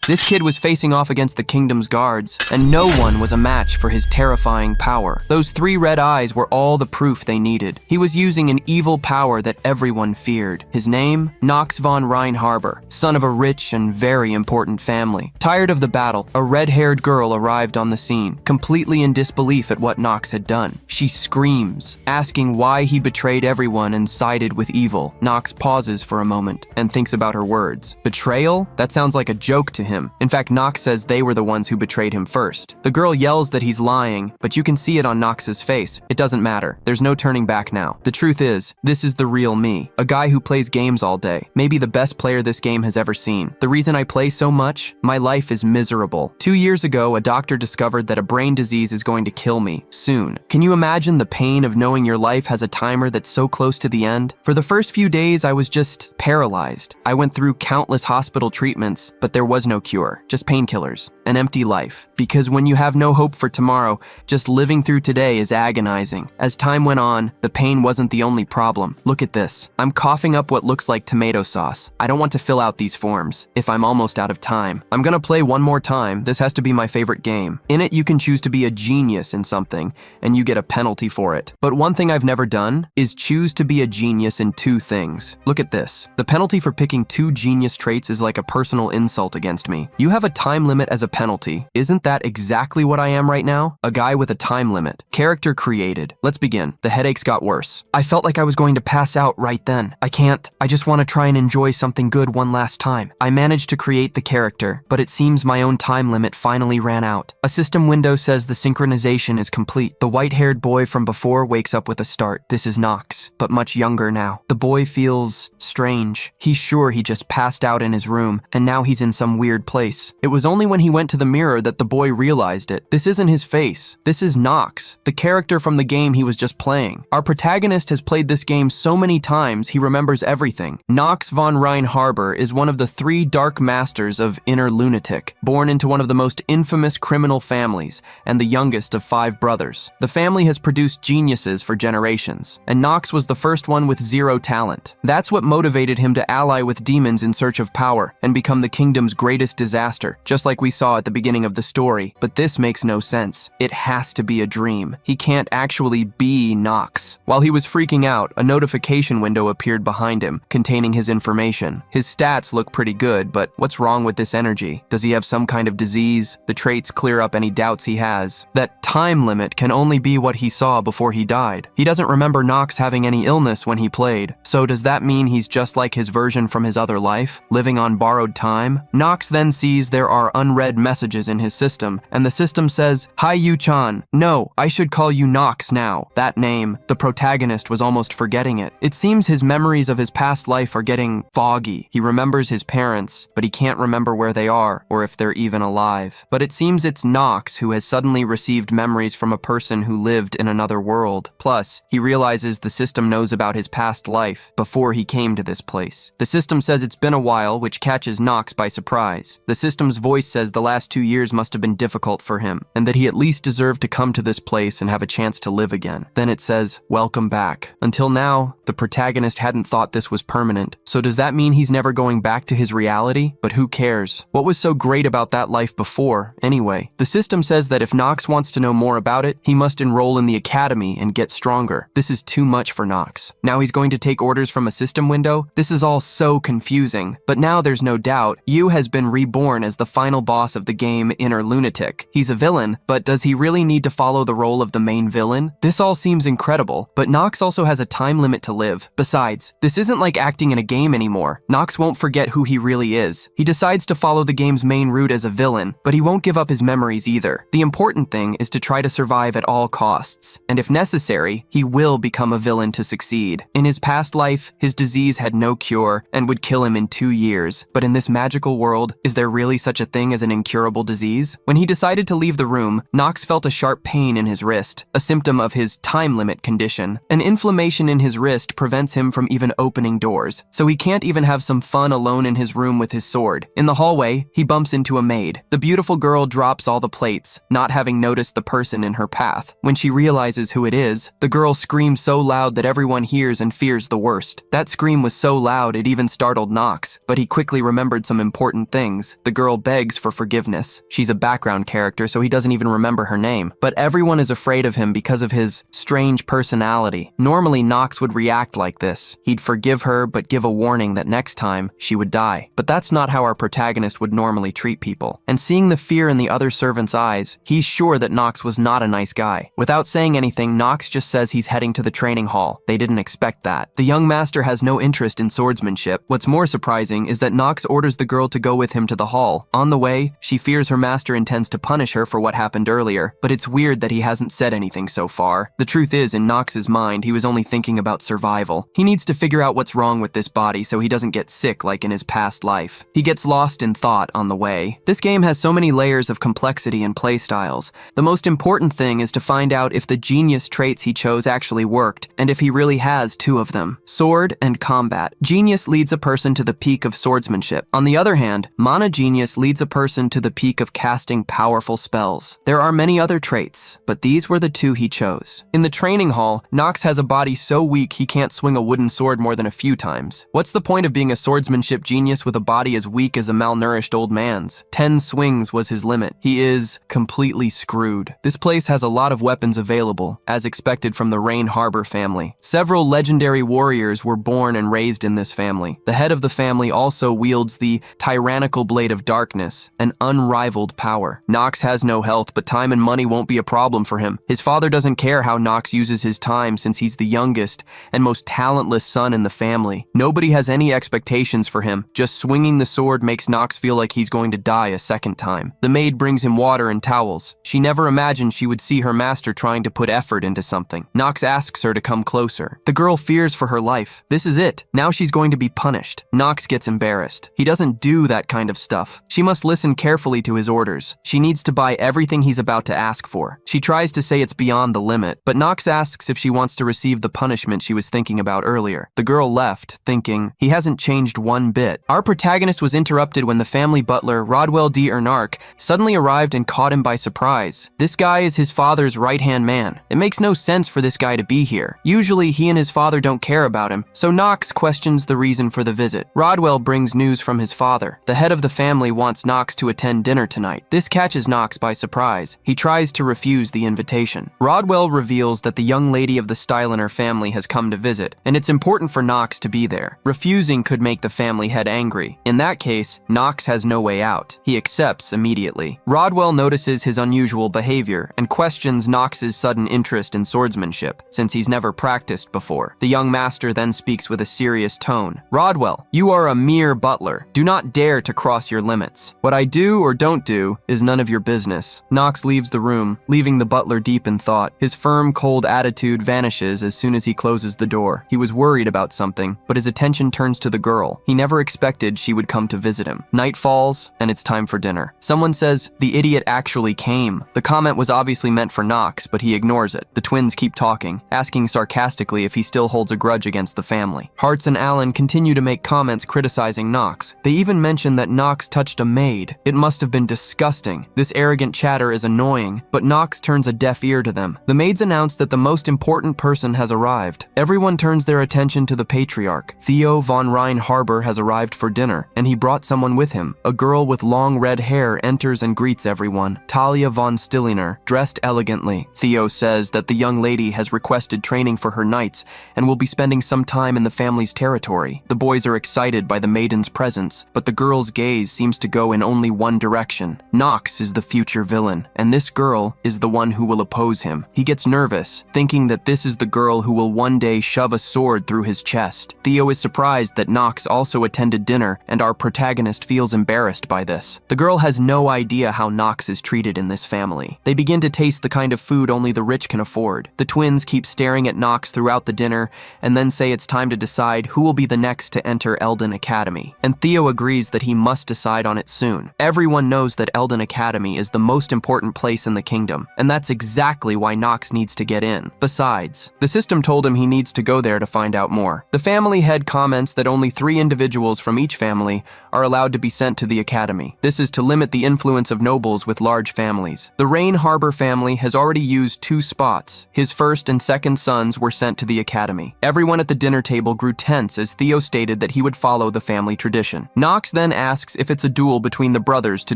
This kid was facing off against the kingdom's guards, and no one was a match for his terrifying power. Those 3 red eyes were all the proof they needed. He was using an evil power that everyone feared. His name? Knox von Reinharber, son of a rich and very important family. Tired of the battle, a red-haired girl arrived on the scene, completely in disbelief at what Knox had done. She screams, asking why he betrayed everyone and sided with evil. Knox pauses for a moment and thinks about her words. Betrayal? That sounds like a joke to him. In fact, Knox says they were the ones who betrayed him first. The girl yells that he's lying, but you can see it on Knox's face. It doesn't matter. There's no turning back now. The truth is, this is the real me. A guy who plays games all day. Maybe the best player this game has ever seen. The reason I play so much? My life is miserable. 2 years ago, a doctor discovered that a brain disease is going to kill me soon. Can you imagine the pain of knowing your life has a timer that's so close to the end? For the first few days, I was just paralyzed. I went through countless hospital treatments, but there was no cure, just painkillers, an empty life. Because when you have no hope for tomorrow, just living through today is agonizing. As time went on, the pain wasn't the only problem. Look at this. I'm coughing up what looks like tomato sauce. I don't want to fill out these forms if I'm almost out of time. I'm gonna play one more time. This has to be my favorite game. In it, you can choose to be a genius in something, and you get a penalty for it. But one thing I've never done is choose to be a genius in 2 things. Look at this. The penalty for picking 2 genius traits is like a personal insult against me. You have a time limit as a penalty. Isn't that exactly what I am right now? A guy with a time limit. Character created. Let's begin. The headaches got worse. I felt like I was going to pass out right then. I can't. I just want to try and enjoy something good one last time. I managed to create the character, but it seems my own time limit finally ran out. A system window says the synchronization is complete. The white-haired boy from before wakes up with a start. This is Knox, but much younger now. The boy feels strange. He's sure he just passed out in his room, and now he's in some weird place. It was only when he went to the mirror that the boy realized it. This isn't his face. This is Knox, the character from the game he was just playing. Our protagonist has played this game so many times he remembers everything. Knox von Reinharber is one of the 3 dark masters of Inner Lunatic, born into one of the most infamous criminal families and the youngest of 5 brothers. The family has produced geniuses for generations, and Knox was the first one with 0 talent. That's what motivated him to ally with demons in search of power and become the kingdom's greatest disaster, just like we saw at the beginning of the story. But this makes no sense. It has to be a dream. He can't actually be Knox. While he was freaking out, a notification window appeared behind him, containing his information. His stats look pretty good, but what's wrong with this energy? Does he have some kind of disease? The traits clear up any doubts he has. That time limit can only be what he saw before he died. He doesn't remember Knox having any illness when he played. So does that mean he's just like his version from his other life, living on borrowed time? Knox then sees there are unread messages in his system, and the system says, "Hi Yu-chan. No, I should call you Knox now." That name, the protagonist was almost forgetting it. It seems his memories of his past life are getting foggy. He remembers his parents, but he can't remember where they are, or if they're even alive. But it seems it's Knox who has suddenly received memories from a person who lived in another world. Plus, he realizes the system knows about his past life before he came to this place. The system says it's been a while, which catches Knox by surprise. The system's voice says the last 2 years must have been difficult for him, and that he at least deserved to come to this place and have a chance to live again. Then it says, "Welcome back." Until now, the protagonist hadn't thought this was permanent. So does that mean he's never going back to his reality? But who cares? What was so great about that life before, anyway? The system says that if Knox wants to know more about it, he must enroll in the academy and get stronger. This is too much for Knox. Now he's going to take orders from a system window? This is all so confusing. But now there's no doubt, Yu has been reborn as the final boss of the game Inner Lunatic. He's a villain, but does he really need to follow the role of the main villain? This all seems incredible, but Knox also has a time limit to live. Besides, this isn't like acting in a game anymore. Knox won't forget who he really is. He decides to follow the game's main route as a villain, but he won't give up his memories either. The important thing is to try to survive at all costs, and if necessary, he will become a villain to succeed. In his past life, his disease had no cure and would kill him in 2 years, but in this magical world, is there really such a thing as an incurable disease? When he decided to leave the room, Knox felt a sharp pain in his wrist, a symptom of his time limit condition. An inflammation in his wrist prevents him from even opening doors, so he can't even have some fun alone in his room with his sword. In the hallway, he bumps into a maid. The beautiful girl drops all the plates, not having noticed the person in her path. When she realizes who it is, the girl screams so loud that everyone hears and fears the worst. That scream was so loud it even startled Knox, but he quickly remembered some important things. swings, the girl begs for forgiveness. She's a background character, so he doesn't even remember her name. But everyone is afraid of him because of his strange personality. Normally, Knox would react like this. He'd forgive her, but give a warning that next time, she would die. But that's not how our protagonist would normally treat people. And seeing the fear in the other servant's eyes, he's sure that Knox was not a nice guy. Without saying anything, Knox just says he's heading to the training hall. They didn't expect that. The young master has no interest in swordsmanship. What's more surprising is that Knox orders the girl to go with him to the hall. On the way, she fears her master intends to punish her for what happened earlier, but it's weird that he hasn't said anything so far. The truth is, in Knox's mind, he was only thinking about survival. He needs to figure out what's wrong with this body so he doesn't get sick like in his past life. He gets lost in thought on the way. This game has so many layers of complexity and playstyles. The most important thing is to find out if the genius traits he chose actually worked, and if he really has two of them: sword and combat. Genius leads a person to the peak of swordsmanship. On the other hand, mana genius leads a person to the peak of casting powerful spells. There are many other traits, but these were the two he chose. In the training hall, Knox has a body so weak he can't swing a wooden sword more than a few times. What's the point of being a swordsmanship genius with a body as weak as a malnourished old man's? 10 swings was his limit. He is completely screwed. This place has a lot of weapons available, as expected from the Rain Harbor family. Several legendary warriors were born and raised in this family. The head of the family also wields the tyrannical blade of darkness, an unrivaled power. Knox has no health, but time and money won't be a problem for him. His father doesn't care how Knox uses his time since he's the youngest and most talentless son in the family. Nobody has any expectations for him. Just swinging the sword makes Knox feel like he's going to die a second time. The maid brings him water and towels. She never imagined she would see her master trying to put effort into something. Knox asks her to come closer. The girl fears for her life. This is it. Now she's going to be punished. Knox gets embarrassed. He doesn't do that kind of stuff. She must listen carefully to his orders. She needs to buy everything he's about to ask for. She tries to say it's beyond the limit, but Knox asks if she wants to receive the punishment she was thinking about earlier. The girl left, thinking, he hasn't changed one bit. Our protagonist was interrupted when the family butler, Rodwell D. Ernark, suddenly arrived and caught him by surprise. This guy is his father's right-hand man. It makes no sense for this guy to be here. Usually, he and his father don't care about him, so Knox questions the reason for the visit. Rodwell brings news from his father. The head of the family wants Knox to attend dinner tonight. This catches Knox by surprise. He tries to refuse the invitation. Rodwell reveals that the young lady of the Styliner family has come to visit, and it's important for Knox to be there. Refusing could make the family head angry. In that case, Knox has no way out. He accepts immediately. Rodwell notices his unusual behavior and questions Knox's sudden interest in swordsmanship, since he's never practiced before. The young master then speaks with a serious tone. Rodwell, you are a mere butler. Do not dare to cross your limits. What I do or don't do is none of your business. Knox leaves the room, leaving the butler deep in thought. His firm, cold attitude vanishes as soon as he closes the door. He was worried about something, but his attention turns to the girl. He never expected she would come to visit him. Night falls, and it's time for dinner. Someone says, the idiot actually came. The comment was obviously meant for Knox, but he ignores it. The twins keep talking, asking sarcastically if he still holds a grudge against the family. Hartz and Allen continue to make comments criticizing Knox. They even mention that Knox touched a maid. It must have been disgusting. This arrogant chatter is annoying, but Knox turns a deaf ear to them. The maids announce that the most important person has arrived. Everyone turns their attention to the patriarch. Theo von Rhein Harbor has arrived for dinner, and he brought someone with him. A girl with long red hair enters and greets everyone. Talia von Stilliner, dressed elegantly. Theo says that the young lady has requested training for her knights and will be spending some time in the family's territory. The boys are excited by the maiden's presence, but the girl's gaze seems to go in only one direction. Knox is the future villain, and this girl is the one who will oppose him. He gets nervous, thinking that this is the girl who will one day shove a sword through his chest. Theo is surprised that Knox also attended dinner, and our protagonist feels embarrassed by this. The girl has no idea how Knox is treated in this family. They begin to taste the kind of food only the rich can afford. The twins keep staring at Knox throughout the dinner, and then say it's time to decide who will be the next to enter Elaine Academy. And Theo agrees that he must decide on it soon. Everyone knows that Elaine Academy is the most important place in the kingdom, and that's exactly why Knox needs to get in. Besides, the system told him he needs to go there to find out more. The family head comments that only 3 individuals from each family are allowed to be sent to the academy. This is to limit the influence of nobles with large families. The Rain Harbor family has already used 2 spots. His first and second sons were sent to the academy. Everyone at the dinner table grew tense as Theo stated that he would follow the family tradition. Knox then asks asks if it's a duel between the brothers to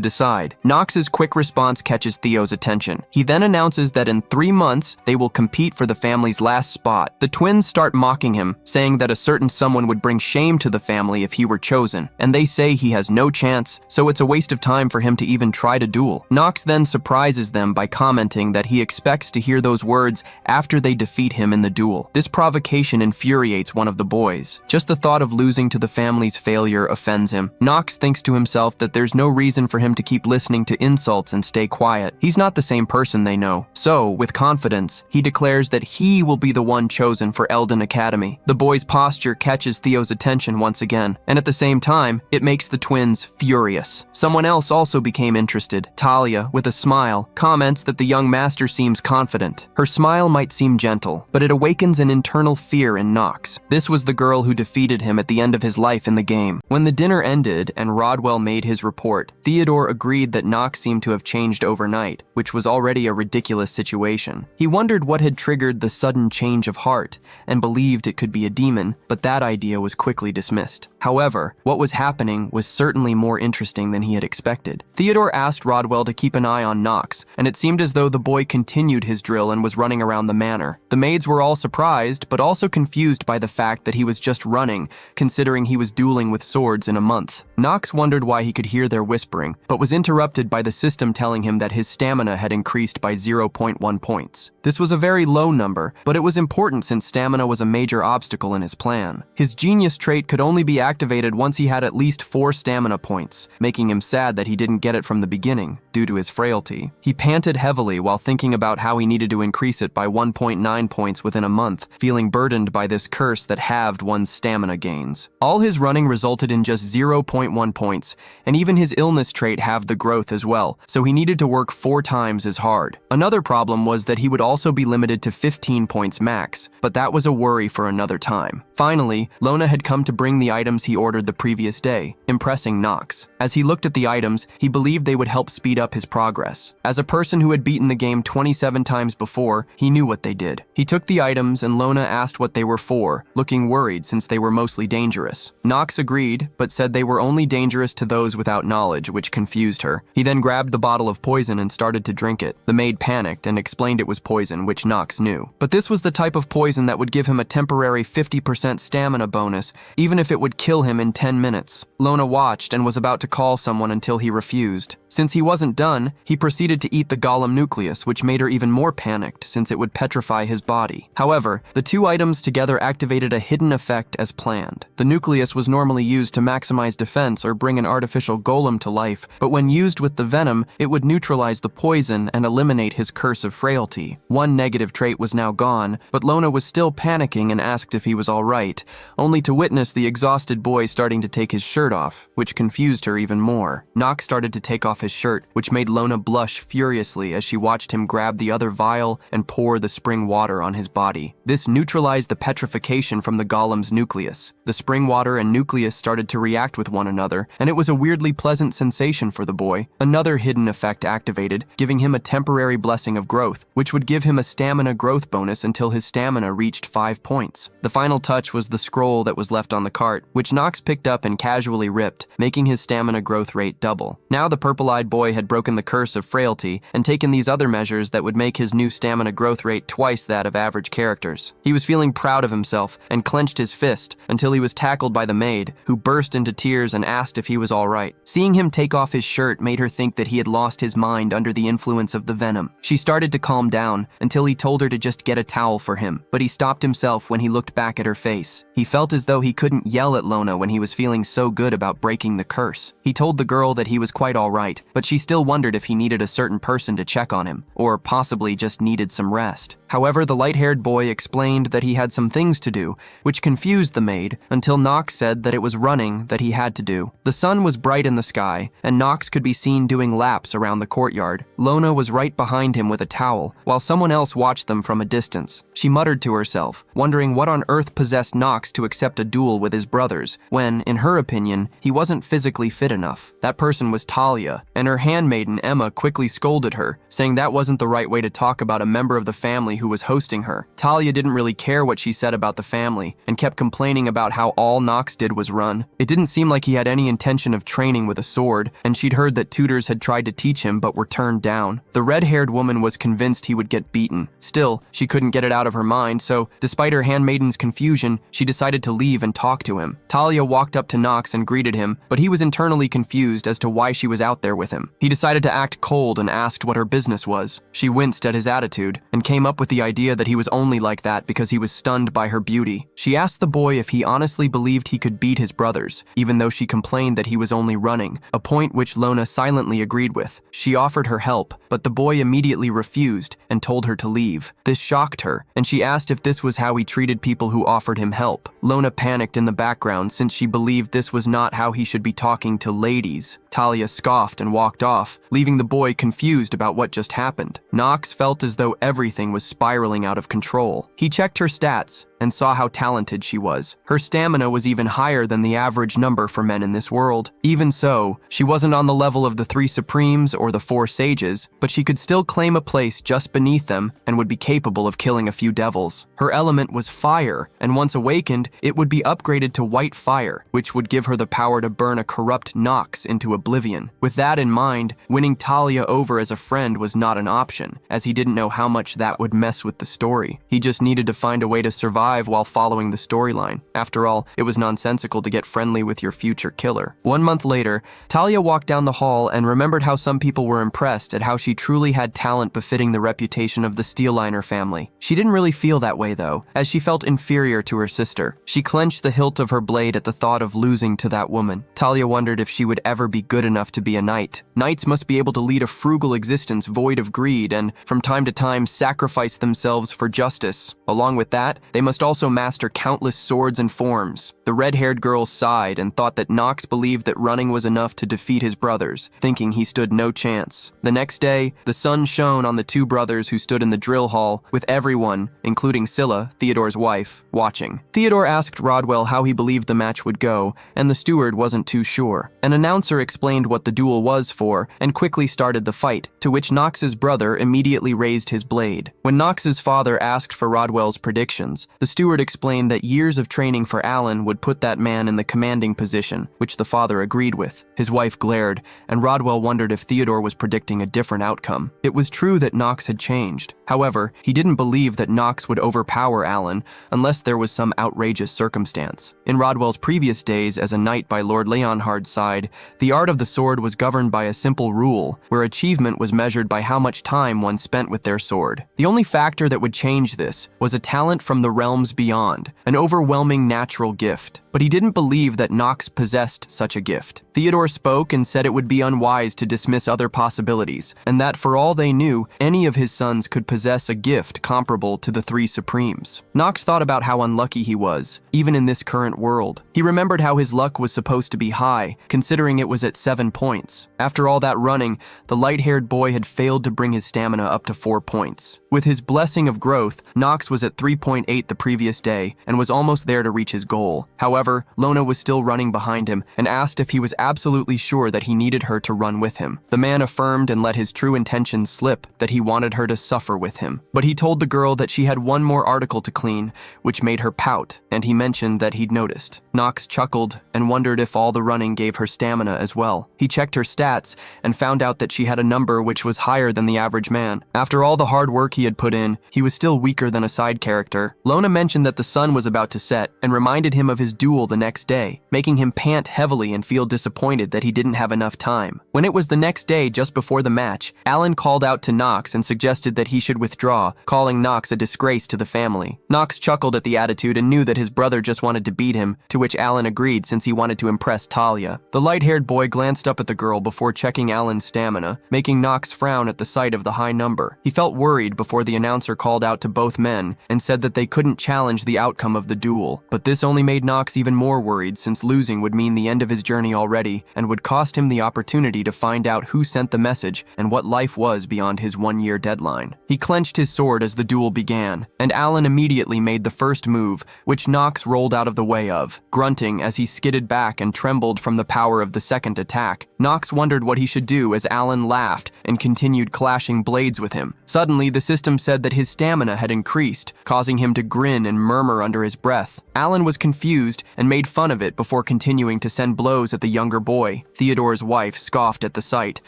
decide. Knox's quick response catches Theo's attention. He then announces that in 3 months, they will compete for the family's last spot. The twins start mocking him, saying that a certain someone would bring shame to the family if he were chosen, and they say he has no chance, so it's a waste of time for him to even try to duel. Knox then surprises them by commenting that he expects to hear those words after they defeat him in the duel. This provocation infuriates one of the boys. Just the thought of losing to the family's failure offends him. Knox thinks to himself that there's no reason for him to keep listening to insults and stay quiet. He's not the same person they know. So, with confidence, he declares that he will be the one chosen for Elaine Academy. The boy's posture catches Theo's attention once again, and at the same time, it makes the twins furious. Someone else also became interested. Talia, with a smile, comments that the young master seems confident. Her smile might seem gentle, but it awakens an internal fear in Knox. This was the girl who defeated him at the end of his life in the game. When the dinner ended and Rodwell made his report, Theodore agreed that Knox seemed to have changed overnight, which was already a ridiculous situation. He wondered what had triggered the sudden change of heart and believed it could be a demon, but that idea was quickly dismissed. However, what was happening was certainly more interesting than he had expected. Theodore asked Rodwell to keep an eye on Knox, and it seemed as though the boy continued his drill and was running around the manor. The maids were all surprised, but also confused by the fact that he was just running, considering he was dueling with swords in a month. Knox wondered why he could hear their whispering, but was interrupted by the system telling him that his stamina had increased by 0.1 points. This was a very low number, but it was important since stamina was a major obstacle in his plan. His genius trait could only be activated once he had at least 4 stamina points, making him sad that he didn't get it from the beginning, due to his frailty. He panted heavily while thinking about how he needed to increase it by 1.9 points within a month, feeling burdened by this curse that halved one's stamina gains. All his running resulted in just 0.1 points, and even his illness trait halved the growth as well, so he needed to work 4 times as hard. Another problem was that he would also be limited to 15 points max, but that was a worry for another time. Finally, Lona had come to bring the items he ordered the previous day, impressing Knox. As he looked at the items, he believed they would help speed up his progress. As a person who had beaten the game 27 times before, he knew what they did. He took the items and Lona asked what they were for, looking worried since they were mostly dangerous. Knox agreed, but said they were only dangerous to those without knowledge, which confused her. He then grabbed the bottle of poison and started to drink it. The maid panicked and explained it was poison, which Knox knew. But this was the type of poison that would give him a temporary 50% stamina bonus, even if it would kill him in 10 minutes. Lona watched and was about to call someone until he refused. Since he wasn't done, he proceeded to eat the golem nucleus, which made her even more panicked since it would petrify his body. However, the 2 items together activated a hidden effect as planned. The nucleus was normally used to maximize defense or bring an artificial golem to life, but when used with the venom, it would neutralize the poison and eliminate his curse of frailty. One negative trait was now gone, but Lona was still panicking and asked if he was all right, only to witness the exhausted boy starting to take his shirt off, which confused her even more. Knox started to take off his shirt, which made Lona blush furiously as she watched him grab the other vial and pour the spring water on his body. This neutralized the petrification from the golem's nucleus. The spring water and nucleus started to react with one another, and it was a weirdly pleasant sensation for the boy. Another hidden effect activated, giving him a temporary blessing of growth, which would give him a stamina growth bonus until his stamina reached 5 points. The final touch was the scroll that was left on the cart, which Knox picked up and casually ripped, making his stamina growth rate double. Now the purple-eyed boy had broken the curse of frailty and taken these other measures that would make his new stamina growth rate twice that of average characters. He was feeling proud of himself and clenched his fist until he was tackled by the maid, who burst into tears and asked if he was all right. Seeing him take off his shirt made her think that he had lost his mind under the influence of the venom. She started to calm down until he told her to just get a towel for him, but he stopped himself when he looked back at her face. He felt as though he couldn't yell at Lona when he was feeling so good about breaking the curse. He told the girl that he was quite all right, but she still wondered if he needed a certain person to check on him, or possibly just needed some rest. However, the light-haired boy explained that he had some things to do, which confused the maid, until Knox said that it was running that he had to do. The sun was bright in the sky, and Knox could be seen doing laps around the courtyard. Lona was right behind him with a towel, while someone else watched them from a distance. She muttered to herself, wondering what on earth possessed Knox to accept a duel with his brothers, when, in her opinion, he wasn't physically fit enough. That person was Talia, and her handmaiden Emma quickly scolded her, saying that wasn't the right way to talk about a member of the family family who was hosting her. Talia didn't really care what she said about the family and kept complaining about how all Knox did was run. It didn't seem like he had any intention of training with a sword, and she'd heard that tutors had tried to teach him but were turned down. The red-haired woman was convinced he would get beaten. Still, she couldn't get it out of her mind, so despite her handmaiden's confusion, she decided to leave and talk to him. Talia walked up to Knox and greeted him, but he was internally confused as to why she was out there with him. He decided to act cold and asked what her business was. She winced at his attitude and came up with the idea that he was only like that because he was stunned by her beauty. She asked the boy if he honestly believed he could beat his brothers, even though she complained that he was only running, a point which Lona silently agreed with. She offered her help, but the boy immediately refused and told her to leave. This shocked her, and she asked if this was how he treated people who offered him help. Lona panicked in the background since she believed this was not how he should be talking to ladies. Talia scoffed and walked off, leaving the boy confused about what just happened. Knox felt as though everything was spiraling out of control. He checked her stats and saw how talented she was. Her stamina was even higher than the average number for men in this world. Even so, she wasn't on the level of the 3 Supremes or the 4 Sages, but she could still claim a place just beneath them and would be capable of killing a few devils. Her element was fire, and once awakened, it would be upgraded to white fire, which would give her the power to burn a corrupt Knox into oblivion. With that in mind, winning Talia over as a friend was not an option, as he didn't know how much that would mess with the story. He just needed to find a way to survive while following the storyline. After all, it was nonsensical to get friendly with your future killer. 1 month later, Talia walked down the hall and remembered how some people were impressed at how she truly had talent befitting the reputation of the Steelliner family. She didn't really feel that way though, as she felt inferior to her sister. She clenched the hilt of her blade at the thought of losing to that woman. Talia wondered if she would ever be good enough to be a knight. Knights must be able to lead a frugal existence void of greed and, from time to time, sacrifice themselves for justice. Along with that, they must also master countless swords and forms. The red-haired girl sighed and thought that Knox believed that running was enough to defeat his brothers, thinking he stood no chance. The next day, the sun shone on the 2 brothers who stood in the drill hall, with everyone, including Scylla, Theodore's wife, watching. Theodore asked Rodwell how he believed the match would go, and the steward wasn't too sure. An announcer explained what the duel was for, and quickly started the fight, to which Knox's brother immediately raised his blade. When Knox's father asked for Rodwell's predictions, the steward explained that years of training for Alan would put that man in the commanding position, which the father agreed with. His wife glared, and Rodwell wondered if Theodore was predicting a different outcome. It was true that Knox had changed. However, he didn't believe that Knox would overpower Alan unless there was some outrageous circumstance. In Rodwell's previous days as a knight by Lord Leonhard's side, the art of the sword was governed by a simple rule, where achievement was measured by how much time one spent with their sword. The only factor that would change this was a talent from the realms beyond, an overwhelming natural gift. But he didn't believe that Knox possessed such a gift. Theodore spoke and said it would be unwise to dismiss other possibilities, and that for all they knew, any of his sons could possess a gift comparable to the 3 Supremes. Knox thought about how unlucky he was, even in this current world. He remembered how his luck was supposed to be high, considering it was at 7 points. After all that running, the light-haired boy had failed to bring his stamina up to 4 points. With his blessing of growth, Knox was at 3.8 the previous day and was almost there to reach his goal. However, Lona was still running behind him and asked if he was absolutely sure that he needed her to run with him. The man affirmed and let his true intentions slip, that he wanted her to suffer with him. But he told the girl that she had one more article to clean, which made her pout, and he mentioned that he'd noticed. Knox chuckled and wondered if all the running gave her stamina as well. He checked her stats and found out that she had a number which was higher than the average man. After all the hard work he had put in, he was still weaker than a side character. Lona mentioned that the sun was about to set and reminded him of his duel the next day, making him pant heavily and feel disappointed that he didn't have enough time. When it was the next day, just before the match, Alan called out to Knox and suggested that he should withdraw, calling Knox a disgrace to the family. Knox chuckled at the attitude and knew that his brother just wanted to beat him, to which Alan agreed since he wanted to impress Talia. The light-haired boy glanced up at the girl before checking Alan's stamina, making Knox frown at the sight of the high number. He felt worried before the announcer called out to both men and said that they couldn't challenge the outcome of the duel. But this only made Knox even more worried, since losing would mean the end of his journey already and would cost him the opportunity to find out who sent the message and what life was beyond his one-year deadline. He clenched his sword as the duel began, and Alan immediately made the first move, which Knox rolled out of the way of, grunting as he skidded back and trembled from the power of the second attack. Knox wondered what he should do as Alan laughed and continued clashing blades with him. Suddenly, the system said that his stamina had increased, causing him to grin and murmur under his breath. Alan was confused and made fun of it before continuing to send blows at the younger boy. Theodore's wife scoffed at the sight,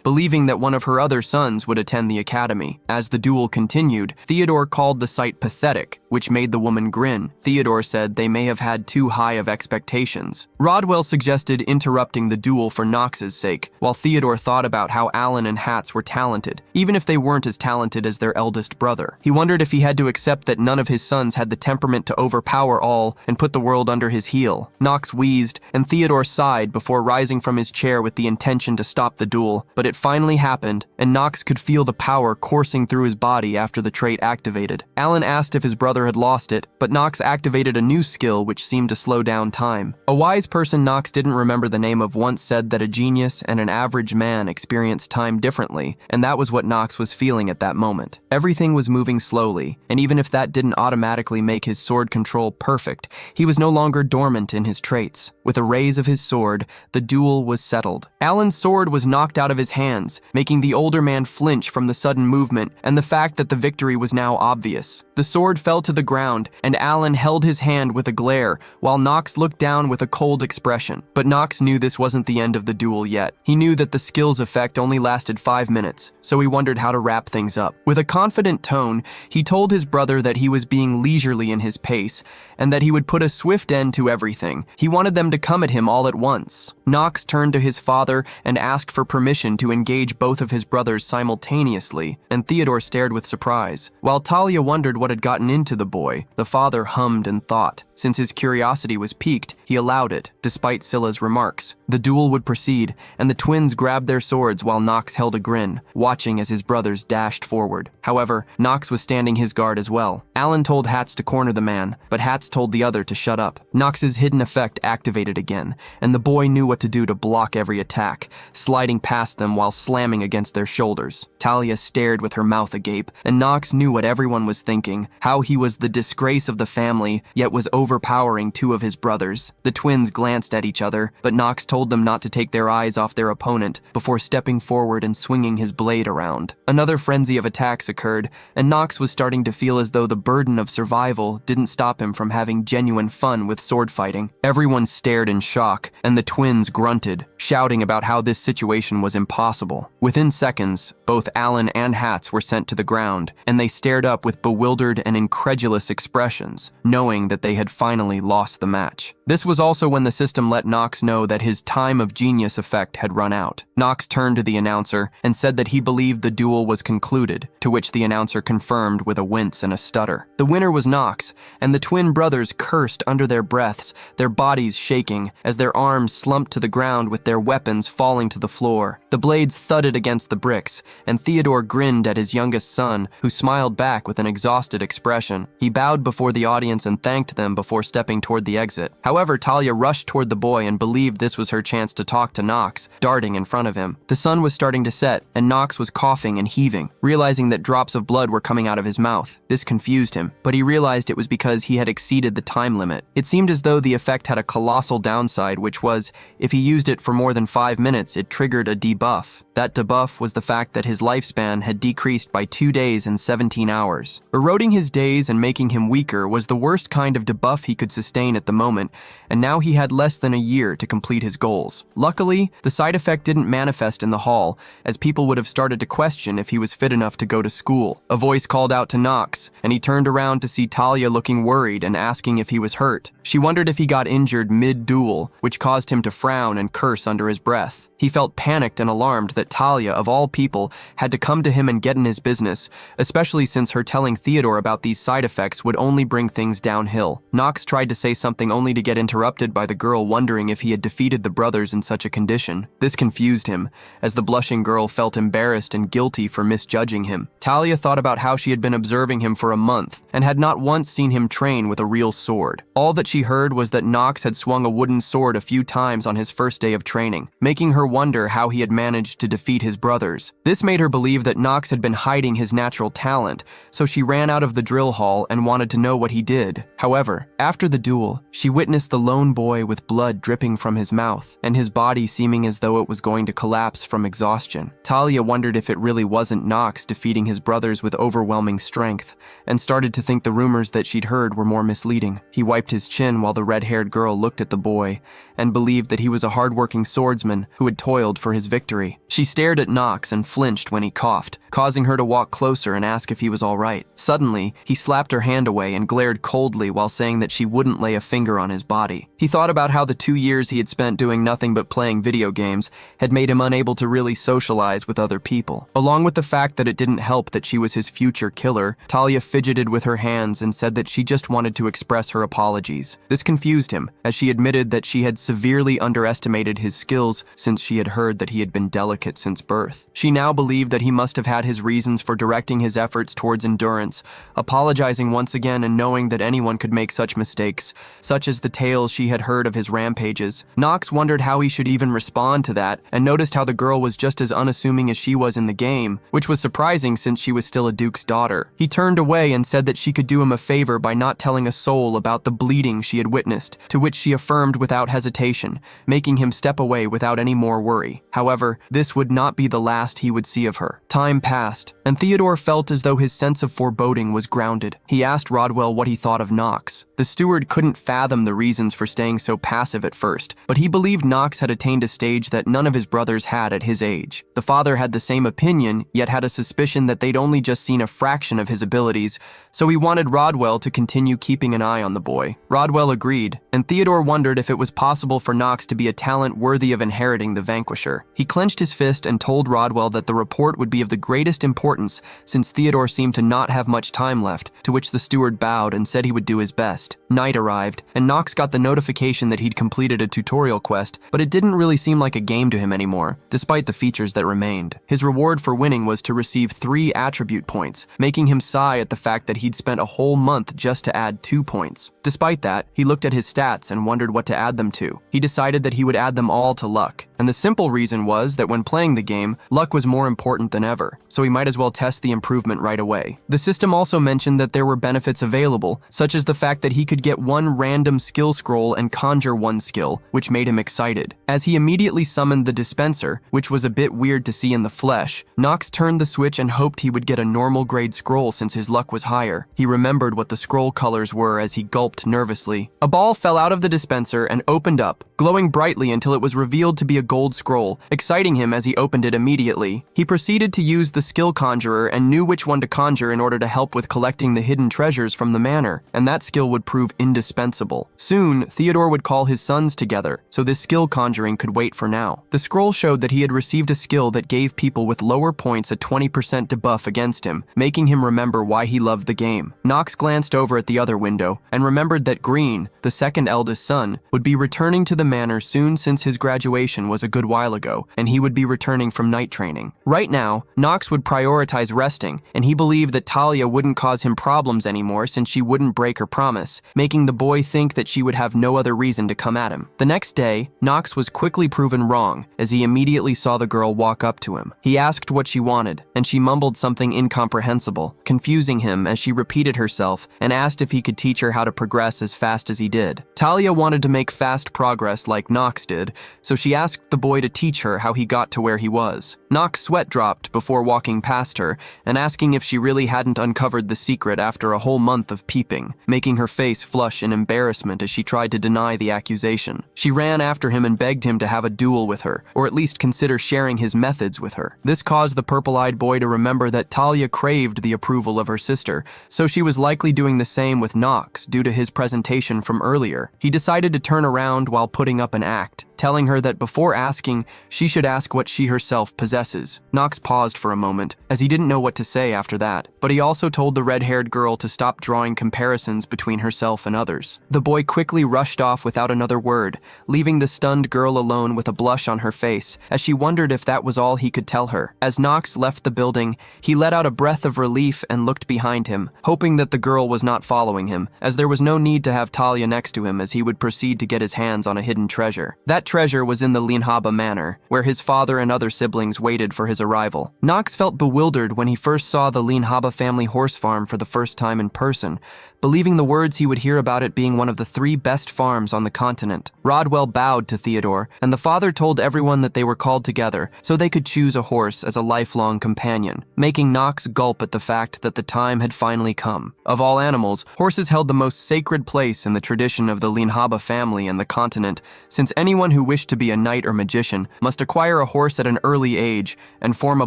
believing that one of her other sons would attend the academy. As the duel continued, Theodore called the sight pathetic, which made the woman grin. Theodore said they may have had too high of expectations. Rodwell suggested interrupting the duel for Knox's sake, while Theodore thought about how Alan and Hats were talented, even if they weren't as talented as their eldest brother. He wondered if he had to accept that none of his sons had the temperament to overpower all and put the world under his heel. Knox wheezed, and Theodore sighed before rising from his chair with the intention to stop the duel, but it finally happened, and Knox could feel the power coursing through his body after the trait activated. Alan asked if his brother had lost it, but Knox activated a new skill which seemed to slow down time. A wise person Knox didn't remember the name of once said that a genius and an average man experience time differently, and that was what Knox was feeling at that moment. Everything was moving slowly, and even if that didn't automatically make his sword control perfect, he was no longer dormant in his traits. With a raise of his sword, the duel was settled. Alan's sword was knocked out of his hands, making the older man flinch from the sudden movement and the fact that the victory was now obvious. The sword fell to the ground, and Alan held his hand with a glare, while Knox looked down with a cold expression. But Knox knew this wasn't the end of the duel yet. He knew that the skill's effect only lasted 5 minutes, so he wondered how to wrap things up. With a confident tone, he told his brother that he was being leisurely in his pace, and that he would put a swift end to everything. He wanted them to come at him all at once. Knox turned to his father and asked for permission to engage both of his brothers simultaneously, and Theodore stared with surprise. While Talia wondered what had gotten into the boy, the father hummed and thought. Since his curiosity was piqued, he allowed it, despite Scylla's remarks. The duel would proceed, and the twins grabbed their swords while Knox held a grin, watching as his brothers dashed forward. However, Knox was standing his guard as well. Alan told Hats to corner the man, but Hats told the other to shut up. Knox's hidden effect activated again, and the boy knew what to do to block every attack, sliding past them while slamming against their shoulders. Talia stared with her mouth agape, and Knox knew what everyone was thinking, how he was the disgrace of the family, yet was overpowering two of his brothers. The twins glanced at each other, but Knox told them not to take their eyes off their opponent before stepping forward and swinging his blade around. Another frenzy of attacks occurred, and Knox was starting to feel as though the burden of survival didn't stop him from having genuine fun with sword fighting. Everyone stared in shock, and the twins grunted, shouting about how this situation was impossible. Within seconds, both Alan and Hats were sent to the ground, and they stared up with bewildered and incredulous expressions, knowing that they had finally lost the match. This was also when the system let Knox know that his time of genius effect had run out. Knox turned to the announcer and said that he believed the duel was concluded, to which the announcer confirmed with a wince and a stutter. The winner was Knox, and the twin brothers cursed under their breaths, their bodies shaking, as their arms slumped to the ground with their weapons falling to the floor. The blades thudded against the bricks, and Theodore grinned at his youngest son, who smiled back with an exhausted expression. He bowed before the audience and thanked them before stepping toward the exit. However, Talia rushed toward the boy and believed this was her chance to talk to Knox, darting in front of him. The sun was starting to set, and Knox was coughing and heaving, realizing that drops of blood were coming out of his mouth. This confused him, but he realized it was because he had exceeded the time limit. It seemed as though the effect had a colossal downside, which was, if he used it for more than 5 minutes, it triggered a debuff. That debuff was the fact that his lifespan had decreased by 2 days and 17 hours. Eroding his days and making him weaker was the worst kind of debuff he could sustain at the moment, and now he had less than a year to complete his goals. Luckily, the side effect didn't manifest in the hall, as people would have started to question if he was fit enough to go to school. A voice called out to Knox, and he turned around to see Talia looking worried and asking if he was hurt. She wondered if he got injured mid-duel, which caused him to frown and curse under his breath. He felt panicked and alarmed that Talia, of all people, had to come to him and get in his business, especially since her telling Theodore about these side effects would only bring things downhill. Knox tried to say something only to get interrupted by the girl wondering if he had defeated the brothers in such a condition. This confused him, as the blushing girl felt embarrassed and guilty for misjudging him. Talia thought about how she had been observing him for a month, and had not once seen him train with a real sword. All that she heard was that Knox had swung a wooden sword a few times on his first day of training, making her wonder how he had managed to defeat his brothers. This made her believe that Knox had been hiding his natural talent, so she ran out of the drill hall all and wanted to know what he did. However, after the duel, she witnessed the lone boy with blood dripping from his mouth and his body seeming as though it was going to collapse from exhaustion. Talia wondered if it really wasn't Knox defeating his brothers with overwhelming strength and started to think the rumors that she'd heard were more misleading. He wiped his chin while the red-haired girl looked at the boy and believed that he was a hard-working swordsman who had toiled for his victory. She stared at Knox and flinched when he coughed, causing her to walk closer and ask if he was all right. Suddenly, he slapped her hand away and glared coldly while saying that she wouldn't lay a finger on his body. He thought about how the 2 years he had spent doing nothing but playing video games had made him unable to really socialize with other people. Along with the fact that it didn't help that she was his future killer, Talia fidgeted with her hands and said that she just wanted to express her apologies. This confused him, as she admitted that she had severely underestimated his skills since she had heard that he had been delicate since birth. She now believed that he must have had his reasons for directing his efforts towards endurance, apologizing once again and knowing that anyone could make such mistakes, such as the tales she had heard of his rampages. Knox wondered how he should even respond to that and noticed how the girl was just as unassuming as she was in the game, which was surprising since she was still a duke's daughter. He turned away and said that she could do him a favor by not telling a soul about the bleeding she had witnessed, to which she affirmed without hesitation, making him step away without any more worry. However, this would not be the last he would see of her. Time passed, and Theodore felt as though his sense of foreboding was grounded. He asked Rodwell what he thought of Knox. The steward couldn't fathom the reasons for staying so passive at first, but he believed Knox had attained a stage that none of his brothers had at his age. The father had the same opinion, yet had a suspicion that they'd only just seen a fraction of his abilities, so he wanted Rodwell to continue keeping an eye on the boy. Rodwell agreed, and Theodore wondered if it was possible for Knox to be a talent worthy of inheriting the Vanquisher. He clenched his fist and told Rodwell that the report would be of the greatest importance since Theodore seemed to not have much time left, to which the steward bowed and said he would do his best. Night arrived, and Knox got the notification that he'd completed a tutorial quest, but it didn't really seem like a game to him anymore, despite the features that remained. His reward for winning was to receive 3 attribute points, making him sigh at the fact that he'd spent a whole month just to add 2 points. Despite that, he looked at his stats and wondered what to add them to. He decided that he would add them all to luck, and the simple reason was that when playing the game, luck was more important than ever, so he might as well test the improvement right away. The system also mentioned that there were benefits available, such as the fact that he could get 1 random skill scroll and conjure 1 skill, which made him excited. As he immediately summoned the dispenser, which was a bit weird to see in the flesh, Knox turned the switch and hoped he would get a normal grade scroll since his luck was higher. He remembered what the scroll colors were as he gulped nervously. A ball fell out of the dispenser and opened up, glowing brightly until it was revealed to be a gold scroll, exciting him as he opened it immediately. He proceeded to use the skill conjurer and knew which one to conjure in order to help with collecting the hidden treasures from the manor, and that skill would prove indispensable. Soon, Theodore would call his sons together, so this skill conjuring could wait for now. The scroll showed that he had received a skill that gave people with lower points a 20% debuff against him, making him remember why he loved the game. Knox glanced over at the other window and remembered that Green, the second eldest son, would be returning to the manor soon since his graduation was a good while ago, and he would be returning from night training. Right now, Knox would prioritize resting, and he believed that Talia wouldn't cause him problems anymore since she wouldn't break her promise, making the boy think that she would have no other reason to come at him. The next day, Knox was quickly proven wrong as he immediately saw the girl walk up to him. He asked what she wanted, and she mumbled something incomprehensible, confusing him as she repeated herself and asked if he could teach her how to progress as fast as he did. Talia wanted to make fast progress like Knox did, so she asked the boy to teach her how he got to where he was. Knox sweat dropped before walking past her and asking if she really hadn't uncovered the secret after a whole month of peeping, making her face flush in embarrassment as she tried to deny the accusation. She ran after him and begged him to have a duel with her, or at least consider sharing his methods with her. This caused the purple-eyed boy to remember that Talia craved the approval of her sister, so she was likely doing the same with Knox due to his presentation from earlier. He decided to turn around while putting up an act, telling her that before asking, she should ask what she herself possesses. Knox paused for a moment, as he didn't know what to say after that, but he also told the red-haired girl to stop drawing comparisons between herself and others. The boy quickly rushed off without another word, leaving the stunned girl alone with a blush on her face, as she wondered if that was all he could tell her. As Knox left the building, he let out a breath of relief and looked behind him, hoping that the girl was not following him, as there was no need to have Talia next to him as he would proceed to get his hands on a hidden treasure. That treasure was in the Linhaba Manor, where his father and other siblings waited for his arrival. Knox felt bewildered when he first saw the Linhaba family horse farm for the first time in person, believing the words he would hear about it being one of the 3 best farms on the continent. Rodwell bowed to Theodore, and the father told everyone that they were called together so they could choose a horse as a lifelong companion, making Knox gulp at the fact that the time had finally come. Of all animals, horses held the most sacred place in the tradition of the Linhaba family and the continent, since anyone who wished to be a knight or magician must acquire a horse at an early age and form a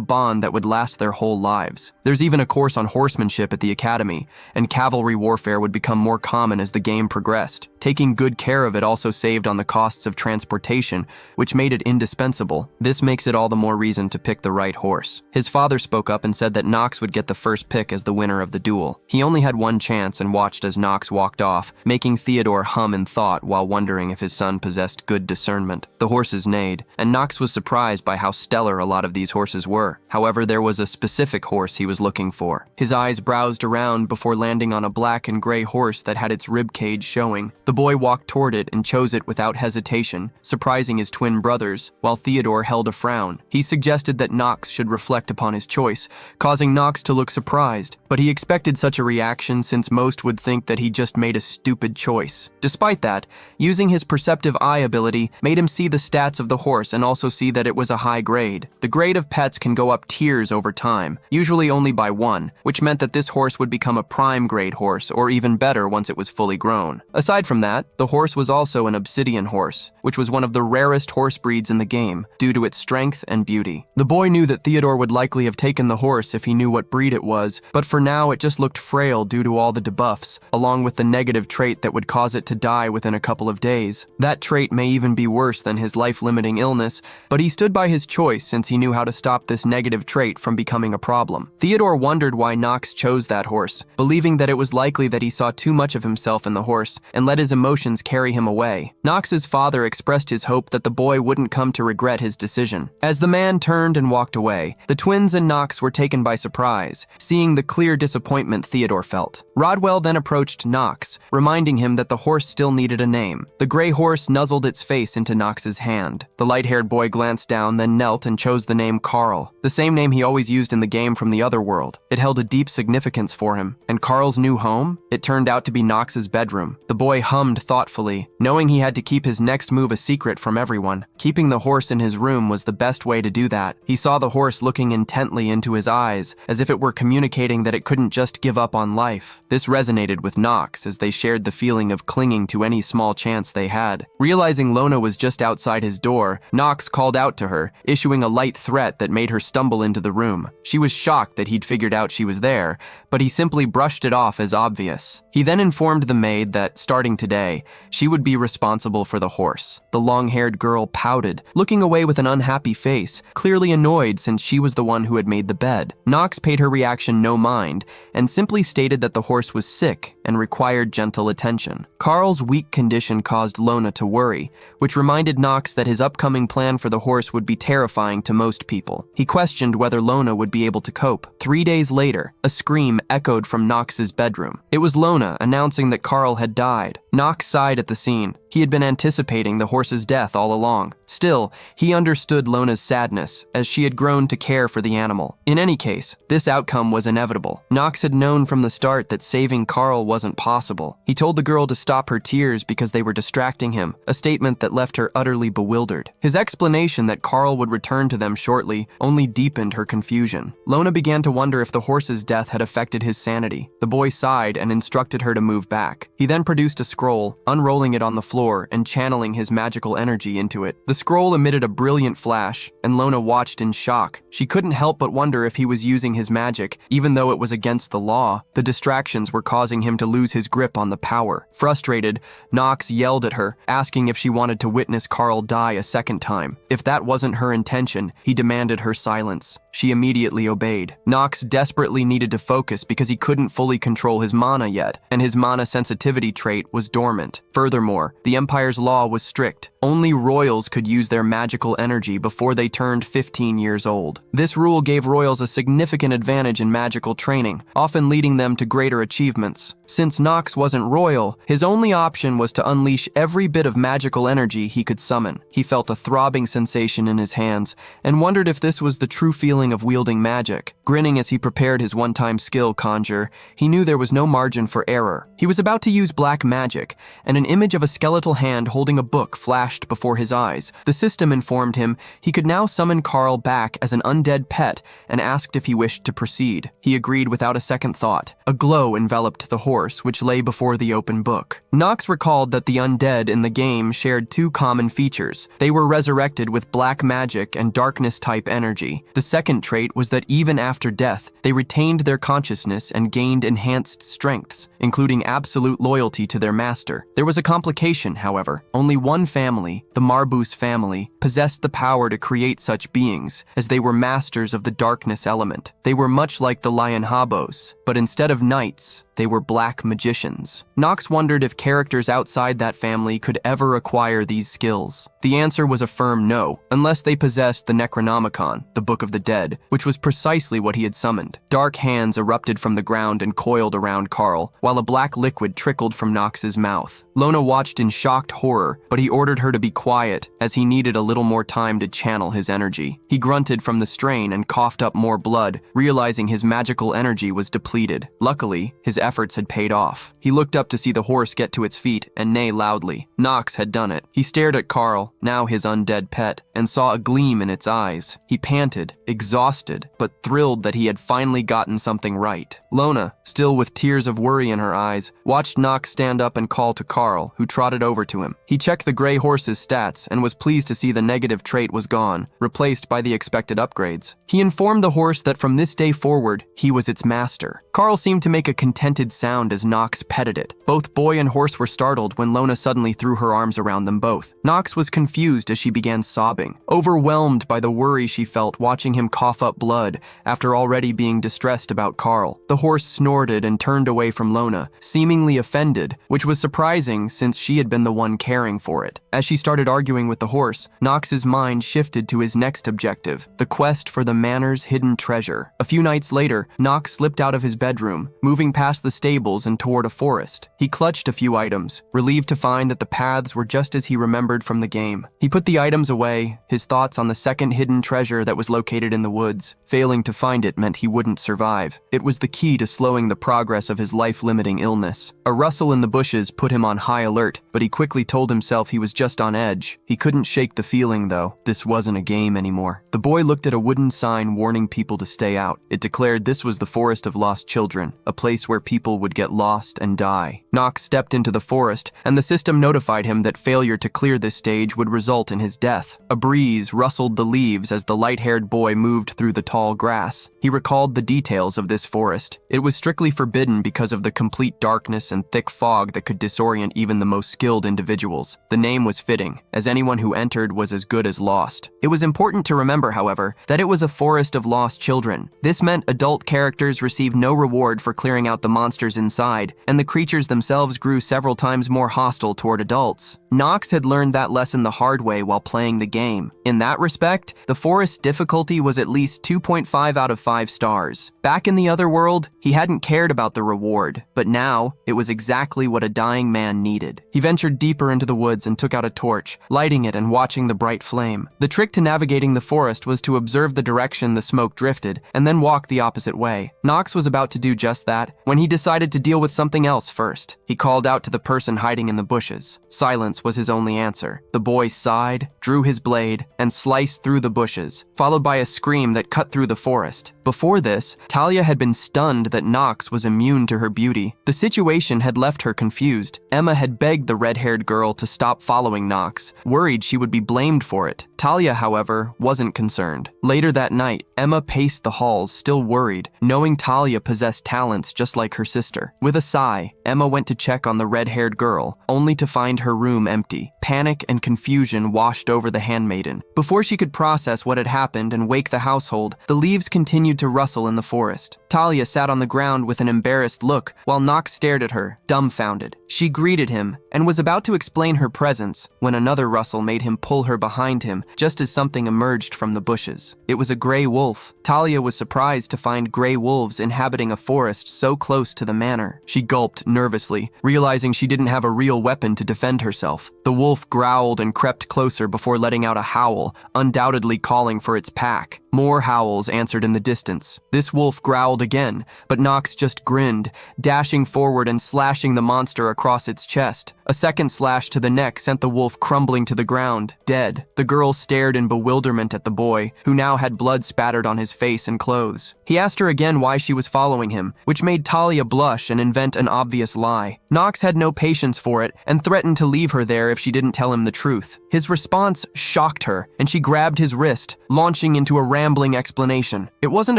bond that would last their whole lives. There's even a course on horsemanship at the Academy, and cavalry warfare would become more common as the game progressed. Taking good care of it also saved on the costs of transportation, which made it indispensable. This makes it all the more reason to pick the right horse. His father spoke up and said that Knox would get the first pick as the winner of the duel. He only had one chance and watched as Knox walked off, making Theodore hum in thought while wondering if his son possessed good discernment. The horses neighed, and Knox was surprised by how stellar a lot of these horses were. However, there was a specific horse he was looking for. His eyes browsed around before landing on a black and gray horse that had its rib cage showing. The boy walked toward it and chose it without hesitation, surprising his twin brothers, while Theodore held a frown. He suggested that Knox should reflect upon his choice, causing Knox to look surprised, but he expected such a reaction since most would think that he just made a stupid choice. Despite that, using his perceptive eye ability made him see the stats of the horse and also see that it was a high grade. The grade of pets can go up tiers over time, usually only by 1, which meant that this horse would become a prime grade horse, or even better once it was fully grown. Aside from that, the horse was also an obsidian horse, which was one of the rarest horse breeds in the game, due to its strength and beauty. The boy knew that Theodore would likely have taken the horse if he knew what breed it was, but for now it just looked frail due to all the debuffs, along with the negative trait that would cause it to die within a couple of days. That trait may even be worse than his life-limiting illness, but he stood by his choice since he knew how to stop this negative trait from becoming a problem. Theodore wondered why Knox chose that horse, believing that it was likely that he saw too much of himself in the horse and let his emotions carry him away. Knox's father expressed his hope that the boy wouldn't come to regret his decision. As the man turned and walked away, the twins and Knox were taken by surprise, seeing the clear disappointment Theodore felt. Rodwell then approached Knox, reminding him that the horse still needed a name. The gray horse nuzzled its face into Knox's hand. The light-haired boy glanced down, then knelt and chose the name Carl, the same name he always used in the game from the other world. It held a deep significance for him. And Carl's new home? It turned out to be Knox's bedroom. The boy hummed thoughtfully, knowing he had to keep his next move a secret from everyone. Keeping the horse in his room was the best way to do that. He saw the horse looking intently into his eyes, as if it were communicating that it couldn't just give up on life. This resonated with Knox, as they shared the feeling of clinging to any small chance they had. Realizing Lona was just outside his door, Knox called out to her, issuing a light threat that made her stumble into the room. She was shocked that he'd figured out she was there, but he simply brushed it off as obvious. He then informed the maid that, starting today, she would be responsible for the horse. The long-haired girl pouted, looking away with an unhappy face, clearly annoyed since she was the one who had made the bed. Knox paid her reaction no mind, and simply stated that the horse was sick and required gentle attention. Carl's weak condition caused Lona to worry, which reminded Knox that his upcoming plan for the horse would be terrifying to most people. He questioned whether Lona would be able to cope. 3 days later, a scream echoed from Knox's bedroom. It was Lona announcing that Carl had died. Knox sighed at the scene. He had been anticipating the horse's death all along. Still, he understood Lona's sadness, as she had grown to care for the animal. In any case, this outcome was inevitable. Knox had known from the start that saving Carl wasn't possible. He told the girl to stop her tears because they were distracting him, a statement that left her utterly bewildered. His explanation that Carl would return to them shortly only deepened her confusion. Lona began to wonder if the horse's death had affected his sanity. The boy sighed and instructed her to move back. He then produced a scroll, unrolling it on the floor and channeling his magical energy into it. The scroll emitted a brilliant flash, and Lona watched in shock. She couldn't help but wonder if he was using his magic, even though it was against the law. The distractions were causing him to lose his grip on the power. Frustrated, Knox yelled at her, asking if she wanted to witness Carl die a second time. If that wasn't her intention, he demanded her silence. She immediately obeyed. Knox desperately needed to focus because he couldn't fully control his mana yet, and his mana sensitivity trait was dormant. Furthermore, the Empire's law was strict. Only royals could use their magical energy before they turned 15 years old. This rule gave royals a significant advantage in magical training, often leading them to greater achievements. Since Knox wasn't royal, his only option was to unleash every bit of magical energy he could summon. He felt a throbbing sensation in his hands and wondered if this was the true feeling of wielding magic. Grinning as he prepared his one-time skill conjure, he knew there was no margin for error. He was about to use black magic, and an image of a skeletal hand holding a book flashed before his eyes. The system informed him he could now summon Carl back as an undead pet and asked if he wished to proceed. He agreed without a second thought. A glow enveloped the horse, which lay before the open book. Knox recalled that the undead in the game shared two common features. They were resurrected with black magic and darkness-type energy. The second trait was that even after death, they retained their consciousness and gained enhanced strengths, including absolute loyalty to their master. There was a complication, however. Only one family, the Marbus family, possessed the power to create such beings, as they were masters of the darkness element. They were much like the Lionhabos, but instead of knights, they were black magicians. Knox wondered if characters outside that family could ever acquire these skills. The answer was a firm no, unless they possessed the Necronomicon, the Book of the Dead, which was precisely what he had summoned. Dark hands erupted from the ground and coiled around Carl, while a black liquid trickled from Knox's mouth. Lona watched in shocked horror, but he ordered her to be quiet, as he needed a little more time to channel his energy. He grunted from the strain and coughed up more blood, realizing his magical energy was depleted. Luckily, his efforts had paid off. He looked up to see the horse get to its feet and neigh loudly. Knox had done it. He stared at Carl, now his undead pet, and saw a gleam in its eyes. He panted, exhausted, but thrilled that he had finally gotten something right. Lona, still with tears of worry in her eyes, watched Knox stand up and call to Carl, who trotted over to him. He checked the gray horse's stats and was pleased to see the negative trait was gone, replaced by the expected upgrades. He informed the horse that from this day forward, he was its master. Carl seemed to make a contented sound as Knox petted it. Both boy and horse were startled when Lona suddenly threw her arms around them both. Knox was confused as she began sobbing, overwhelmed by the worry she felt watching him cough up blood after already being distressed about Carl. The horse snorted and turned away from Lona, seemingly offended, which was surprising since she had been the one caring for it. As she started arguing with the horse, Knox's mind shifted to his next objective, the quest for the manor's hidden treasure. A few nights later, Knox slipped out of his bedroom, moving past the stables and toward a forest. He clutched a few items, relieved to find that the paths were just as he remembered from the game. He put the items away, his thoughts on the second hidden treasure that was located in the woods. Failing to find it meant he wouldn't survive. It was the key to slowing the progress of his life-limiting illness. A rustle in the bushes put him on high alert, but he quickly told himself he was just on edge. He couldn't shake the feeling, though. This wasn't a game anymore. The boy looked at a wooden sign warning people to stay out. It declared this was the Forest of Lost Children, a place where people would get lost and die. Knox stepped into the forest, and the system notified him that failure to clear this stage would result in his death. A breeze rustled the leaves as the light-haired boy moved through the tall grass. He recalled the details of this forest. It was strictly forbidden because of the complete darkness and thick fog that could disorient even the most skilled individuals. The name was fitting, as anyone who entered was as good as lost. It was important to remember, however, that it was a forest of lost children. This meant adult characters received no reward for clearing out the monsters inside, and the creatures themselves grew several times more hostile toward adults. Knox had learned that lesson the hard way while playing the game. In that respect, the forest's difficulty was at least 2.5 out of 5 stars. Back in the other world, he hadn't cared about the reward, but now it was exactly what a dying man needed. He ventured deeper into the woods and took out a torch, lighting it and watching the bright flame. The trick to navigating the forest was to observe the direction the smoke drifted and then walk the opposite way. Knox was about to do just that when he decided to deal with something else first. He called out to the person hiding in the bushes. Silence was his only answer. The boy sighed, drew his blade, and sliced through the bushes, followed by a scream that cut through the forest. Before this, Talia had been stunned that Knox was immune to her beauty. The situation had left her confused. Emma had begged the red-haired girl to stop following Knox, worried she would be blamed for it. Talia, however, wasn't concerned. Later that night, Emma paced the halls, still worried, knowing Talia possessed talents just like her sister. With a sigh, Emma went to check on the red-haired girl, only to find her room empty. Panic and confusion washed over the handmaiden. Before she could process what had happened and wake the household, the leaves continued to rustle in the forest. Talia sat on the ground with an embarrassed look while Knox stared at her, dumbfounded. She greeted him and was about to explain her presence when another rustle made him pull her behind him just as something emerged from the bushes. It was a gray wolf. Talia was surprised to find gray wolves inhabiting a forest so close to the manor. She gulped nervously, realizing she didn't have a real weapon to defend herself. The wolf growled and crept closer before letting out a howl, undoubtedly calling for its pack. More howls answered in the distance. This wolf growled again, but Knox just grinned, dashing forward and slashing the monster across its chest. A second slash to the neck sent the wolf crumbling to the ground, dead. The girl stared in bewilderment at the boy, who now had blood spattered on his face and clothes. He asked her again why she was following him, which made Talia blush and invent an obvious lie. Knox had no patience for it and threatened to leave her there if she didn't tell him the truth. His response shocked her, and she grabbed his wrist, launching into a rambling explanation. It wasn't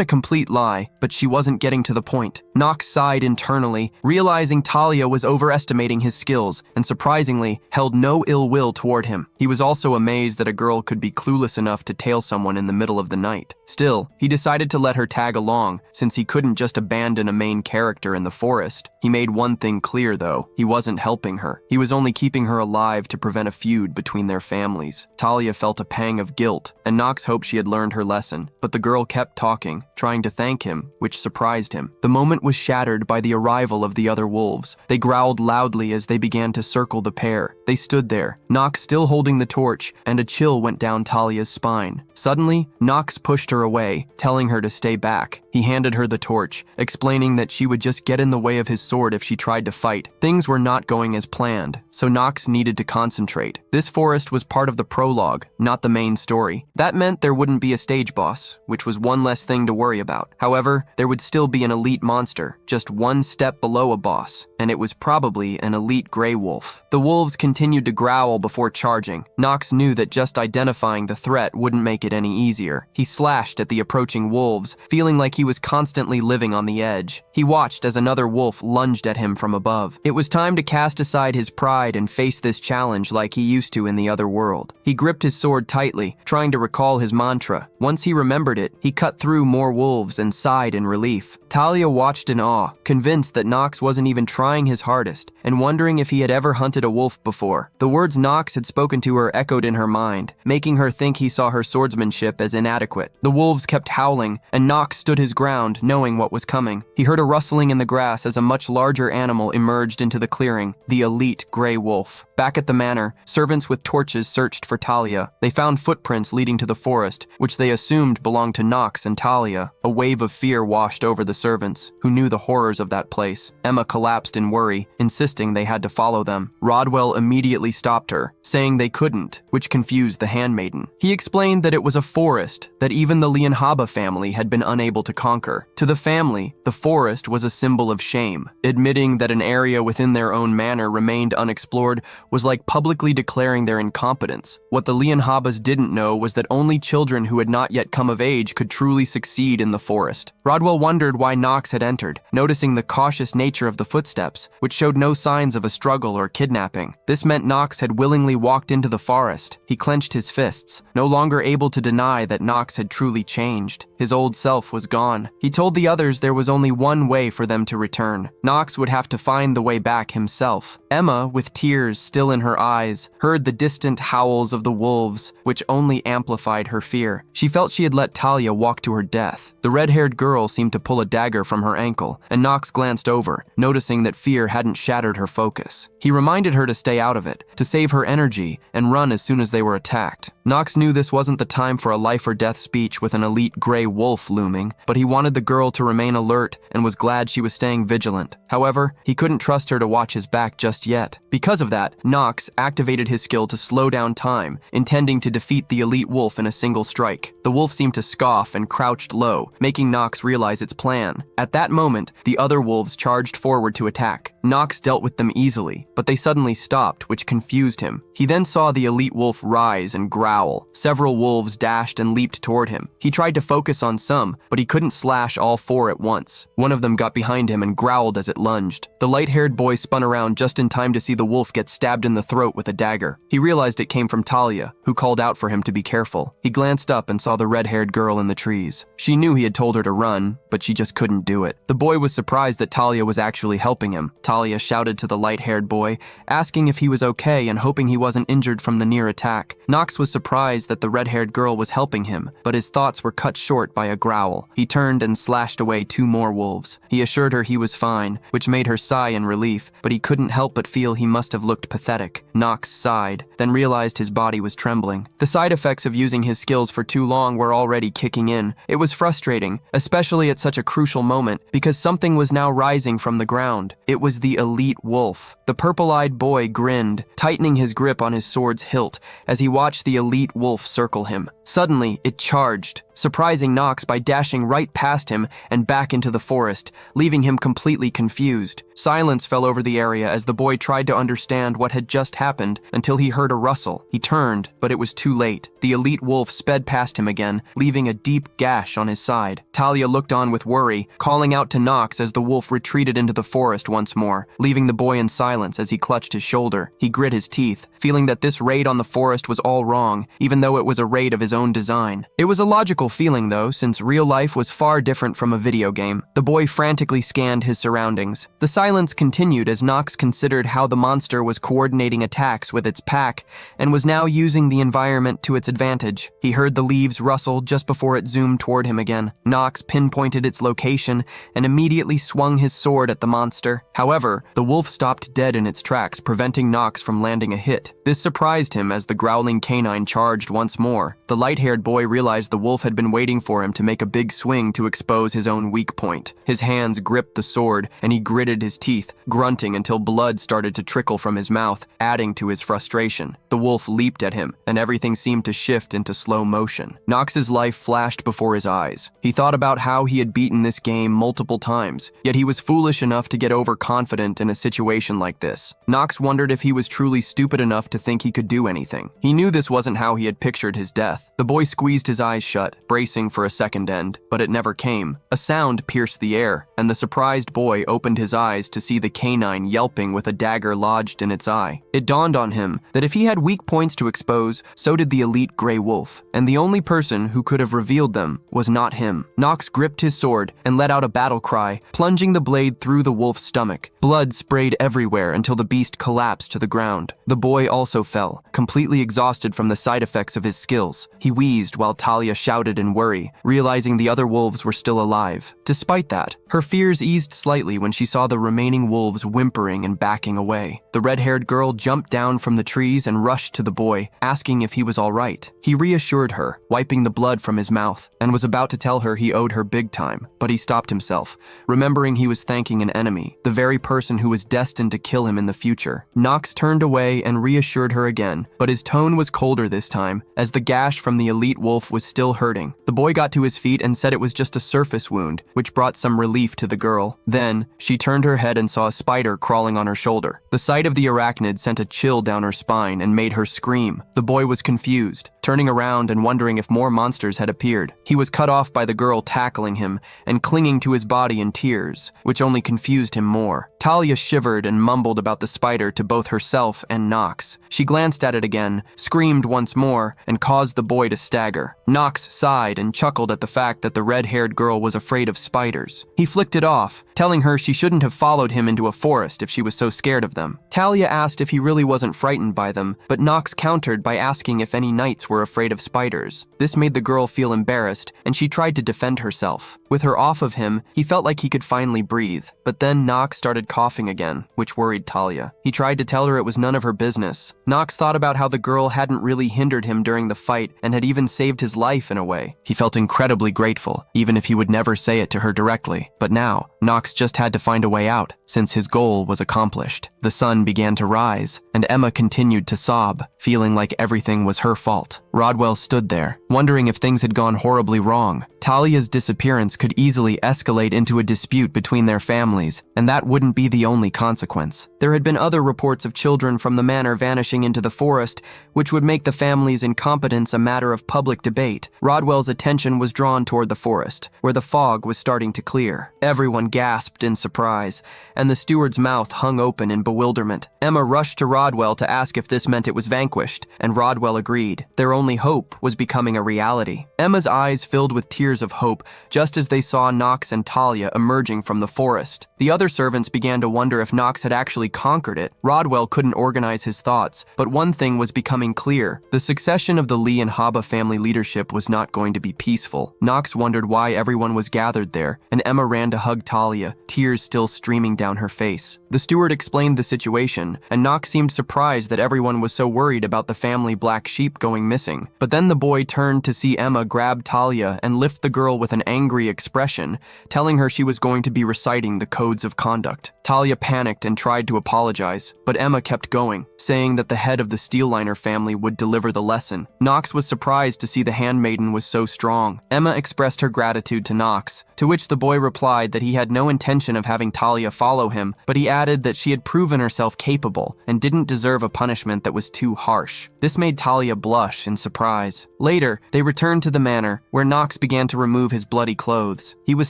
a complete lie, but she wasn't getting to the point. Knox sighed internally, realizing Talia was overestimating his skills and surprisingly held no ill will toward him. He was also amazed that a girl could be clueless enough to tail someone in the middle of the night. Still, he decided to let her tag along, since he couldn't just abandon a main character in the forest. He made one thing clear, though. He wasn't helping her. He was only keeping her alive to prevent a feud between their families. Talia felt a pang of guilt, and Knox hoped she had learned her lesson. But the girl kept talking, trying to thank him, which surprised him. The moment was shattered by the arrival of the other wolves. They growled loudly as they began to circle the pair. They stood there, Knox still holding the torch, and a chill went down Talia's spine. Suddenly, Knox pushed her away, telling her to stay back. He handed her the torch, explaining that she would just get in the way of his sword if she tried to fight. Things were not going as planned, so Knox needed to concentrate. This forest was part of the prologue, not the main story. That meant there wouldn't be a stage boss, which was one less thing to worry about. However, there would still be an elite monster, just one step below a boss, and it was probably an elite gray wolf. The wolves continued to growl before charging. Knox knew that just identifying the threat wouldn't make it any easier. He slashed at the approaching wolves, feeling like he was constantly living on the edge. He watched as another wolf lunged at him from above. It was time to cast aside his pride and face this challenge like he used to in the other world. He gripped his sword tightly, trying to recall his mantra. Once he remembered it, he cut through more wolves and sighed in relief. Talia watched in awe, convinced that Knox wasn't even trying his hardest, and wondering if he had ever hunted a wolf before. The words Knox had spoken to her echoed in her mind, making her think he saw her swordsmanship as inadequate. The wolves kept howling, and Knox stood his ground, knowing what was coming. He heard a rustling in the grass as a much larger animal emerged into the clearing, the elite gray wolf. Back at the manor, servants with torches searched for Talia. They found footprints leading to the forest, which they assumed belonged to Knox and Talia. A wave of fear washed over the servants, who knew the horrors of that place. Emma collapsed in worry, insisting they had to follow them. Rodwell immediately stopped her, saying they couldn't, which confused the handmaiden. He explained that it was a forest that even the Lianhaba family had been unable to conquer. To the family, the forest was a symbol of shame. Admitting that an area within their own manor remained unexplored was like publicly declaring their incompetence. What the Lianhabas didn't know was that only children who had not yet come of age could truly succeed in the forest. Rodwell wondered why Knox had entered, noticing the cautious nature of the footsteps, which showed no signs of a struggle or kidnapping. This meant Knox had willingly walked into the forest. He clenched his fists, no longer able to deny that Knox had truly changed. His old self was gone. He told the others there was only one way for them to return. Knox would have to find the way back himself. Emma, with tears still in her eyes, heard the distant howls of the wolves, which only amplified her fear. She felt she had let Talia walk to her death. The red-haired girl seemed to pull a dagger from her ankle, and Knox glanced over, noticing that fear hadn't shattered her focus. He reminded her to stay out of it, to save her energy, and run as soon as they were attacked. Knox knew this wasn't the time for a life-or-death speech with an elite gray wolf looming, but he wanted the girl to remain alert and was glad she was staying vigilant. However, he couldn't trust her to watch his back just yet. Because of that, Knox activated his skill to slow down time, intending to defeat the elite wolf in a single strike. The wolf seemed to scoff and crouched low, making Knox realize its plan. At that moment, the other wolves charged forward to attack. Knox dealt with them easily, but they suddenly stopped, which confused him. He then saw the elite wolf rise and growl. Several wolves dashed and leaped toward him. He tried to focus on some, but he couldn't slash all 4 at once. One of them got behind him and growled as it lunged. The light-haired boy spun around just in time to see the wolf get stabbed in the throat with a dagger. He realized it came from Talia, who called out for him to be careful. He glanced up and saw the red-haired girl in the trees. She knew he had told her to run, but she just couldn't do it. The boy was surprised that Talia was actually helping him. Talia shouted to the light-haired boy, asking if he was okay and hoping he wasn't injured from the near attack. Knox was surprised that the red-haired girl was helping him, but his thoughts were cut short by a growl. He turned and slashed away 2 more wolves. He assured her he was fine, which made her sigh in relief, but he couldn't help but feel he must have looked pathetic. Knox sighed, then realized his body was trembling. The side effects of using his skills for too long were already kicking in. It was frustrating, especially at such a crucial moment, because something was now rising from the ground. It was the elite wolf. The purple-eyed boy grinned, tightening his grip on his sword's hilt as he watched the elite wolf circle him. Suddenly, it charged, surprising Knox by dashing right past him and back into the forest, leaving him completely confused. Silence fell over the area as the boy tried to understand what had just happened until he heard a rustle. He turned, but it was too late. The elite wolf sped past him again, leaving a deep gash on his side. Talia looked on with worry, calling out to Knox as the wolf retreated into the forest once more, leaving the boy in silence as he clutched his shoulder. He grit his teeth, feeling that this raid on the forest was all wrong, even though it was a raid of his own design. It was a logical feeling, though, since real life was far different from a video game. The boy frantically scanned his surroundings. The silence continued as Knox considered how the monster was coordinating attacks with its pack and was now using the environment to its advantage. He heard the leaves rustle just before it zoomed toward him again. Knox pinpointed its location and immediately swung his sword at the monster. However, the wolf stopped dead in its tracks, preventing Knox from landing a hit. This surprised him as the growling canine charged once more. The light-haired boy realized the wolf had been waiting for him to make a big swing to expose his own weak point. His hands gripped the sword, and he gritted his teeth, grunting until blood started to trickle from his mouth, adding to his frustration. The wolf leaped at him, and everything seemed to shift into slow motion. Knox's life flashed before his eyes. He thought about how he had beaten this game multiple times, yet he was foolish enough to get overconfident in a situation like this. Knox wondered if he was truly stupid enough to think he could do anything. He knew this wasn't how he had pictured his death. The boy squeezed his eyes shut, bracing for a second end, but it never came. A sound pierced the air, and the surprised boy opened his eyes to see the canine yelping with a dagger lodged in its eye. It dawned on him that if he had weak points to expose, so did the elite gray wolf, and the only person who could have revealed them was not him. Knox gripped his sword and let out a battle cry, plunging the blade through the wolf's stomach. Blood sprayed everywhere until the beast collapsed to the ground. The boy also fell, completely exhausted from the side effects of his skills. He wheezed while Talia shouted in worry, realizing the other wolves were still alive. Despite that, her fears eased slightly when she saw the remaining wolves whimpering and backing away. The red-haired girl jumped down from the trees and rushed to the boy, asking if he was all right. He reassured her, wiping the blood from his mouth, and was about to tell her he owed her big time, but he stopped himself, remembering he was thanking an enemy, the very person who was destined to kill him in the future. Knox turned away and reassured her again, but his tone was colder this time, as the gash from the elite wolf was still hurting. The boy got to his feet and said it was just a surface wound, which brought some relief to the girl. Then, she turned her head and saw a spider crawling on her shoulder. The sight of the arachnid sent a chill down her spine and made her scream. The boy was confused, turning around and wondering if more monsters had appeared. He was cut off by the girl tackling him and clinging to his body in tears, which only confused him more. Talia shivered and mumbled about the spider to both herself and Knox. She glanced at it again, screamed once more, and caused the boy to stagger. Knox sighed and chuckled at the fact that the red-haired girl was afraid of spiders. He flicked it off, telling her she shouldn't have followed him into a forest if she was so scared of them. Talia asked if he really wasn't frightened by them, but Knox countered by asking if any knights were afraid of spiders. This made the girl feel embarrassed, and she tried to defend herself. With her off of him, he felt like he could finally breathe. But then Knox started coughing again, which worried Talia. He tried to tell her it was none of her business. Knox thought about how the girl hadn't really hindered him during the fight and had even saved his life in a way. He felt incredibly grateful, even if he would never say it to her directly. But now, Knox just had to find a way out, since his goal was accomplished. The sun began to rise, and Emma continued to sob, feeling like everything was her fault. Rodwell stood there, wondering if things had gone horribly wrong. Talia's disappearance could easily escalate into a dispute between their families, and that wouldn't be the only consequence. There had been other reports of children from the manor vanishing into the forest, which would make the family's incompetence a matter of public debate. Rodwell's attention was drawn toward the forest, where the fog was starting to clear. Everyone gasped in surprise, and the steward's mouth hung open in bewilderment. Emma rushed to Rodwell to ask if this meant it was vanquished, and Rodwell agreed. Their only hope was becoming a reality. Emma's eyes filled with tears of hope just as they saw Knox and Talia emerging from the forest. The other servants began to wonder if Knox had actually conquered it. Rodwell couldn't organize his thoughts, but one thing was becoming clear. The succession of the Lee and Haba family leadership was not going to be peaceful. Knox wondered why everyone was gathered there, and Emma ran to hug Talia, tears still streaming down her face. The steward explained the situation, and Knox seemed surprised that everyone was so worried about the family black sheep going missing. But then the boy turned to see Emma grab Talia and lift the girl with an angry expression, telling her she was going to be reciting the codes of conduct. Talia panicked and tried to apologize, but Emma kept going, saying that the head of the Steelliner family would deliver the lesson. Knox was surprised to see the handmaiden was so strong. Emma expressed her gratitude to Knox, to which the boy replied that he had no intention of having Talia follow him, but he added that she had proven herself capable and didn't deserve a punishment that was too harsh. This made Talia blush in surprise. Later, they returned to the manor, where Knox began to remove his bloody clothes. He was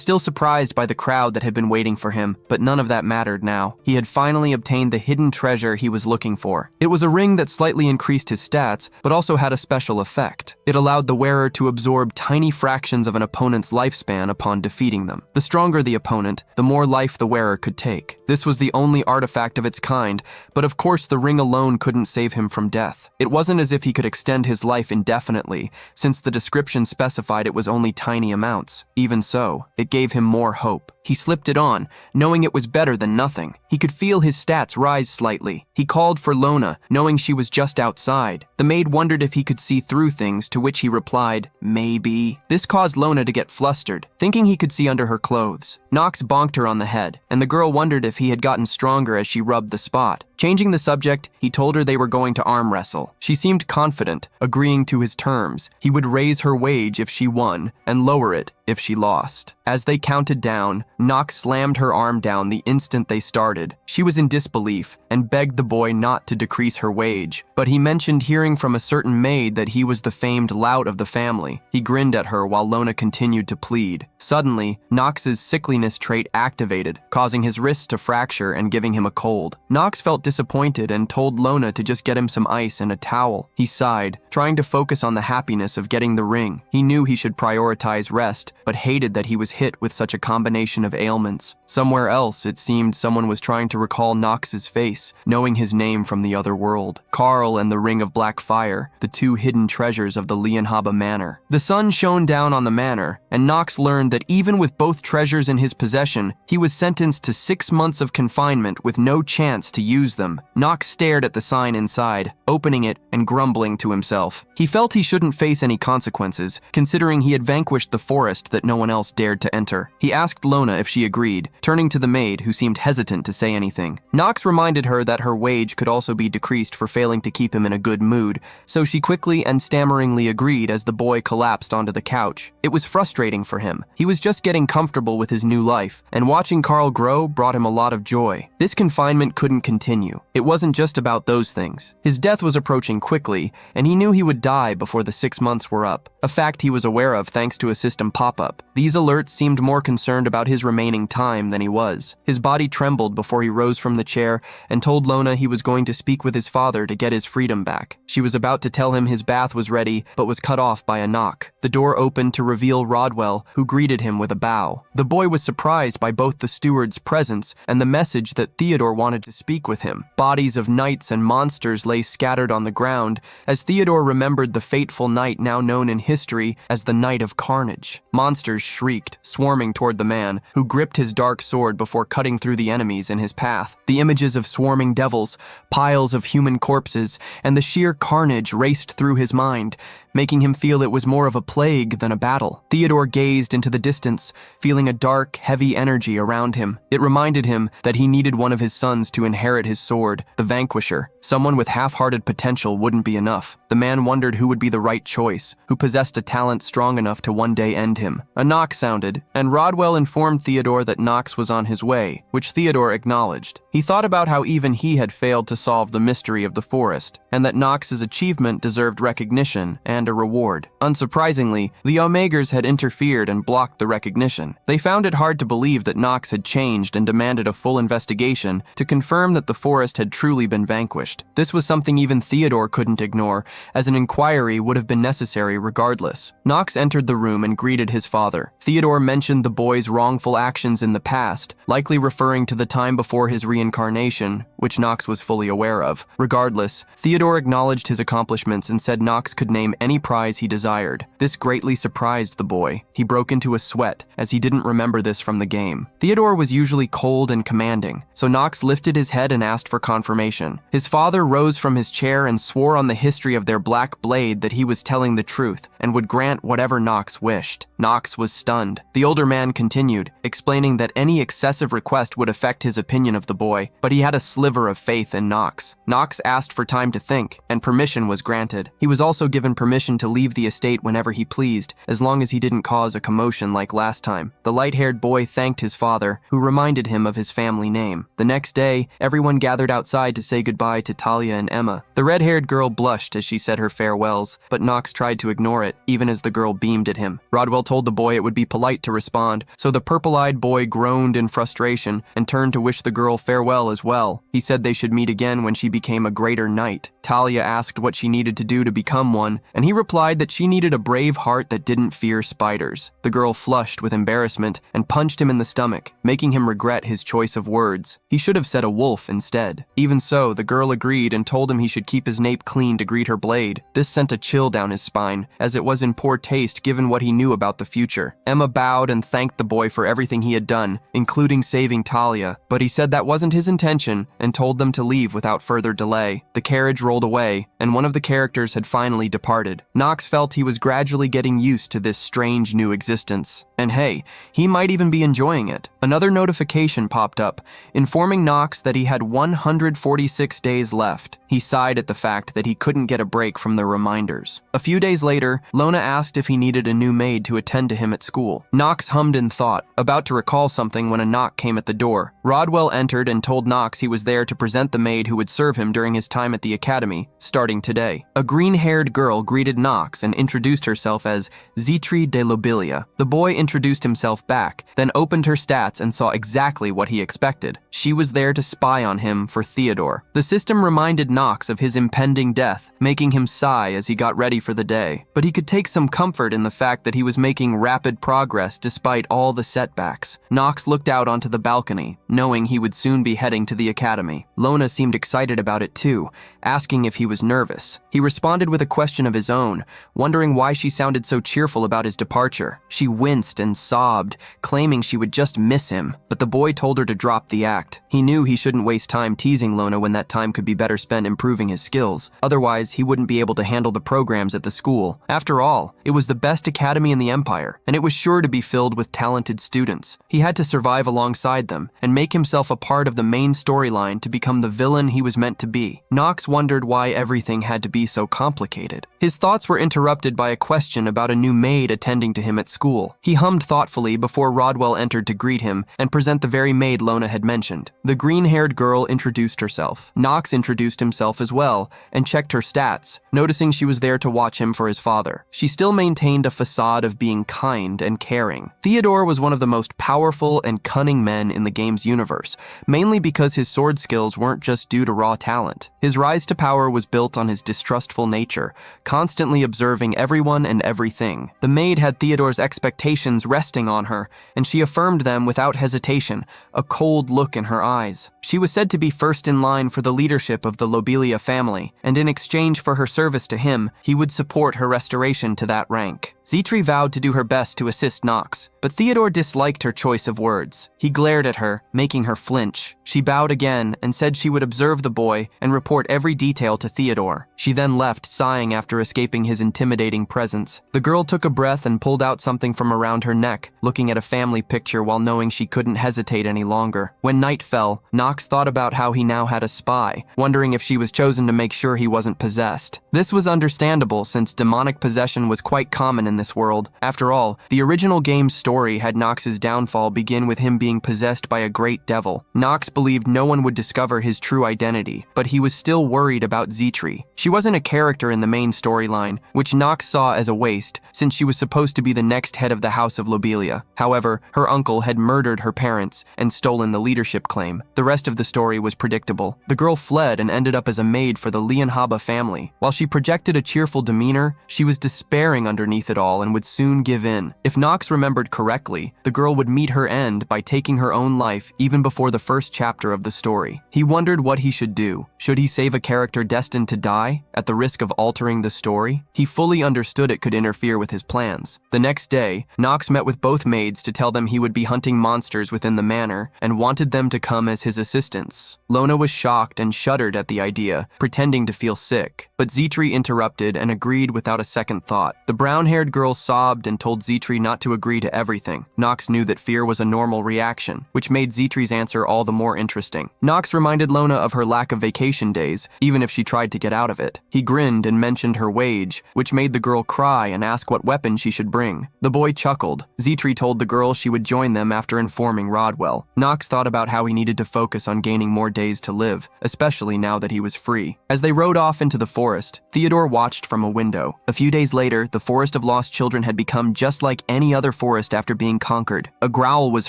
still surprised by the crowd that had been waiting for him, but none of that mattered now. He had finally obtained the hidden treasure he was looking for. It was a ring that slightly increased his stats, but also had a special effect. It allowed the wearer to absorb tiny fractions of an opponent's lifespan upon defeating them. The stronger the opponent, the more life the wearer could take. This was the only artifact of its kind, but of course the ring alone couldn't save him from death. It wasn't as if he could extend his life indefinitely, since the description specified it was only tiny amounts. Even so, it gave him more hope. He slipped it on, knowing it was better than nothing. He could feel his stats rise slightly. He called for Lona, knowing she was just outside. The maid wondered if he could see through things, to which he replied, "Maybe." This caused Lona to get flustered, thinking he could see under her clothes. Knox bonked her on the head, and the girl wondered if he had gotten stronger as she rubbed the spot. Changing the subject, he told her they were going to arm wrestle. She seemed confident, agreeing to his terms. He would raise her wage if she won, and lower it if she lost. As they counted down, Knox slammed her arm down the instant they started. She was in disbelief and begged the boy not to decrease her wage, but he mentioned hearing from a certain maid that he was the famed lout of the family. He grinned at her while Lona continued to plead. Suddenly, Knox's sickliness trait activated, causing his wrists to fracture and giving him a cold. Knox felt disappointed and told Lona to just get him some ice and a towel. He sighed, trying to focus on the happiness of getting the ring. He knew he should prioritize rest, but hated that he was hit with such a combination of ailments. Somewhere else, it seemed someone was trying to recall Knox's face, knowing his name from the other world. Carl and the Ring of Black Fire, the two hidden treasures of the Lienhaba Manor. The sun shone down on the manor, and Knox learned that even with both treasures in his possession, he was sentenced to 6 months of confinement with no chance to use them. Knox stared at the sign inside, opening it and grumbling to himself. He felt he shouldn't face any consequences, considering he had vanquished the forest that no one else dared to enter. He asked Lona if she agreed, turning to the maid, who seemed hesitant to say anything. Knox reminded her that her wage could also be decreased for failing to keep him in a good mood, so she quickly and stammeringly agreed as the boy collapsed onto the couch. It was frustrating for him. He was just getting comfortable with his new life, and watching Carl grow brought him a lot of joy. This confinement couldn't continue. It wasn't just about those things. His death was approaching quickly, and he knew he would die before the 6 months were up, a fact he was aware of thanks to a system pop-up. These alerts seemed more concerned about his remaining time than he was. His body trembled before he rose from the chair and told Lona he was going to speak with his father to get his freedom back. She was about to tell him his bath was ready, but was cut off by a knock. The door opened to reveal Rodwell, who greeted him with a bow. The boy was surprised by both the steward's presence and the message that Theodore wanted to speak with him. Bodies of knights and monsters lay scattered on the ground, as Theodore remembered the fateful night now known in history as the Night of Carnage. Monsters shrieked, swarming toward the man, who gripped his dark sword before cutting through the enemies in his path. The images of swarming devils, piles of human corpses, and the sheer carnage raced through his mind, making him feel it was more of a plague than a battle. Theodore gazed into the distance, feeling a dark, heavy energy around him. It reminded him that he needed one of his sons to inherit his sword, the Vanquisher. Someone with half-hearted potential wouldn't be enough. The man wondered who would be the right choice, who possessed a talent strong enough to one day end him. A knock sounded, and Rodwell informed Theodore that Knox was on his way, which Theodore acknowledged. He thought about how even he had failed to solve the mystery of the forest, and that Knox's achievement deserved recognition and a reward. Unsurprisingly, the Omegers had interfered and blocked the recognition. They found it hard to believe that Knox had changed and demanded a full investigation to confirm that the forest had truly been vanquished. This was something even Theodore couldn't ignore, as an inquiry would have been necessary regardless. Knox entered the room and greeted his father. Theodore mentioned the boy's wrongful actions in the past, likely referring to the time before his reincarnation, which Knox was fully aware of. Regardless, Theodore acknowledged his accomplishments and said Knox could name any prize he desired. This greatly surprised the boy. He broke into a sweat, as he didn't remember this from the game. Theodore was usually cold and commanding, so Knox lifted his head and asked for confirmation. His father rose from his chair and swore on the history of their black blade that he was telling the truth and would grant whatever Knox wished. Knox was stunned. The older man continued, explaining that any excessive request would affect his opinion of the boy, but he had a sliver of faith in Knox. Knox asked for time to think, and permission was granted. He was also given permission to leave the estate whenever he pleased, as long as he didn't cause a commotion like last time. The light-haired boy thanked his father, who reminded him of his family name. The next day, everyone gathered outside to say goodbye to Talia and Emma. The red-haired girl blushed as she said her farewells, but Knox tried to ignore it, even as the girl beamed at him. Rodwell told the boy it would be polite to respond, so the purple-eyed boy groaned in frustration and turned to wish the girl farewell as well. He said they should meet again when she became a greater knight. Talia asked what she needed to do to become one, and he replied that she needed a brave heart that didn't fear spiders. The girl flushed with embarrassment and punched him in the stomach, making him regret his choice of words. He should have said a wolf instead. Even so, the girl agreed and told him he should keep his nape clean to greet her blade. This sent a chill down his spine, as it was in poor taste given what he knew about the future. Emma bowed and thanked the boy for everything he had done, including saving Talia, but he said that wasn't his intention and told them to leave without further delay. The carriage rolled away, and one of the characters had finally departed. Knox felt he was gradually getting used to this strange new existence. And hey, he might even be enjoying it. Another notification popped up, informing Knox that he had 146 days left. He sighed at the fact that he couldn't get a break from the reminders. A few days later, Lona asked if he needed a new maid to attend to him at school. Knox hummed in thought, about to recall something when a knock came at the door. Rodwell entered and told Knox he was there to present the maid who would serve him during his time at the academy, starting today. A green-haired girl greeted Knox and introduced herself as Zitri de Lobelia. The boy introduced himself back, then opened her stats and saw exactly what he expected. She was there to spy on him for Theodore. The system reminded Knox of his impending death, making him sigh as he got ready for the day. But he could take some comfort in the fact that he was making rapid progress despite all the setbacks. Knox looked out onto the balcony, knowing he would soon be heading to the academy. Lona seemed excited about it too, asking if he was nervous. He responded with a question of his own, wondering why she sounded so cheerful about his departure. She winced and sobbed, claiming she would just miss him, but the boy told her to drop the act. He knew he shouldn't waste time teasing Lona when that time could be better spent improving his skills. Otherwise, he wouldn't be able to handle the programs at the school. After all, it was the best academy in the Empire, and it was sure to be filled with talented students. He had to survive alongside them and make himself a part of the main storyline to become the villain he was meant to be. Knox wondered why everything had to be so complicated. His thoughts were interrupted by a question about a new maid attending to him at school. He hummed thoughtfully before Rodwell entered to greet him and present the very maid Lona had mentioned. The green-haired girl introduced herself. Knox introduced himself as well and checked her stats, noticing she was there to watch him for his father. She still maintained a facade of being kind and caring. Theodore was one of the most powerful and cunning men in the game's universe, mainly because his sword skills weren't just due to raw talent. His rise to power was built on his distrustful nature, constantly observing everyone and everything. The maid had Theodore's expectations resting on her, and she affirmed them without hesitation, a cold look in her eyes. She was said to be first in line for the leadership of the Lobelia family, and in exchange for her service to him, he would support her restoration to that rank. Zitri vowed to do her best to assist Knox, but Theodore disliked her choice of words. He glared at her, making her flinch. She bowed again and said she would observe the boy and report every detail to Theodore. She then left, sighing after escaping his intimidating presence. The girl took a breath and pulled out something from around her neck, looking at a family picture while knowing she couldn't hesitate any longer. When night fell, Knox thought about how he now had a spy, wondering if she was chosen to make sure he wasn't possessed. This was understandable since demonic possession was quite common in this world. After all, the original game's story had Knox's downfall begin with him being possessed by a great devil. Knox believed no one would discover his true identity, but he was still worried about Zitri. She wasn't a character in the main storyline, which Knox saw as a waste, since she was supposed to be the next head of the House of Lobelia. However, her uncle had murdered her parents and stolen the leadership claim. The rest of the story was predictable. The girl fled and ended up as a maid for the Leonhaba family. While she projected a cheerful demeanor, she was despairing underneath it all and would soon give in. If Knox remembered correctly, the girl would meet her end by taking her own life even before the first chapter of the story. He wondered what he should do. Should he save a character destined to die, at the risk of altering the story? He fully understood it could interfere with his plans. The next day, Knox met with both maids to tell them he would be hunting monsters within the manor and wanted them to come as his assistants. Lona was shocked and shuddered at the idea, pretending to feel sick. But Zitri interrupted and agreed without a second thought. The brown-haired girl sobbed and told Zitri not to agree to everything. Knox knew that fear was a normal reaction, which made Zitri's answer all the more interesting. Knox reminded Lona of her lack of vacation days, even if she tried to get out of it. He grinned and mentioned her wage, which made the girl cry and ask what weapon she should bring. The boy chuckled. Zitri told the girl she would join them after informing Rodwell. Knox thought about how he needed to focus on gaining more days to live, especially now that he was free. As they rode off into the forest, Theodore watched from a window. A few days later, the Forest of Lost Children had become just like any other forest after being conquered. A growl was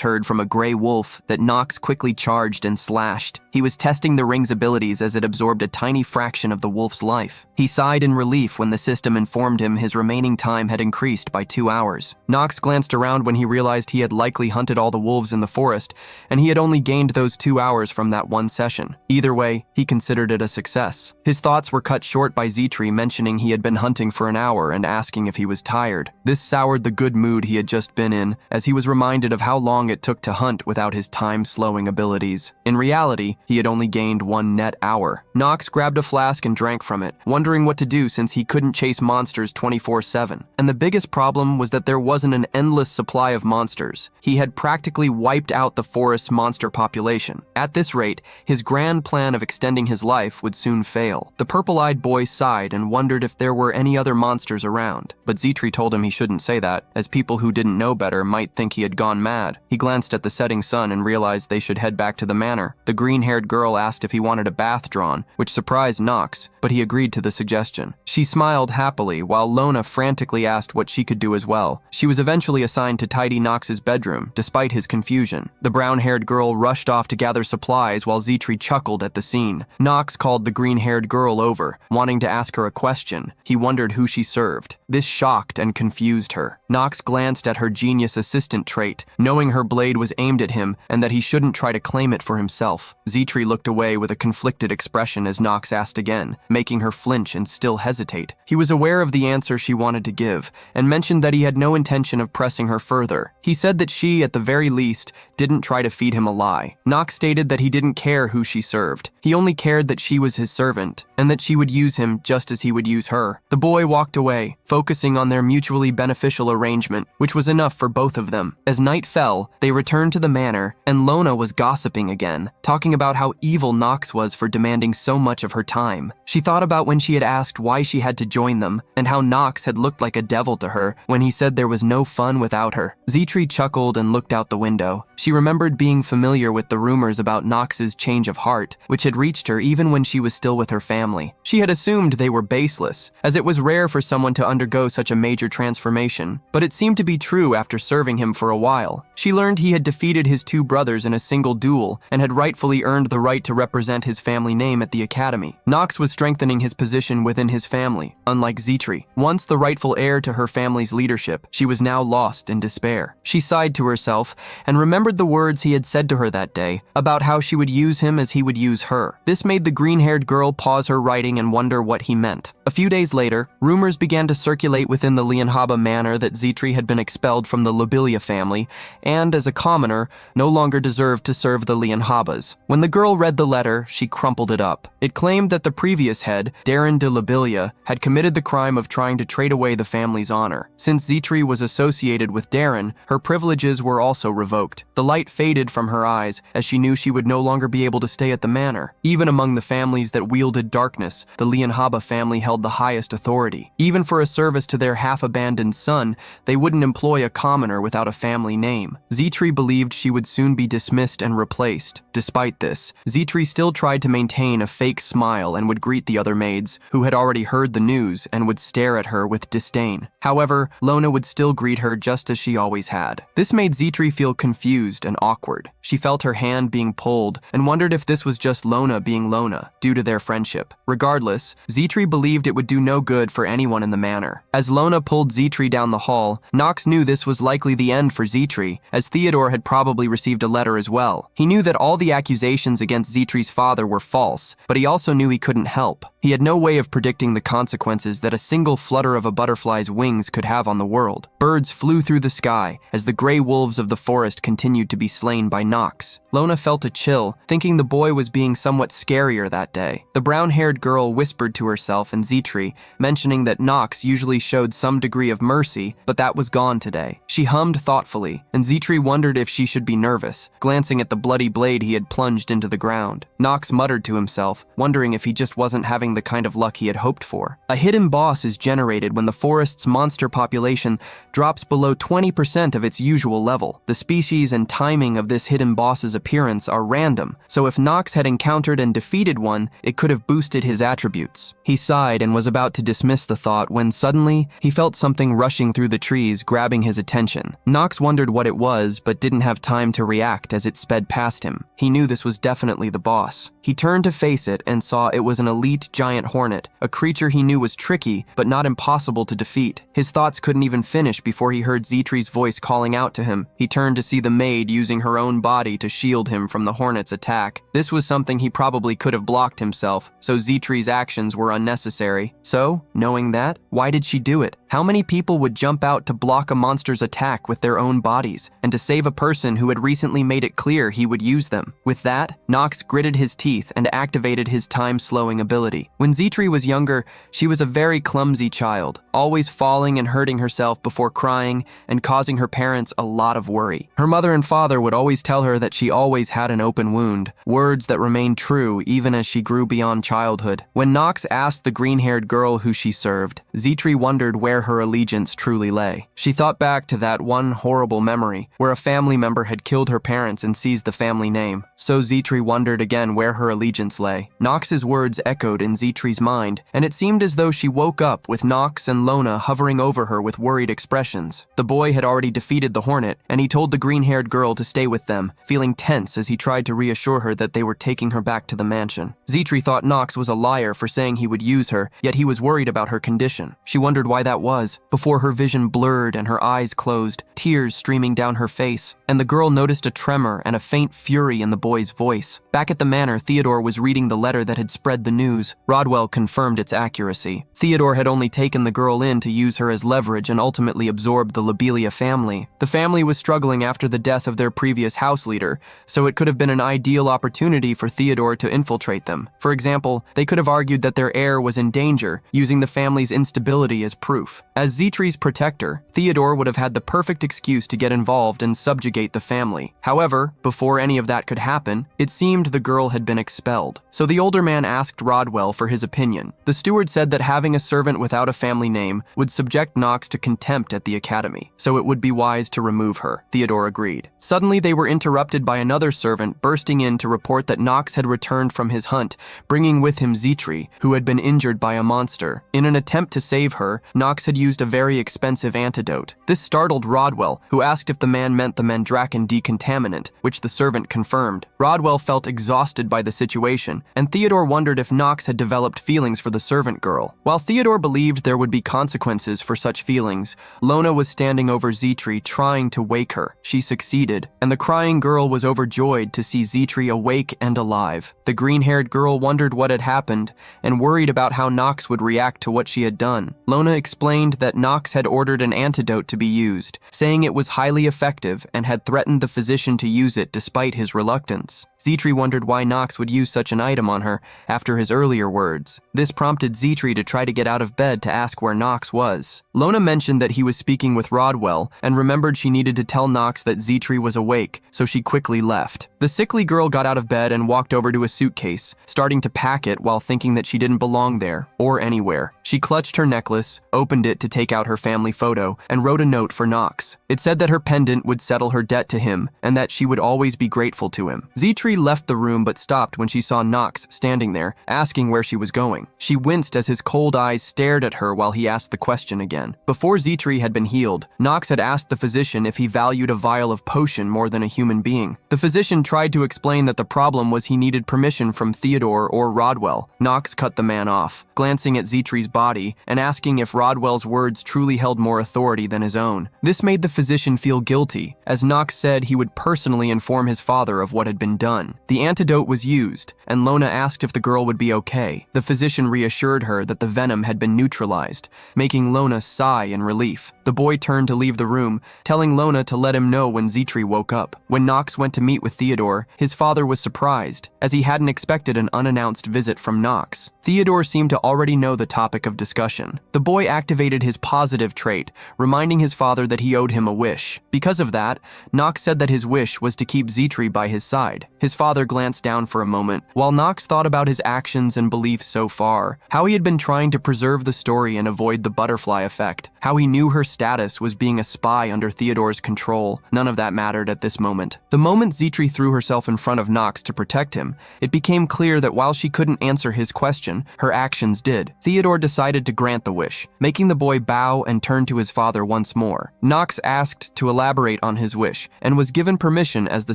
heard from a gray wolf that Knox quickly charged and slashed. He was testing the ring's abilities as it absorbed a tiny fraction of the wolf's life. He sighed in relief when the system informed him his remaining time had increased by 2 hours. Knox glanced around when he realized he had likely hunted all the wolves in the forest, and he had only gained those 2 hours from that one session. Either way, he considered it a success. His thoughts were cut short by Zitri mentioning he had been hunting for an hour and asking if he was tired. This soured the good mood he had just been in, as he was reminded of how long it took to hunt without his time-slowing abilities. In reality, he had only gained 1 net hour. Knox grabbed a flask and drank from it, wondering what to do since he couldn't chase monsters 24/7. And the biggest problem was that there wasn't an endless supply of monsters. He had practically wiped out the forest's monster population. At this rate, his grand plan of extending his life would soon fail. The purple-eyed boy sighed and wondered if there were any other monsters around, but Zitri told him he shouldn't say that, as people who didn't know better might think he had gone mad. He glanced at the setting sun and realized they should head back to the manor. The green-haired girl asked if he wanted a bath drawn, which surprised Knox, but he agreed to the suggestion. She smiled happily, while Lona frantically asked what she could do as well. She was eventually assigned to tidy Knox's bedroom, despite his confusion. The brown-haired girl rushed off to gather supplies while Zitri chuckled at the scene. Knox called the green-haired girl over, wanting to ask her a question. He wondered who she served. This shocked and confused her. Knox glanced at her genius assistant trait, knowing her blade was aimed at him and that he shouldn't try to claim it for himself. Zitri looked away with a conflicted expression as Knox asked again, making her flinch and still hesitate. He was aware of the answer she wanted to give, and mentioned that he had no intention of pressing her further. He said that she, at the very least, didn't try to feed him a lie. Knox stated that he didn't care who she served. He only cared that she was his servant, and that she would use him just as he would use her. The boy walked away, focusing on their mutually beneficial arrangement, which was enough for both of them. As night fell, they returned to the manor, and Lona was gossiping again, talking about how evil Knox was for demanding so much of her time. She thought about when she had asked why she had to join them, and how Knox had looked like a devil to her when he said there was no fun without her. Zitri chuckled and looked out the window. She remembered being familiar with the rumors about Knox's change of heart, which had reached her even when she was still with her family. She had assumed they were baseless, as it was rare for someone to undergo such a major transformation, but it seemed to be true after serving him for a while. She learned he had defeated his 2 brothers in a single duel and had rightfully earned the right to represent his family name at the academy. Knox was strengthening his position within his family, unlike Zitri. Once the rightful heir to her family's leadership, she was now lost in despair. She sighed to herself and remembered remembered the words he had said to her that day about how she would use him as he would use her. This made the green-haired girl pause her writing and wonder what he meant. A few days later, rumors began to circulate within the Lianhaba manor that Zitri had been expelled from the Lobelia family and, as a commoner, no longer deserved to serve the Lianhabas. When the girl read the letter, she crumpled it up. It claimed that the previous head, Darren de Lobelia, had committed the crime of trying to trade away the family's honor. Since Zitri was associated with Darren, her privileges were also revoked. The light faded from her eyes as she knew she would no longer be able to stay at the manor. Even among the families that wielded darkness, the Lianhaba family held the highest authority. Even for a service to their half-abandoned son, they wouldn't employ a commoner without a family name. Zitri believed she would soon be dismissed and replaced. Despite this, Zitri still tried to maintain a fake smile and would greet the other maids, who had already heard the news and would stare at her with disdain. However, Lona would still greet her just as she always had. This made Zitri feel confused and awkward. She felt her hand being pulled and wondered if this was just Lona being Lona, due to their friendship. Regardless, Zitri believed it would do no good for anyone in the manor. As Lona pulled Zitri down the hall, Knox knew this was likely the end for Zitri, as Theodore had probably received a letter as well. He knew that all the accusations against Zitri's father were false, but he also knew he couldn't help. He had no way of predicting the consequences that a single flutter of a butterfly's wings could have on the world. Birds flew through the sky as the gray wolves of the forest continued to be slain by Knox. Lona felt a chill, thinking the boy was being somewhat scarier that day. The brown-haired girl whispered to herself and Zitri, mentioning that Knox usually showed some degree of mercy, but that was gone today. She hummed thoughtfully, and Zitri wondered if she should be nervous, glancing at the bloody blade he had plunged into the ground. Knox muttered to himself, wondering if he just wasn't having the kind of luck he had hoped for. A hidden boss is generated when the forest's monster population drops below 20% of its usual level. The species and timing of this hidden boss's appearance are random, so if Knox had encountered and defeated one, it could have boosted his attributes. He sighed and was about to dismiss the thought when suddenly he felt something rushing through the trees, grabbing his attention. Knox wondered what it was, but didn't have time to react as it sped past him. He knew this was definitely the boss. He turned to face it and saw it was an elite giant hornet, a creature he knew was tricky but not impossible to defeat. His thoughts couldn't even finish before he heard Zitri's voice calling out to him. He turned to see the maid using her own body to shield him from the hornet's attack. This was something he probably could have blocked himself, so Zitri's actions were unnecessary. So, knowing that, why did she do it? How many people would jump out to block a monster's attack with their own bodies, and to save a person who had recently made it clear he would use them? With that, Knox gritted his teeth and activated his time-slowing ability. When Zitri was younger, she was a very clumsy child, always falling and hurting herself before crying and causing her parents a lot of worry. Her mother and father would always tell her that she always had an open wound, words that remained true even as she grew beyond childhood. When Knox asked the green-haired girl who she served, Zitri wondered where her allegiance truly lay. She thought back to that one horrible memory where a family member had killed her parents and seized the family name. So Zitri wondered again where her allegiance lay. Knox's words echoed in Zitri's mind, and it seemed as though she woke up with Knox and Lona hovering over her with worried expressions. The boy had already defeated the hornet, and he told the green-haired girl to stay with them, feeling tense as he tried to reassure her that they were taking her back to the mansion. Zitri thought Knox was a liar for saying he would use her, yet he was worried about her condition. She wondered why that was, before her vision blurred and her eyes closed, tears streaming down her face, and the girl noticed a tremor and a faint fury in the boy's voice. Back at the manor, Theodore was reading the letter that had spread the news. Rodwell confirmed its accuracy. Theodore had only taken the girl in to use her as leverage and ultimately absorbed the Lobelia family. The family was struggling after the death of their previous house leader, so it could have been an ideal opportunity for Theodore to infiltrate them. For example, they could have argued that their heir was in danger, using the family's instability as proof. As Zitri's protector, Theodore would have had the perfect excuse to get involved and subjugate the family. However, before any of that could happen, it seemed the girl had been expelled. So the older man asked Rodwell for his opinion. The steward said that having a servant without a family name would subject Knox to contempt at the academy, so it would be wise to remove her. Theodore agreed. Suddenly, they were interrupted by another servant bursting in to report that Knox had returned from his hunt, bringing with him Zitri, who had been injured by a monster. In an attempt to save her, Knox had used a very expensive antidote. This startled Rodwell Rodwell, who asked if the man meant the Mandraken decontaminant, which the servant confirmed. Rodwell felt exhausted by the situation, and Theodore wondered if Knox had developed feelings for the servant girl. While Theodore believed there would be consequences for such feelings, Lona was standing over Zitri trying to wake her. She succeeded, and the crying girl was overjoyed to see Zitri awake and alive. The green-haired girl wondered what had happened and worried about how Knox would react to what she had done. Lona explained that Knox had ordered an antidote to be used, saying it was highly effective and had threatened the physician to use it despite his reluctance. Zitri wondered why Knox would use such an item on her after his earlier words. This prompted Zitri to try to get out of bed to ask where Knox was. Lona mentioned that he was speaking with Rodwell and remembered she needed to tell Knox that Zitri was awake, so she quickly left. The sickly girl got out of bed and walked over to a suitcase, starting to pack it while thinking that she didn't belong there or anywhere. She clutched her necklace, opened it to take out her family photo, and wrote a note for Knox. It said that her pendant would settle her debt to him and that she would always be grateful to him. Zitri left the room but stopped when she saw Knox standing there, asking where she was going. She winced as his cold eyes stared at her while he asked the question again. Before Zitri had been healed, Knox had asked the physician if he valued a vial of potion more than a human being. The physician tried to explain that the problem was he needed permission from Theodore or Rodwell. Knox cut the man off, glancing at Zitri's body and asking if Rodwell's words truly held more authority than his own. This made the physician feel guilty, as Knox said he would personally inform his father of what had been done. The antidote was used, and Lona asked if the girl would be okay. The physician reassured her that the venom had been neutralized, making Lona sigh in relief. The boy turned to leave the room, telling Lona to let him know when Zitri woke up. When Knox went to meet with Theodore, his father was surprised, as he hadn't expected an unannounced visit from Knox. Theodore seemed to already know the topic of discussion. The boy activated his positive trait, reminding his father that he owed him a wish. Because of that, Knox said that his wish was to keep Zitri by his side. His father glanced down for a moment, while Knox thought about his actions and beliefs so far, how he had been trying to preserve the story and avoid the butterfly effect, how he knew her status was being a spy under Theodore's control. None of that mattered at this moment. The moment Zitri threw herself in front of Knox to protect him, it became clear that while she couldn't answer his question, her actions did. Theodore decided to grant the wish, making the boy bow and turn to his father once more. Knox asked to elaborate on his wish, and was given permission as the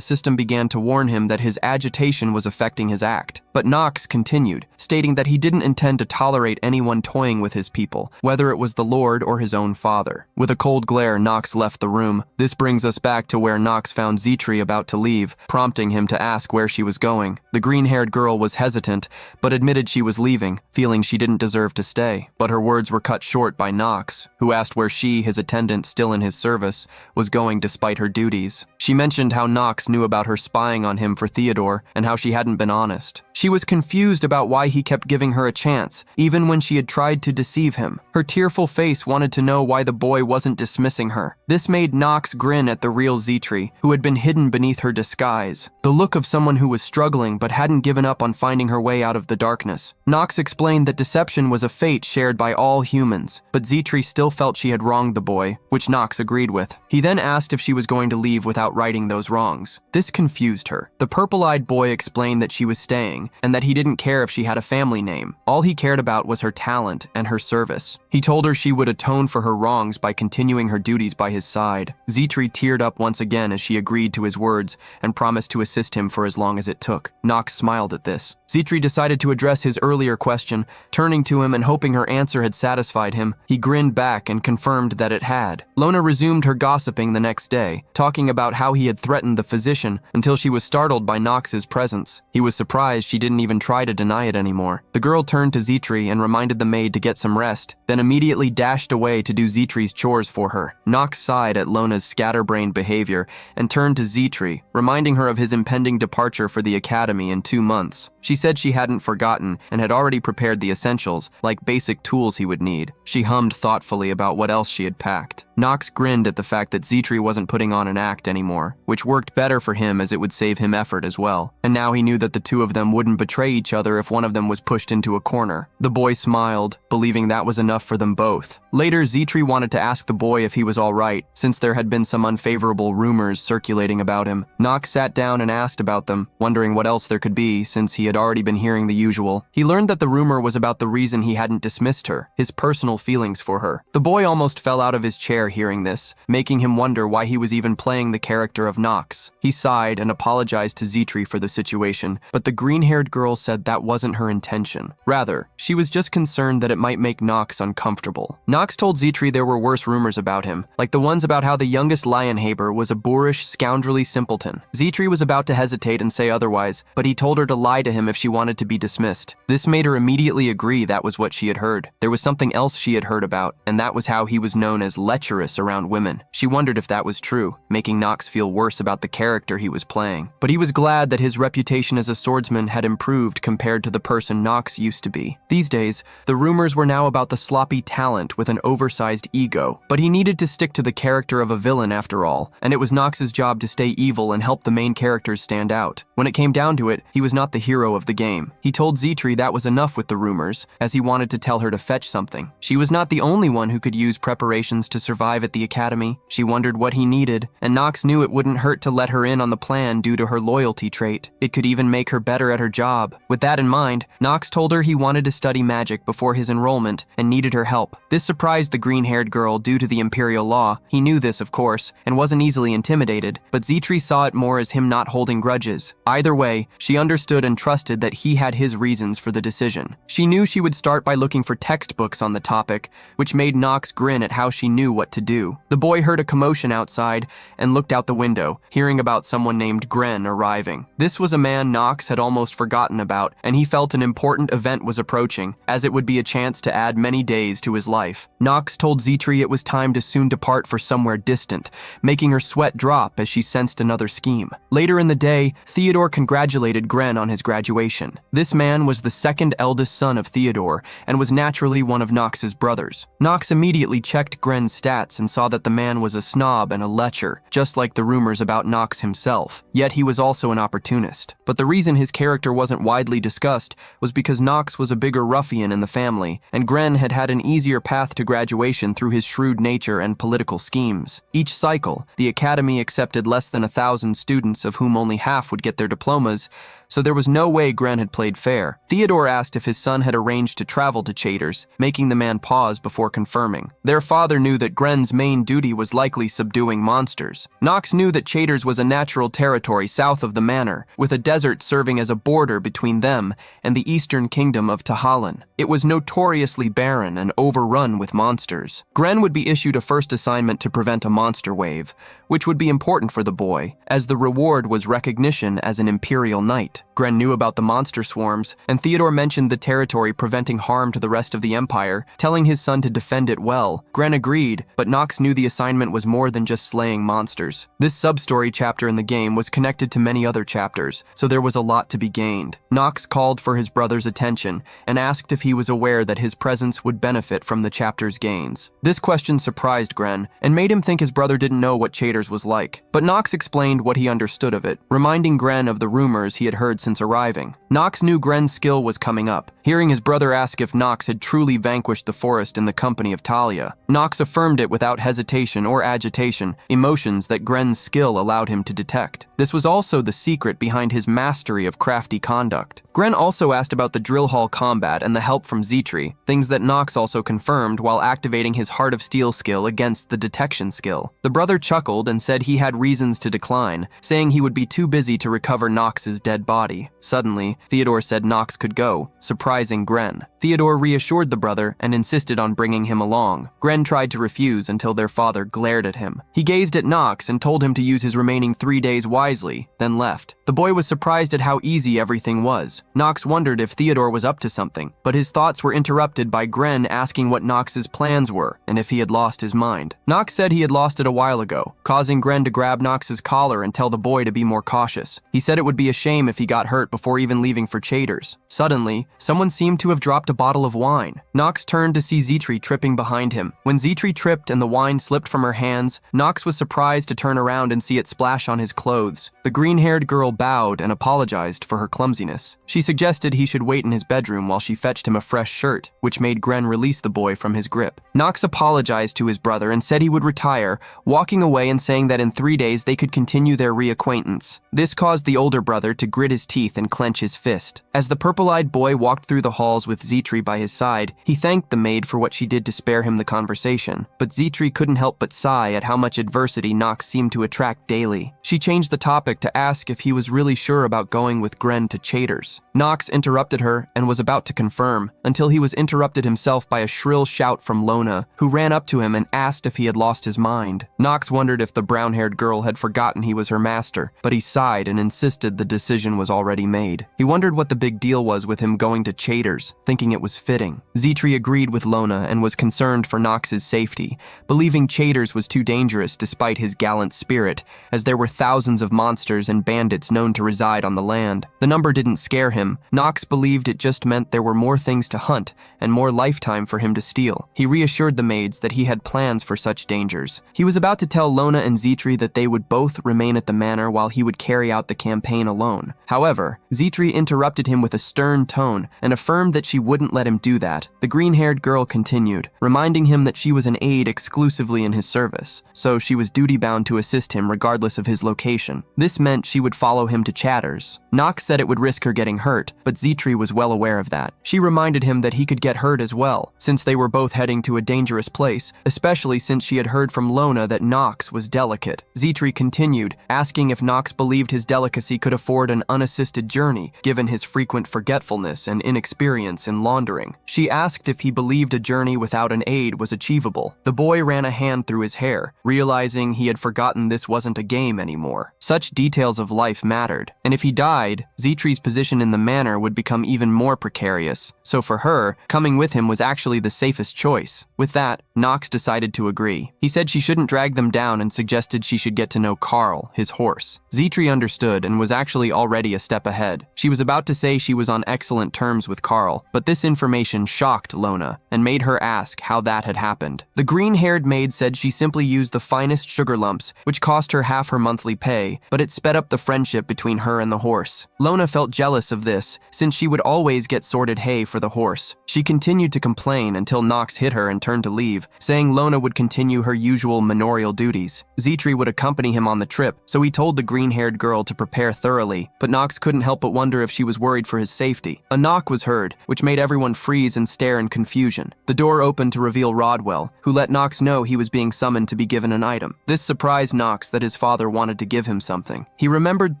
system began to warn him that his agitation was affecting his act. But Knox continued, stating that he didn't intend to tolerate anyone toying with his people, whether it was the Lord or his own father. With a cold glare, Knox left the room. This brings us back to where Knox found Zitri about to leave, prompting him to ask where she was going. The green-haired girl was hesitant, but admitted she was leaving, feeling she didn't deserve to stay. But her words were cut short by Knox, who asked where she, his attendant still in his service, was going despite her duties. She mentioned how Knox knew about her spying on him for Theodore, and how she hadn't been honest. She was confused about why he kept giving her a chance, even when she had tried to deceive him. Her tearful face wanted to know why the boy wasn't dismissing her. This made Knox grin at the real Zitri, who had been hidden beneath her disguise. The look of someone who was struggling but hadn't given up on finding her way out of the darkness. Knox explained that deception was a fate shared by all humans, but Zitri still felt she had wronged the boy, which Knox agreed with. He then asked if she was going to leave without righting those wrongs. This confused her. The purple-eyed boy explained that she was staying, and that he didn't care if she had a family name. All he cared about was her talent and her service. He told her she would atone for her wrongs by continuing her duties by his side. Zitri teared up once again as she agreed to his words and promised to assist him for as long as it took. Knox smiled at this. Zitri decided to address his earlier question, turning to him and hoping her answer had satisfied him. He grinned back and confirmed that it had. Lona resumed her gossiping the next day, talking about how he had threatened the physician until she was startled by Knox's presence. He was surprised she didn't even try to deny it anymore. The girl turned to Zitri and reminded the maid to get some rest, then immediately dashed away to do Zitri's chores for her. Knox sighed at Lona's scatterbrained behavior and turned to Zitri, reminding her of his impending departure for the academy in 2 months. She said she hadn't forgotten and had already prepared the essentials, like basic tools he would need. She hummed thoughtfully about what else she had packed. Knox grinned at the fact that Zitri wasn't putting on an act anymore, which worked better for him as it would save him effort as well. And now he knew that the two of them wouldn't betray each other if one of them was pushed into a corner. The boy smiled, believing that was enough for them both. Later, Zitri wanted to ask the boy if he was all right, since there had been some unfavorable rumors circulating about him. Knox sat down and asked about them, wondering what else there could be, since he had already been hearing the usual. He learned that the rumor was about the reason he hadn't dismissed her, his personal feelings for her. The boy almost fell out of his chair despair hearing this, making him wonder why he was even playing the character of Knox. He sighed and apologized to Zitri for the situation, but the green-haired girl said that wasn't her intention. Rather, she was just concerned that it might make Knox uncomfortable. Knox told Zitri there were worse rumors about him, like the ones about how the youngest Lionhaber was a boorish, scoundrelly simpleton. Zitri was about to hesitate and say otherwise, but he told her to lie to him if she wanted to be dismissed. This made her immediately agree that was what she had heard. There was something else she had heard about, and that was how he was known as lecherous around women. She wondered if that was true, making Knox feel worse about the character he was playing. But he was glad that his reputation as a swordsman had improved compared to the person Knox used to be. These days, the rumors were now about the sloppy talent with an oversized ego, but he needed to stick to the character of a villain after all, and it was Knox's job to stay evil and help the main characters stand out. When it came down to it, he was not the hero of the game. He told Zitri that was enough with the rumors, as he wanted to tell her to fetch something. She was not the only one who could use preparations to survive at the academy. She wondered what he needed, and Knox knew it wouldn't hurt to let her in on the plan due to her loyalty trait. It could even make her better at her job. With that in mind, Knox told her he wanted to study magic before his enrollment and needed her help. This surprised the green-haired girl due to the imperial law. He knew this, of course, and wasn't easily intimidated, but Zitri saw it more as him not holding grudges. Either way, she understood and trusted that he had his reasons for the decision. She knew she would start by looking for textbooks on the topic, which made Knox grin at how she knew what to do. The boy heard a commotion outside and looked out the window, hearing about someone named Gren arriving. This was a man Knox had almost forgotten about, and he felt an important event was approaching, as it would be a chance to add many days to his life. Knox told Zitri it was time to soon depart for somewhere distant, making her sweat drop as she sensed another scheme. Later in the day, Theodore congratulated Gren on his graduation. This man was the second eldest son of Theodore and was naturally one of Knox's brothers. Knox immediately checked Gren's stats and saw that the man was a snob and a lecher, just like the rumors about Knox himself. Yet he was also an opportunist. But the reason his character wasn't widely discussed was because Knox was a bigger ruffian in the family, and Gren had had an easier path to graduation through his shrewd nature and political schemes. Each cycle, the academy accepted less than 1,000 students, of whom only half would get their diplomas, so there was no way Gren had played fair. Theodore asked if his son had arranged to travel to traitors, making the man pause before confirming. Their father knew that Gren's main duty was likely subduing monsters. Knox knew that traitors was a natural territory south of the manor, with a desert serving as a border between them and the eastern kingdom of Tahalan. It was notoriously barren and overrun with monsters. Gren would be issued a first assignment to prevent a monster wave, which would be important for the boy, as the reward was recognition as an imperial knight. Gren knew about the monster swarms, and Theodore mentioned the territory preventing harm to the rest of the empire, telling his son to defend it well. Gren agreed, but Knox knew the assignment was more than just slaying monsters. This sub-story chapter in the game was connected to many other chapters, so there was a lot to be gained. Knox called for his brother's attention and asked if he was aware that his presence would benefit from the chapter's gains. This question surprised Gren and made him think his brother didn't know what traitors was like. But Knox explained what he understood of it, reminding Gren of the rumors he had heard since arriving. Knox knew Gren's skill was coming up, hearing his brother ask if Knox had truly vanquished the forest in the company of Talia. Knox affirmed it without hesitation or agitation, emotions that Gren's skill allowed him to detect. This was also the secret behind his mastery of crafty conduct. Gren also asked about the drill hall combat and the help from Zitri, things that Knox also confirmed while activating his Heart of Steel skill against the detection skill. The brother chuckled and said he had reasons to decline, saying he would be too busy to recover Knox's dead body. Suddenly, Theodore said Knox could go, surprising Gren. Theodore reassured the brother and insisted on bringing him along. Gren tried to refuse until their father glared at him. He gazed at Knox and told him to use his remaining 3 days wisely, then left. The boy was surprised at how easy everything was. Knox wondered if Theodore was up to something, but his thoughts were interrupted by Gren asking what Knox's plans were and if he had lost his mind. Knox said he had lost it a while ago, causing Gren to grab Knox's collar and tell the boy to be more cautious. He said it would be a shame if he got hurt before even leaving for traitors. Suddenly, someone seemed to have dropped a bottle of wine. Knox turned to see Zitri tripping behind him. When Zitri tripped and the wine slipped from her hands, Knox was surprised to turn around and see it splash on his clothes. The green-haired girl bowed and apologized for her clumsiness. She suggested he should wait in his bedroom while she fetched him a fresh shirt, which made Gren release the boy from his grip. Knox apologized to his brother and said he would retire, walking away and saying that in 3 days they could continue their reacquaintance. This caused the older brother to grit his teeth and clench his his fist. As the purple-eyed boy walked through the halls with Zitri by his side, he thanked the maid for what she did to spare him the conversation. But Zitri couldn't help but sigh at how much adversity Knox seemed to attract daily. She changed the topic to ask if he was really sure about going with Gren to traitors. Knox interrupted her and was about to confirm, until he was interrupted himself by a shrill shout from Lona, who ran up to him and asked if he had lost his mind. Knox wondered if the brown-haired girl had forgotten he was her master, but he sighed and insisted the decision was already made. He wondered what the big deal was with him going to traitors, thinking it was fitting. Zitri agreed with Lona and was concerned for Knox's safety, believing traitors was too dangerous despite his gallant spirit, as there were thousands of monsters and bandits known to reside on the land. The number didn't scare him. Knox believed it just meant there were more things to hunt and more lifetime for him to steal. He reassured the maids that he had plans for such dangers. He was about to tell Lona and Zitri that they would both remain at the manor while he would carry out the campaign alone. However, Zitri interrupted him with a stern tone and affirmed that she wouldn't let him do that. The green-haired girl continued, reminding him that she was an aide exclusively in his service, so she was duty-bound to assist him regardless of his location. This meant she would follow him to Chatters. Knox said it would risk her getting hurt, but Zitri was well aware of that. She reminded him that he could get hurt as well, since they were both heading to a dangerous place, especially since she had heard from Lona that Knox was delicate. Zitri continued, asking if Knox believed his delicacy could afford an unassisted journey, given his frequent forgetfulness and inexperience in laundering. She asked if he believed a journey without an aide was achievable. The boy ran a hand through his hair, realizing he had forgotten this wasn't a game anymore. Such details of life mattered, and if he died, Zitri's position in the manor would become even more precarious. So for her, coming with him was actually the safest choice. With that, Knox decided to agree. He said she shouldn't drag them down and suggested she should get to know Carl, his horse. Zitri understood and was actually already a step ahead. She was about to say she was on excellent terms with Carl, but this information shocked Lona and made her ask how that had happened. The green-haired maid said she simply used the finest sugar lumps, which cost her half her monthly pay, but it sped up the friendship between her and the horse. Lona felt jealous of this, since she would always get sorted hay for the horse. She continued to complain until Knox hit her and turned to leave, saying Lona would continue her usual manorial duties. Zitri would accompany him on the trip, so he told the green-haired girl to prepare thoroughly, but Knox couldn't help but wonder if she was worried for his safety. A knock was heard, which made everyone freeze and stare in confusion. The door opened to reveal Rodwell, who let Knox know he was being summoned to be given an item. This surprised Knox that his father wanted to give him something. He remembered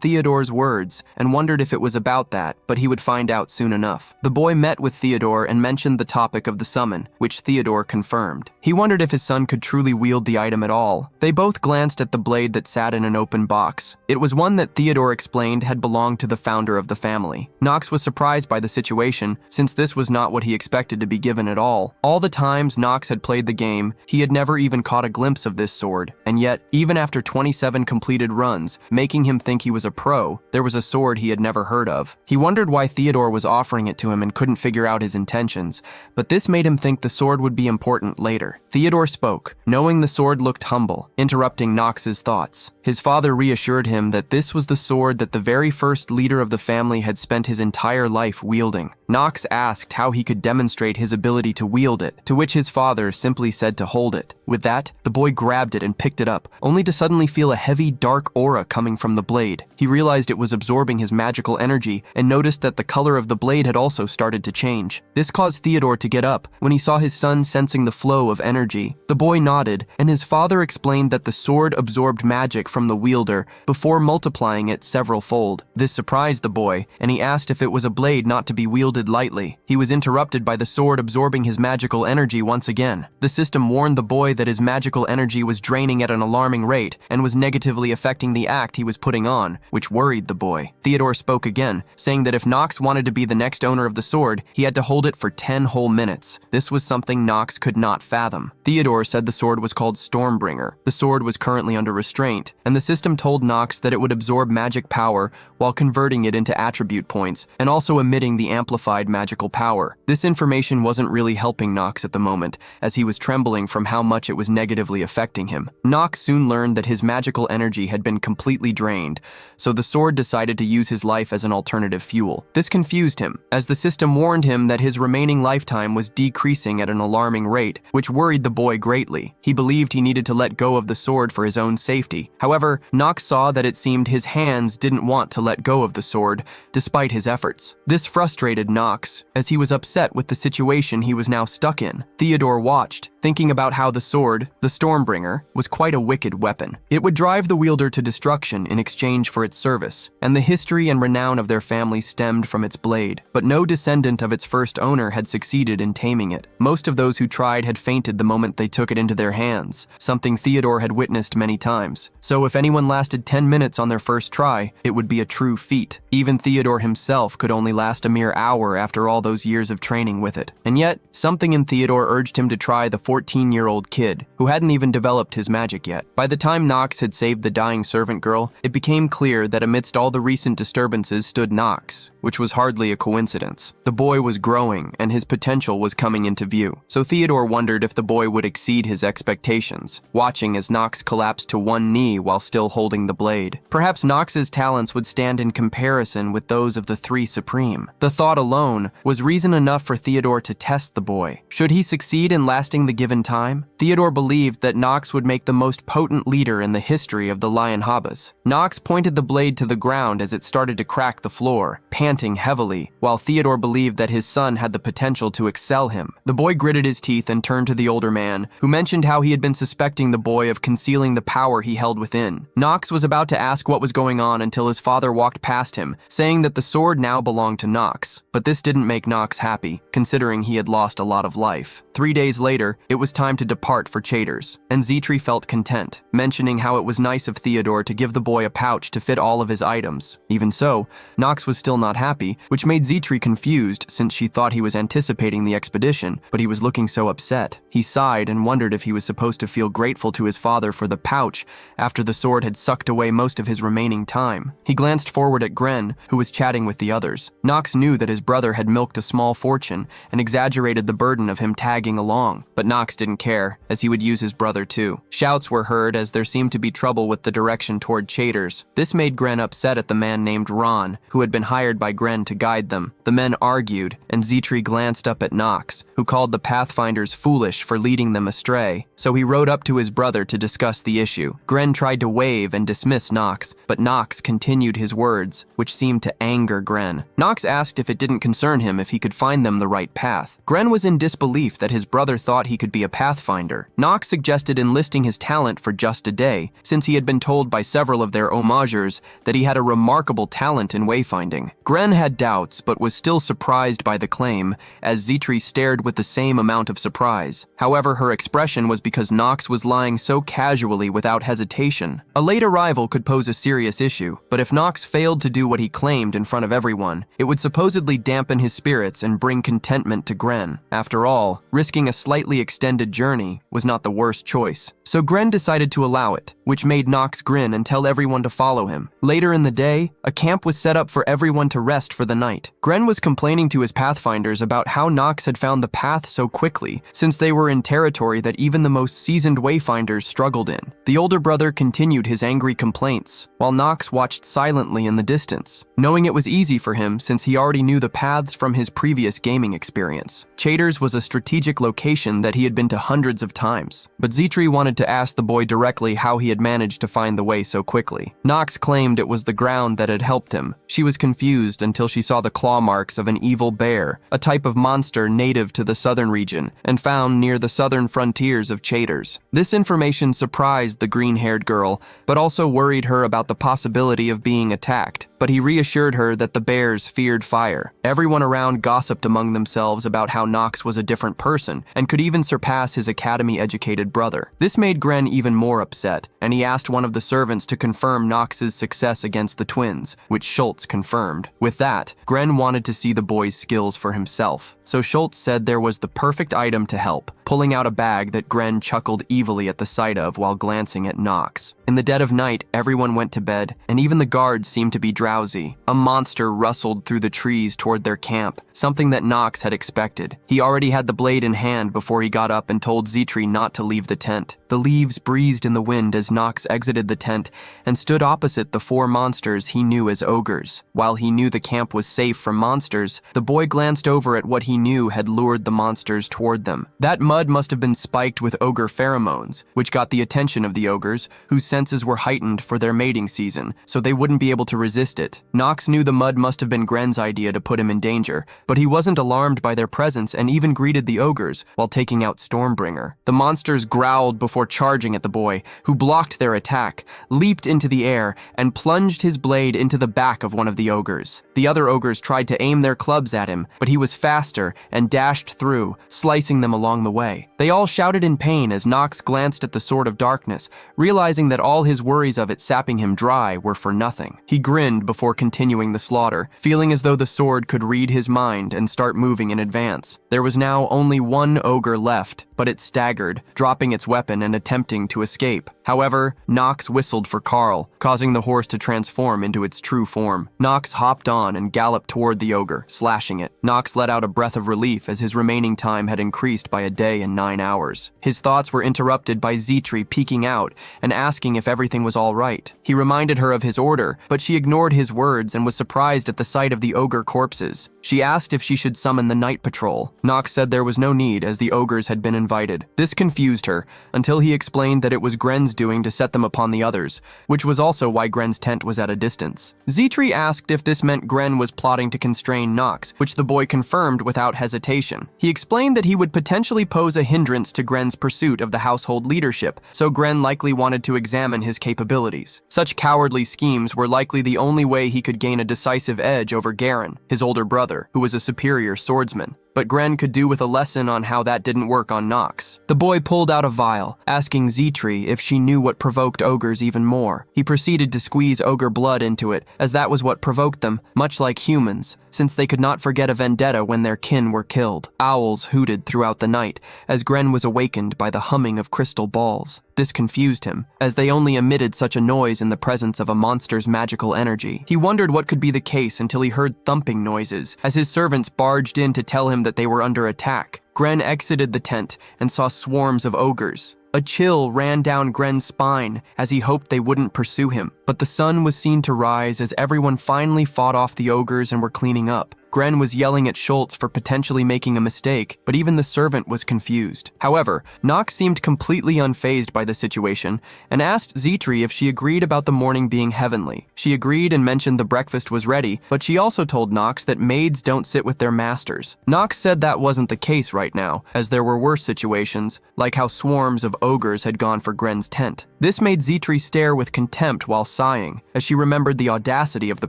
Theodore's words and wondered if it was about that, but he would find out soon enough. The boy met with Theodore and mentioned the topic of the summon, which Theodore confirmed. He wondered if his son could truly wield the item at all. They both glanced at the blade that sat in an open box. It was one that Theodore explained had belonged to the founder of the family. Knox was surprised by the situation, since this was not what he expected to be given at all. All the times Knox had played the game, he had never even caught a glimpse of this sword, and yet, even after 27 completed runs, making him think he was a pro, there was a sword he had never heard of. He wondered why Theodore was offering it to him and couldn't figure out his intentions, but this made him think the sword would be important later. Theodore spoke, knowing the sword looked humble, interrupting Knox's thoughts. His father reassured him that this was the sword that the very first leader of the family had spent his entire life wielding. Knox asked how he could demonstrate his ability to wield it, to which his father simply said to hold it. With that, the boy grabbed it and picked it up, only to suddenly feel a heavy, dark aura coming from the blade. He realized it was absorbing his magical energy and noticed that the color of the blade had also started to change. This caused Theodore to get up when he saw his son sensing the flow of energy. The boy nodded, and his father explained that the sword absorbed magic from the wielder before multiplying it several-fold. This surprised the boy, and he asked if it was a blade not to be wielded lightly. He was interrupted by the sword absorbing his magical energy once again. The system warned the boy that his magical energy was draining at an alarming rate and was negatively affecting the act he was putting on, which worried the boy. Theodore spoke again, saying that if Knox wanted to be the next owner of the sword, he had to hold it for 10 whole minutes. This was something Knox could not fathom. Theodore said the sword was called Stormbringer. The sword was currently under restraint, and the system told Knox that it would absorb magic power while converting it into attribute points and also emitting the amplified amplified magical power. This information wasn't really helping Knox at the moment, as he was trembling from how much it was negatively affecting him. Knox soon learned that his magical energy had been completely drained, so the sword decided to use his life as an alternative fuel. This confused him, as the system warned him that his remaining lifetime was decreasing at an alarming rate, which worried the boy greatly. He believed he needed to let go of the sword for his own safety. However, Knox saw that it seemed his hands didn't want to let go of the sword, despite his efforts. This frustrated Knox, as he was upset with the situation he was now stuck in. Theodore watched, thinking about how the sword, the Stormbringer, was quite a wicked weapon. It would drive the wielder to destruction in exchange for its service, and the history and renown of their family stemmed from its blade. But no descendant of its first owner had succeeded in taming it. Most of those who tried had fainted the moment they took it into their hands, something Theodore had witnessed many times. So if anyone lasted 10 minutes on their first try, it would be a true feat. Even Theodore himself could only last a mere hour after all those years of training with it. And yet, something in Theodore urged him to try the 14-year-old kid, who hadn't even developed his magic yet. By the time Knox had saved the dying servant girl, it became clear that amidst all the recent disturbances stood Knox, which was hardly a coincidence. The boy was growing, and his potential was coming into view. So Theodore wondered if the boy would exceed his expectations, watching as Knox collapsed to one knee while still holding the blade. Perhaps Knox's talents would stand in comparison with those of the three supreme. The thought alone was reason enough for Theodore to test the boy. Should he succeed in lasting the given time? Theodore believed that Knox would make the most potent leader in the history of the Lion Habas. Knox pointed the blade to the ground as it started to crack the floor, panting heavily, while Theodore believed that his son had the potential to excel him. The boy gritted his teeth and turned to the older man, who mentioned how he had been suspecting the boy of concealing the power he held within. Knox was about to ask what was going on until his father walked past him, saying that the sword now belonged to Knox. But this didn't make Knox happy, considering he had lost a lot of life. 3 days later, it was time to depart for traitors, and Zitri felt content, mentioning how it was nice of Theodore to give the boy a pouch to fit all of his items. Even so, Knox was still not happy, which made Zitri confused since she thought he was anticipating the expedition, but he was looking so upset. He sighed and wondered if he was supposed to feel grateful to his father for the pouch after the sword had sucked away most of his remaining time. He glanced forward at Gren, who was chatting with the others. Knox knew that his brother had milked a small fortune and exaggerated the burden of him tagging along, but Knox didn't care, as he would use his brother too. Shouts were heard as there seemed to be trouble with the direction toward traitors. This made Gren upset at the man named Ron, who had been hired by Gren to guide them. The men argued, and Zitri glanced up at Knox, who called the Pathfinders foolish for leading them astray, so he rode up to his brother to discuss the issue. Gren tried to wave and dismiss Knox, but Knox continued his words, which seemed to anger Gren. Knox asked if it didn't concern him if he could find them the right path. Gren was in disbelief that his brother thought he could be a pathfinder. Knox suggested enlisting his talent for just a day, since he had been told by several of their homagers that he had a remarkable talent in wayfinding. Gren had doubts, but was still surprised by the claim, as Zitri stared with the same amount of surprise. However, her expression was because Knox was lying so casually without hesitation. A late arrival could pose a serious issue, but if Knox failed to do what he claimed in front of everyone, it would supposedly dampen his spirits and bring contentment to Gren. After all, risking a slightly extended journey was not the worst choice. So Gren decided to allow it, which made Knox grin and tell everyone to follow him. Later in the day, a camp was set up for everyone to rest for the night. Gren was complaining to his pathfinders about how Knox had found the path so quickly, since they were in territory that even the most seasoned wayfinders struggled in. The older brother continued his angry complaints, while Knox watched silently in the distance, knowing it was easy for him since he already knew the paths from his previous gaming experience. Traitors was a strategic location that he had been to hundreds of times, but Zitri wanted to ask the boy directly how he had managed to find the way so quickly. Knox claimed it was the ground that had helped him. She was confused until she saw the claw marks of an evil bear, a type of monster native to the southern region and found near the southern frontiers of traitors. This information surprised the green-haired girl, but also worried her about the possibility of being attacked. But he reassured her that the bears feared fire. Everyone around gossiped among themselves about how Knox was a different person and could even surpass his academy-educated brother. This made Gren even more upset, and he asked one of the servants to confirm Knox's success against the twins, which Schultz confirmed. With that, Gren wanted to see the boy's skills for himself, so Schultz said there was the perfect item to help, pulling out a bag that Gren chuckled evilly at the sight of while glancing at Knox. In the dead of night, everyone went to bed, and even the guards seemed to be dressed drowsy. A monster rustled through the trees toward their camp, something that Knox had expected. He already had the blade in hand before he got up and told Zitri not to leave the tent. The leaves breezed in the wind as Knox exited the tent and stood opposite the 4 monsters he knew as ogres. While he knew the camp was safe from monsters, the boy glanced over at what he knew had lured the monsters toward them. That mud must have been spiked with ogre pheromones, which got the attention of the ogres, whose senses were heightened for their mating season, so they wouldn't be able to resist it. Knox knew the mud must have been Gren's idea to put him in danger, but he wasn't alarmed by their presence and even greeted the ogres while taking out Stormbringer. The monsters growled before charging at the boy, who blocked their attack, leaped into the air, and plunged his blade into the back of one of the ogres. The other ogres tried to aim their clubs at him, but he was faster and dashed through, slicing them along the way. They all shouted in pain as Knox glanced at the Sword of Darkness, realizing that all his worries of it sapping him dry were for nothing. He grinned before continuing the slaughter, feeling as though the sword could read his mind and start moving in advance. There was now only one ogre left, but it staggered, dropping its weapon and attempting to escape. However, Knox whistled for Carl, causing the horse to transform into its true form. Knox hopped on and galloped toward the ogre, slashing it. Knox let out a breath of relief as his remaining time had increased by a day and 9 hours. His thoughts were interrupted by Zitri peeking out and asking if everything was all right. He reminded her of his order, but she ignored his words and was surprised at the sight of the ogre corpses. She asked if she should summon the night patrol. Knox said there was no need as the ogres had been invited. This confused her, until he explained that it was Gren's doing to set them upon the others, which was also why Gren's tent was at a distance. Zitri asked if this meant Gren was plotting to constrain Knox, which the boy confirmed without hesitation. He explained that he would potentially pose a hindrance to Gren's pursuit of the household leadership, so Gren likely wanted to examine his capabilities. Such cowardly schemes were likely the only way he could gain a decisive edge over Garen, his older brother, who was a superior swordsman. But Gren could do with a lesson on how that didn't work on Knox. The boy pulled out a vial, asking Zitri if she knew what provoked ogres even more. He proceeded to squeeze ogre blood into it, as that was what provoked them, much like humans, since they could not forget a vendetta when their kin were killed. Owls hooted throughout the night, as Gren was awakened by the humming of crystal balls. This confused him, as they only emitted such a noise in the presence of a monster's magical energy. He wondered what could be the case until he heard thumping noises, as his servants barged in to tell him that they were under attack. Gren exited the tent and saw swarms of ogres. A chill ran down Gren's spine as he hoped they wouldn't pursue him, but the sun was seen to rise as everyone finally fought off the ogres and were cleaning up. Gren was yelling at Schultz for potentially making a mistake, but even the servant was confused. However, Knox seemed completely unfazed by the situation and asked Zitri if she agreed about the morning being heavenly. She agreed and mentioned the breakfast was ready, but she also told Knox that maids don't sit with their masters. Knox said that wasn't the case right now, as there were worse situations, like how swarms of ogres had gone for Gren's tent. This made Zitri stare with contempt while sighing, as she remembered the audacity of the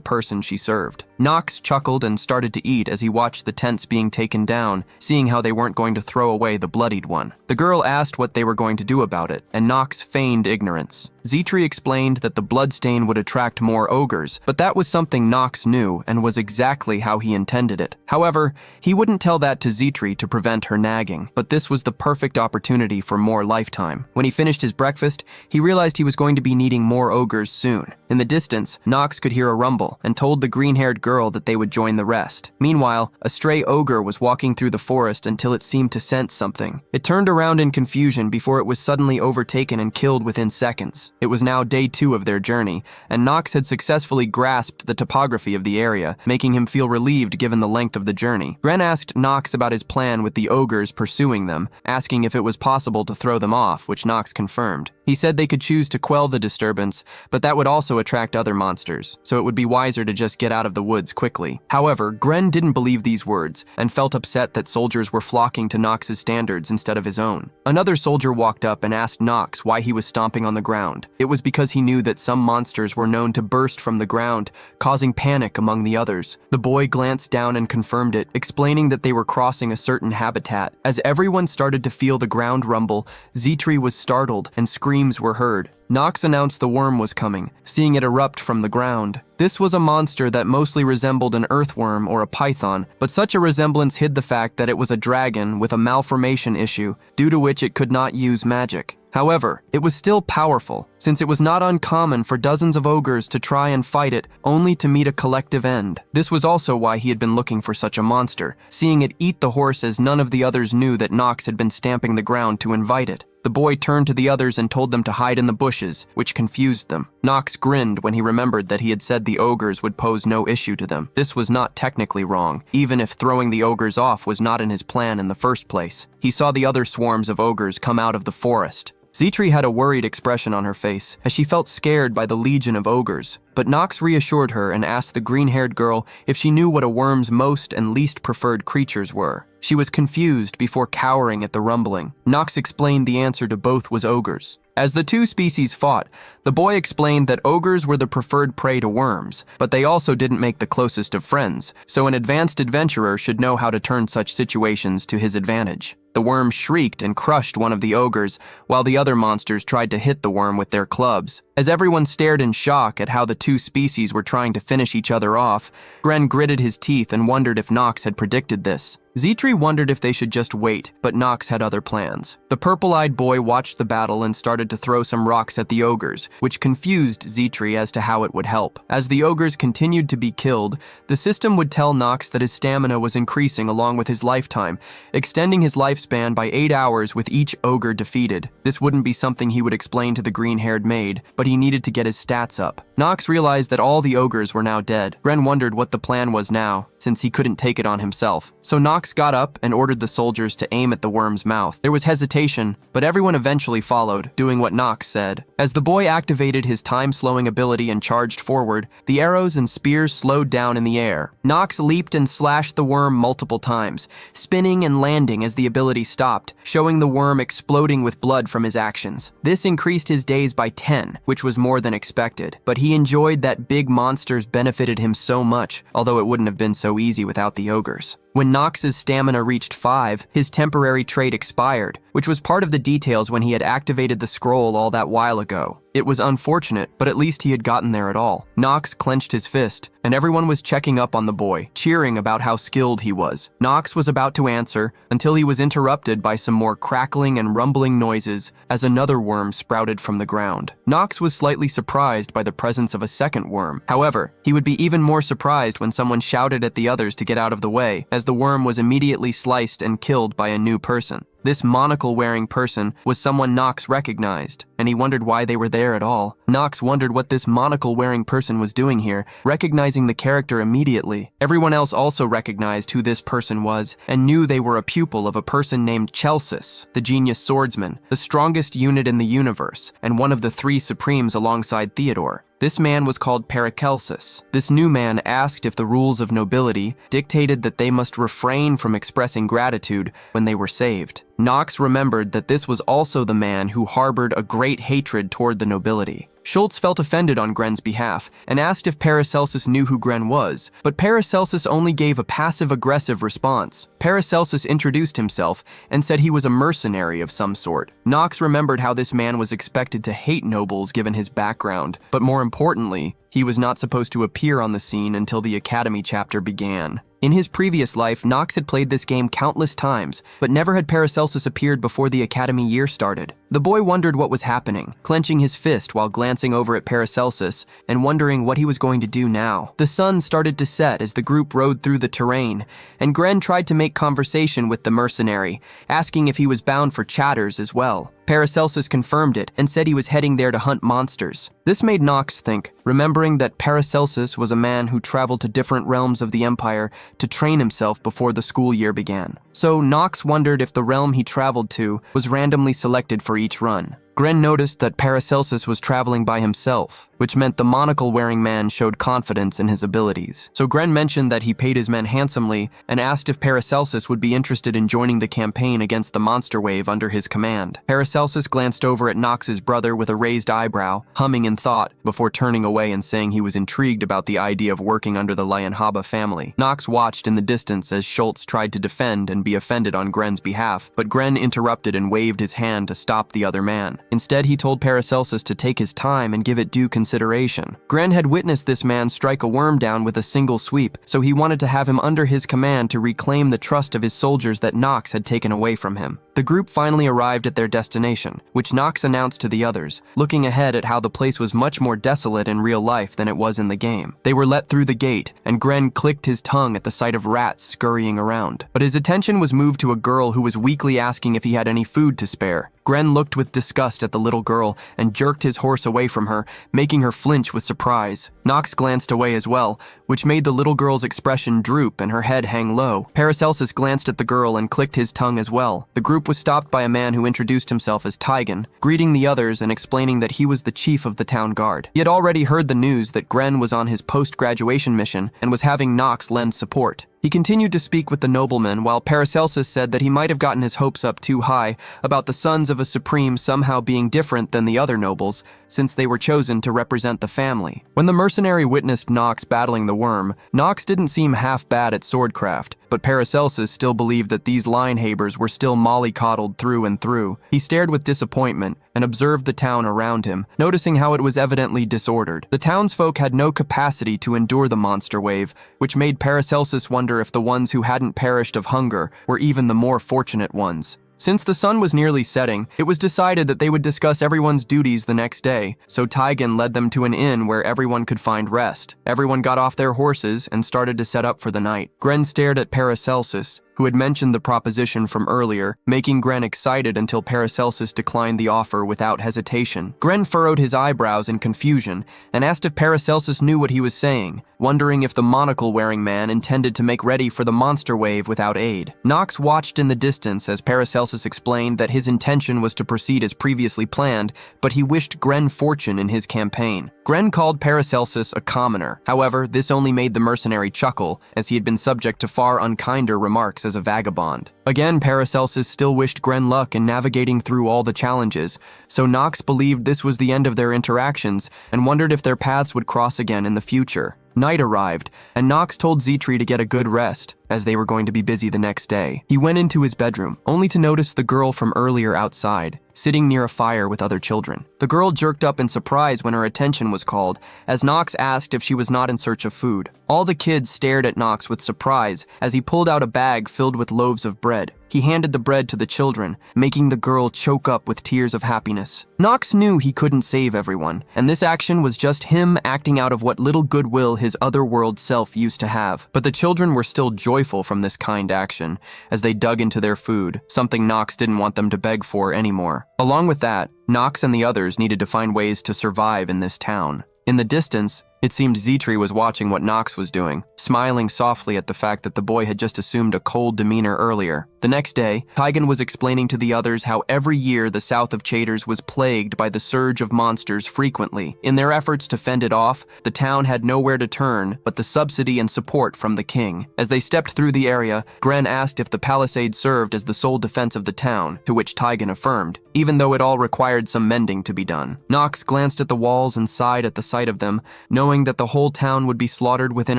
person she served. Knox chuckled and started to eat as he watched the tents being taken down, seeing how they weren't going to throw away the bloodied one. The girl asked what they were going to do about it, and Knox feigned ignorance. Zitri explained that the bloodstain would attract more ogres, but that was something Knox knew and was exactly how he intended it. However, he wouldn't tell that to Zitri to prevent her nagging, but this was the perfect opportunity for more lifetime. When he finished his breakfast, he realized he was going to be needing more ogres soon. In the distance, Knox could hear a rumble and told the green-haired girl that they would join the rest. Meanwhile, a stray ogre was walking through the forest until it seemed to sense something. It turned around in confusion before it was suddenly overtaken and killed within seconds. It was now day 2 of their journey, and Knox had successfully grasped the topography of the area, making him feel relieved given the length of the journey. Gren asked Knox about his plan with the ogres pursuing them, asking if it was possible to throw them off, which Knox confirmed. He said they could choose to quell the disturbance, but that would also attract other monsters, so it would be wiser to just get out of the woods quickly. However, Gren didn't believe these words, and felt upset that soldiers were flocking to Knox's standards instead of his own. Another soldier walked up and asked Knox why he was stomping on the ground. It was because he knew that some monsters were known to burst from the ground, causing panic among the others. The boy glanced down and confirmed it, explaining that they were crossing a certain habitat. As everyone started to feel the ground rumble, Zitri was startled and screams were heard. Knox announced the worm was coming, seeing it erupt from the ground. This was a monster that mostly resembled an earthworm or a python, but such a resemblance hid the fact that it was a dragon with a malformation issue, due to which it could not use magic. However, it was still powerful, since it was not uncommon for dozens of ogres to try and fight it, only to meet a collective end. This was also why he had been looking for such a monster, seeing it eat the horse as none of the others knew that Knox had been stamping the ground to invite it. The boy turned to the others and told them to hide in the bushes, which confused them. Knox grinned when he remembered that he had said the ogres would pose no issue to them. This was not technically wrong, even if throwing the ogres off was not in his plan in the first place. He saw the other swarms of ogres come out of the forest. Zitri had a worried expression on her face, as she felt scared by the legion of ogres. But Knox reassured her and asked the green-haired girl if she knew what a worm's most and least preferred creatures were. She was confused before cowering at the rumbling. Knox explained the answer to both was ogres. As the two species fought, the boy explained that ogres were the preferred prey to worms, but they also didn't make the closest of friends, so an advanced adventurer should know how to turn such situations to his advantage. The worm shrieked and crushed one of the ogres, while the other monsters tried to hit the worm with their clubs. As everyone stared in shock at how the two species were trying to finish each other off, Gren gritted his teeth and wondered if Knox had predicted this. Zitri wondered if they should just wait, but Knox had other plans. The purple-eyed boy watched the battle and started to throw some rocks at the ogres, which confused Zitri as to how it would help. As the ogres continued to be killed, the system would tell Knox that his stamina was increasing along with his lifetime, extending his lifespan by 8 hours with each ogre defeated. This wouldn't be something he would explain to the green-haired maid, but he needed to get his stats up. Knox realized that all the ogres were now dead. Gren wondered what the plan was now, since he couldn't take it on himself. So Knox got up and ordered the soldiers to aim at the worm's mouth. There was hesitation, but everyone eventually followed, doing what Knox said. As the boy activated his time-slowing ability and charged forward, the arrows and spears slowed down in the air. Knox leaped and slashed the worm multiple times, spinning and landing as the ability stopped, showing the worm exploding with blood from his actions. This increased his days by 10, which was more than expected, but he enjoyed that big monsters benefited him so much, although it wouldn't have been so easy without the ogres. When Knox's stamina reached 5, his temporary trait expired, which was part of the details when he had activated the scroll all that while ago. It was unfortunate, but at least he had gotten there at all. Knox clenched his fist, and everyone was checking up on the boy, cheering about how skilled he was. Knox was about to answer until he was interrupted by some more crackling and rumbling noises as another worm sprouted from the ground. Knox was slightly surprised by the presence of a second worm. However, he would be even more surprised when someone shouted at the others to get out of the way, as the worm was immediately sliced and killed by a new person. This monocle-wearing person was someone Knox recognized, and he wondered why they were there at all. Knox wondered what this monocle-wearing person was doing here, recognizing the character immediately. Everyone else also recognized who this person was, and knew they were a pupil of a person named Chelsis, the genius swordsman, the strongest unit in the universe, and one of the 3 supremes alongside Theodore. This man was called Paracelsus. This new man asked if the rules of nobility dictated that they must refrain from expressing gratitude when they were saved. Knox remembered that this was also the man who harbored a great hatred toward the nobility. Schultz felt offended on Gren's behalf and asked if Paracelsus knew who Gren was, but Paracelsus only gave a passive-aggressive response. Paracelsus introduced himself and said he was a mercenary of some sort. Knox remembered how this man was expected to hate nobles given his background, but more importantly, he was not supposed to appear on the scene until the Academy chapter began. In his previous life, Knox had played this game countless times, but never had Paracelsus appeared before the Academy year started. The boy wondered what was happening, clenching his fist while glancing over at Paracelsus and wondering what he was going to do now. The sun started to set as the group rode through the terrain, and Gren tried to make conversation with the mercenary, asking if he was bound for Chatters as well. Paracelsus confirmed it and said he was heading there to hunt monsters. This made Knox think, remembering that Paracelsus was a man who traveled to different realms of the Empire to train himself before the school year began. So Knox wondered if the realm he traveled to was randomly selected for each run. Gren noticed that Paracelsus was traveling by himself, which meant the monocle-wearing man showed confidence in his abilities. So Gren mentioned that he paid his men handsomely and asked if Paracelsus would be interested in joining the campaign against the monster wave under his command. Paracelsus glanced over at Knox's brother with a raised eyebrow, humming in thought, before turning away and saying he was intrigued about the idea of working under the Lianhaba family. Knox watched in the distance as Schultz tried to defend and be offended on Gren's behalf, but Gren interrupted and waved his hand to stop the other man. Instead, he told Paracelsus to take his time and give it due consideration. Gren had witnessed this man strike a worm down with a single sweep, so he wanted to have him under his command to reclaim the trust of his soldiers that Knox had taken away from him. The group finally arrived at their destination, which Knox announced to the others, looking ahead at how the place was much more desolate in real life than it was in the game. They were let through the gate, and Gren clicked his tongue at the sight of rats scurrying around. But his attention was moved to a girl who was weakly asking if he had any food to spare. Gren looked with disgust at the little girl and jerked his horse away from her, making her flinch with surprise. Knox glanced away as well, which made the little girl's expression droop and her head hang low. Paracelsus glanced at the girl and clicked his tongue as well. The group was stopped by a man who introduced himself as Taigen, greeting the others and explaining that he was the chief of the town guard. He had already heard the news that Gren was on his post-graduation mission and was having Knox lend support. He continued to speak with the nobleman while Paracelsus said that he might have gotten his hopes up too high about the sons of a supreme somehow being different than the other nobles, since they were chosen to represent the family. When the mercenary witnessed Knox battling the worm, Knox didn't seem half bad at swordcraft, but Paracelsus still believed that these linehabers were still mollycoddled through and through. He stared with disappointment and observed the town around him, noticing how it was evidently disordered. The townsfolk had no capacity to endure the monster wave, which made Paracelsus wonder if the ones who hadn't perished of hunger were even the more fortunate ones. Since the sun was nearly setting, it was decided that they would discuss everyone's duties the next day, so Taigen led them to an inn where everyone could find rest. Everyone got off their horses and started to set up for the night. Gren stared at Paracelsus, who had mentioned the proposition from earlier, making Gren excited until Paracelsus declined the offer without hesitation. Gren furrowed his eyebrows in confusion and asked if Paracelsus knew what he was saying, wondering if the monocle-wearing man intended to make ready for the monster wave without aid. Knox watched in the distance as Paracelsus explained that his intention was to proceed as previously planned, but he wished Gren fortune in his campaign. Gren called Paracelsus a commoner. However, this only made the mercenary chuckle, as he had been subject to far unkinder remarks as a vagabond. Again, Paracelsus still wished Gren luck in navigating through all the challenges, so Knox believed this was the end of their interactions and wondered if their paths would cross again in the future. Night arrived, and Knox told Zitri to get a good rest, as they were going to be busy the next day. He went into his bedroom, only to notice the girl from earlier outside, sitting near a fire with other children. The girl jerked up in surprise when her attention was called, as Knox asked if she was not in search of food. All the kids stared at Knox with surprise as he pulled out a bag filled with loaves of bread. He handed the bread to the children, making the girl choke up with tears of happiness. Knox knew he couldn't save everyone, and this action was just him acting out of what little goodwill his otherworld self used to have. But the children were still joyful from this kind action, as they dug into their food, something Knox didn't want them to beg for anymore. Along with that, Knox and the others needed to find ways to survive in this town. In the distance, it seemed Zitri was watching what Knox was doing, smiling softly at the fact that the boy had just assumed a cold demeanor earlier. The next day, Taigen was explaining to the others how every year the south of Traitors was plagued by the surge of monsters frequently. In their efforts to fend it off, the town had nowhere to turn but the subsidy and support from the king. As they stepped through the area, Gren asked if the palisade served as the sole defense of the town, to which Taigen affirmed, even though it all required some mending to be done. Knox glanced at the walls and sighed at the sight of them, knowing that the whole town would be slaughtered within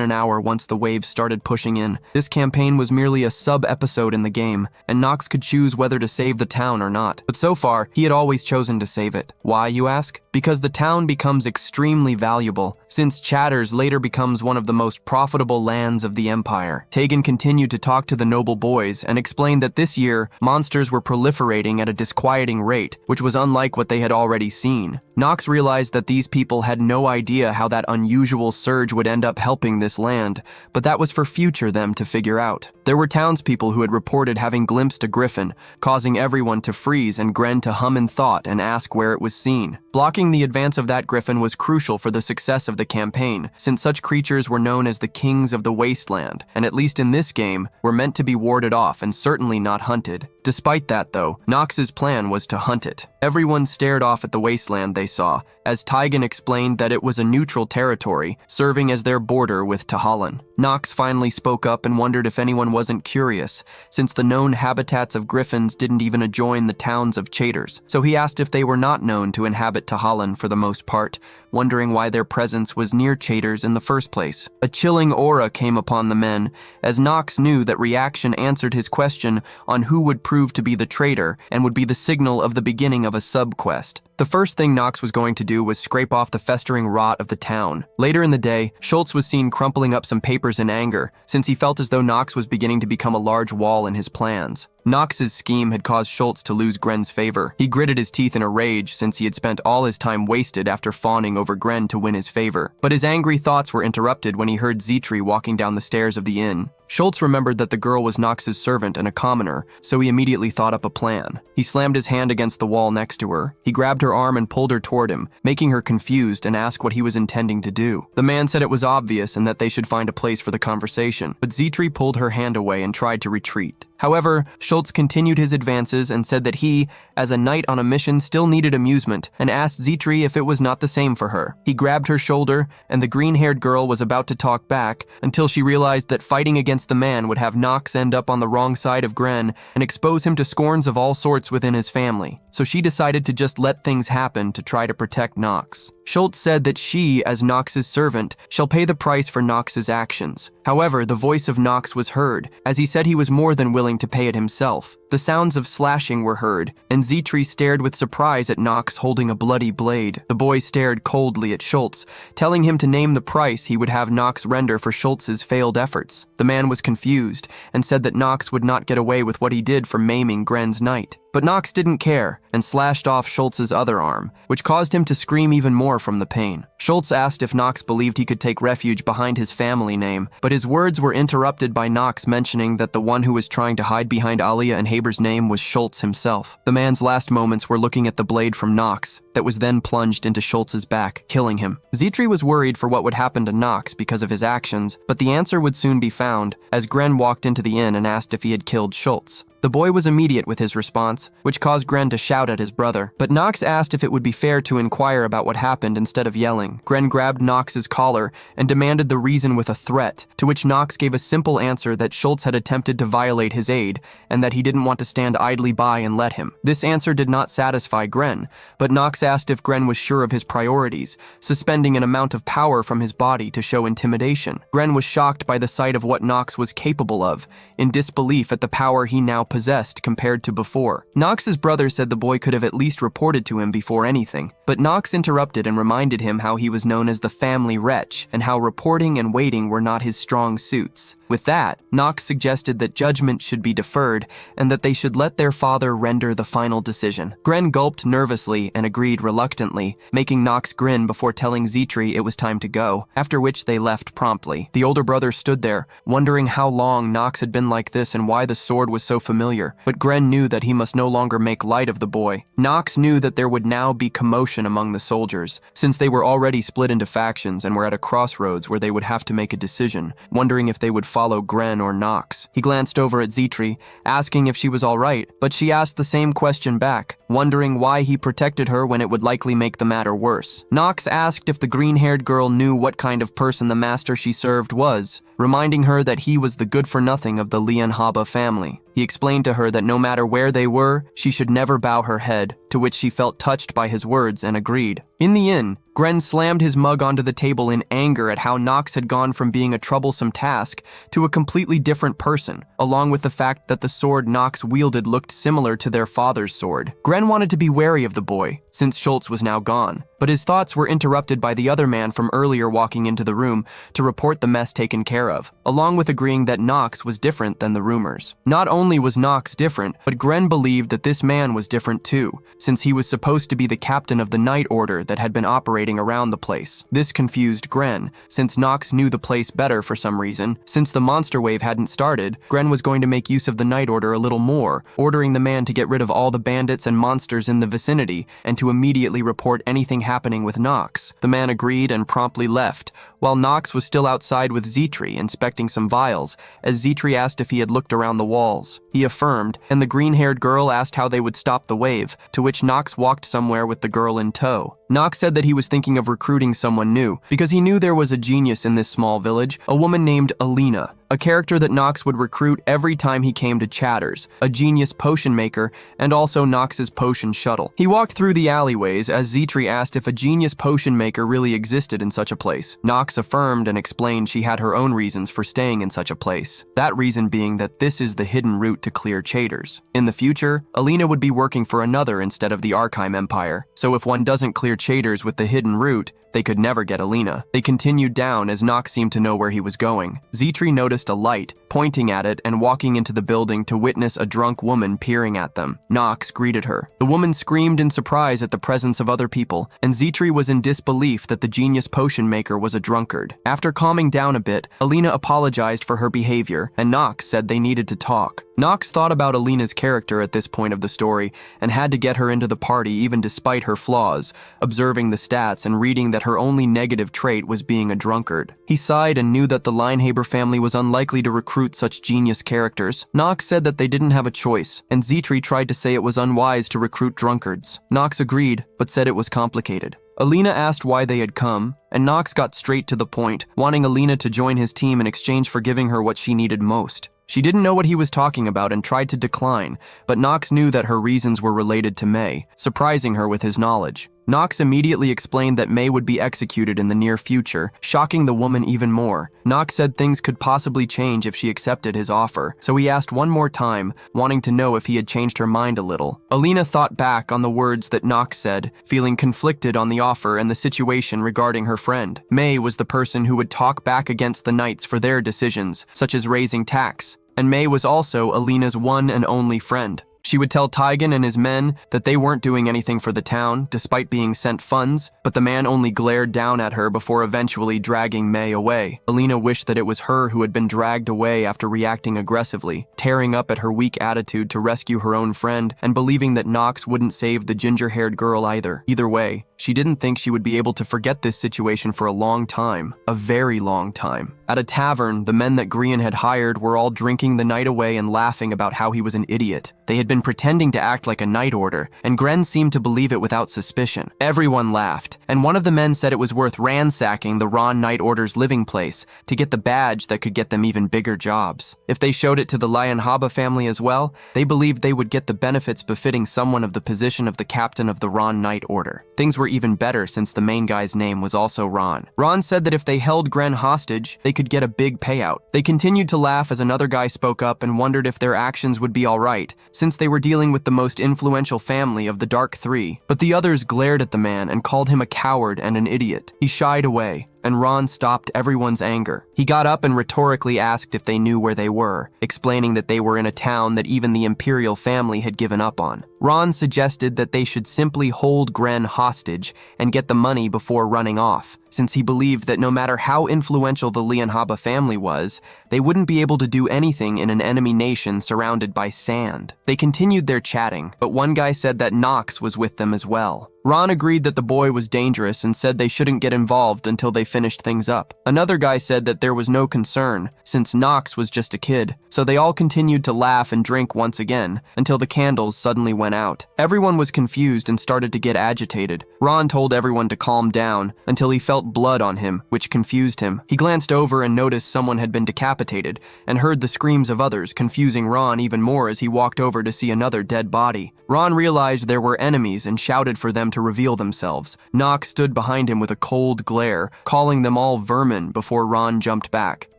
an hour once the waves started pushing in. This campaign was merely a sub-episode in the game, and Knox could choose whether to save the town or not. But so far, he had always chosen to save it. Why, you ask? Because the town becomes extremely valuable, since Traitors later becomes one of the most profitable lands of the Empire. Taigen continued to talk to the noble boys and explained that this year, monsters were proliferating at a disquieting rate, which was unlike what they had already seen. Knox realized that these people had no idea how that unusual surge would end up helping this land, but that was for future them to figure out. There were townspeople who had reported having glimpsed a griffin, causing everyone to freeze and Gren to hum in thought and ask where it was seen. Blocking the advance of that griffin was crucial for the success of the campaign, since such creatures were known as the kings of the wasteland, and at least in this game, were meant to be warded off and certainly not hunted. Despite that though, Knox's plan was to hunt it. Everyone stared off at the wasteland they saw, as Taigen explained that it was a neutral territory, serving as their border with Tahalan. Knox finally spoke up and wondered if anyone wasn't curious, since the known habitats of griffins didn't even adjoin the towns of Traitors, so he asked if they were not known to inhabit Tahalan for the most part, wondering why their presence was near Traitors in the first place. A chilling aura came upon the men, as Knox knew that reaction answered his question on who would prove to be the traitor and would be the signal of the beginning of a sub-quest. The first thing Knox was going to do was scrape off the festering rot of the town. Later in the day, Schultz was seen crumpling up some papers in anger, since he felt as though Knox was beginning to become a large wall in his plans. Knox's scheme had caused Schultz to lose Gren's favor. He gritted his teeth in a rage since he had spent all his time wasted after fawning over Gren to win his favor. But his angry thoughts were interrupted when he heard Zitri walking down the stairs of the inn. Schultz remembered that the girl was Knox's servant and a commoner, so he immediately thought up a plan. He slammed his hand against the wall next to her. He grabbed her arm and pulled her toward him, making her confused and ask what he was intending to do. The man said it was obvious and that they should find a place for the conversation, but Zitri pulled her hand away and tried to retreat. However, Schultz continued his advances and said that he, as a knight on a mission, still needed amusement, and asked Zitri if it was not the same for her. He grabbed her shoulder, and the green-haired girl was about to talk back, until she realized that fighting against the man would have Knox end up on the wrong side of Gren and expose him to scorns of all sorts within his family. So she decided to just let things happen to try to protect Knox. Schultz said that she, as Knox's servant, shall pay the price for Knox's actions. However, the voice of Knox was heard, as he said he was more than willing to pay it himself. The sounds of slashing were heard, and Zitri stared with surprise at Knox holding a bloody blade. The boy stared coldly at Schultz, telling him to name the price he would have Knox render for Schultz's failed efforts. The man was confused, and said that Knox would not get away with what he did for maiming Gren's knight. But Knox didn't care, and slashed off Schultz's other arm, which caused him to scream even more from the pain. Schultz asked if Knox believed he could take refuge behind his family name, but his words were interrupted by Knox mentioning that the one who was trying to hide behind Alia and Haber's name was Schultz himself. The man's last moments were looking at the blade from Knox, that was then plunged into Schultz's back, killing him. Zitri was worried for what would happen to Knox because of his actions, but the answer would soon be found, as Gren walked into the inn and asked if he had killed Schultz. The boy was immediate with his response, which caused Gren to shout at his brother. But Knox asked if it would be fair to inquire about what happened instead of yelling. Gren grabbed Knox's collar and demanded the reason with a threat, to which Knox gave a simple answer that Schultz had attempted to violate his aid, and that he didn't want to stand idly by and let him. This answer did not satisfy Gren, but Knox asked if Gren was sure of his priorities, suspending an amount of power from his body to show intimidation. Gren was shocked by the sight of what Knox was capable of, in disbelief at the power he now possessed compared to before. Knox's brother said the boy could have at least reported to him before anything, but Knox interrupted and reminded him how he was known as the family wretch and how reporting and waiting were not his strong suits. With that, Knox suggested that judgment should be deferred and that they should let their father render the final decision. Gren gulped nervously and agreed reluctantly, making Knox grin before telling Zitri it was time to go, after which they left promptly. The older brother stood there, wondering how long Knox had been like this and why the sword was so familiar, but Gren knew that he must no longer make light of the boy. Knox knew that there would now be commotion among the soldiers, since they were already split into factions and were at a crossroads where they would have to make a decision, wondering if they would follow Gren or Knox. He glanced over at Zitri, asking if she was all right, but she asked the same question back, wondering why he protected her when it would likely make the matter worse. Knox asked if the green-haired girl knew what kind of person the master she served was, reminding her that he was the good-for-nothing of the Lianhaba family. He explained to her that no matter where they were, she should never bow her head, to which she felt touched by his words and agreed. In the inn, Gren slammed his mug onto the table in anger at how Knox had gone from being a troublesome task to a completely different person, along with the fact that the sword Knox wielded looked similar to their father's sword. Gren wanted to be wary of the boy, since Schultz was now gone, but his thoughts were interrupted by the other man from earlier walking into the room to report the mess taken care of, along with agreeing that Knox was different than the rumors. Not only was Knox different, but Gren believed that this man was different too, since he was supposed to be the captain of the night order that had been operating around the place. This confused Gren, since Knox knew the place better for some reason. Since the monster wave hadn't started, Gren was going to make use of the night order a little more, ordering the man to get rid of all the bandits and monsters in the vicinity and to immediately report anything happening with Knox. The man agreed and promptly left, while Knox was still outside with Zitri inspecting some vials, as Zitri asked if he had looked around the walls. He affirmed, and the green-haired girl asked how they would stop the wave, to which Knox walked somewhere with the girl in tow. Knox said that he was thinking of recruiting someone new because he knew there was a genius in this small village, a woman named Elaine, a character that Knox would recruit every time he came to Chatters, a genius potion maker, and also Knox's potion shuttle. He walked through the alleyways as Zitri asked if a genius potion maker really existed in such a place. Knox affirmed and explained she had her own reasons for staying in such a place. That reason being that this is the hidden route to clear traitors. In the future, Elaine would be working for another instead of the Archime Empire, so if one doesn't clear traitors with the hidden route, they could never get Elaine. They continued down as Knox seemed to know where he was going. Zitri noticed a light, pointing at it and walking into the building to witness a drunk woman peering at them. Knox greeted her. The woman screamed in surprise at the presence of other people, and Zitri was in disbelief that the genius potion maker was a drunkard. After calming down a bit, Elaine apologized for her behavior, and Knox said they needed to talk. Knox thought about Alina's character at this point of the story and had to get her into the party even despite her flaws, observing the stats and reading that her only negative trait was being a drunkard. He sighed and knew that the Linehaber family was unlikely to recruit such genius characters. Knox said that they didn't have a choice, and Zitri tried to say it was unwise to recruit drunkards. Knox agreed, but said it was complicated. Elaine asked why they had come, and Knox got straight to the point, wanting Elaine to join his team in exchange for giving her what she needed most. She didn't know what he was talking about and tried to decline, but Knox knew that her reasons were related to May, surprising her with his knowledge. Knox immediately explained that May would be executed in the near future, shocking the woman even more. Knox said things could possibly change if she accepted his offer, so he asked one more time, wanting to know if he had changed her mind a little. Elaine thought back on the words that Knox said, feeling conflicted on the offer and the situation regarding her friend. May was the person who would talk back against the knights for their decisions, such as raising tax, and May was also Alina's one and only friend. She would tell Taigen and his men that they weren't doing anything for the town, despite being sent funds, but the man only glared down at her before eventually dragging May away. Elaine wished that it was her who had been dragged away after reacting aggressively, tearing up at her weak attitude to rescue her own friend, and believing that Knox wouldn't save the ginger-haired girl either. Either way, she didn't think she would be able to forget this situation for a long time, a very long time. At a tavern, the men that Grian had hired were all drinking the night away and laughing about how he was an idiot. They had been pretending to act like a night order, and Gren seemed to believe it without suspicion. Everyone laughed, and one of the men said it was worth ransacking the Ron Night Order's living place to get the badge that could get them even bigger jobs. If they showed it to the Lion-Haba family as well, they believed they would get the benefits befitting someone of the position of the captain of the Ron Night Order. Things were even better since the main guy's name was also Ron. Ron said that if they held Gren hostage, they could get a big payout. They continued to laugh as another guy spoke up and wondered if their actions would be alright, since they were dealing with the most influential family of the Dark Three. But the others glared at the man and called him a coward and an idiot. He shied away, and Ron stopped everyone's anger. He got up and rhetorically asked if they knew where they were, explaining that they were in a town that even the Imperial family had given up on. Ron suggested that they should simply hold Gren hostage and get the money before running off, since he believed that no matter how influential the Lianhaba family was, they wouldn't be able to do anything in an enemy nation surrounded by sand. They continued their chatting, but one guy said that Knox was with them as well. Ron agreed that the boy was dangerous and said they shouldn't get involved until they finished things up. Another guy said that there was no concern, since Knox was just a kid, so they all continued to laugh and drink once again, until the candles suddenly went out. Everyone was confused and started to get agitated. Ron told everyone to calm down, until he felt blood on him, which confused him. He glanced over and noticed someone had been decapitated, and heard the screams of others, confusing Ron even more as he walked over to see another dead body. Ron realized there were enemies and shouted for them to reveal themselves. Knox stood behind him with a cold glare, calling them all vermin before Ron jumped back.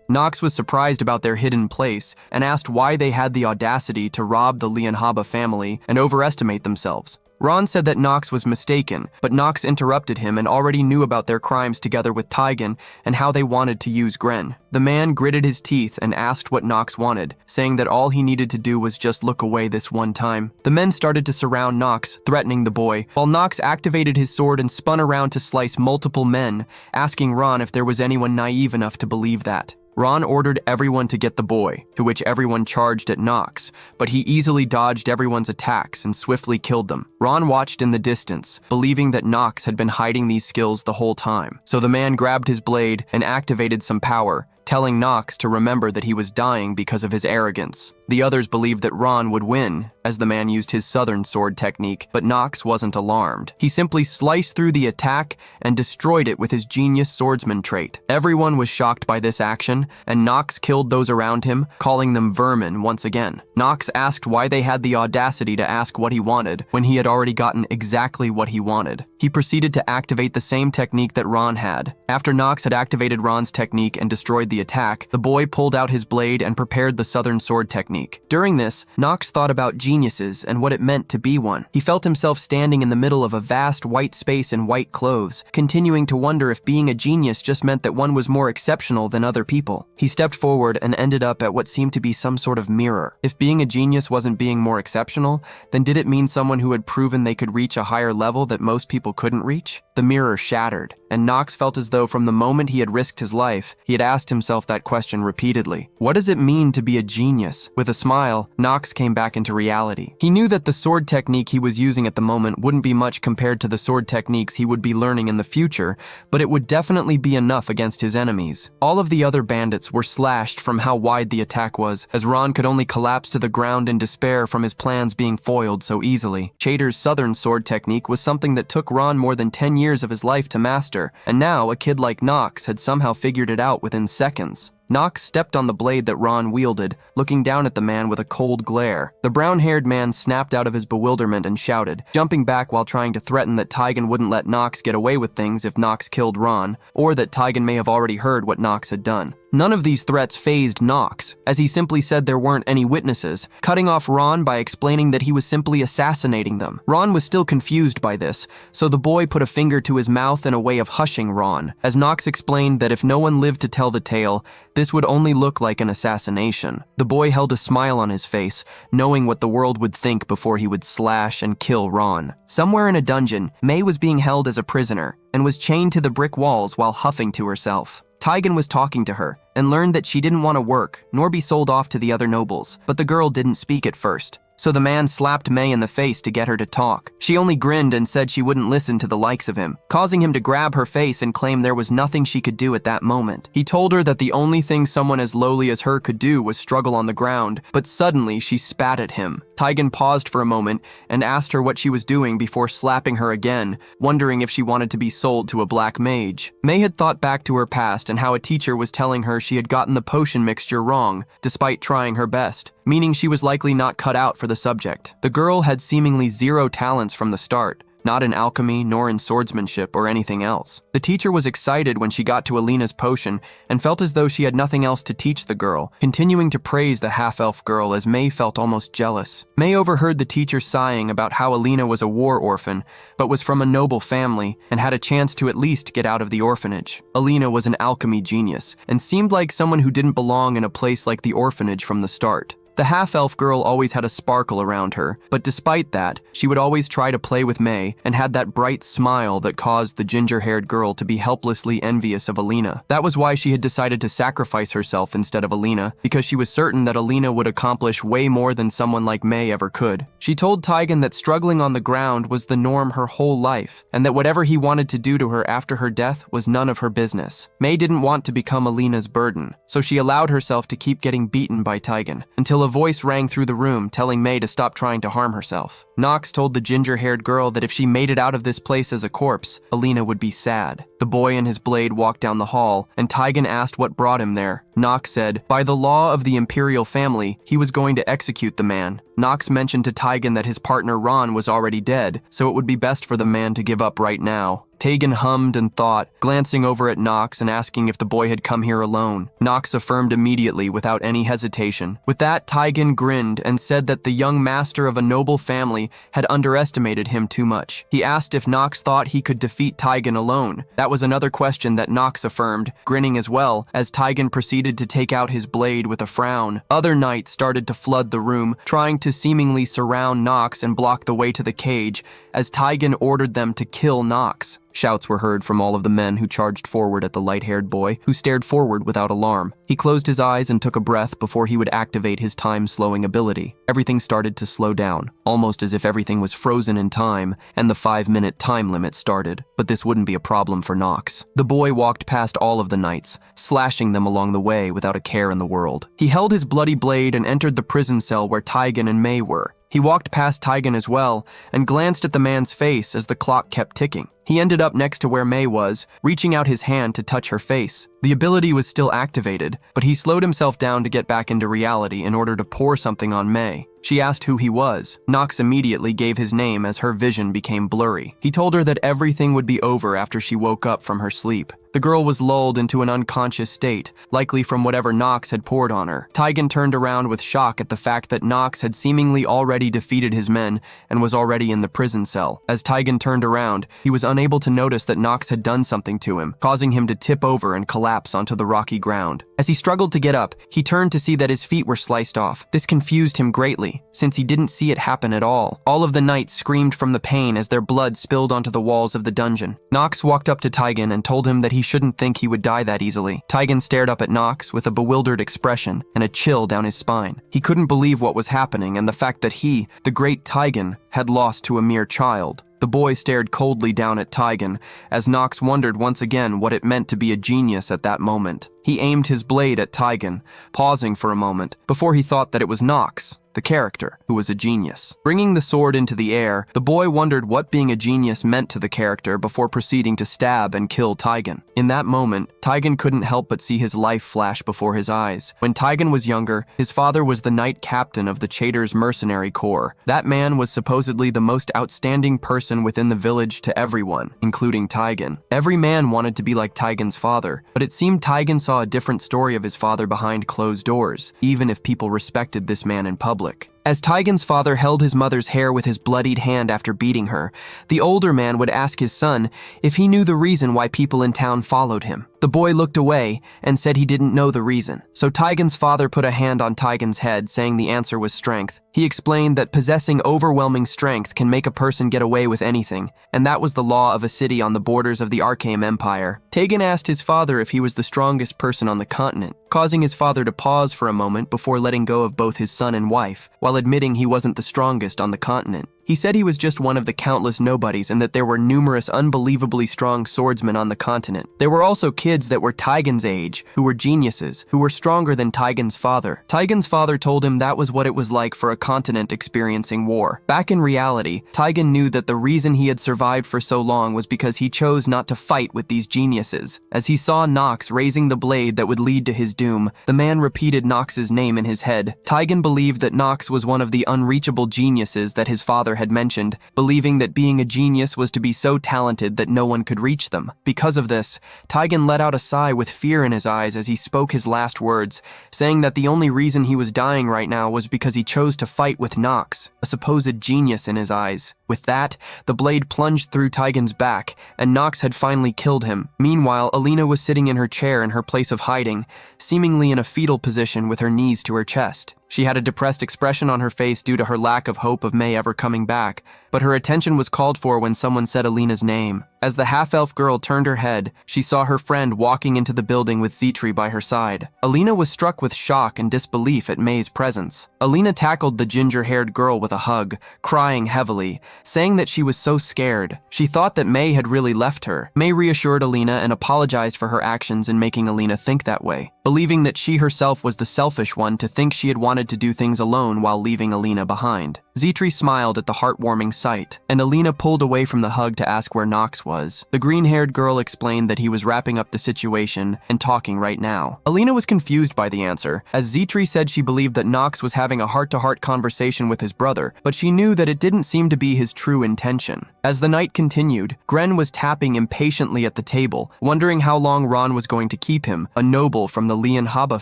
Knox was surprised about their hidden place and asked why they had the audacity to rob the Lianhaba family and overestimate themselves. Ron said that Knox was mistaken, but Knox interrupted him and already knew about their crimes together with Taigen and how they wanted to use Gren. The man gritted his teeth and asked what Knox wanted, saying that all he needed to do was just look away this one time. The men started to surround Knox, threatening the boy, while Knox activated his sword and spun around to slice multiple men, asking Ron if there was anyone naive enough to believe that. Ron ordered everyone to get the boy, to which everyone charged at Knox, but he easily dodged everyone's attacks and swiftly killed them. Ron watched in the distance, believing that Knox had been hiding these skills the whole time. So the man grabbed his blade and activated some power, telling Knox to remember that he was dying because of his arrogance. The others believed that Ron would win, as the man used his southern sword technique, but Knox wasn't alarmed. He simply sliced through the attack and destroyed it with his genius swordsman trait. Everyone was shocked by this action, and Knox killed those around him, calling them vermin once again. Knox asked why they had the audacity to ask what he wanted when he had already gotten exactly what he wanted. He proceeded to activate the same technique that Ron had. After Knox had activated Ron's technique and destroyed the attack, the boy pulled out his blade and prepared the southern sword technique. During this, Knox thought about geniuses and what it meant to be one. He felt himself standing in the middle of a vast white space in white clothes, continuing to wonder if being a genius just meant that one was more exceptional than other people. He stepped forward and ended up at what seemed to be some sort of mirror. If being a genius wasn't being more exceptional, then did it mean someone who had proven they could reach a higher level that most people couldn't reach? The mirror shattered, and Knox felt as though from the moment he had risked his life, he had asked himself that question repeatedly. What does it mean to be a genius? With a smile, Knox came back into reality. He knew that the sword technique he was using at the moment wouldn't be much compared to the sword techniques he would be learning in the future, but it would definitely be enough against his enemies. All of the other bandits were slashed from how wide the attack was, as Ron could only collapse to the ground in despair from his plans being foiled so easily. Traitors' southern sword technique was something that took Ron more than 10 years of his life to master, and now a kid like Knox had somehow figured it out within seconds. Knox stepped on the blade that Ron wielded, looking down at the man with a cold glare. The brown-haired man snapped out of his bewilderment and shouted, jumping back while trying to threaten that Taigen wouldn't let Knox get away with things if Knox killed Ron, or that Taigen may have already heard what Knox had done. None of these threats fazed Knox, as he simply said there weren't any witnesses, cutting off Ron by explaining that he was simply assassinating them. Ron was still confused by this, so the boy put a finger to his mouth in a way of hushing Ron, as Knox explained that if no one lived to tell the tale, this would only look like an assassination. The boy held a smile on his face, knowing what the world would think before he would slash and kill Ron. Somewhere in a dungeon, May was being held as a prisoner, and was chained to the brick walls while huffing to herself. Taigen was talking to her, and learned that she didn't want to work, nor be sold off to the other nobles, but the girl didn't speak at first. So the man slapped May in the face to get her to talk. She only grinned and said she wouldn't listen to the likes of him, causing him to grab her face and claim there was nothing she could do at that moment. He told her that the only thing someone as lowly as her could do was struggle on the ground, but suddenly she spat at him. Taigen paused for a moment and asked her what she was doing before slapping her again, wondering if she wanted to be sold to a black mage. May had thought back to her past and how a teacher was telling her she had gotten the potion mixture wrong, despite trying her best, meaning she was likely not cut out for the subject. The girl had seemingly zero talents from the start, not in alchemy nor in swordsmanship or anything else. The teacher was excited when she got to Alina's potion and felt as though she had nothing else to teach the girl, continuing to praise the half-elf girl as May felt almost jealous. May overheard the teacher sighing about how Alina was a war orphan, but was from a noble family and had a chance to at least get out of the orphanage. Alina was an alchemy genius and seemed like someone who didn't belong in a place like the orphanage from the start. The half-elf girl always had a sparkle around her, but despite that, she would always try to play with May and had that bright smile that caused the ginger-haired girl to be helplessly envious of Alina. That was why she had decided to sacrifice herself instead of Alina, because she was certain that Alina would accomplish way more than someone like May ever could. She told Taigen that struggling on the ground was the norm her whole life, and that whatever he wanted to do to her after her death was none of her business. May didn't want to become Alina's burden, so she allowed herself to keep getting beaten by Taigen, until a voice rang through the room telling May to stop trying to harm herself. Knox told the ginger-haired girl that if she made it out of this place as a corpse, Alina would be sad. The boy and his blade walked down the hall, and Taigen asked what brought him there. Knox said, by the law of the imperial family, he was going to execute the man. Knox mentioned to Taigen that his partner Ron was already dead, so it would be best for the man to give up right now. Taigen hummed and thought, glancing over at Knox and asking if the boy had come here alone. Knox affirmed immediately without any hesitation. With that, Taigen grinned and said that the young master of a noble family had underestimated him too much. He asked if Knox thought he could defeat Taigen alone. That was another question that Knox affirmed, grinning as well, as Taigen proceeded to take out his blade with a frown. Other knights started to flood the room, trying to seemingly surround Knox and block the way to the cage, as Taigen ordered them to kill Knox. Shouts were heard from all of the men who charged forward at the light-haired boy, who stared forward without alarm. He closed his eyes and took a breath before he would activate his time-slowing ability. Everything started to slow down, almost as if everything was frozen in time, and the 5-minute time limit started. But this wouldn't be a problem for Knox. The boy walked past all of the knights, slashing them along the way without a care in the world. He held his bloody blade and entered the prison cell where Taigen and Mei were. He walked past Taigen as well and glanced at the man's face as the clock kept ticking. He ended up next to where Mei was, reaching out his hand to touch her face. The ability was still activated, but he slowed himself down to get back into reality in order to pour something on Mei. She asked who he was. Knox immediately gave his name as her vision became blurry. He told her that everything would be over after she woke up from her sleep. The girl was lulled into an unconscious state, likely from whatever Knox had poured on her. Taigen turned around with shock at the fact that Knox had seemingly already defeated his men and was already in the prison cell. As Taigen turned around, he was unable to notice that Knox had done something to him, causing him to tip over and collapse onto the rocky ground. As he struggled to get up, he turned to see that his feet were sliced off. This confused him greatly, since he didn't see it happen at all. All of the knights screamed from the pain as their blood spilled onto the walls of the dungeon. Knox walked up to Taigen and told him that he shouldn't think he would die that easily. Taigen stared up at Knox with a bewildered expression and a chill down his spine. He couldn't believe what was happening and the fact that he, the great Taigen, had lost to a mere child. The boy stared coldly down at Taigen as Knox wondered once again what it meant to be a genius at that moment. He aimed his blade at Taigen, pausing for a moment before he thought that it was Knox, the character, who was a genius. Bringing the sword into the air, the boy wondered what being a genius meant to the character before proceeding to stab and kill Taigen. In that moment, Taigen couldn't help but see his life flash before his eyes. When Taigen was younger, his father was the knight captain of the traitors mercenary corps. That man was supposedly the most outstanding person within the village to everyone, including Taigen. Every man wanted to be like Taigen's father, but it seemed Taigen saw a different story of his father behind closed doors, even if people respected this man in public. As Taigen's father held his mother's hair with his bloodied hand after beating her, the older man would ask his son if he knew the reason why people in town followed him. The boy looked away and said he didn't know the reason. So Taigen's father put a hand on Taigen's head, saying the answer was strength. He explained that possessing overwhelming strength can make a person get away with anything, and that was the law of a city on the borders of the Arkham Empire. Taigen asked his father if he was the strongest person on the continent, causing his father to pause for a moment before letting go of both his son and wife, while admitting he wasn't the strongest on the continent. He said he was just one of the countless nobodies and that there were numerous unbelievably strong swordsmen on the continent. There were also kids that were Taigen's age, who were geniuses, who were stronger than Taigen's father. Taigen's father told him that was what it was like for a continent experiencing war. Back in reality, Taigen knew that the reason he had survived for so long was because he chose not to fight with these geniuses. As he saw Knox raising the blade that would lead to his doom, the man repeated Knox's name in his head. Taigen believed that Knox was one of the unreachable geniuses that his father had mentioned, believing that being a genius was to be so talented that no one could reach them. Because of this, Taigen let out a sigh with fear in his eyes as he spoke his last words, saying that the only reason he was dying right now was because he chose to fight with Knox, a supposed genius in his eyes. With that, the blade plunged through Taigen's back, and Knox had finally killed him. Meanwhile, Alina was sitting in her chair in her place of hiding, seemingly in a fetal position with her knees to her chest. She had a depressed expression on her face due to her lack of hope of Mei ever coming back, but her attention was called for when someone said Alina's name. As the half-elf girl turned her head, she saw her friend walking into the building with Zitri by her side. Alina was struck with shock and disbelief at Mei's presence. Alina tackled the ginger-haired girl with a hug, crying heavily, saying that she was so scared. She thought that Mei had really left her. Mei reassured Alina and apologized for her actions in making Alina think that way, believing that she herself was the selfish one to think she had wanted to do things alone while leaving Alina behind. Zitri smiled at the heartwarming sight, and Alina pulled away from the hug to ask where Knox was. The green-haired girl explained that he was wrapping up the situation and talking right now. Alina was confused by the answer, as Zitri said she believed that Knox was having a heart-to-heart conversation with his brother, but she knew that it didn't seem to be his true intention. As the night continued, Gren was tapping impatiently at the table, wondering how long Ron was going to keep him, a noble from the Leon Haba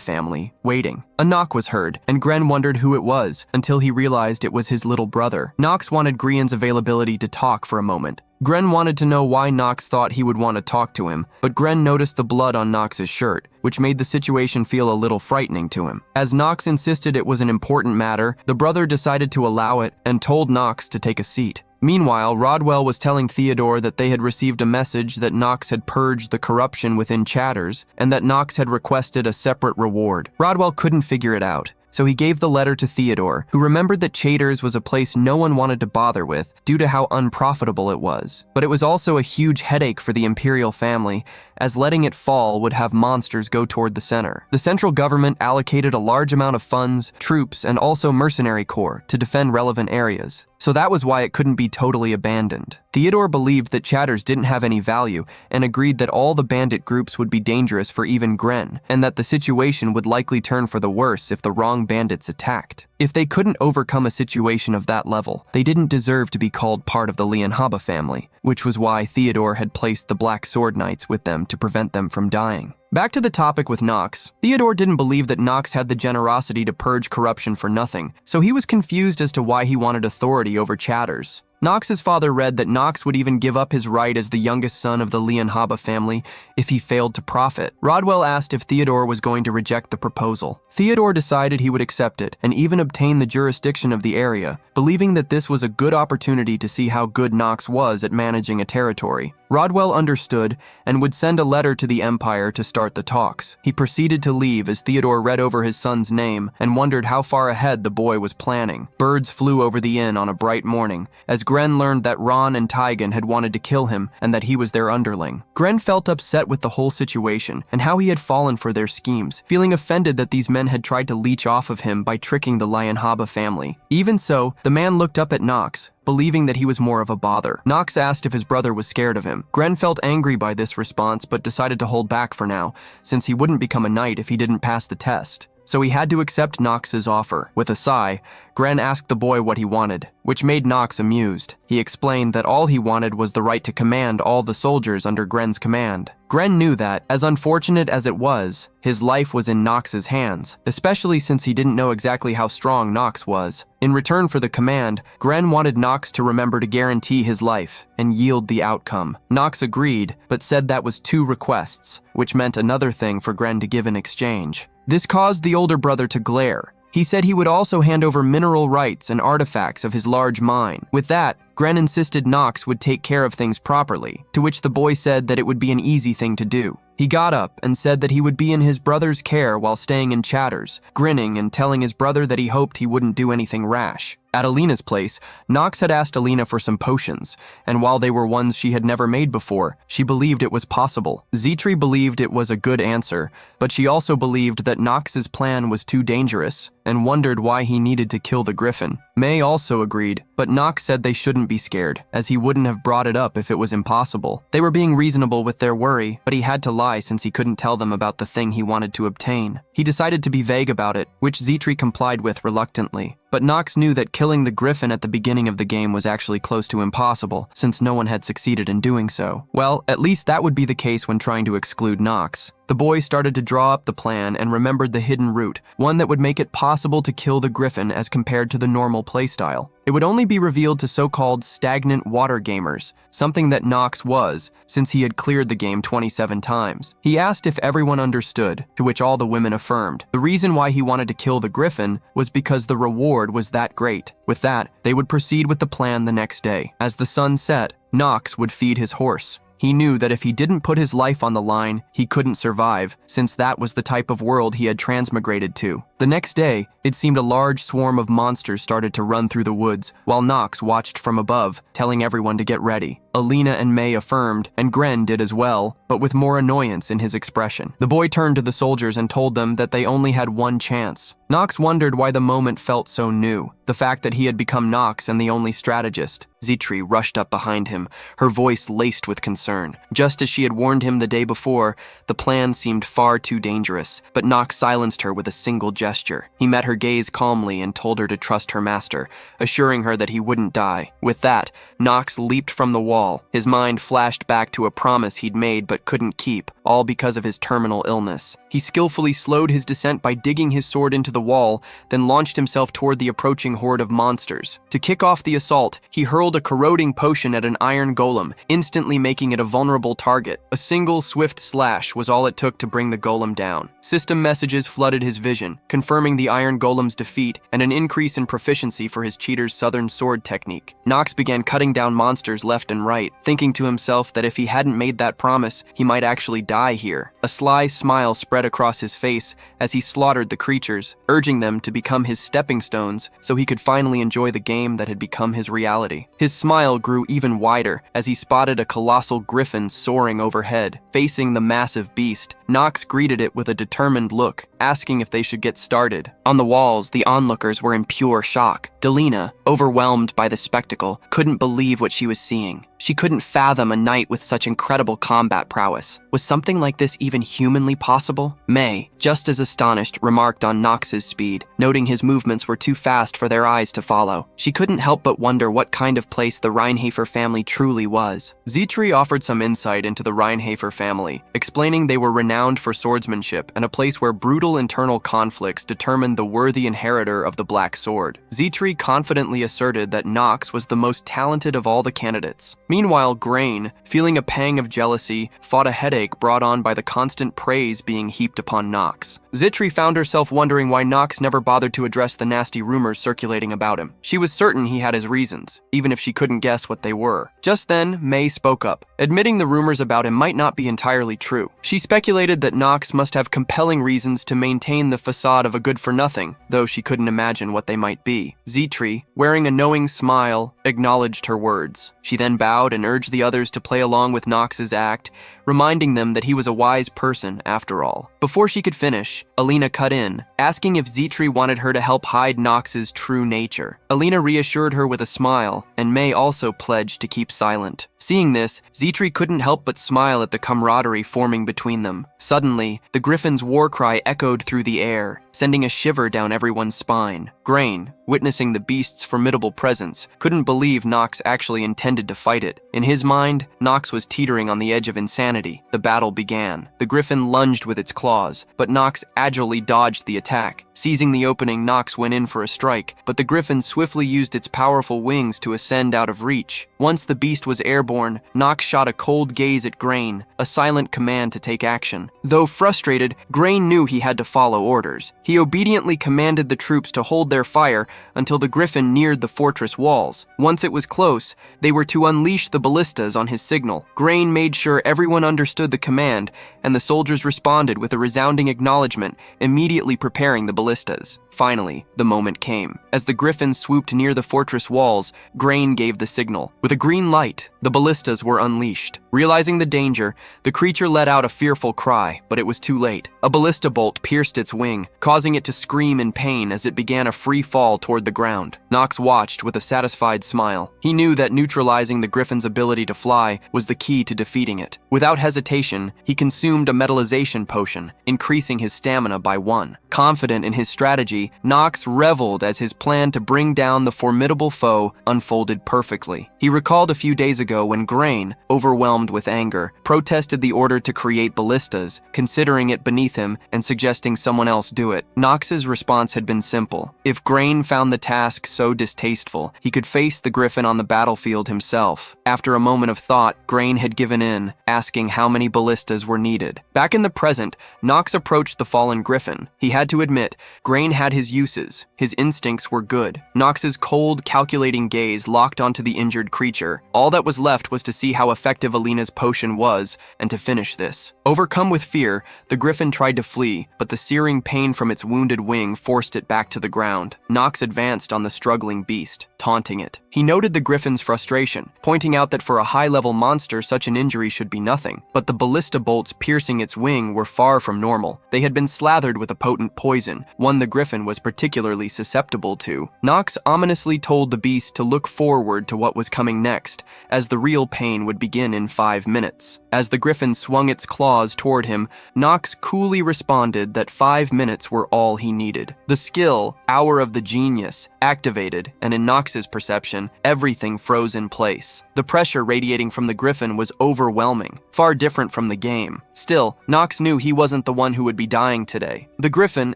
family, waiting. A knock was heard, and Gren wondered who it was, until he realized it was his little brother. Knox wanted Grian's availability to talk for a moment. Gren wanted to know why Knox thought he would want to talk to him, but Gren noticed the blood on Knox's shirt, which made the situation feel a little frightening to him. As Knox insisted it was an important matter, the brother decided to allow it and told Knox to take a seat. Meanwhile, Rodwell was telling Theodore that they had received a message that Knox had purged the corruption within Chatters and that Knox had requested a separate reward. Rodwell couldn't figure it out, so he gave the letter to Theodore, who remembered that Chatters was a place no one wanted to bother with due to how unprofitable it was. But it was also a huge headache for the imperial family, as letting it fall would have monsters go toward the center. The central government allocated a large amount of funds, troops, and also mercenary corps to defend relevant areas, so that was why it couldn't be totally abandoned. Theodore believed that Chatters didn't have any value and agreed that all the bandit groups would be dangerous for even Gren, and that the situation would likely turn for the worse if the wrong bandits attacked. If they couldn't overcome a situation of that level, they didn't deserve to be called part of the Lianhaba family, which was why Theodore had placed the Black Sword Knights with them to prevent them from dying. Back to the topic with Knox. Theodore didn't believe that Knox had the generosity to purge corruption for nothing, so he was confused as to why he wanted authority over Chatters. Knox's father read that Knox would even give up his right as the youngest son of the Lianhaba family if he failed to profit. Rodwell asked if Theodore was going to reject the proposal. Theodore decided he would accept it and even obtain the jurisdiction of the area, believing that this was a good opportunity to see how good Knox was at managing a territory. Rodwell understood and would send a letter to the Empire to start the talks. He proceeded to leave as Theodore read over his son's name and wondered how far ahead the boy was planning. Birds flew over the inn on a bright morning, as Gren learned that Ron and Tygan had wanted to kill him and that he was their underling. Gren felt upset with the whole situation and how he had fallen for their schemes, feeling offended that these men had tried to leech off of him by tricking the Lianhaba family. Even so, the man looked up at Knox, believing that he was more of a bother. Knox asked if his brother was scared of him. Gren felt angry by this response but decided to hold back for now, since he wouldn't become a knight if he didn't pass the test. So he had to accept Knox's offer. With a sigh, Gren asked the boy what he wanted, which made Knox amused. He explained that all he wanted was the right to command all the soldiers under Gren's command. Gren knew that, as unfortunate as it was, his life was in Knox's hands, especially since he didn't know exactly how strong Knox was. In return for the command, Gren wanted Knox to remember to guarantee his life and yield the outcome. Knox agreed, but said that was 2 requests, which meant another thing for Gren to give in exchange. This caused the older brother to glare. He said he would also hand over mineral rights and artifacts of his large mine. With that, Gren insisted Knox would take care of things properly, to which the boy said that it would be an easy thing to do. He got up and said that he would be in his brother's care while staying in Chatters, grinning and telling his brother that he hoped he wouldn't do anything rash. At Alina's place, Knox had asked Alina for some potions, and while they were ones she had never made before, she believed it was possible. Zitri believed it was a good answer, but she also believed that Knox's plan was too dangerous, and wondered why he needed to kill the griffin. May also agreed, but Knox said they shouldn't be scared, as he wouldn't have brought it up if it was impossible. They were being reasonable with their worry, but he had to lie since he couldn't tell them about the thing he wanted to obtain. He decided to be vague about it, which Zitri complied with reluctantly. But Knox knew that killing the griffin at the beginning of the game was actually close to impossible, since no one had succeeded in doing so. Well, at least that would be the case when trying to exclude Knox. The boy started to draw up the plan and remembered the hidden route, one that would make it possible to kill the griffin as compared to the normal playstyle. It would only be revealed to so-called stagnant water gamers, something that Knox was, since he had cleared the game 27 times. He asked if everyone understood, to which all the women affirmed. The reason why he wanted to kill the griffin was because the reward was that great. With that, they would proceed with the plan the next day. As the sun set, Knox would feed his horse. He knew that if he didn't put his life on the line, he couldn't survive, since that was the type of world he had transmigrated to. The next day, it seemed a large swarm of monsters started to run through the woods, while Knox watched from above, telling everyone to get ready. Alina and May affirmed, and Gren did as well, but with more annoyance in his expression. The boy turned to the soldiers and told them that they only had one chance. Knox wondered why the moment felt so new, the fact that he had become Knox and the only strategist. Zitri rushed up behind him, her voice laced with concern. Just as she had warned him the day before, the plan seemed far too dangerous, but Knox silenced her with a single gesture. He met her gaze calmly and told her to trust her master, assuring her that he wouldn't die. With that, Knox leaped from the wall. His mind flashed back to a promise he'd made but couldn't keep, all because of his terminal illness. He skillfully slowed his descent by digging his sword into the wall, then launched himself toward the approaching horde of monsters. To kick off the assault, he hurled a corroding potion at an iron golem, instantly making it a vulnerable target. A single swift slash was all it took to bring the golem down. System messages flooded his vision, confirming the Iron Golem's defeat and an increase in proficiency for his cheater's southern sword technique. Knox began cutting down monsters left and right, thinking to himself that if he hadn't made that promise, he might actually die here. A sly smile spread across his face as he slaughtered the creatures, urging them to become his stepping stones so he could finally enjoy the game that had become his reality. His smile grew even wider as he spotted a colossal griffin soaring overhead, facing the massive beast. Knox greeted it with a determined look, asking if they should get started. On the walls, the onlookers were in pure shock. Delina, overwhelmed by the spectacle, couldn't believe what she was seeing. She couldn't fathom a knight with such incredible combat prowess. Was something like this even humanly possible? May, just as astonished, remarked on Knox's speed, noting his movements were too fast for their eyes to follow. She couldn't help but wonder what kind of place the Reinhafer family truly was. Zitri offered some insight into the Reinhafer family, explaining they were renowned for swordsmanship and a place where brutal internal conflicts determined the worthy inheritor of the Black Sword. Zitri confidently asserted that Knox was the most talented of all the candidates. Meanwhile, Grain, feeling a pang of jealousy, fought a headache brought on by the constant praise being heaped upon Knox. Zitri found herself wondering why Knox never bothered to address the nasty rumors circulating about him. She was certain he had his reasons, even if she couldn't guess what they were. Just then, May spoke up, admitting the rumors about him might not be entirely true. She speculated that Knox must have compelling reasons to maintain the facade of a good-for-nothing, though she couldn't imagine what they might be. Zitri, wearing a knowing smile, acknowledged her words. She then bowed and urged the others to play along with Knox's act, reminding them that he was a wise person after all. Before she could finish, Alina cut in, asking if Zitri wanted her to help hide Knox's true nature. Alina reassured her with a smile, and May also pledged to keep silent. Seeing this, Zitri couldn't help but smile at the camaraderie forming between them. Suddenly, the griffin's war cry echoed through the air, sending a shiver down everyone's spine. Grain, witnessing the beast's formidable presence, couldn't believe Knox actually intended to fight it. In his mind, Knox was teetering on the edge of insanity. The battle began. The griffin lunged with its claws, but Knox agilely dodged the attack. Seizing the opening, Knox went in for a strike, but the griffin swiftly used its powerful wings to ascend out of reach. Once the beast was airborne, Knox shot a cold gaze at Grain, a silent command to take action. Though frustrated, Grain knew he had to follow orders. He obediently commanded the troops to hold their fire until the griffin neared the fortress walls. Once it was close, they were to unleash the ballistas on his signal. Grain made sure everyone understood the command, and the soldiers responded with a resounding acknowledgement, immediately preparing the ballistas. Finally, the moment came. As the griffin swooped near the fortress walls, Grain gave the signal. With a green light, the ballistas were unleashed. Realizing the danger, the creature let out a fearful cry, but it was too late. A ballista bolt pierced its wing, causing it to scream in pain as it began a free fall toward the ground. Knox watched with a satisfied smile. He knew that neutralizing the griffin's ability to fly was the key to defeating it. Without hesitation, he consumed a metallization potion, increasing his stamina by 1. Confident in his strategy, Knox reveled as his plan to bring down the formidable foe unfolded perfectly. He recalled a few days ago when Grain, overwhelmed with anger, protested the order to create ballistas, considering it beneath him and suggesting someone else do it. Knox's response had been simple. If Grain found the task so distasteful, he could face the griffin on the battlefield himself. After a moment of thought, Grain had given in, asking how many ballistas were needed. Back in the present, Knox approached the fallen griffin. He had to admit, Grain had his uses. His instincts were good. Knox's cold, calculating gaze locked onto the injured creature. All that was left was to see how effective Alina's potion was, and to finish this. Overcome with fear, the griffin tried to flee, but the searing pain from its wounded wing forced it back to the ground. Knox advanced on the struggling beast, taunting it. He noted the griffin's frustration, pointing out that for a high-level monster, such an injury should be nothing. But the ballista bolts piercing its wing were far from normal. They had been slathered with a potent poison, one the griffin was particularly susceptible to. Knox ominously told the beast to look forward to what was coming next, as the real pain would begin in 5 minutes. As the griffin swung its claws toward him, Knox coolly responded that 5 minutes were all he needed. The skill, Hour of the Genius, activated, and in Knox's perception, realization, everything froze in place. The pressure radiating from the griffin was overwhelming, far different from the game. Still, Knox knew he wasn't the one who would be dying today. The griffin,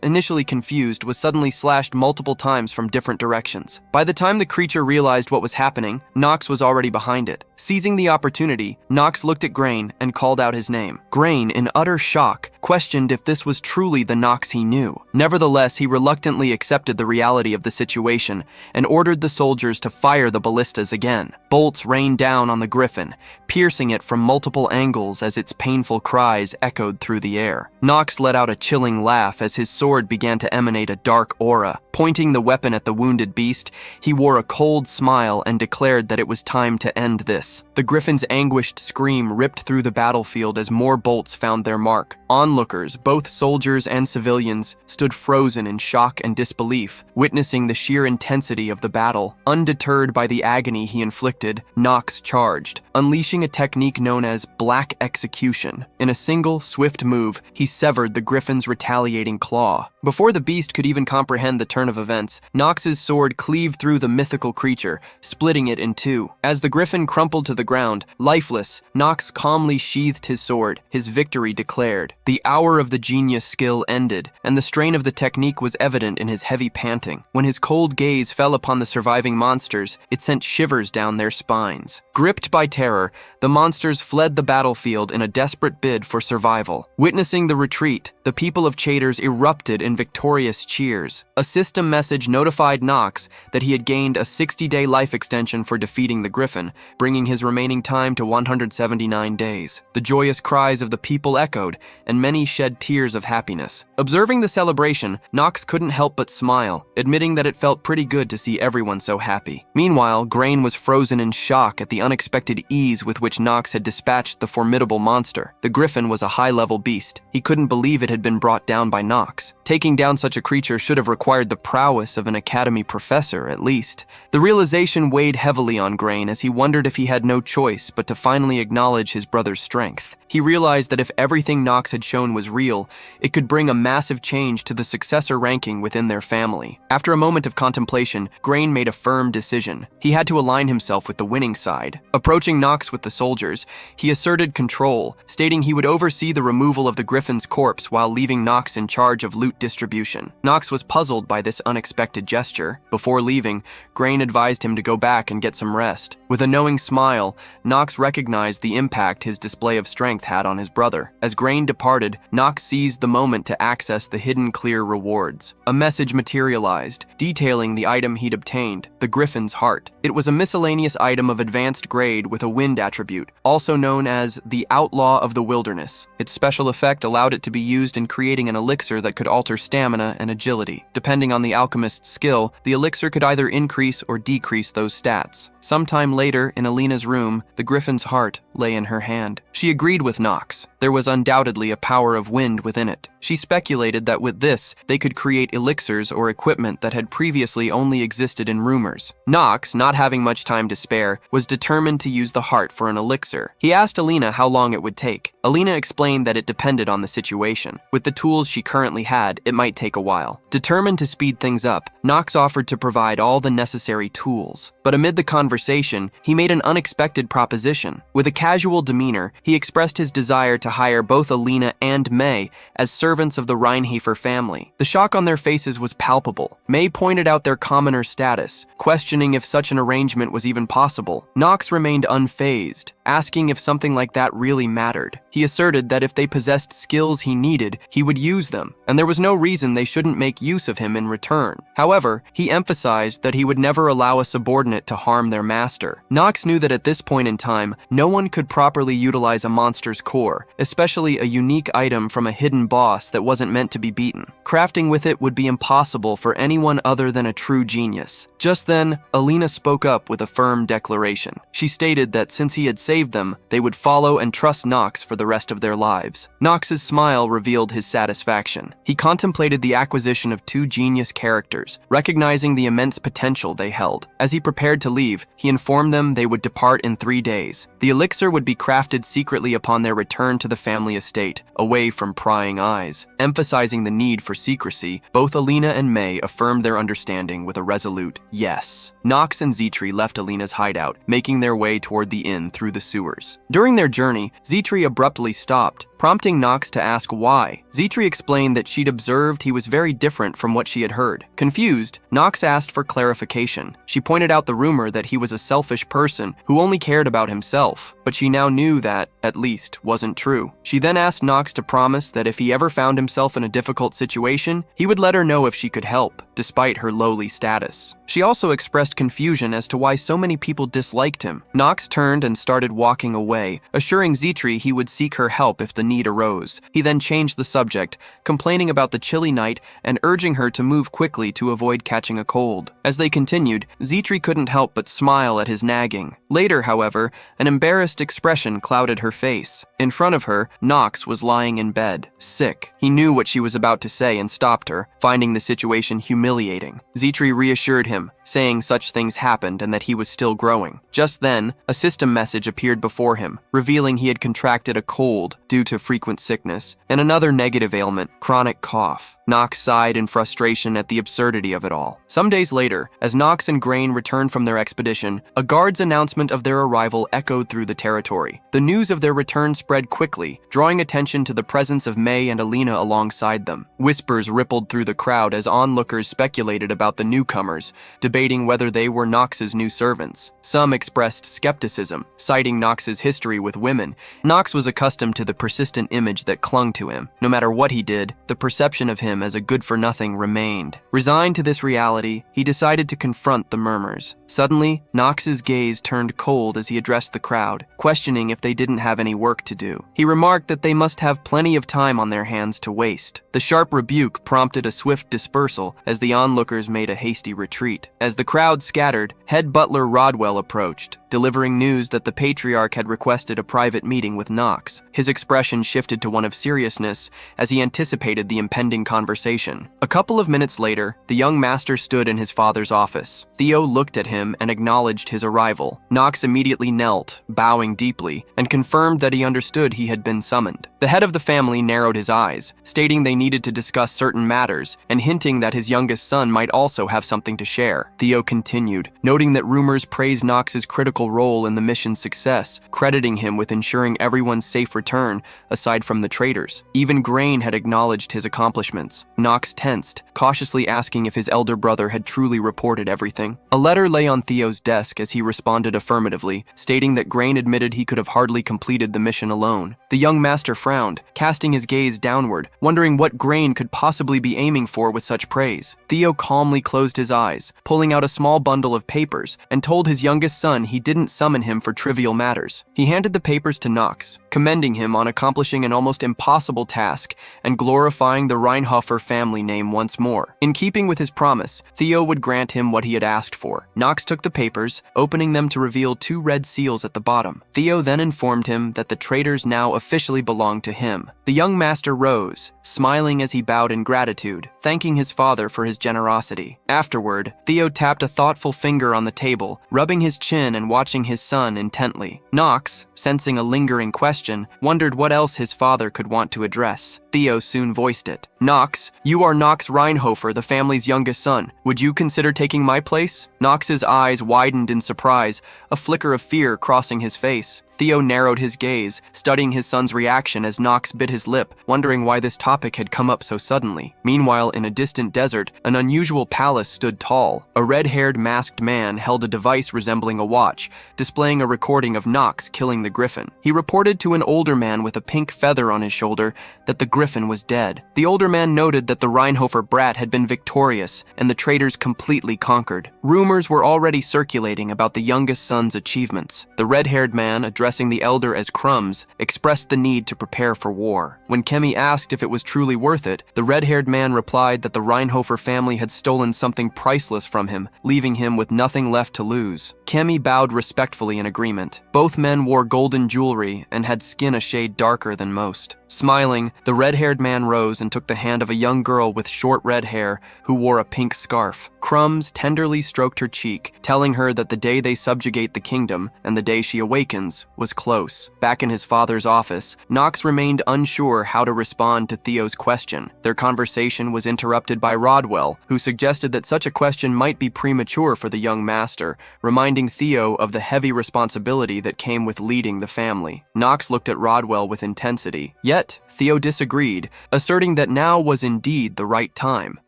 initially confused, was suddenly slashed multiple times from different directions. By the time the creature realized what was happening, Knox was already behind it. Seizing the opportunity, Knox looked at Grain and called out his name. Grain, in utter shock, questioned if this was truly the Knox he knew. Nevertheless, he reluctantly accepted the reality of the situation and ordered the soldiers to fire the ballistas again. Bolts rained down on the griffin, piercing it from multiple angles as its painful cries echoed through the air. Knox let out a chilling laugh as his sword began to emanate a dark aura. Pointing the weapon at the wounded beast, he wore a cold smile and declared that it was time to end this. The griffin's anguished scream ripped through the battlefield as more bolts found their mark. Onlookers, both soldiers and civilians, stood frozen in shock and disbelief, witnessing the sheer intensity of the battle. Undeterred by the agony he inflicted, Knox charged, unleashing a technique known as Black Execution. In a single, swift move, he severed the griffin's retaliating claw. Before the beast could even comprehend the turn of events, Knox's sword cleaved through the mythical creature, splitting it in two. As the griffin crumpled to the ground, lifeless, Knox calmly sheathed his sword, his victory declared. The hour of the genius skill ended, and the strain of the technique was evident in his heavy panting. When his cold gaze fell upon the surviving monsters, it sent shivers down their spines. Gripped by terror, the monsters fled the battlefield in a desperate bid for survival. Witnessing the retreat, the people of Traitors erupted in victorious cheers. A system message notified Knox that he had gained a 60-day life extension for defeating the griffin, bringing his remaining time to 179 days. The joyous cries of the people echoed, and many shed tears of happiness. Observing the celebration, Knox couldn't help but smile, admitting that it felt pretty good to see everyone so happy. Meanwhile, Grain was frozen in shock at the unexpected ease with which Knox had dispatched the formidable monster. The griffin was a high-level beast. He couldn't believe it had been brought down by Knox. Taking down such a creature should have required the prowess of an academy professor, at least. The realization weighed heavily on Grain as he wondered if he had no choice but to finally acknowledge his brother's strength. He realized that if everything Knox had shown was real, it could bring a massive change to the successor ranking within their family. After a moment of contemplation, Grain made a firm decision. He had to align himself with the winning side. Approaching Knox with the soldiers, he asserted control, stating he would oversee the removal of the griffin's corpse while leaving Knox in charge of loot distribution. Knox was puzzled by this unexpected gesture. Before leaving, Grain advised him to go back and get some rest. With a knowing smile, Knox recognized the impact his display of strength had on his brother. As Grain departed, Knox seized the moment to access the hidden clear rewards. A message materialized, detailing the item he'd obtained, the griffin's heart. It was a miscellaneous item of advanced grade with a wind attribute, also known as the Outlaw of the Wilderness. Its special effect allowed it to be used in creating an elixir that could alter stamina and agility. Depending on the alchemist's skill, the elixir could either increase or decrease those stats. Sometime later, in Alina's room, the griffin's heart lay in her hand. She agreed with Knox. There was undoubtedly a power of wind within it. She speculated that with this, they could create elixirs or equipment that had previously only existed in rumors. Knox, not having much time to spare, was determined to use the heart for an elixir. He asked Alina how long it would take. Alina explained that it depended on the situation. With the tools she currently had, it might take a while. Determined to speed things up, Knox offered to provide all the necessary tools. But amid the conversation, he made an unexpected proposition. With a casual demeanor, he expressed his desire to hire both Alina and May as servants of the Reinhafer family. The shock on their faces was palpable. May pointed out their commoner status, questioning if such an arrangement was even possible. Knox remained unfazed, asking if something like that really mattered. He asserted that if they possessed skills he needed, he would use them, and there was no reason they shouldn't make use of him in return. However, he emphasized that he would never allow a subordinate to harm their master. Knox knew that at this point in time, no one could properly utilize a monster's core, especially a unique item from a hidden boss that wasn't meant to be beaten. Crafting with it would be impossible for anyone other than a true genius. Just then, Alina spoke up with a firm declaration. She stated that since he had saved saved them, they would follow and trust Knox for the rest of their lives. Knox's smile revealed his satisfaction. He contemplated the acquisition of two genius characters, recognizing the immense potential they held. As he prepared to leave, he informed them they would depart in 3 days. The elixir would be crafted secretly upon their return to the family estate, away from prying eyes. Emphasizing the need for secrecy, both Alina and May affirmed their understanding with a resolute yes. Knox and Zitri left Alina's hideout, making their way toward the inn through the sewers. During their journey, Zitri abruptly stopped, prompting Knox to ask why. Zitri explained that she'd observed he was very different from what she had heard. Confused, Knox asked for clarification. She pointed out the rumor that he was a selfish person who only cared about himself, but she now knew that, at least, wasn't true. She then asked Knox to promise that if he ever found himself in a difficult situation, he would let her know if she could help, despite her lowly status. She also expressed confusion as to why so many people disliked him. Knox turned and started walking away, assuring Zitri he would seek her help if the need arose. He then changed the subject, complaining about the chilly night and urging her to move quickly to avoid catching a cold. As they continued, Zitri couldn't help but smile at his nagging. Later, however, an embarrassed expression clouded her face. In front of her, Knox was lying in bed, sick. He knew what she was about to say and stopped her, finding the situation humiliating. Zitri reassured him, saying such things happened and that he was still growing. Just then, a system message appeared before him, revealing he had contracted a cold due to frequent sickness, and another negative ailment, chronic cough. Knox sighed in frustration at the absurdity of it all. Some days later, as Knox and Grain returned from their expedition, a guard's announcement of their arrival echoed through the territory. The news of their return spread quickly, drawing attention to the presence of May and Alina alongside them. Whispers rippled through the crowd as onlookers speculated about the newcomers, debating whether they were Knox's new servants. Some expressed skepticism, citing Knox's history with women. Knox was accustomed to the persistent image that clung to him. No matter what he did, the perception of him as a good-for-nothing remained. Resigned to this reality, he decided to confront the murmurs. Suddenly, Knox's gaze turned cold as he addressed the crowd, questioning if they didn't have any work to do. He remarked that they must have plenty of time on their hands to waste. The sharp rebuke prompted a swift dispersal as the onlookers made a hasty retreat. As the crowd scattered, head butler Rodwell approached, delivering news that the patriarch had requested a private meeting with Knox. His expression shifted to one of seriousness as he anticipated the impending conversation. A couple of minutes later, the young master stood in his father's office. Theo looked at him and acknowledged his arrival. Knox immediately knelt, bowing deeply, and confirmed that he understood he had been summoned. The head of the family narrowed his eyes, stating they needed to discuss certain matters, and hinting that his youngest son might also have something to share. Theo continued, noting that rumors praised Knox's critical role in the mission's success, crediting him with ensuring everyone's safe return, aside from the traitors. Even Grain had acknowledged his accomplishments. Knox tensed, cautiously asking if his elder brother had truly reported everything. A letter lay on Theo's desk as he responded affirmatively, stating that Grain admitted he could have hardly completed the mission alone. The young master frowned, casting his gaze downward, wondering what Grain could possibly be aiming for with such praise. Theo calmly closed his eyes, pulling out a small bundle of papers, and told his youngest son he didn't summon him for trivial matters. He handed the papers to Knox, commending him on accomplishing an almost impossible task and glorifying the Reinhofer family name once more. In keeping with his promise, Theo would grant him what he had asked for. Knox took the papers, opening them to reveal 2 red seals at the bottom. Theo then informed him that the traitors now officially belonged to him. The young master rose, smiling as he bowed in gratitude, thanking his father for his generosity. Afterward, Theo tapped a thoughtful finger on the table, rubbing his chin and watching his son intently. Knox, sensing a lingering question, wondered what else his father could want to address. Theo soon voiced it. "Knox, you are Knox Reinhofer, the family's youngest son. Would you consider taking my place?" Knox's eyes widened in surprise, a flicker of fear crossing his face. Theo narrowed his gaze, studying his son's reaction as Knox bit his lip, wondering why this topic had come up so suddenly. Meanwhile, in a distant desert, an unusual palace stood tall. A red-haired masked man held a device resembling a watch, displaying a recording of Knox killing the griffin. He reported to an older man with a pink feather on his shoulder that the griffin was dead. The older man noted that the Reinhofer brat had been victorious and the traitors completely conquered. Rumors were already circulating about the youngest son's achievements. The red-haired man, addressing the elder as Crumbs, expressed the need to prepare for war. When Kemi asked if it was truly worth it, the red-haired man replied that the Reinhofer family had stolen something priceless from him, leaving him with nothing left to lose. Kemi bowed respectfully in agreement. Both men wore golden jewelry and had skin a shade darker than most. Smiling, the red-haired man rose and took the hand of a young girl with short red hair who wore a pink scarf. Crumbs tenderly stroked her cheek, telling her that the day they subjugate the kingdom and the day she awakens was close. Back in his father's office, Knox remained unsure how to respond to Theo's question. Their conversation was interrupted by Rodwell, who suggested that such a question might be premature for the young master, reminding Theo of the heavy responsibility that came with leading the family. Knox looked at Rodwell with intensity. Yet, Theo disagreed, asserting that now was indeed the right time.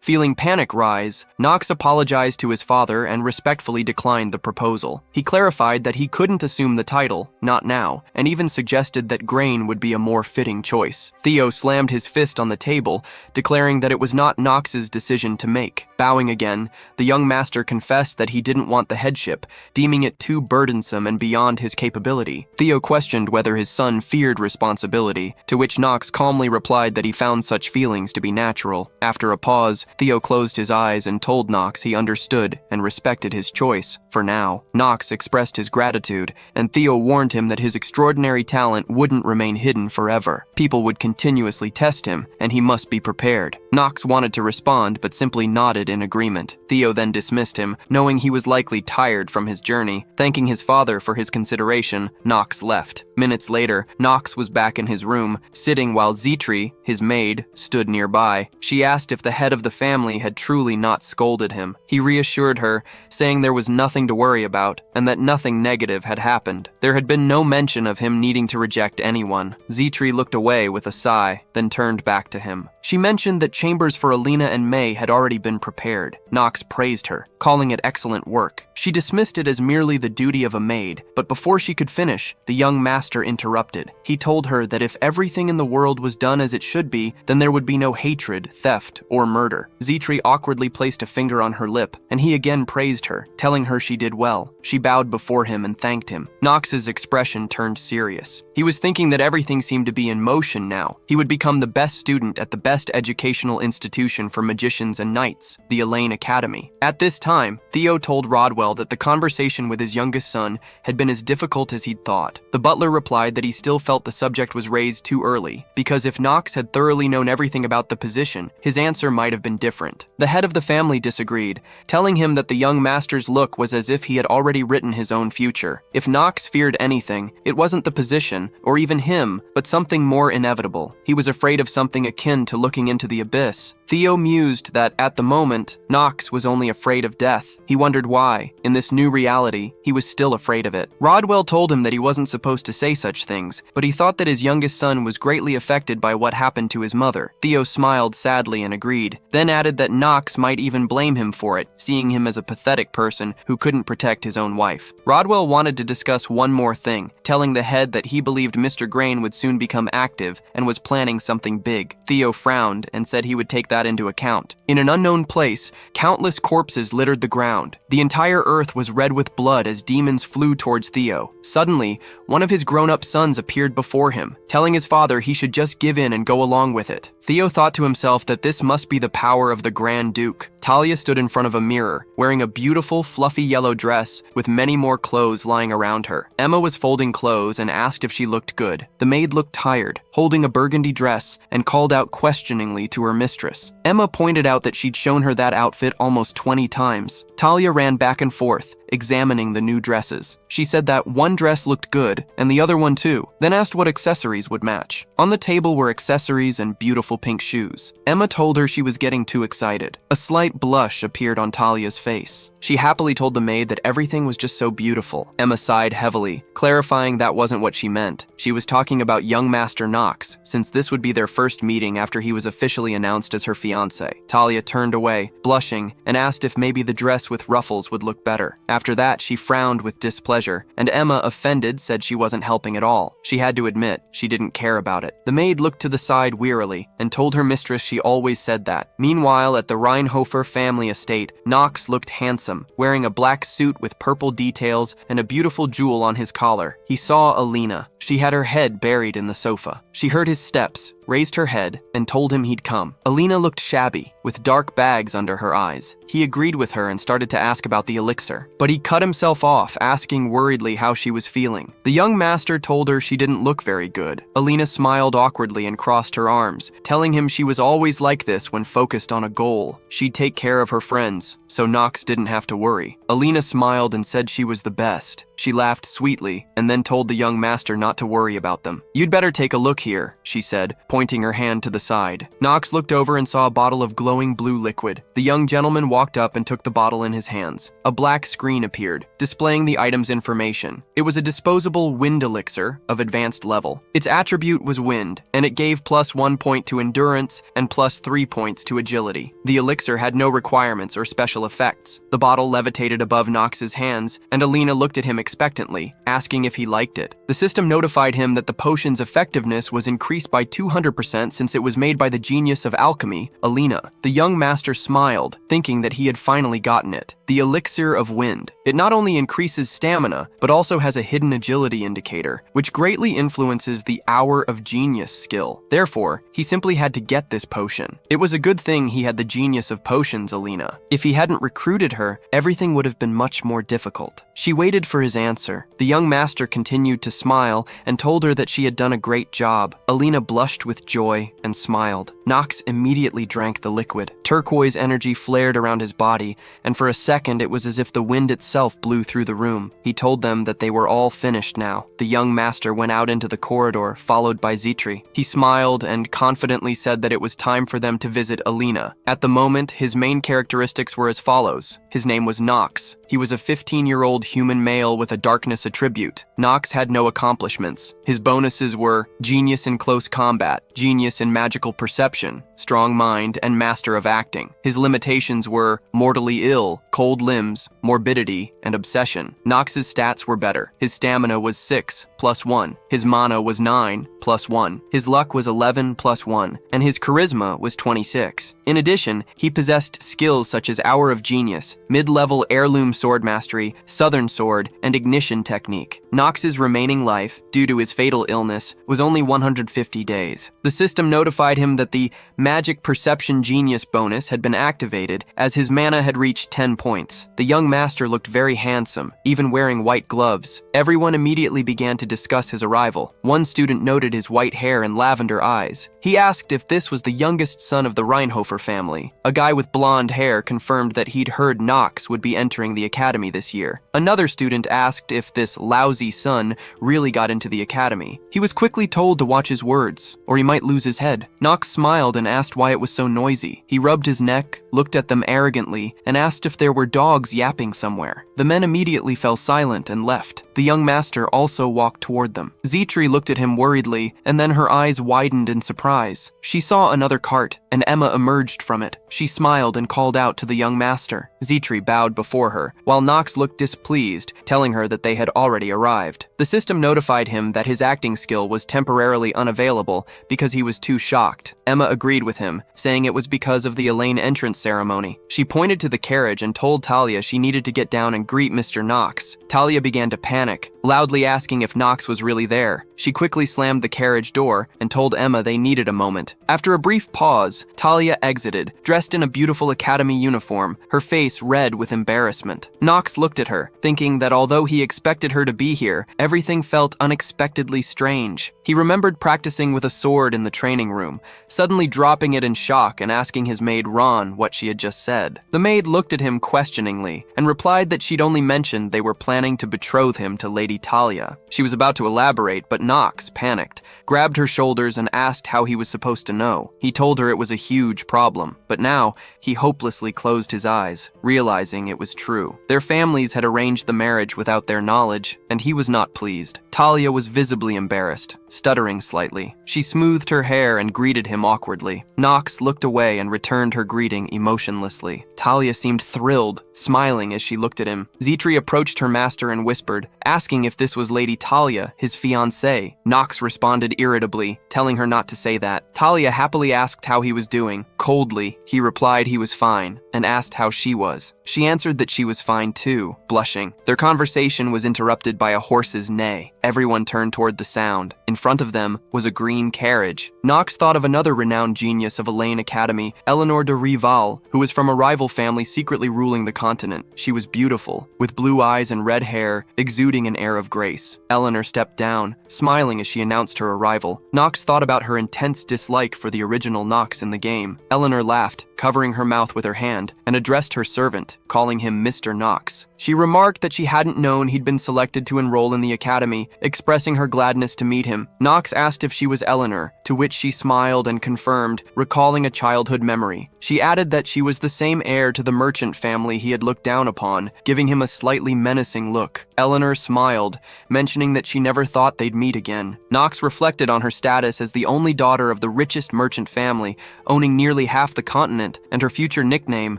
Feeling panic rise, Knox apologized to his father and respectfully declined the proposal. He clarified that he couldn't assume the title, not now, and even suggested that Grain would be a more fitting choice. Theo slammed his fist on the table, declaring that it was not Knox's decision to make. Bowing again, the young master confessed that he didn't want the headship, deeming it too burdensome and beyond his capability. Theo questioned whether his son feared responsibility, to which Knox calmly replied that he found such feelings to be natural. After a pause, Theo closed his eyes and told Knox he understood and respected his choice, for now. Knox expressed his gratitude, and Theo warned him that his extraordinary talent wouldn't remain hidden forever. People would continuously test him, and he must be prepared. Knox wanted to respond, but simply nodded in agreement. Theo then dismissed him, knowing he was likely tired from his journey. Thanking his father for his consideration, Knox left. Minutes later, Knox was back in his room, sitting while Zitri, his maid, stood nearby. She asked if the head of the family had truly not scolded him. He reassured her, saying there was nothing to worry about, and that nothing negative had happened. There had been no mention of him needing to reject anyone. Zitri looked away with a sigh, then turned back to him. She mentioned that chambers for Alina and May had already been prepared. Knox praised her, calling it excellent work. She dismissed it as merely the duty of a maid, but before she could finish, the young master interrupted. He told her that if everything in the world was done as it should be, then there would be no hatred, theft, or murder. Zitri awkwardly placed a finger on her lip, and he again praised her, telling her she did well. She bowed before him and thanked him. Knox's expression turned serious. He was thinking that everything seemed to be in motion now. He would become the best student at the best educational institution for magicians and knights, the Elaine Academy. At this time, Theo told Rodwell that the conversation with his youngest son had been as difficult as he'd thought. The butler replied that he still felt the subject was raised too early, because if Knox had thoroughly known everything about the position, his answer might have been different. The head of the family disagreed, telling him that the young master's look was as if he had already written his own future. If Knox feared anything, it wasn't the position, or even him, but something more inevitable. He was afraid of something akin to looking into the abyss. Theo mused that, at the moment, Knox was only afraid of death. He wondered why, in this new reality, he was still afraid of it. Rodwell told him that he wasn't supposed to say such things, but he thought that his youngest son was greatly affected by what happened to his mother. Theo smiled sadly and agreed, then added that Knox might even blame him for it, seeing him as a pathetic person who couldn't protect his own wife. Rodwell wanted to discuss one more thing, telling the head that he believed Mr. Grain would soon become active and was planning something big. Theo frowned and said he would take that into account. In an unknown place, countless corpses littered the ground. The entire earth was red with blood as demons flew towards Theo. Suddenly, one of his grown-up sons appeared before him, telling his father he should just give in and go along with it. Theo thought to himself that this must be the power of the Grand Duke. Talia stood in front of a mirror, wearing a beautiful, fluffy yellow dress with many more clothes lying around her. Emma was folding clothes and asked if she looked good. The maid looked tired, holding a burgundy dress, and called out questioningly to her mistress. Emma pointed out that she'd shown her that outfit almost 20 times. Talia ran back and forth, examining the new dresses. She said that one dress looked good, and the other one too, then asked what accessories would match. On the table were accessories and beautiful pink shoes. Emma told her she was getting too excited. A slight blush appeared on Talia's face. She happily told the maid that everything was just so beautiful. Emma sighed heavily, clarifying that wasn't what she meant. She was talking about young Master Knox, since this would be their first meeting after he was officially announced as her fiancé. Talia turned away, blushing, and asked if maybe the dress with ruffles would look better. After that, she frowned with displeasure, and Emma, offended, said she wasn't helping at all. She had to admit, she didn't care about it. The maid looked to the side wearily, and and told her mistress she always said that. Meanwhile, at the Reinhofer family estate, Knox looked handsome, wearing a black suit with purple details and a beautiful jewel on his collar. He saw Alina. She had her head buried in the sofa. She heard his steps, raised her head, and told him he'd come. Alina looked shabby, with dark bags under her eyes. He agreed with her and started to ask about the elixir, but he cut himself off, asking worriedly how she was feeling. The young master told her she didn't look very good. Alina smiled awkwardly and crossed her arms, telling him she was always like this when focused on a goal. She'd take care of her friends, so Knox didn't have to worry. Alina smiled and said she was the best. She laughed sweetly and then told the young master not to worry about them. "You'd better take a look here," she said, pointing her hand to the side. Knox looked over and saw a bottle of glowing blue liquid. The young gentleman walked up and took the bottle in his hands. A black screen appeared, displaying the item's information. It was a disposable wind elixir of advanced level. Its attribute was wind, and it gave +1 point to endurance and +3 points to agility. The elixir had no requirements or special effects. The bottle levitated above Knox's hands, and Alina looked at him expectantly, asking if he liked it. The system notified him that the potion's effectiveness was increased by 200% since it was made by the genius of alchemy, Alina. The young master smiled, thinking that he had finally gotten it. The elixir of wind. It not only increases stamina, but also has a hidden agility indicator, which greatly influences the Hour of Genius skill. Therefore, he simply had to get this potion. It was a good thing he had the genius of potions, Alina. If he hadn't recruited her, everything would have been much more difficult. She waited for his answer. The young master continued to smile and told her that she had done a great job. Alina blushed with joy and smiled. Knox immediately drank the liquid. Turquoise energy flared around his body, and for a second it was as if the wind itself blew through the room. He told them that they were all finished now. The young master went out into the corridor, followed by Zitri. He smiled and confidently said that it was time for them to visit Alina. At the moment, his main characteristics were as follows. His name was Knox. He was a 15-year-old human male with a darkness attribute. Knox had no accomplishments. His bonuses were genius in close combat, genius in magical perception, strong mind, and master of acting. His limitations were mortally ill, cold limbs, morbidity, and obsession. Knox's stats were better. His stamina was 6 + 1. His mana was 9 + 1. His luck was 11 + 1, and his charisma was 26. In addition, he possessed skills such as Hour of Genius, mid-level heirloom sword mastery, southern sword, and ignition technique. Knox's remaining life, due to his fatal illness, was only 150 days. The system notified him that the Magic Perception Genius bonus had been activated as his mana had reached 10 points. The young master looked very handsome, even wearing white gloves. Everyone immediately began to discuss his arrival. One student noted his white hair and lavender eyes. He asked if this was the youngest son of the Reinhofer family. A guy with blonde hair confirmed that he'd heard Knox would be entering the academy this year. Another student asked if this lousy son really got into the academy. He was quickly told to watch his words, or he might lose his head. Knox smiled and asked why it was so noisy. He rubbed his neck, looked at them arrogantly, and asked if there were dogs yapping somewhere. The men immediately fell silent and left. The young master also walked toward them. Zitri looked at him worriedly, and then her eyes widened in surprise. She saw another cart, and Emma emerged from it. She smiled and called out to the young master. Zitri bowed before her, while Knox looked displeased, telling her that they had already arrived. The system notified him that his acting skill was temporarily unavailable because he was too shocked. Emma agreed with him, saying it was because of the Elaine entrance ceremony. She pointed to the carriage and told Talia she needed to get down and greet Mr. Knox. Talia began to panic, loudly asking if Knox was really there. She quickly slammed the carriage door and told Emma they needed a moment. After a brief pause, Talia exited, dressed in a beautiful academy uniform, her face red with embarrassment. Knox looked at her, thinking that although he expected her to be here, everything felt unexpectedly strange. He remembered practicing with a sword in the training room, suddenly dropping it in shock and asking his maid Ron what she had just said. The maid looked at him questioningly and replied that she'd only mentioned they were planning to betroth him to Lady Talia. She was about to elaborate, but Knox panicked, grabbed her shoulders and asked how he was supposed to know. He told her it was a huge problem, but now he hopelessly closed his eyes, realizing it was true. Their families had arranged the marriage without their knowledge, and he was not pleased. Talia was visibly embarrassed, stuttering slightly. She smoothed her hair and greeted him awkwardly. Knox looked away and returned her greeting emotionlessly. Talia seemed thrilled, smiling as she looked at him. Zitri approached her master and whispered, asking if this was Lady Talia, his fiancée. Knox responded irritably, telling her not to say that. Talia happily asked how he was doing. Coldly, he replied he was fine, and asked how she was. She answered that she was fine too, blushing. Their conversation was interrupted by a horse's neigh. Everyone turned toward the sound. In front of them was a green carriage. Knox thought of another renowned genius of Elaine Academy, Eleanor de Rival, who was from a rival family secretly ruling the continent. She was beautiful, with blue eyes and red hair, exuding an air of grace. Eleanor stepped down, smiling as she announced her arrival. Knox thought about her intense dislike for the original Knox in the game. Eleanor laughed, covering her mouth with her hand, and addressed her servant, calling him Mr. Knox. She remarked that she hadn't known he'd been selected to enroll in the academy, expressing her gladness to meet him. Knox asked if she was Eleanor, to which she smiled and confirmed, recalling a childhood memory. She added that she was the same heir to the merchant family he had looked down upon, giving him a slightly menacing look. Eleanor smiled, mentioning that she never thought they'd meet again. Knox reflected on her status as the only daughter of the richest merchant family, owning nearly half the continent, and her future nickname,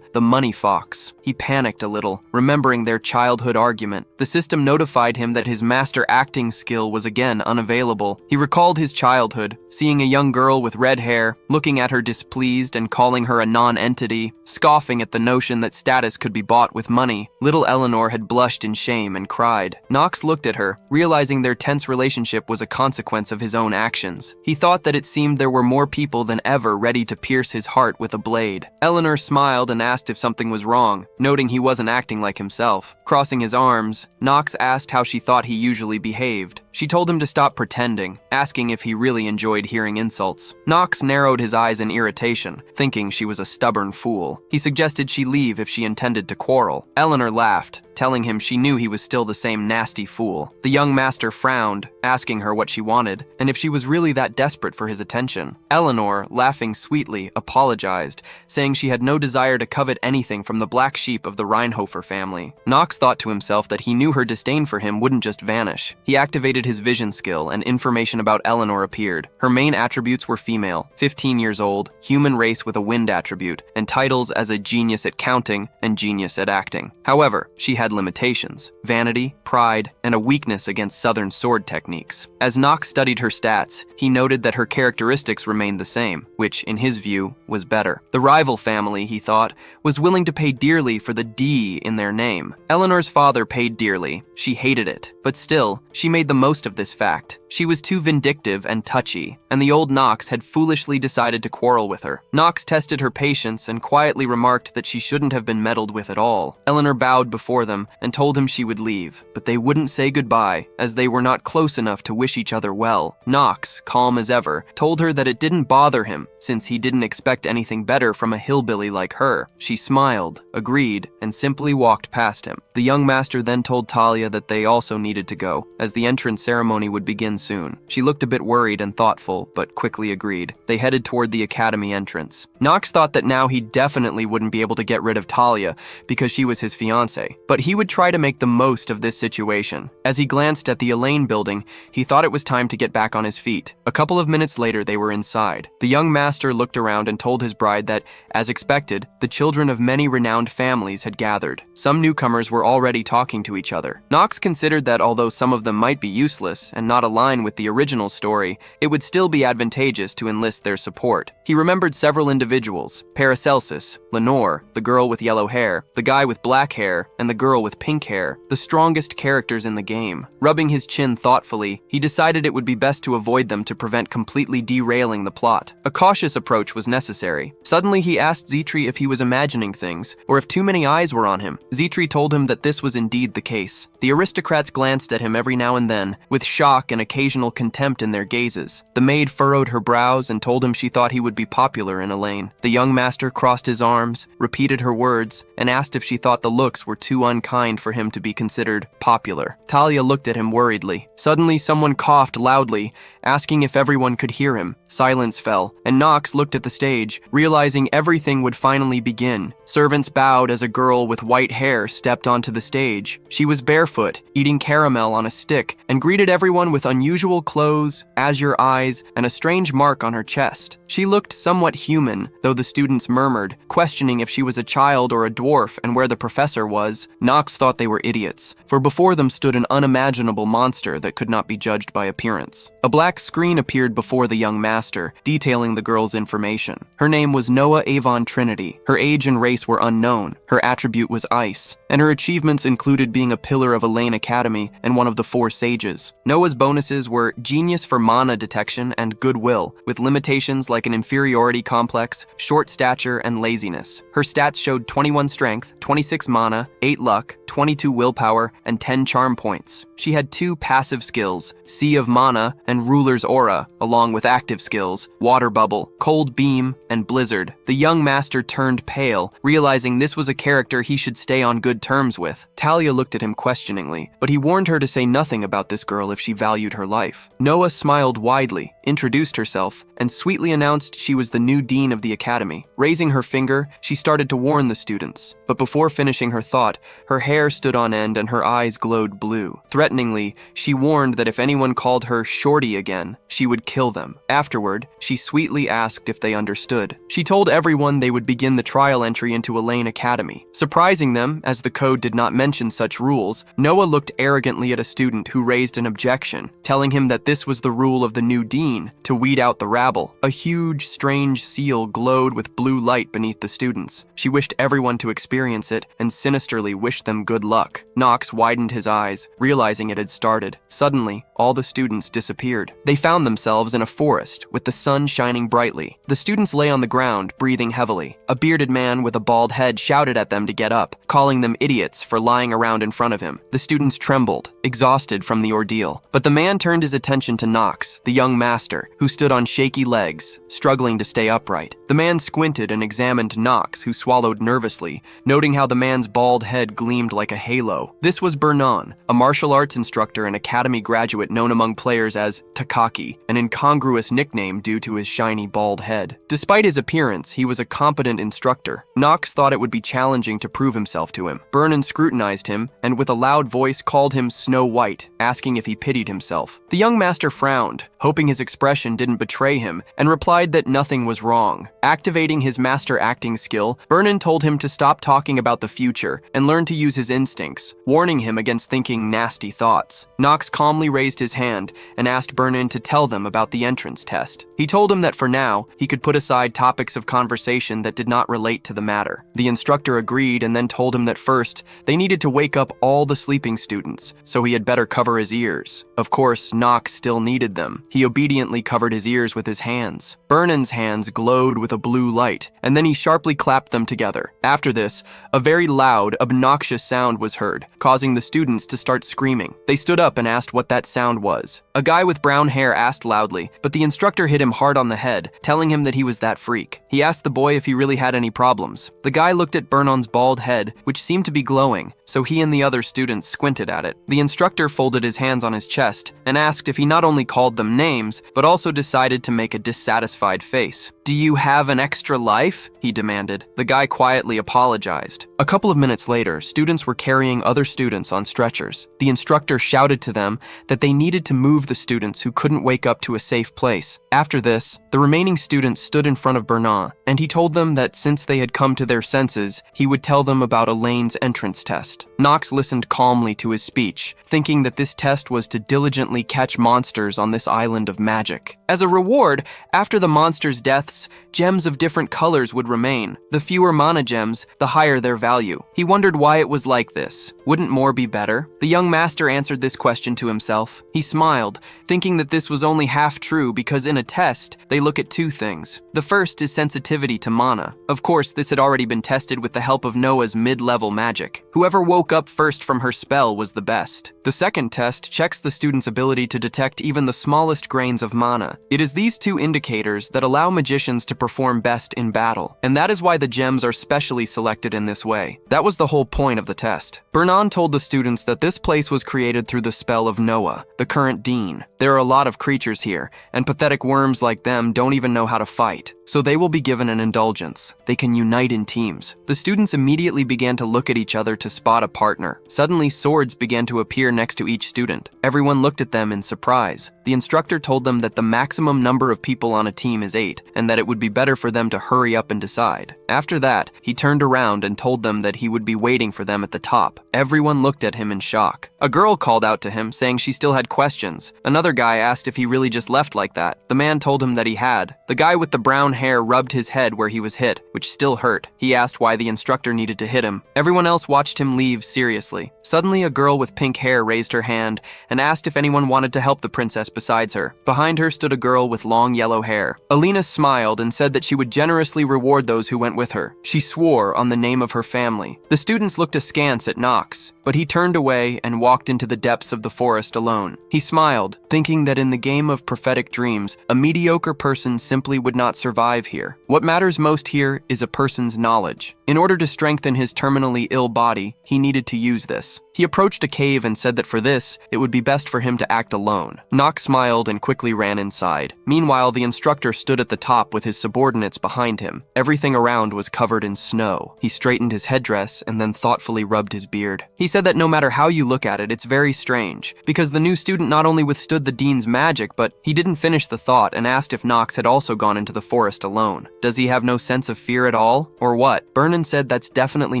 the Money Fox. He panicked a little, remembering their childhood argument. The system notified him that his master acting skill was again unavailable. He recalled his childhood, seeing a young girl with red hair, looking at her displeased and calling her a non-entity, scoffing at the notion that status could be bought with money. Little Eleanor had blushed in shame and cried. Knox looked at her, realizing their tense relationship was a consequence of his own actions. He thought that it seemed there were more people than ever ready to pierce his heart with a blade. Eleanor smiled and asked if something was wrong, noting he wasn't acting like himself. Crossing his arms, Knox asked how she thought he usually behaved. She told him to stop pretending, asking if he really enjoyed hearing insults. Knox narrowed his eyes in irritation, thinking she was a stubborn fool. He suggested she leave if she intended to quarrel. Eleanor laughed, telling him she knew he was still the same nasty fool. The young master frowned, asking her what she wanted, and if she was really that desperate for his attention. Eleanor, laughing sweetly, apologized, saying she had no desire to covet anything from the black sheep of the Reinhofer family. Knox thought to himself that he knew her disdain for him wouldn't just vanish. He activated his vision skill, and information about Eleanor appeared. Her main attributes were female, 15 years old, human race with a wind attribute, and titles as a genius at counting and genius at acting. However, she had limitations: vanity, pride, and a weakness against southern sword techniques. As Knox studied her stats, he noted that her characteristics remained the same, which, in his view, was better. The rival family, he thought, was willing to pay dearly for the D in their name. Eleanor's father paid dearly. She hated it, but still, she made the most of this fact. She was too vindictive and touchy, and the old Knox had foolishly decided to quarrel with her. Knox tested her patience and quietly remarked that she shouldn't have been meddled with at all. Eleanor bowed before them and told him she would leave, but they wouldn't say goodbye, as they were not close enough to wish each other well. Knox, calm as ever, told her that it didn't bother him, since he didn't expect anything better from a hillbilly like her. She smiled, agreed, and simply walked past him. The young master then told Talia that they also needed to go, as the entrance ceremony would begin soon. She looked a bit worried and thoughtful, but quickly agreed. They headed toward the academy entrance. Knox thought that now he definitely wouldn't be able to get rid of Talia because she was his fiancée, but he would try to make the most of this situation. As he glanced at the Elaine building, he thought it was time to get back on his feet. A couple of minutes later, they were inside. The young master looked around and told his bride that, as expected, the children of many renowned families had gathered. Some newcomers were already talking to each other. Knox considered that although some of them might be useless and not align with the original story, it would still be advantageous to enlist their support. He remembered several individuals: Paracelsus, Lenore, the girl with yellow hair, the guy with black hair, and the girl with pink hair, the strongest characters in the game. Rubbing his chin thoughtfully, he decided it would be best to avoid them to prevent completely derailing the plot. A cautious approach was necessary. Suddenly he asked Zitri if he was imagining things, or if too many eyes were on him. Zitri told him that this was indeed the case. The aristocrats glanced at him every now and then, with shock and occasional contempt in their gazes. The maid furrowed her brows and told him she thought he would be popular in Elaine. The young master crossed his arms, repeated her words, and asked if she thought the looks were too unkind for him to be considered popular. Talia looked at him worriedly. Suddenly someone coughed loudly, asking if everyone could hear him. Silence fell, and Knox looked at the stage, realizing everything would finally begin. Servants bowed as a girl with white hair stepped onto the stage. She was barefoot, eating caramel on a stick, and greeted everyone with unusual clothes, azure eyes, and a strange mark on her chest. She looked somewhat human, though the students murmured, questioning if she was a child or a dwarf and where the professor was. Knox thought they were idiots, for before them stood an unimaginable monster that could not be judged by appearance. A black screen appeared before the young master, detailing the girl's information. Her name was Noah Avon Trinity. Her age and race were unknown. Her attribute was ice, and her achievements included being a pillar of Elaine Academy and one of the 4 sages. Noah's bonuses were genius for mana detection and goodwill, with limitations like an inferiority complex, short stature, and laziness. Her stats showed 21 strength, 26 mana, 8 luck, 22 willpower, and 10 charm points. She had 2 passive skills, Sea of Mana and Ruler's Aura, along with active skills, Water Bubble, Cold Beam, and Blizzard. The young master turned pale, realizing this was a character he should stay on good terms with. Talia looked at him questioningly, but he warned her to say nothing about this girl if she valued her life. Noah smiled widely, introduced herself, and sweetly announced she was the new dean of the academy. Raising her finger, she started to warn the students, but before finishing her thought, her hair stood on end and her eyes glowed blue. Threateningly, she warned that if anyone called her Shorty again, she would kill them. Afterward, she sweetly asked if they understood. She told everyone they would begin the trial entry into Elaine Academy. Surprising them, as the code did not mention such rules, Noah looked arrogantly at a student who raised an objection, telling him that this was the rule of the new dean, to weed out the rabble. A huge, strange seal glowed with blue light beneath the students. She wished everyone to experience it and sinisterly wished them good luck. Knox widened his eyes, realizing it had started. Suddenly, all the students disappeared. They found themselves in a forest, with the sun shining brightly. The students lay on the ground, breathing heavily. A bearded man with a bald head shouted at them to get up, calling them idiots for lying around in front of him. The students trembled, exhausted from the ordeal. But the man turned his attention to Knox, the young master, who stood on shaky legs, struggling to stay upright. The man squinted and examined Knox, who swallowed nervously, noting how the man's bald head gleamed like a halo. This was Bernan, a martial arts instructor and academy graduate known among players as Takaki, an incongruous nickname due to his shiny bald head. Despite his appearance, he was a competent instructor. Knox thought it would be challenging to prove himself to him. Bernan scrutinized him and with a loud voice called him Snow White, asking if he pitied himself. The young master frowned, hoping his expression didn't betray him, and replied that nothing was wrong. Activating his master acting skill, Bernan told him to stop talking about the future and learn to use his instincts, warning him against thinking nasty thoughts. Knox calmly raised his hand and asked Bernan to tell them about the entrance test. He told him that for now, he could put aside topics of conversation that did not relate to the matter. The instructor agreed and then told him that first, they needed to wake up all the sleeping students, so he had better cover his ears. Of course, Knox still needed them. He obediently covered his ears with his hands. Bernan's hands glowed with a blue light, and then he sharply clapped them together. After this, a very loud, obnoxious sound was heard, causing the students to start screaming. They stood up and asked what that sound was. A guy with brown hair asked loudly, but the instructor hit him hard on the head, telling him that he was that freak. He asked the boy if he really had any problems. The guy looked at Bernan's bald head, which seemed to be glowing, so he and the other students squinted at it. The instructor folded his hands on his chest and asked if he not only called them names, but also decided to make a dissatisfied face. "Do you have an extra life?" he demanded. The guy quietly apologized. A couple of minutes later, students were carrying other students on stretchers. The instructor shouted to them that they needed to move the students who couldn't wake up to a safe place. After this, the remaining students stood in front of Bernan, and he told them that since they had come to their senses, he would tell them about Elaine's entrance test. Knox listened calmly to his speech, thinking that this test was to diligently catch monsters on this island of magic. As a reward, after the monsters' deaths, gems of different colors would remain. The fewer mana gems, the higher their value. He wondered why it was like this. Wouldn't more be better? The young master answered this question to himself. He smiled, thinking that this was only half true because in a test, they look at 2 things. The first is sensitivity to mana. Of course, this had already been tested with the help of Noah's mid-level magic. Whoever woke up first from her spell was the best. The second test checks the student's ability to detect even the smallest grains of mana. It is these 2 indicators that allow magicians to perform best in battle, and that is why the gems are specially selected in this way. That was the whole point of the test. Bernan told the students that this place was created through the spell of Noah, the current dean. There are a lot of creatures here, and pathetic worms like them don't even know how to fight. So they will be given an indulgence. They can unite in teams. The students immediately began to look at each other to spot a partner. Suddenly, swords began to appear next to each student. Everyone looked at them in surprise. The instructor told them that the maximum number of people on a team is 8, and that it would be better for them to hurry up and decide. After that, he turned around and told them that he would be waiting for them at the top. Everyone looked at him in shock. A girl called out to him, saying she still had questions. Another guy asked if he really just left like that. The man told him that he had. The guy with the brown hair rubbed his head where he was hit, which still hurt. He asked why the instructor needed to hit him. Everyone else watched him leave seriously. Suddenly, a girl with pink hair raised her hand and asked if anyone wanted to help the princess besides her. Behind her stood a girl with long yellow hair. Alina smiled and said that she would generously reward those who went with her. She swore on the name of her family. The students looked askance at Knox, but he turned away and walked into the depths of the forest alone. He smiled, thinking that in the game of prophetic dreams, a mediocre person simply would not survive here. What matters most here is a person's knowledge. In order to strengthen his terminally ill body, he needed to use this. He approached a cave and said that for this, it would be best for him to act alone. Knox smiled and quickly ran inside. Meanwhile, the instructor stood at the top with his subordinates behind him. Everything around was covered in snow. He straightened his headdress and then thoughtfully rubbed his beard. He said that no matter how you look at it, it's very strange, because the new student not only withstood the dean's magic, but he didn't finish the thought and asked if Knox had also gone into the forest alone. Does he have no sense of fear at all? Or what? Vernon said that's definitely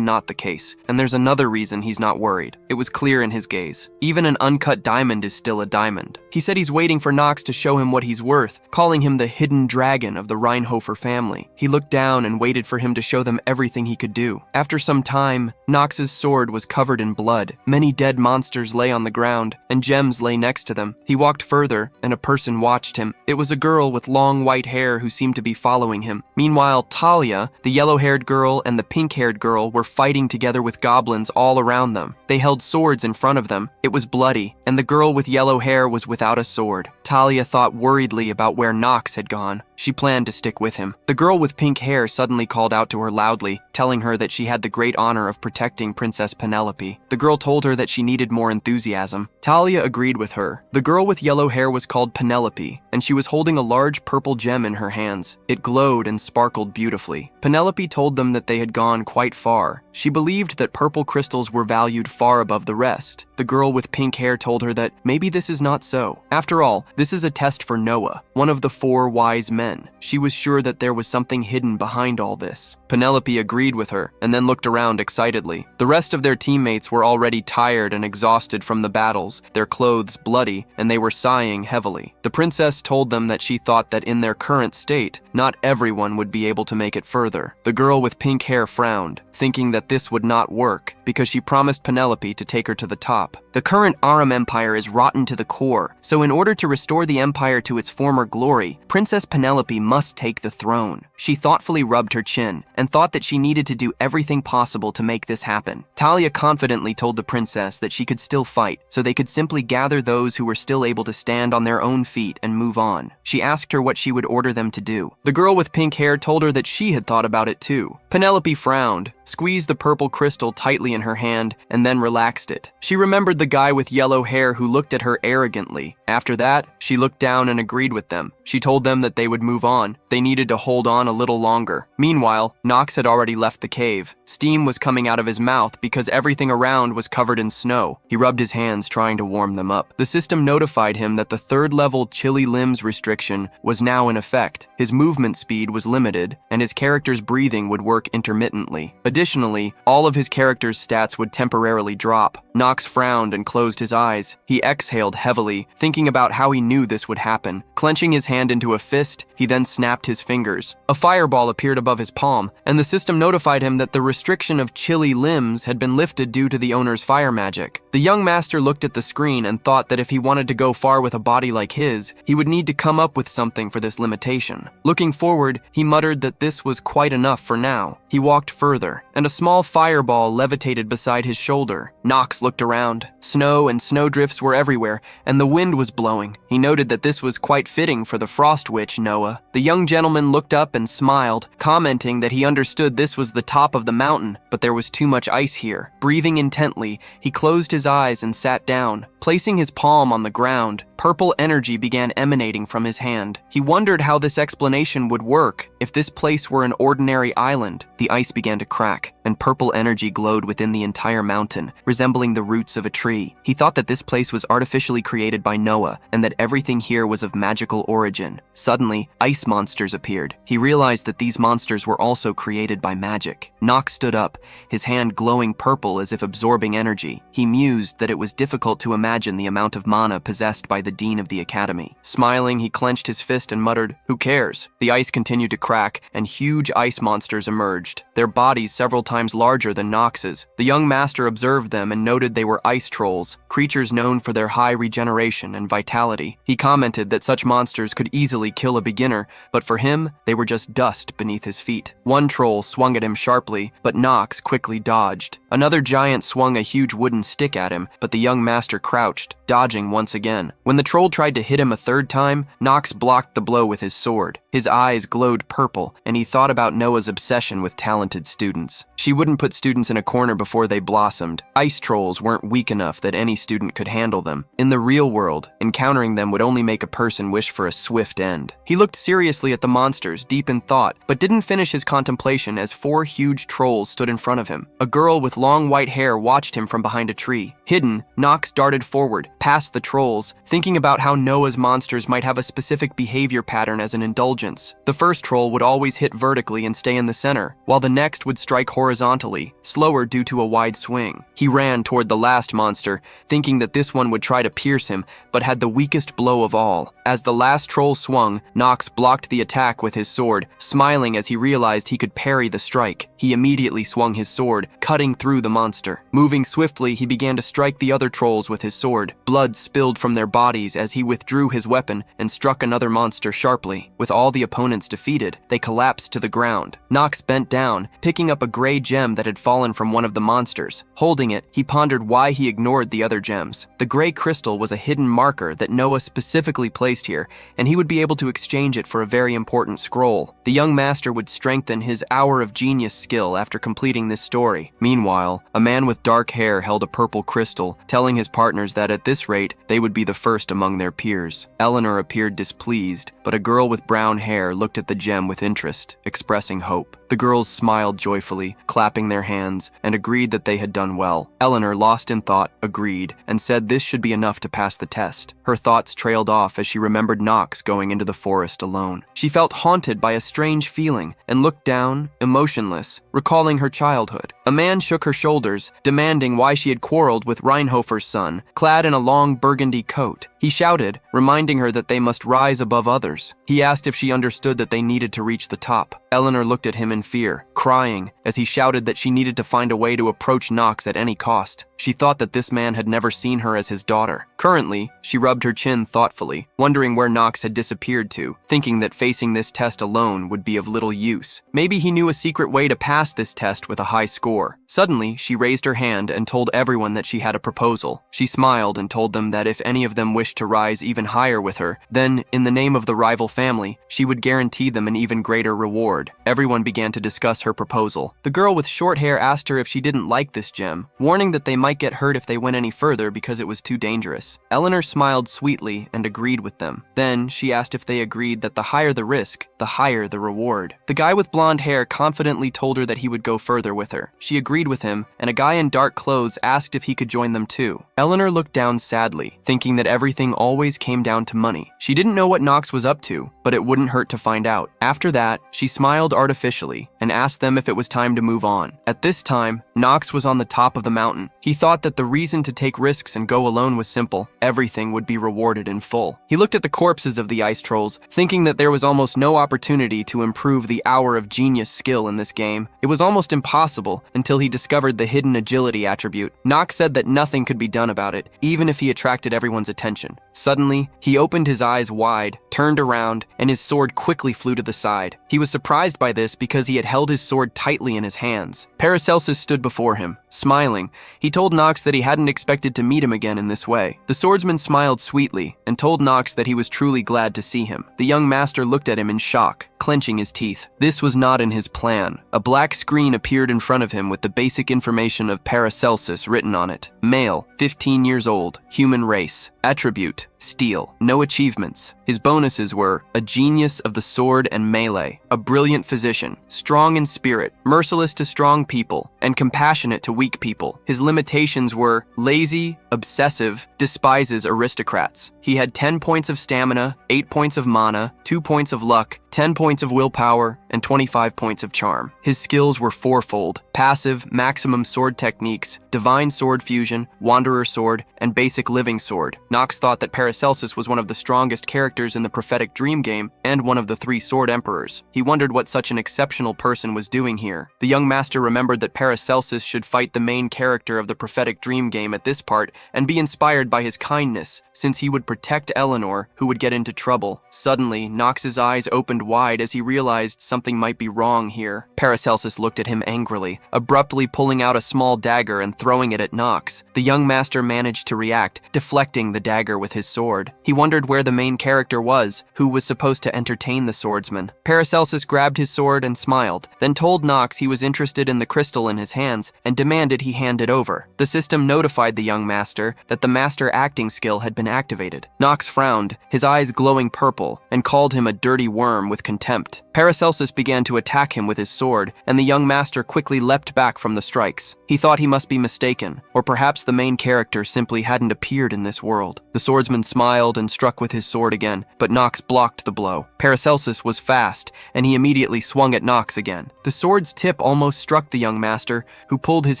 not the case, and there's another reason he's not worried. It was clear in his gaze. Even an uncut diamond is still a diamond. He said he's waiting for Knox to show him what he's worth, calling him the hidden dragon of the Reinhofer family. He looked down and waited for him to show them everything he could do. After some time, Knox's sword was covered in blood. Many dead monsters lay on the ground, and gems lay next to them. He walked further, and a person watched him. It was a girl with long white hair who seemed to be following him. Meanwhile, Talia, the yellow-haired girl, and the pink-haired girl were fighting together with goblins all around them. They held swords in front of them. It was bloody, and the girl with yellow hair was without a sword. Talia thought worriedly about where Knox had gone. She planned to stick with him. The girl with pink hair suddenly called out to her loudly, telling her that she had the great honor of protecting Princess Penelope. The girl told her that she needed more enthusiasm. Talia agreed with her. The girl with yellow hair was called Penelope, and she was holding a large purple gem in her hands. It glowed and sparkled beautifully. Penelope told them that they had gone quite far. She believed that purple crystals were valued far above the rest. The girl with pink hair told her that maybe this is not so. After all, this is a test for Noah, one of the 4 wise men. She was sure that there was something hidden behind all this. Penelope agreed with her and then looked around excitedly. The rest of their teammates were already tired and exhausted from the battles, their clothes bloody, and they were sighing heavily. The princess told them that she thought that in their current state, not everyone would be able to make it further. The girl with pink hair frowned, thinking that this would not work because she promised Penelope to take her to the top. The current Aram Empire is rotten to the core, so in order to restore the empire to its former glory, Princess Penelope must take the throne. She thoughtfully rubbed her chin and thought that she needed to do everything possible to make this happen. Talia confidently told the princess that she could still fight, so they could simply gather those who were still able to stand on their own feet and move on. She asked her what she would order them to do. The girl with pink hair told her that she had thought about it too. Penelope frowned, squeezed the purple crystal tightly in her hand, and then relaxed it. She remembered the guy with yellow hair who looked at her arrogantly. After that, she looked down and agreed with them. She told them that they would move on. They needed to hold on a little longer. Meanwhile, Knox had already left the cave. Steam was coming out of his mouth because everything around was covered in snow. He rubbed his hands trying to warm them up. The system notified him that the 3rd level chilly limbs restriction was now in effect. His movement speed was limited, and his character's breathing would work intermittently. Additionally, all of his character's stats would temporarily drop. Knox frowned and closed his eyes. He exhaled heavily, thinking about how he knew this would happen. Clenching his hand into a fist, he then snapped his fingers. A fireball appeared above his palm, and the system notified him that the restriction of chilly limbs had been lifted due to the owner's fire magic. The young master looked at the screen and thought that if he wanted to go far with a body like his, he would need to come up with something for this limitation. Looking forward, he muttered that this was quite enough for now. He walked further, and a small fireball levitated beside his shoulder. Knox looked around. Snow and snowdrifts were everywhere, and the wind was blowing. He noted that this was quite quite fitting for the Frost Witch, Noah." The young gentleman looked up and smiled, commenting that he understood this was the top of the mountain, but there was too much ice here. Breathing intently, he closed his eyes and sat down. Placing his palm on the ground, purple energy began emanating from his hand. He wondered how this explanation would work if this place were an ordinary island. The ice began to crack, and purple energy glowed within the entire mountain, resembling the roots of a tree. He thought that this place was artificially created by Noah, and that everything here was of magical origin. Suddenly, ice monsters appeared. He realized that these monsters were also created by magic. Knox stood up, his hand glowing purple as if absorbing energy. He mused that it was difficult to imagine the amount of mana possessed by the dean of the academy. Smiling, he clenched his fist and muttered, "Who cares?" The ice continued to crack, and huge ice monsters emerged, their bodies several times larger than Knox's. The young master observed them and noted they were ice trolls, creatures known for their high regeneration and vitality. He commented that such monsters could easily kill a beginner, but for him, they were just dust beneath his feet. One troll swung at him sharply, but Knox quickly dodged. Another giant swung a huge wooden stick at him, but the young master crouched, dodging once again. When the troll tried to hit him a third time, Knox blocked the blow with his sword. His eyes glowed purple, and he thought about Noah's obsession with talented students. She wouldn't put students in a corner before they blossomed. Ice trolls weren't weak enough that any student could handle them. In the real world, encountering them would only make a person wish for a swift end. He looked seriously at the monsters, deep in thought, but didn't finish his contemplation as 4 huge trolls stood in front of him. A girl with long white hair watched him from behind a tree. Hidden, Knox darted forward, past the trolls, thinking about how Noah's monsters might have a specific behavior pattern as an indulgence. The first troll would always hit vertically and stay in the center, while the next would strike horizontally, slower due to a wide swing. He ran toward the last monster, thinking that this one would try to pierce him, but had the weakest blow of all. As the last troll swung, Knox blocked the attack with his sword, smiling as he realized he could parry the strike. He immediately swung his sword, cutting through the monster. Moving swiftly, he began to strike the other trolls with his sword. Blood spilled from their bodies as he withdrew his weapon and struck another monster sharply. With all the opponents defeated, they collapsed to the ground. Knox bent down, picking up a gray gem that had fallen from one of the monsters. Holding it, he pondered why he ignored the other gems. The gray crystal was a hidden marker that Noah specifically placed here, and he would be able to exchange it for a very important scroll. The young master would strengthen his hour of genius skill after completing this story. Meanwhile, a man with dark hair held a purple crystal, telling his partners that at this rate, they would be the first among their peers. Eleanor appeared displeased, but a girl with brown hair looked at the gem with interest, expressing hope. The girls smiled joyfully, clapping their hands, and agreed that they had done well. Eleanor, lost in thought, agreed, and said this should be enough to pass the test. Her thoughts trailed off as she remembered Knox going into the forest alone. She felt haunted by a strange feeling and looked down, emotionless, recalling her childhood. A man shook her shoulders, demanding why she had quarreled with Reinhofer's son, clad in a long burgundy coat. He shouted, reminding her that they must rise above others. He asked if she understood that they needed to reach the top. Eleanor looked at him in fear, crying, as he shouted that she needed to find a way to approach Knox at any cost. She thought that this man had never seen her as his daughter. Currently, she rubbed her chin thoughtfully, wondering where Knox had disappeared to, thinking that facing this test alone would be of little use. Maybe he knew a secret way to pass this test with a high score. Suddenly, she raised her hand and told everyone that she had a proposal. She smiled and told them that if any of them wished to rise even higher with her, then, in the name of the rival family, she would guarantee them an even greater reward. Everyone began to discuss her proposal. The girl with short hair asked her if she didn't like this gem, warning that they might get hurt if they went any further because it was too dangerous. Eleanor smiled sweetly and agreed with them. Then, she asked if they agreed that the higher the risk, the higher the reward. The guy with blonde hair confidently told her that he would go further with her. She agreed with him, and a guy in dark clothes asked if he could join them too. Eleanor looked down sadly, thinking that everything always came down to money. She didn't know what Knox was up to, but it wouldn't hurt to find out. After that, she smiled artificially and asked them if it was time to move on. At this time, Knox was on the top of the mountain. He thought that the reason to take risks and go alone was simple. Everything would be rewarded in full. He looked at the corpses of the ice trolls, thinking that there was almost no opportunity to improve the hour of genius skill in this game. It was almost impossible until he discovered the hidden agility attribute. Knox said that nothing could be done about it, even if he attracted everyone's attention. Suddenly, he opened his eyes wide, turned around, and his sword quickly flew to the side. He was surprised by this because he had held his sword tightly in his hands. Paracelsus stood before him. Smiling, he told told Knox that he hadn't expected to meet him again in this way. The swordsman smiled sweetly and told Knox that he was truly glad to see him. The young master looked at him in shock, clenching his teeth. This was not in his plan. A black screen appeared in front of him with the basic information of Paracelsus written on it. Male, 15 years old, human race. Attribute, steel. No achievements. His bonuses were a genius of the sword and melee, a brilliant physician, strong in spirit, merciless to strong people, and compassionate to weak people. His limitations were lazy, obsessive, despises aristocrats. He had 10 points of stamina, 8 points of mana, 2 points of luck, 10 points of willpower, and 25 points of charm. His skills were fourfold: passive, maximum sword techniques, divine sword fusion, wanderer sword, and basic living sword. Knox thought that Paracelsus was one of the strongest characters in the prophetic dream game and one of the 3 sword emperors. He wondered what such an exceptional person was doing here. The young master remembered that Paracelsus should fight the main character of the prophetic dream game at this part and be inspired by his kindness, since he would protect Eleanor, who would get into trouble. Suddenly, Knox's eyes opened wide as he realized something might be wrong here. Paracelsus looked at him angrily, abruptly pulling out a small dagger and throwing it at Knox. The young master managed to react, deflecting the dagger with his sword. He wondered where the main character was, who was supposed to entertain the swordsman. Paracelsus grabbed his sword and smiled, then told Knox he was interested in the crystal in his hands and demanded he hand it over. The system notified the young master that the master acting skill had been activated. Knox frowned, his eyes glowing purple, and called him a dirty worm with contempt. Paracelsus began to attack him with his sword, and the young master quickly leapt back from the strikes. He thought he must be mistaken, or perhaps the main character simply hadn't appeared in this world. The swordsman smiled and struck with his sword again, but Knox blocked the blow. Paracelsus was fast, and he immediately swung at Knox again. The sword's tip almost struck the young master, who pulled his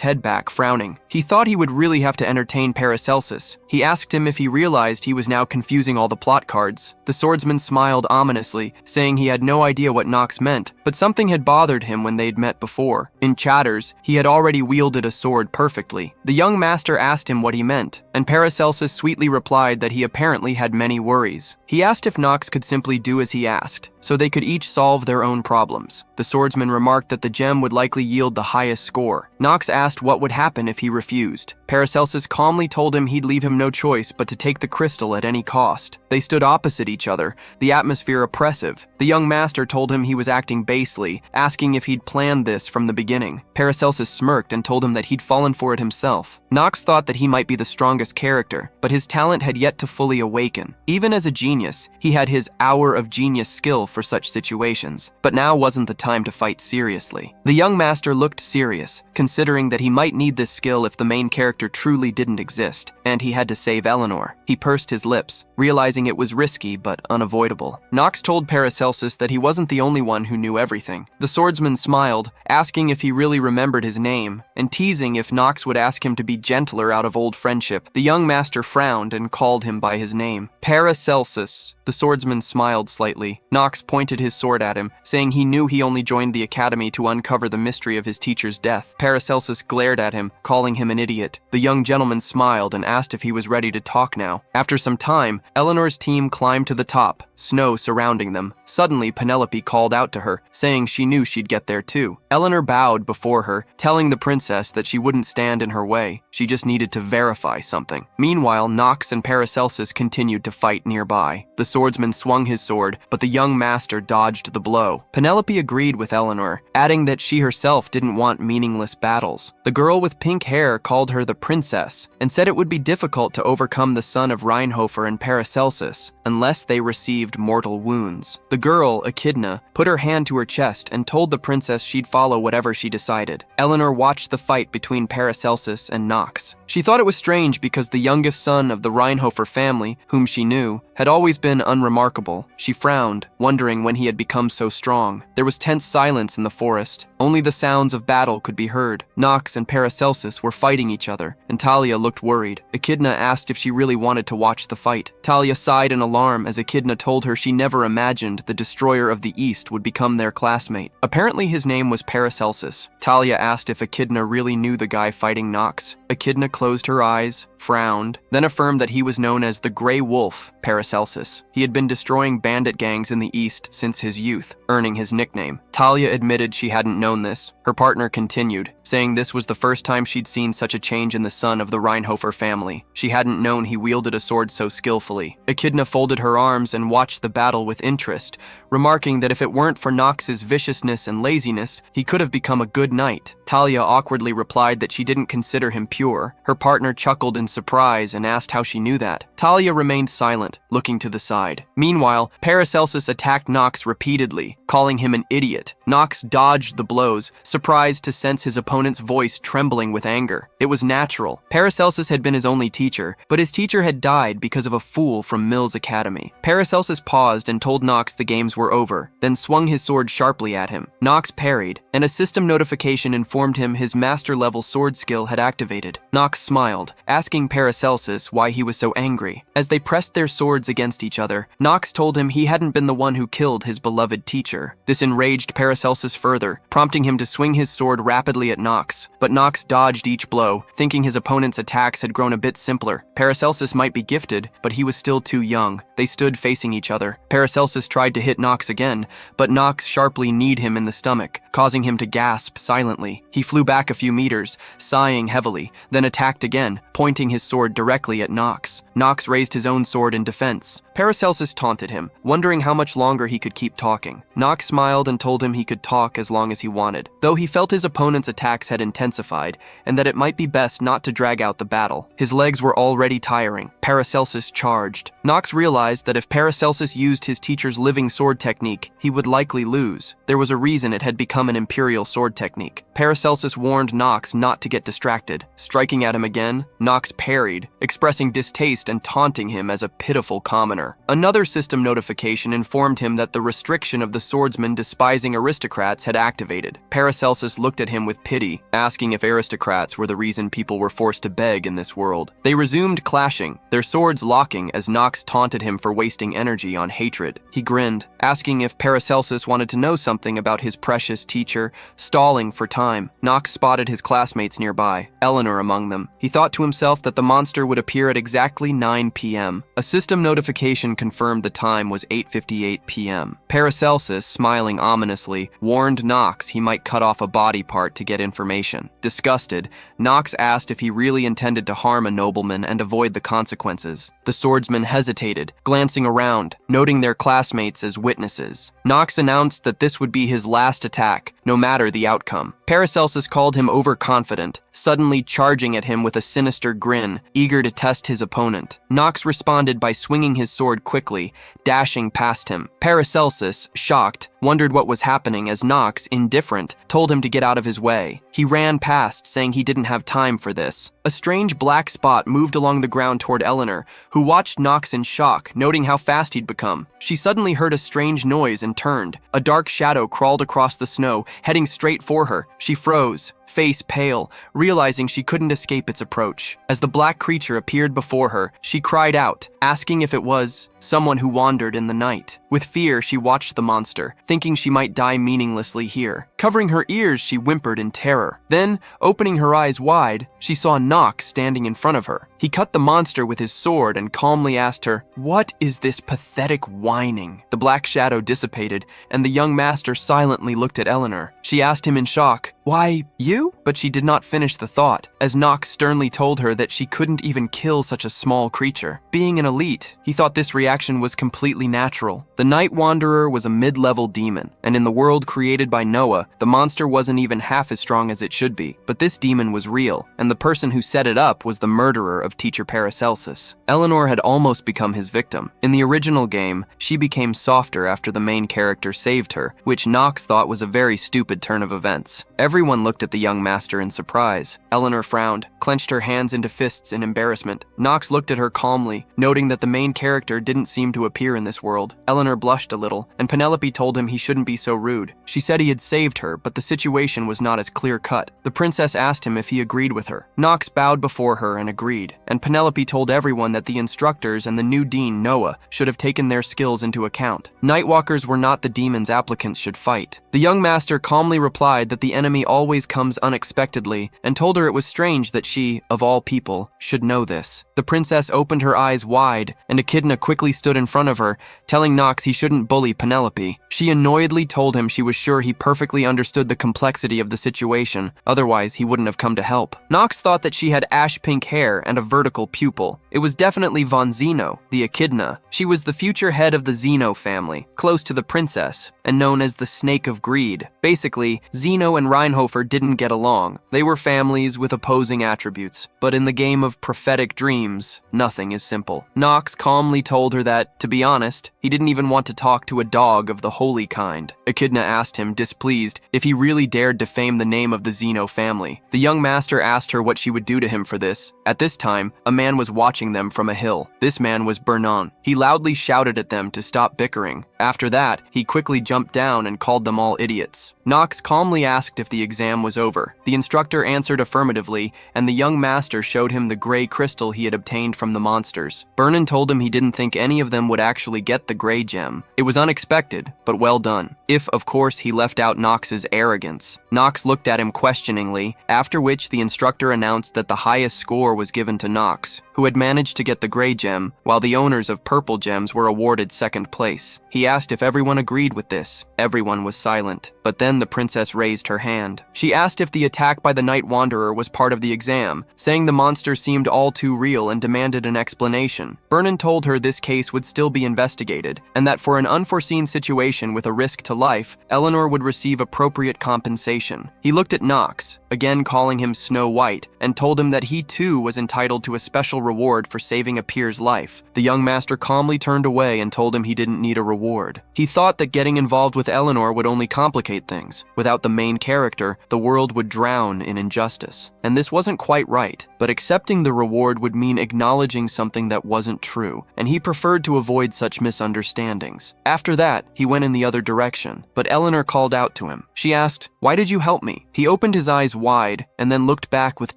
head back, frowning. He thought he would really have to entertain Paracelsus. He asked him if he realized he was now confusing all the plot cards. The swordsman smiled ominously, saying he had no idea what Knox meant, but something had bothered him when they'd met before. In chatters, he had already wielded a sword perfectly. The young master asked him what he meant, and Paracelsus sweetly replied that he apparently had many worries. He asked if Knox could simply do as he asked, so they could each solve their own problems. The swordsman remarked that the gem would likely yield the highest score. Knox asked what would happen if he refused. Paracelsus calmly told him he'd leave him no choice but to take the crystal at any cost. They stood opposite each other, the atmosphere oppressive. The young master told him he was acting basely, asking if he'd planned this from the beginning. Paracelsus smirked and told him that he'd fallen for it himself. Knox thought that he might be the strongest character, but his talent had yet to fully awaken. Even as a genius, he had his hour of genius skill for such situations, but now wasn't the time to fight seriously. The young master looked serious, considering that he might need this skill if the main character truly didn't exist, and he had to save Eleanor. He pursed his lips, realizing it was risky but unavoidable. Knox told Paracelsus that he wasn't the only one who knew everything. The swordsman smiled, asking if he really remembered his name, and teasing if Knox would ask him to be gentler out of old friendship. The young master frowned and called him by his name. Paracelsus. The swordsman smiled slightly. Knox pointed his sword at him, saying he knew he only joined the academy to uncover the mystery of his teacher's death. Paracelsus glared at him, calling him an idiot. The young gentleman smiled and asked if he was ready to talk now. After some time, Eleanor's team climbed to the top, snow surrounding them. Suddenly, Penelope called out to her, saying she knew she'd get there too. Eleanor bowed before her, telling the princess that she wouldn't stand in her way. She just needed to verify something. Meanwhile, Knox and Paracelsus continued to fight nearby. The swordsman swung his sword, but the young master dodged the blow. Penelope agreed with Eleanor, adding that she herself didn't want meaningless battles. The girl with pink hair called her the princess, and said it would be difficult to overcome the son of Reinhofer and Paracelsus, unless they received mortal wounds. The girl, Echidna, put her hand to her chest and told the princess she'd follow whatever she decided. Eleanor watched the fight between Paracelsus and Knox. She thought it was strange because the youngest son of the Reinhofer family, whom she knew, had always been unremarkable. She frowned, wondering when he had become so strong. There was tense silence in the forest. Only the sounds of battle could be heard. Knox and Paracelsus were fighting each other, and Talia looked worried. Echidna asked if she really wanted to watch the fight. Talia sighed in alarm as Echidna told her she never imagined the Destroyer of the East would become their classmate. Apparently his name was Paracelsus. Talia asked if Echidna really knew the guy fighting Knox. Echidna closed her eyes, frowned, then affirmed that he was known as the Grey Wolf, Paracelsus. He had been destroying bandit gangs in the East since his youth, earning his nickname. Talia admitted she hadn't known this. Her partner continued, saying this was the first time she'd seen such a change in the son of the Reinhofer family. She hadn't known he wielded a sword so skillfully. Echidna folded her arms and watched the battle with interest, remarking that if it weren't for Knox's viciousness and laziness, he could have become a good knight. Talia awkwardly replied that she didn't consider him pure. Her partner chuckled in surprise and asked how she knew that. Talia remained silent, looking to the side. Meanwhile, Paracelsus attacked Knox repeatedly, calling him an idiot. Knox dodged the blows, surprised to sense his opponent's voice trembling with anger. It was natural. Paracelsus had been his only teacher, but his teacher had died because of a fool from Mill's Academy. Paracelsus paused and told Knox the games were over, then swung his sword sharply at him. Knox parried, and a system notification informed him his master-level sword skill had activated. Knox smiled, asking Paracelsus why he was so angry. As they pressed their swords against each other, Knox told him he hadn't been the one who killed his beloved teacher. This enraged Paracelsus further, prompting him to swing his sword rapidly at Knox. But Knox dodged each blow, thinking his opponent's attacks had grown a bit simpler. Paracelsus might be gifted, but he was still too young. They stood facing each other. Paracelsus tried to hit Knox again, but Knox sharply kneed him in the stomach, causing him to gasp silently. He flew back a few meters, sighing heavily, then attacked again, pointing his sword directly at Knox. Knox raised his own sword in defense. Paracelsus taunted him, wondering how much longer he could keep talking. Knox smiled and told him he could talk as long as he wanted, though he felt his opponent's attacks had intensified, and that it might be best not to drag out the battle. His legs were already tiring. Paracelsus charged. Knox realized that if Paracelsus used his teacher's living sword technique, he would likely lose. There was a reason it had become an imperial sword technique. Paracelsus warned Knox not to get distracted. Striking at him again, Knox parried, expressing distaste and taunting him as a pitiful commoner. Another system notification informed him that the restriction of the swordsman despising aristocrats had activated. Paracelsus looked at him with pity, asking if aristocrats were the reason people were forced to beg in this world. They resumed clashing, their swords locking as Knox taunted him for wasting energy on hatred. He grinned, asking if Paracelsus wanted to know something about his precious teacher, stalling for time. Knox spotted his classmates nearby, Eleanor among them. He thought to himself that the monster would appear at exactly 9 p.m. A system notification confirmed the time was 8:58 p.m. Paracelsus, smiling ominously, warned Knox he might cut off a body part to get information. Disgusted, Knox asked if he really intended to harm a nobleman and avoid the consequences. The swordsman hesitated, glancing around, noting their classmates as witnesses. Knox announced that this would be his last attack, no matter the outcome. Paracelsus called him overconfident, suddenly charging at him with a sinister grin, eager to test his opponent. Knox responded by swinging his sword quickly, dashing past him. Paracelsus, shocked, wondered what was happening as Knox, indifferent, told him to get out of his way. He ran past, saying he didn't have time for this. A strange black spot moved along the ground toward Eleanor, who watched Knox in shock, noting how fast he'd become. She suddenly heard a strange noise and turned. A dark shadow crawled across the snow, heading straight for her. She froze, face pale, realizing she couldn't escape its approach. As the black creature appeared before her, she cried out, asking if it was someone who wandered in the night. With fear, she watched the monster, thinking she might die meaninglessly here. Covering her ears, she whimpered in terror. Then, opening her eyes wide, she saw Knox standing in front of her. He cut the monster with his sword and calmly asked her, "What is this pathetic whining?" The black shadow dissipated, and the young master silently looked at Eleanor. She asked him in shock, "Why, you?" But she did not finish the thought, as Knox sternly told her that she couldn't even kill such a small creature. Being an elite, he thought this reaction was completely natural. The Night Wanderer was a mid-level demon, and in the world created by Noah, the monster wasn't even half as strong as it should be. But this demon was real, and the person who set it up was the murderer of teacher Paracelsus. Eleanor had almost become his victim. In the original game, she became softer after the main character saved her, which Knox thought was a very stupid turn of events. Everyone looked at the young master in surprise. Eleanor frowned, clenched her hands into fists in embarrassment. Knox looked at her calmly, noting that the main character didn't seem to appear in this world. Eleanor blushed a little, and Penelope told him he shouldn't be so rude. She said he had saved her, but the situation was not as clear-cut. The princess asked him if he agreed with her. Knox bowed before her and agreed, and Penelope told everyone that the instructors and the new dean, Noah, should have taken their skills into account. Nightwalkers were not the demons applicants should fight. The young master calmly replied that the enemy always comes exams unexpectedly and told her it was strange that she, of all people, should know this. The princess opened her eyes wide, and Echidna quickly stood in front of her, telling Knox he shouldn't bully Penelope. She annoyedly told him she was sure he perfectly understood the complexity of the situation, otherwise he wouldn't have come to help. Knox thought that she had ash-pink hair and a vertical pupil. It was definitely Von Zeno, the Echidna. She was the future head of the Zeno family, close to the princess, and known as the Snake of Greed. Basically, Zeno and Reinhofer didn't get along. They were families with opposing attributes. But in the game of prophetic dreams, nothing is simple. Knox calmly told her that, to be honest, he didn't even want to talk to a dog of the holy kind. Echidna asked him, displeased, if he really dared defame the name of the Zeno family. The young master asked her what she would do to him for this. At this time, a man was watching them from a hill. This man was Bernon. He loudly shouted at them to stop bickering. After that, he quickly jumped down and called them all idiots. Knox calmly asked if the exam was over. The instructor answered affirmatively, and the young master showed him the gray crystal he had obtained from the monsters. Bernon told him he didn't think any of them would actually get the gray gem. It was unexpected, but well done. If, of course, he left out Knox's arrogance. Knox looked at him questioningly, after which the instructor announced that the highest score was given to Knox, who had managed to get the gray gem, while the owners of purple gems were awarded second place. He asked if everyone agreed with this. Everyone was silent, but then the princess raised her hand. She asked if the attack by the Night Wanderer was part of the exam, saying the monster seemed all too real and demanded an explanation. Bernon told her this case would still be investigated, and that for an unforeseen situation with a risk to life, Eleanor would receive appropriate compensation. He looked at Knox, again calling him Snow White, and told him that he too was entitled to a special reward for saving a peer's life. The young master calmly turned away and told him he didn't need a reward. He thought that getting involved with Eleanor would only complicate things. Without the main character, the world would drown in injustice. And this wasn't quite right, but accepting the reward would mean acknowledging something that wasn't true, and he preferred to avoid such misunderstandings. After that, he went in the other direction, but Eleanor called out to him. She asked, "Why did you help me?" He opened his eyes wide and then looked back with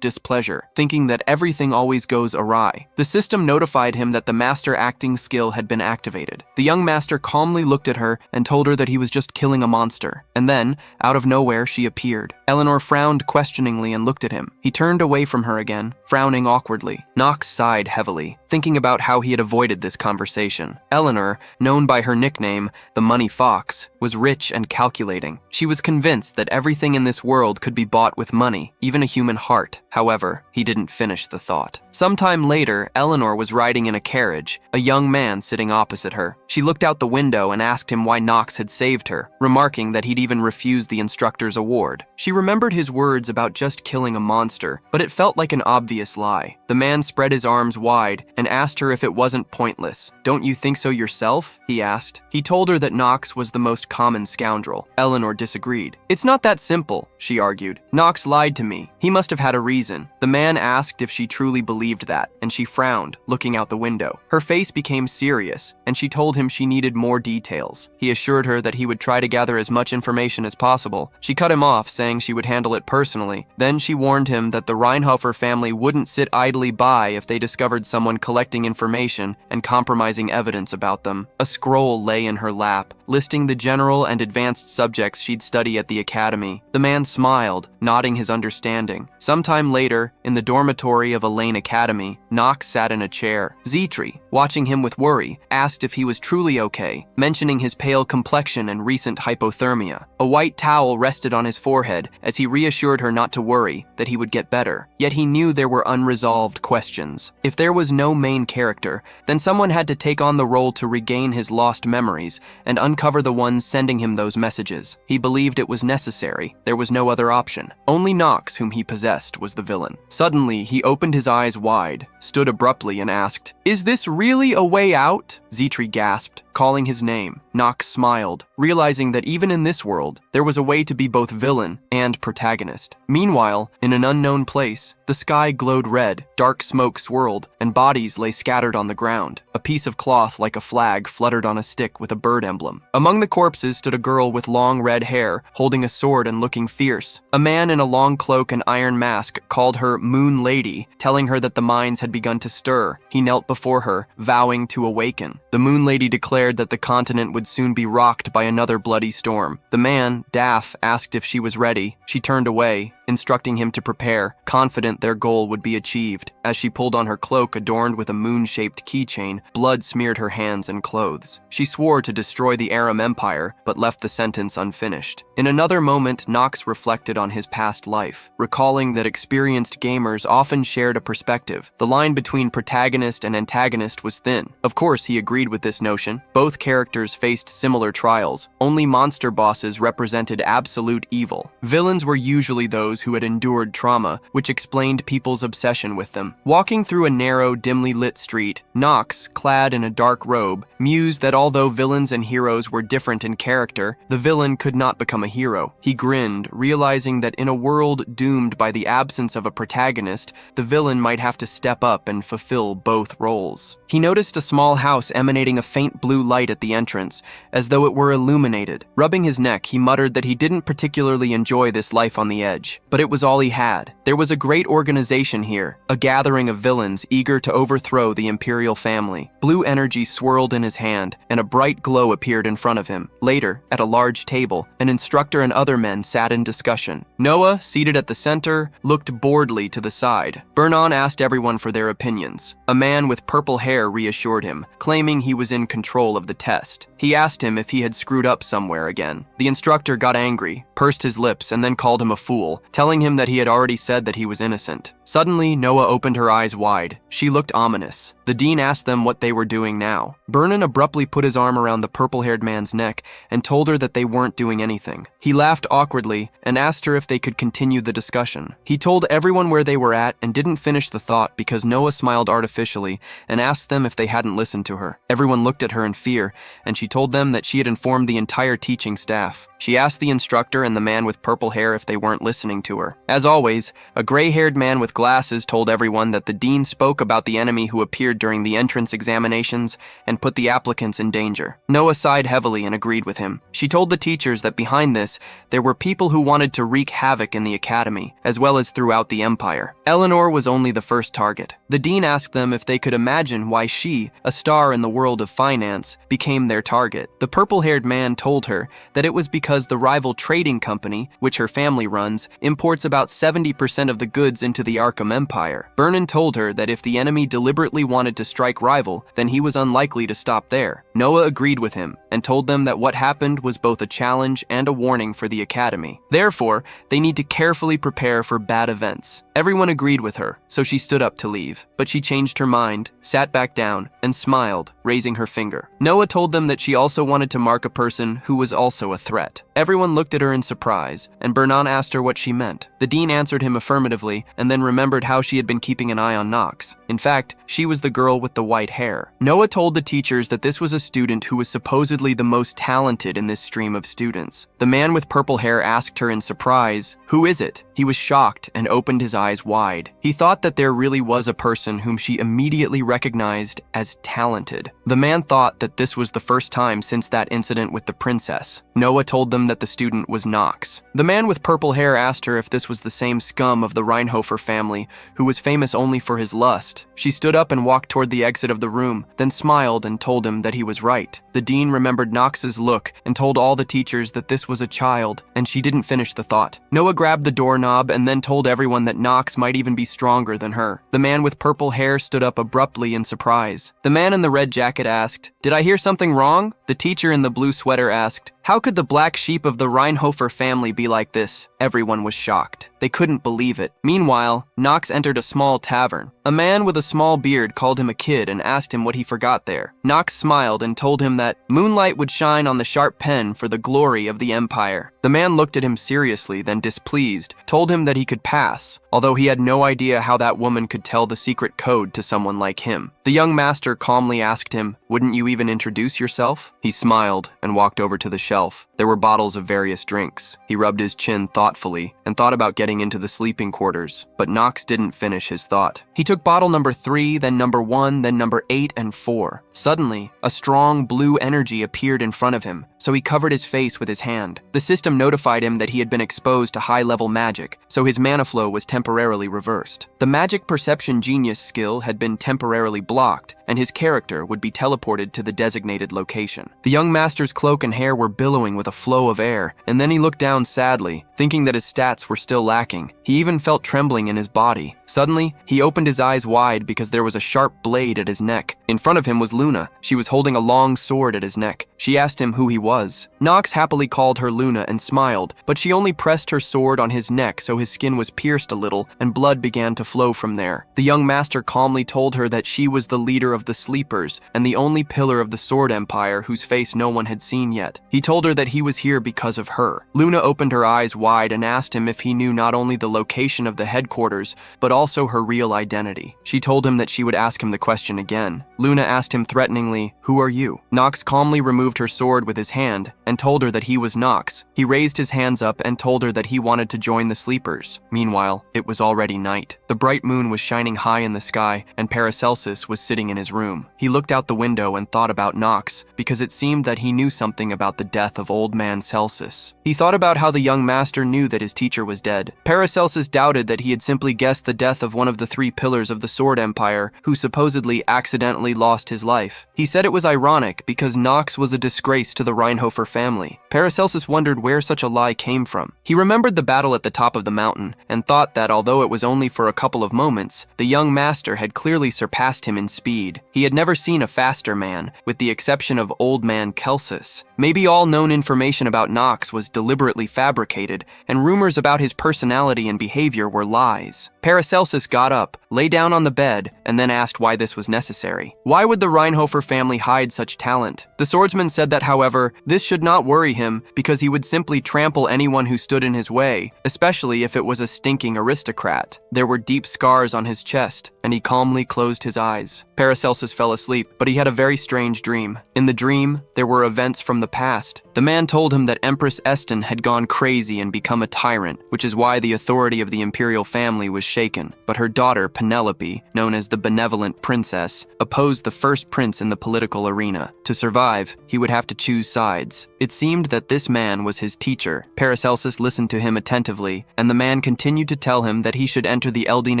displeasure, thinking that everything always goes awry. The system notified him that the master acting skill had been activated. The young master calmly looked at her and told her that he was just killing a monster. And then, out of nowhere, she appeared. Eleanor frowned questioningly and looked at him. He turned away from her again, frowning awkwardly. Knox sighed heavily, thinking about how he had avoided this conversation. Eleanor, known by her nickname, the Money Fox, was rich and calculating. She was convinced that everything in this world could be bought with money, even a human heart. However, he didn't finish the thought. Sometime later, Eleanor was riding in a carriage, a young man sitting opposite her. She looked out the window and asked him why Knox had saved her, remarking that he'd even refused the instructor's award. She remembered his words about just killing a monster, but it felt like an obvious lie. The man spread his arms wide and asked her if it wasn't pointless. "Don't you think so yourself?" he asked. He told her that Knox was the most common scoundrel. Eleanor disagreed. "It's not that simple," she argued. "Knox lied to me. He must have had a reason." The man asked if she truly believed that, and she frowned, looking out the window. Her face became serious, and she told him she needed more details. He assured her that he would try to gather as much information as possible. She cut him off, saying she would handle it personally. Then she warned him that the Reinhofer family wouldn't sit idly by if they discovered someone collecting information and compromising evidence about them. A scroll lay in her lap, listing the general and advanced subjects she'd study at the academy. The man smiled, nodding his understanding. Sometime later, in the dormitory of Elaine Academy, Knox sat in a chair. Zitri, watching him with worry, asked if he was truly okay, mentioning his pale complexion and recent hypothermia. A white towel rested on his forehead as he reassured her not to worry, that he would get better. Yet he knew there were unresolved questions. If there was no main character, then someone had to take on the role to regain his lost memories and uncover the ones sending him those messages. He believed it was necessary. There was no other option. Only Knox, whom he possessed, was the villain. Suddenly, he opened his eyes wide, stood abruptly and asked, "Is this really a way out?" Zitri gasped, calling his name. Knox smiled, realizing that even in this world, there was a way to be both villain and protagonist. Meanwhile, in an unknown place, the sky glowed red, dark smoke swirled, and bodies lay scattered on the ground. A piece of cloth like a flag fluttered on a stick with a bird emblem. Among the corpses stood a girl with long red hair, holding a sword and looking fierce. A man in a long cloak and iron mask called her Moon Lady, telling her that the mines had begun to stir. He knelt before her, vowing to awaken. The Moon Lady declared that the continent would soon be rocked by another bloody storm. The man, Daff, asked if she was ready. She turned away, instructing him to prepare, confident their goal would be achieved. As she pulled on her cloak adorned with a moon-shaped keychain, blood smeared her hands and clothes. She swore to destroy the Aram Empire, but left the sentence unfinished. In another moment, Knox reflected on his past life, recalling that experienced gamers often shared a perspective. The line between protagonist and antagonist was thin. Of course, he agreed with this notion. Both characters faced similar trials. Only monster bosses represented absolute evil. Villains were usually those who had endured trauma, which explained people's obsession with them. Walking through a narrow, dimly lit street, Knox, clad in a dark robe, mused that although villains and heroes were different in character, the villain could not become a hero. He grinned, realizing that in a world doomed by the absence of a protagonist, the villain might have to step up and fulfill both roles. He noticed a small house emanating a faint blue light at the entrance, as though it were illuminated. Rubbing his neck, he muttered that he didn't particularly enjoy this life on the edge, but it was all he had. There was a great organization here, a gathering of villains eager to overthrow the imperial family. Blue energy swirled in his hand, and a bright glow appeared in front of him. Later, at a large table, an instructor and other men sat in discussion. Noah, seated at the center, looked boredly to the side. Vernon asked everyone for their opinions. A man with purple hair reassured him, claiming he was in control of the test. He asked him if he had screwed up somewhere again. The instructor got angry, pursed his lips, and then called him a fool, telling him that he had already said that he was innocent. Suddenly, Noah opened her eyes wide. She looked ominous. The dean asked them what they were doing now. Vernon abruptly put his arm around the purple-haired man's neck and told her that they weren't doing anything. He laughed awkwardly and asked her if they could continue the discussion. He told everyone where they were at and didn't finish the thought because Noah smiled artificially and asked them if they hadn't listened to her. Everyone looked at her in fear, and she told them that she had informed the entire teaching staff. She asked the instructor and the man with purple hair if they weren't listening to her. As always, a gray-haired man with glasses told everyone that the dean spoke about the enemy who appeared during the entrance examinations and put the applicants in danger. Noah sighed heavily and agreed with him. She told the teachers that behind this, there were people who wanted to wreak havoc in the academy, as well as throughout the empire. Eleanor was only the first target. The dean asked them if they could imagine why she, a star in the world of finance, became their target. The purple-haired man told her that it was because the rival trading company, which her family runs, imports about 70% of the goods into the Arkham Empire. Vernon told her that if the enemy deliberately wanted to strike rival, then he was unlikely to stop there. Noah agreed with him and told them that what happened was both a challenge and a warning for the academy. Therefore, they need to carefully prepare for bad events. Everyone agreed with her, so she stood up to leave. But she changed her mind, sat back down, and smiled, raising her finger. Noah told them that she also wanted to mark a person who was also a threat. Everyone looked at her in surprise, and Vernon asked her what she meant. The dean answered him affirmatively, and then remembered how she had been keeping an eye on Knox. In fact, she was the girl with the white hair. Noah told the teachers that this was a student who was supposedly the most talented in this stream of students. The man with purple hair asked her in surprise, "Who is it?" He was shocked and opened his eyes wide. He thought that there really was a person whom she immediately recognized as talented. The man thought that this was the first time since that incident with the princess. Noah told them that the student was Knox. The man with purple hair asked her if this was the same scum of the Reinhofer family who was famous only for his lust. She stood up and walked toward the exit of the room, then smiled and told him that he was right. The dean remembered Knox's look and told all the teachers that this was a child, and she didn't finish the thought. Noah grabbed the doorknob and then told everyone that Knox might even be stronger than her. The man with purple hair stood up abruptly in surprise. The man in the red jacket asked, "Did I hear something wrong?" The teacher in the blue sweater asked, "How could the black sheep of the Reinhofer family be like this?" Everyone was shocked. They couldn't believe it. Meanwhile, Knox entered a small tavern. A man with a small beard called him a kid and asked him what he forgot there. Knox smiled and told him that moonlight would shine on the sharp pen for the glory of the empire. The man looked at him seriously, then displeased, told him that he could pass, although he had no idea how that woman could tell the secret code to someone like him. The young master calmly asked him, "Wouldn't you even introduce yourself?" He smiled and walked over to the shelf. There were bottles of various drinks. He rubbed his chin thoughtfully and thought about getting into the sleeping quarters, but Knox didn't finish his thought. He took bottle number 3, then number 1, then number 8 and 4. Suddenly, a strong blue energy appeared in front of him, so he covered his face with his hand. The system notified him that he had been exposed to high-level magic, so his mana flow was temporarily reversed. The magic perception genius skill had been temporarily blocked, and his character would be teleported to the designated location. The young master's cloak and hair were billowing with a flow of air, and then he looked down sadly, thinking that his stats were still lacking. He even felt trembling in his body. Suddenly, he opened his eyes wide because there was a sharp blade at his neck. In front of him was Luna. She was holding a long sword at his neck. She asked him who he was. Knox happily called her Luna and smiled, but she only pressed her sword on his neck so his skin was pierced a little and blood began to flow from there. The young master calmly told her that she was the leader of the Sleepers and the only pillar of the Sword Empire whose face no one had seen yet. He told her that he was here because of her. Luna opened her eyes wide and asked him if he knew not only the location of the headquarters, but also her real identity. She told him that she would ask him the question again. Luna asked him threateningly, "Who are you?" Knox calmly removed her sword with his hand and told her that he was Knox. He raised his hands up and told her that he wanted to join the Sleepers. Meanwhile, it was already night. The bright moon was shining high in the sky, and Paracelsus was sitting in his room. He looked out the window and thought about Knox, because it seemed that he knew something about the death of old man Celsus. He thought about how the young master knew that his teacher was dead. Paracelsus doubted that he had simply guessed the death of one of the three pillars of the Sword Empire, who supposedly accidentally lost his life. He said it was ironic because Knox was a disgrace to the Reinhofer family. Paracelsus wondered where such a lie came from. He remembered the battle at the top of the mountain and thought that although it was only for a couple of moments, the young master had clearly surpassed him in speed. He had never seen a faster man, with the exception of old man Celsus. Maybe all known information about Knox was deliberately fabricated, and rumors about his personality and behavior were lies. Paracelsus got up, lay down on the bed, and then asked why this was necessary. Why would the Reinhofer family hide such talent? The swordsman said that, however, this should not worry him because he would simply trample anyone who stood in his way, especially if it was a stinking aristocrat. There were deep scars on his chest, and he calmly closed his eyes. Paracelsus fell asleep, but he had a very strange dream. In the dream, there were events from the past. The man told him that Empress Esten had gone crazy and become a tyrant, which is why the authority of the imperial family was shaken. But her daughter, Penelope, known as the Benevolent Princess, opposed the first prince in the political arena. To survive, he would have to choose sides. It seemed that this man was his teacher. Paracelsus listened to him attentively, and the man continued to tell him that he should enter the Elaine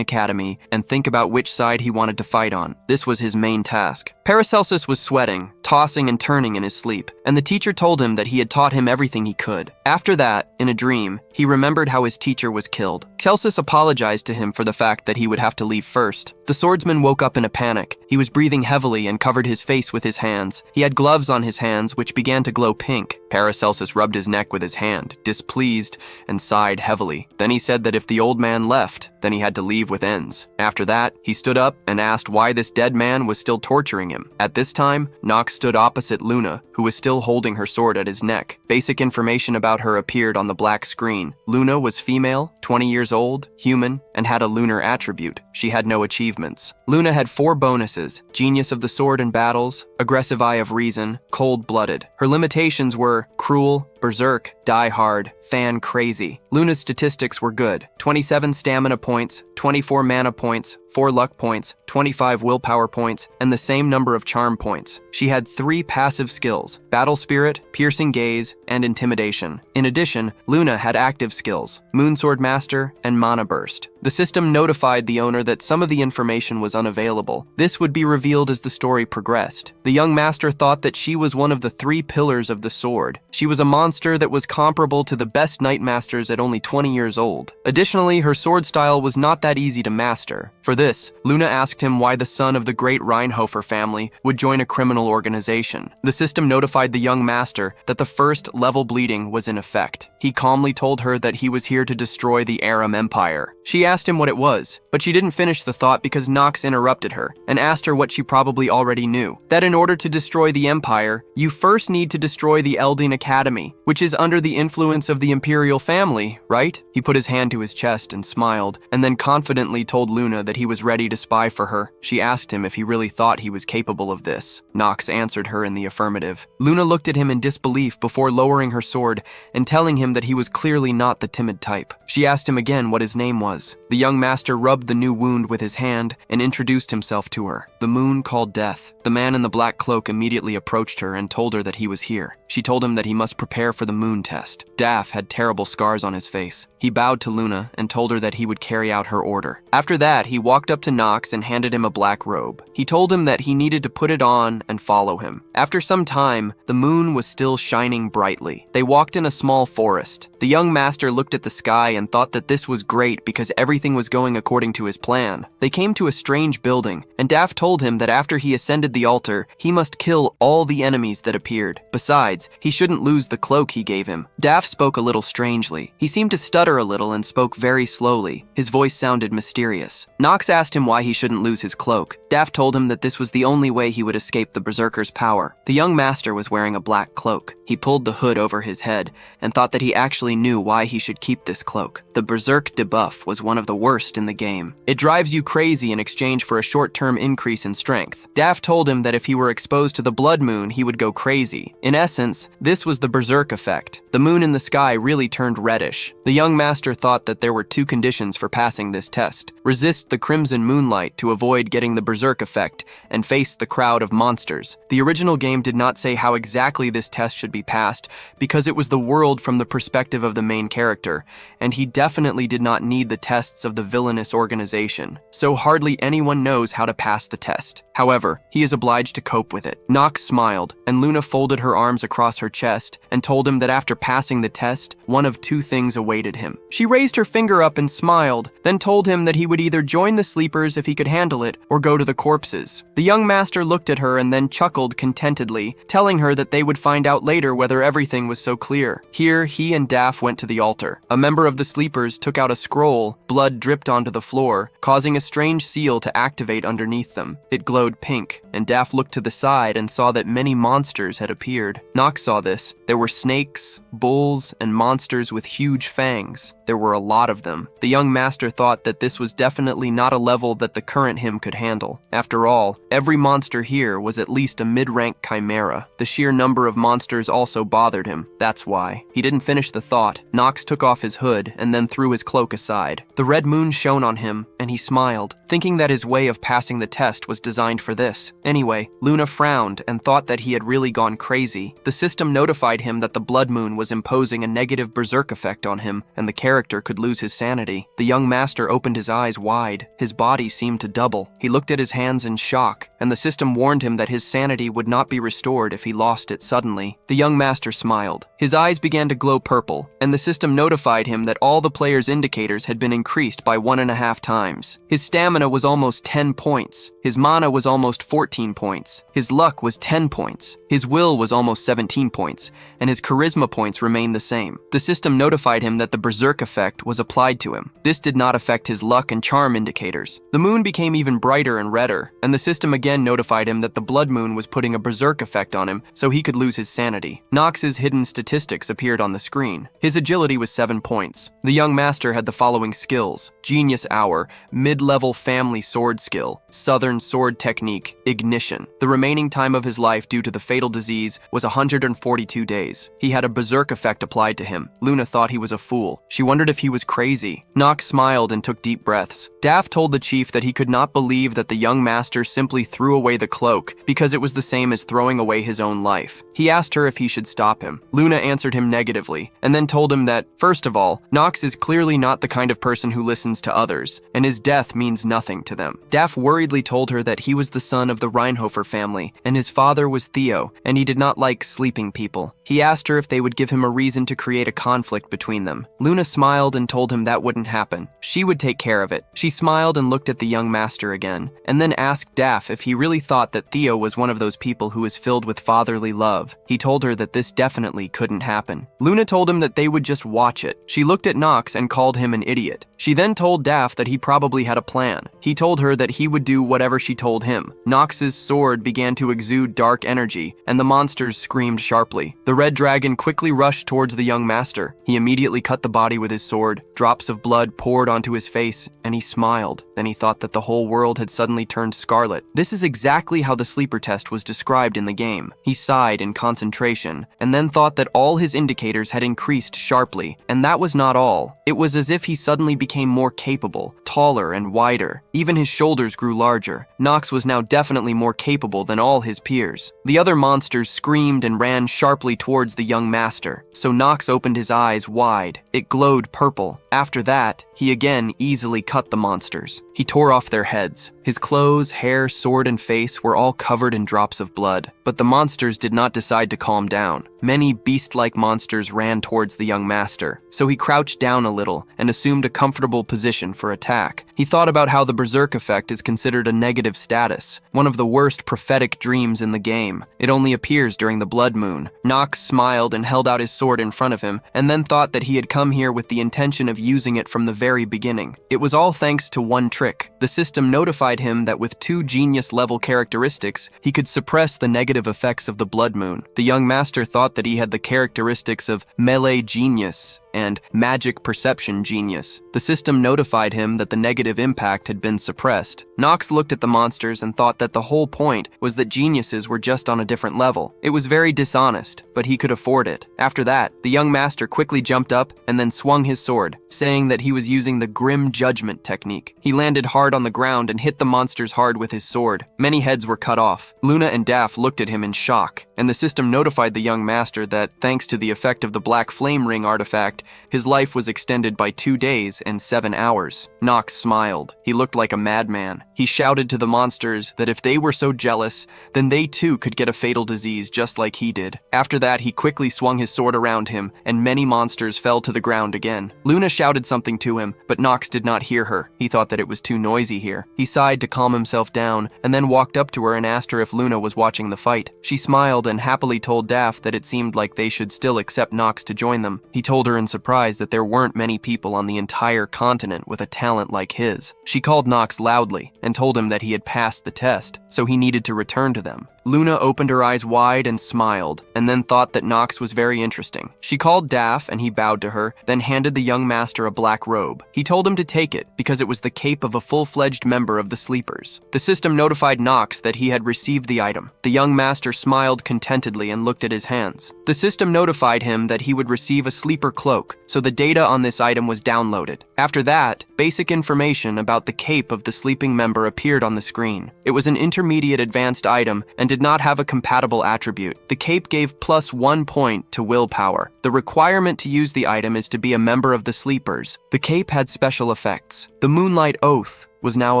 Academy and think about which side he wanted to fight on. This was his main task. Paracelsus was sweating, tossing and turning in his sleep, and the teacher told him that he had taught him everything he could. After that, in a dream, he remembered how his teacher was killed. Celsus apologized to him for the fact that he would have to leave first. The swordsman woke up in a panic. He was breathing heavily and covered his face with his hands. He had gloves on his hands, which began to glow pink. Paracelsus rubbed his neck with his hand, displeased, and sighed heavily. Then he said that if the old man left, then he had to leave with ends. After that, he stood up and asked why this dead man was still torturing him. At this time, Knox stood opposite Luna, who was still holding her sword at his neck. Basic information about her appeared on the black screen. Luna was female, 20 years old, human, and had a lunar attribute. She had no achievements. Luna had 4 bonuses: Genius of the Sword in Battles, Aggressive Eye of Reason, Cold-Blooded. Her limitations were Cruel, Berserk, Die Hard, Fan Crazy. Luna's statistics were good: 27 stamina points, 24 mana points, 4 luck points, 25 willpower points, and the same number of charm points. She had 3 passive skills: Battle Spirit, Piercing Gaze, and Intimidation. In addition, Luna had active skills: Moonsword Master and Mana Burst. The system notified the owner that some of the information was unavailable. This would be revealed as the story progressed. The young master thought that she was one of the 3 pillars of the sword. She was a monster that was comparable to the best knight masters at only 20 years old. Additionally, her sword style was not that easy to master. For this, Luna asked him why the son of the great Reinhofer family would join a criminal organization. The system notified the young master that the first level bleeding was in effect. He calmly told her that he was here to destroy the Aram Empire. She asked him what it was, but she didn't finish the thought because Knox interrupted her and asked her what she probably already knew: that in order to destroy the Empire, you first need to destroy the Elaine Academy, which is under the influence of the Imperial family, right? He put his hand to his chest and smiled, and then confidently told Luna that he was ready to spy for her. She asked him if he really thought he was capable of this. Knox answered her in the affirmative. Luna looked at him in disbelief before lowering her sword and telling him that he was clearly not the timid type. She asked him again what his name was. The young master rubbed the new wound with his hand and introduced himself to her. The moon called death. The man in the black cloak immediately approached her and told her that he was here. She told him that he must prepare for the moon test. Daff had terrible scars on his face. He bowed to Luna and told her that he would carry out her order. After that, he walked up to Knox and handed him a black robe. He told him that he needed to put it on and follow him. After some time, the moon was still shining brightly. They walked in a small forest. The young master looked at the sky and thought that this was great because everything was going according to his plan. They came to a strange building, and Daff told him that after he ascended the altar, he must kill all the enemies that appeared. Besides, he shouldn't lose the cloak he gave him. Daff spoke a little strangely. He seemed to stutter a little and spoke very slowly. His voice sounded mysterious. Knox asked him why he shouldn't lose his cloak. Daff told him that this was the only way he would escape the berserker's power. The young master was wearing a black cloak. He pulled the hood over his head and thought that he actually knew why he should keep this cloak. The berserk debuff was one of the worst in the game. It drives you crazy in exchange for a short-term increase in strength. Daff told him that if he were exposed to the blood moon, he would go crazy. In essence, this was the berserk effect. The moon in the sky really turned reddish. The young master thought that there were two conditions for passing this test: resist the crimson moonlight to avoid getting the berserk effect, and face the crowd of monsters. The original game did not say how exactly this test should be passed because it was the world from the perspective of the main character, and he definitely did not need the tests of the villainous organization, so hardly anyone knows how to pass the test. However, he is obliged to cope with it. Knox smiled, and Luna folded her arms across her chest and told him that after passing the test, one of two things awaited him. She raised her finger up and smiled, then told him that he would either join the sleepers if he could handle it, or go to the corpses. The young master looked at her and then chuckled contentedly, telling her that they would find out later whether everything was so clear. Here, he and Daff went to the altar. A member of the sleepers took out a scroll. Blood dripped onto the floor, causing a strange seal to activate underneath them. It glowed pink, and Daff looked to the side and saw that many monsters had appeared. Knox saw this. There were snakes, bulls, and monsters with huge fangs. There were a lot of them. The young master thought that this was definitely not a level that the current him could handle. After all, every monster here was at least a mid-rank chimera. The sheer number of monsters also bothered him. That's why. He didn't finish the thought. Knox took off his hood and then threw his cloak aside. The red moon shone on him, and he smiled, thinking that his way of passing the test was designed for this. Anyway, Luna frowned and thought that he had really gone crazy. The system notified him that the blood moon was imposing a negative berserk effect on him, and the character could lose his sanity. The young master opened his eyes wide. His body seemed to double. He looked at his hands in shock, and the system warned him that his sanity would not be restored if he lost it suddenly. The young master smiled. His eyes began to glow purple, and the system notified him that all the player's indicators had been increased by 1.5 times. His stamina was almost 10 points. His mana was almost 14 points. His luck was 10 points. His will was almost 17 points, and his charisma points remained the same. The system notified him that the berserk effect was applied to him. This did not affect his luck and charm indicators. The moon became even brighter and redder, and the system again notified him that the blood moon was putting a berserk effect on him so he could lose his sanity. Knox's hidden statistics appeared on the screen. His agility was 7 points. The young master had the following skills: Genius Hour, mid-level family sword skill, Southern sword technique, ignition. The remaining time of his life due to the fatal disease was 142 days. He had a berserk effect applied to him. Luna thought he was a fool. She wondered if he was crazy. Knox smiled and took deep breaths. Daff told the chief that he could not believe that the young master simply threw away the cloak because it was the same as throwing away his own life. He asked her if he should stop him. Luna answered him negatively, and then told him that, first of all, Knox is clearly not the kind of person who listens to others, and his death means nothing to them. Daff worriedly told her that he was the son of the Reinhofer family, and his father was Theo, and he did not like sleeping people. He asked her if they would give him a reason to create a conflict between them. Luna smiled and told him that wouldn't happen. She would take care of it. She smiled and looked at the young master again, and then asked Daff if he really thought that Theo was one of those people who is filled with fatherly love. He told her that this definitely couldn't happen. Luna told him that they would just watch it. She looked at Knox and called him an idiot. She then told Daff that he probably had a plan. He told her that he would do whatever she told him. Knox's sword began to exude dark energy, and the monsters screamed sharply. The red dragon quickly rushed towards the young master. He immediately cut the body with with his sword. Drops of blood poured onto his face, and he smiled. Then he thought that the whole world had suddenly turned scarlet. This is exactly how the sleeper test was described in the game. He sighed in concentration, and then thought that all his indicators had increased sharply. And that was not all. It was as if he suddenly became more capable, taller and wider. Even his shoulders grew larger. Knox was now definitely more capable than all his peers. The other monsters screamed and ran sharply towards the young master, so Knox opened his eyes wide. It glowed purple. After that, he again easily cut the monsters. He tore off their heads. His clothes, hair, sword, and face were all covered in drops of blood. But the monsters did not decide to calm down. Many beast-like monsters ran towards the young master, so he crouched down a little and assumed a comfortable position for attack. He thought about how the berserk effect is considered a negative status, one of the worst prophetic dreams in the game. It only appears during the blood moon. Knox smiled and held out his sword in front of him, and then thought that he had come here with the intention of using it from the very beginning. It was all thanks to one trick. The system notified him that with 2 genius-level characteristics, he could suppress the negative effects of the blood moon. The young master thought that he had the characteristics of melee genius and magic perception genius. The system notified him that the negative impact had been suppressed. Knox looked at the monsters and thought that the whole point was that geniuses were just on a different level. It was very dishonest, but he could afford it. After that, the young master quickly jumped up and then swung his sword, saying that he was using the grim judgment technique. He landed hard on the ground and hit the monsters hard with his sword. Many heads were cut off. Luna and Daff looked at him in shock, and the system notified the young master that, thanks to the effect of the black flame ring artifact, his life was extended by 2 days and 7 hours. Knox smiled. He looked like a madman. He shouted to the monsters that if they were so jealous, then they too could get a fatal disease just like he did. After that, he quickly swung his sword around him, and many monsters fell to the ground again. Luna shouted something to him, but Knox did not hear her. He thought that it was too noisy here. He sighed to calm himself down, and then walked up to her and asked her if Luna was watching the fight. She smiled and happily told Daff that it seemed like they should still accept Knox to join them. He told her in surprise that there weren't many people on the entire continent with a talent like his. She called Knox loudly and told him that he had passed the test, so he needed to return to them. Luna opened her eyes wide and smiled, and then thought that Knox was very interesting. She called Daff, and he bowed to her, then handed the young master a black robe. He told him to take it, because it was the cape of a full-fledged member of the Sleepers. The system notified Knox that he had received the item. The young master smiled contentedly and looked at his hands. The system notified him that he would receive a sleeper cloak, so the data on this item was downloaded. After that, basic information about the cape of the sleeping member appeared on the screen. It was an intermediate advanced item and did not have a compatible attribute. The cape gave +1 point to willpower. The requirement to use the item is to be a member of the Sleepers. The cape had special effects. The Moonlight Oath was now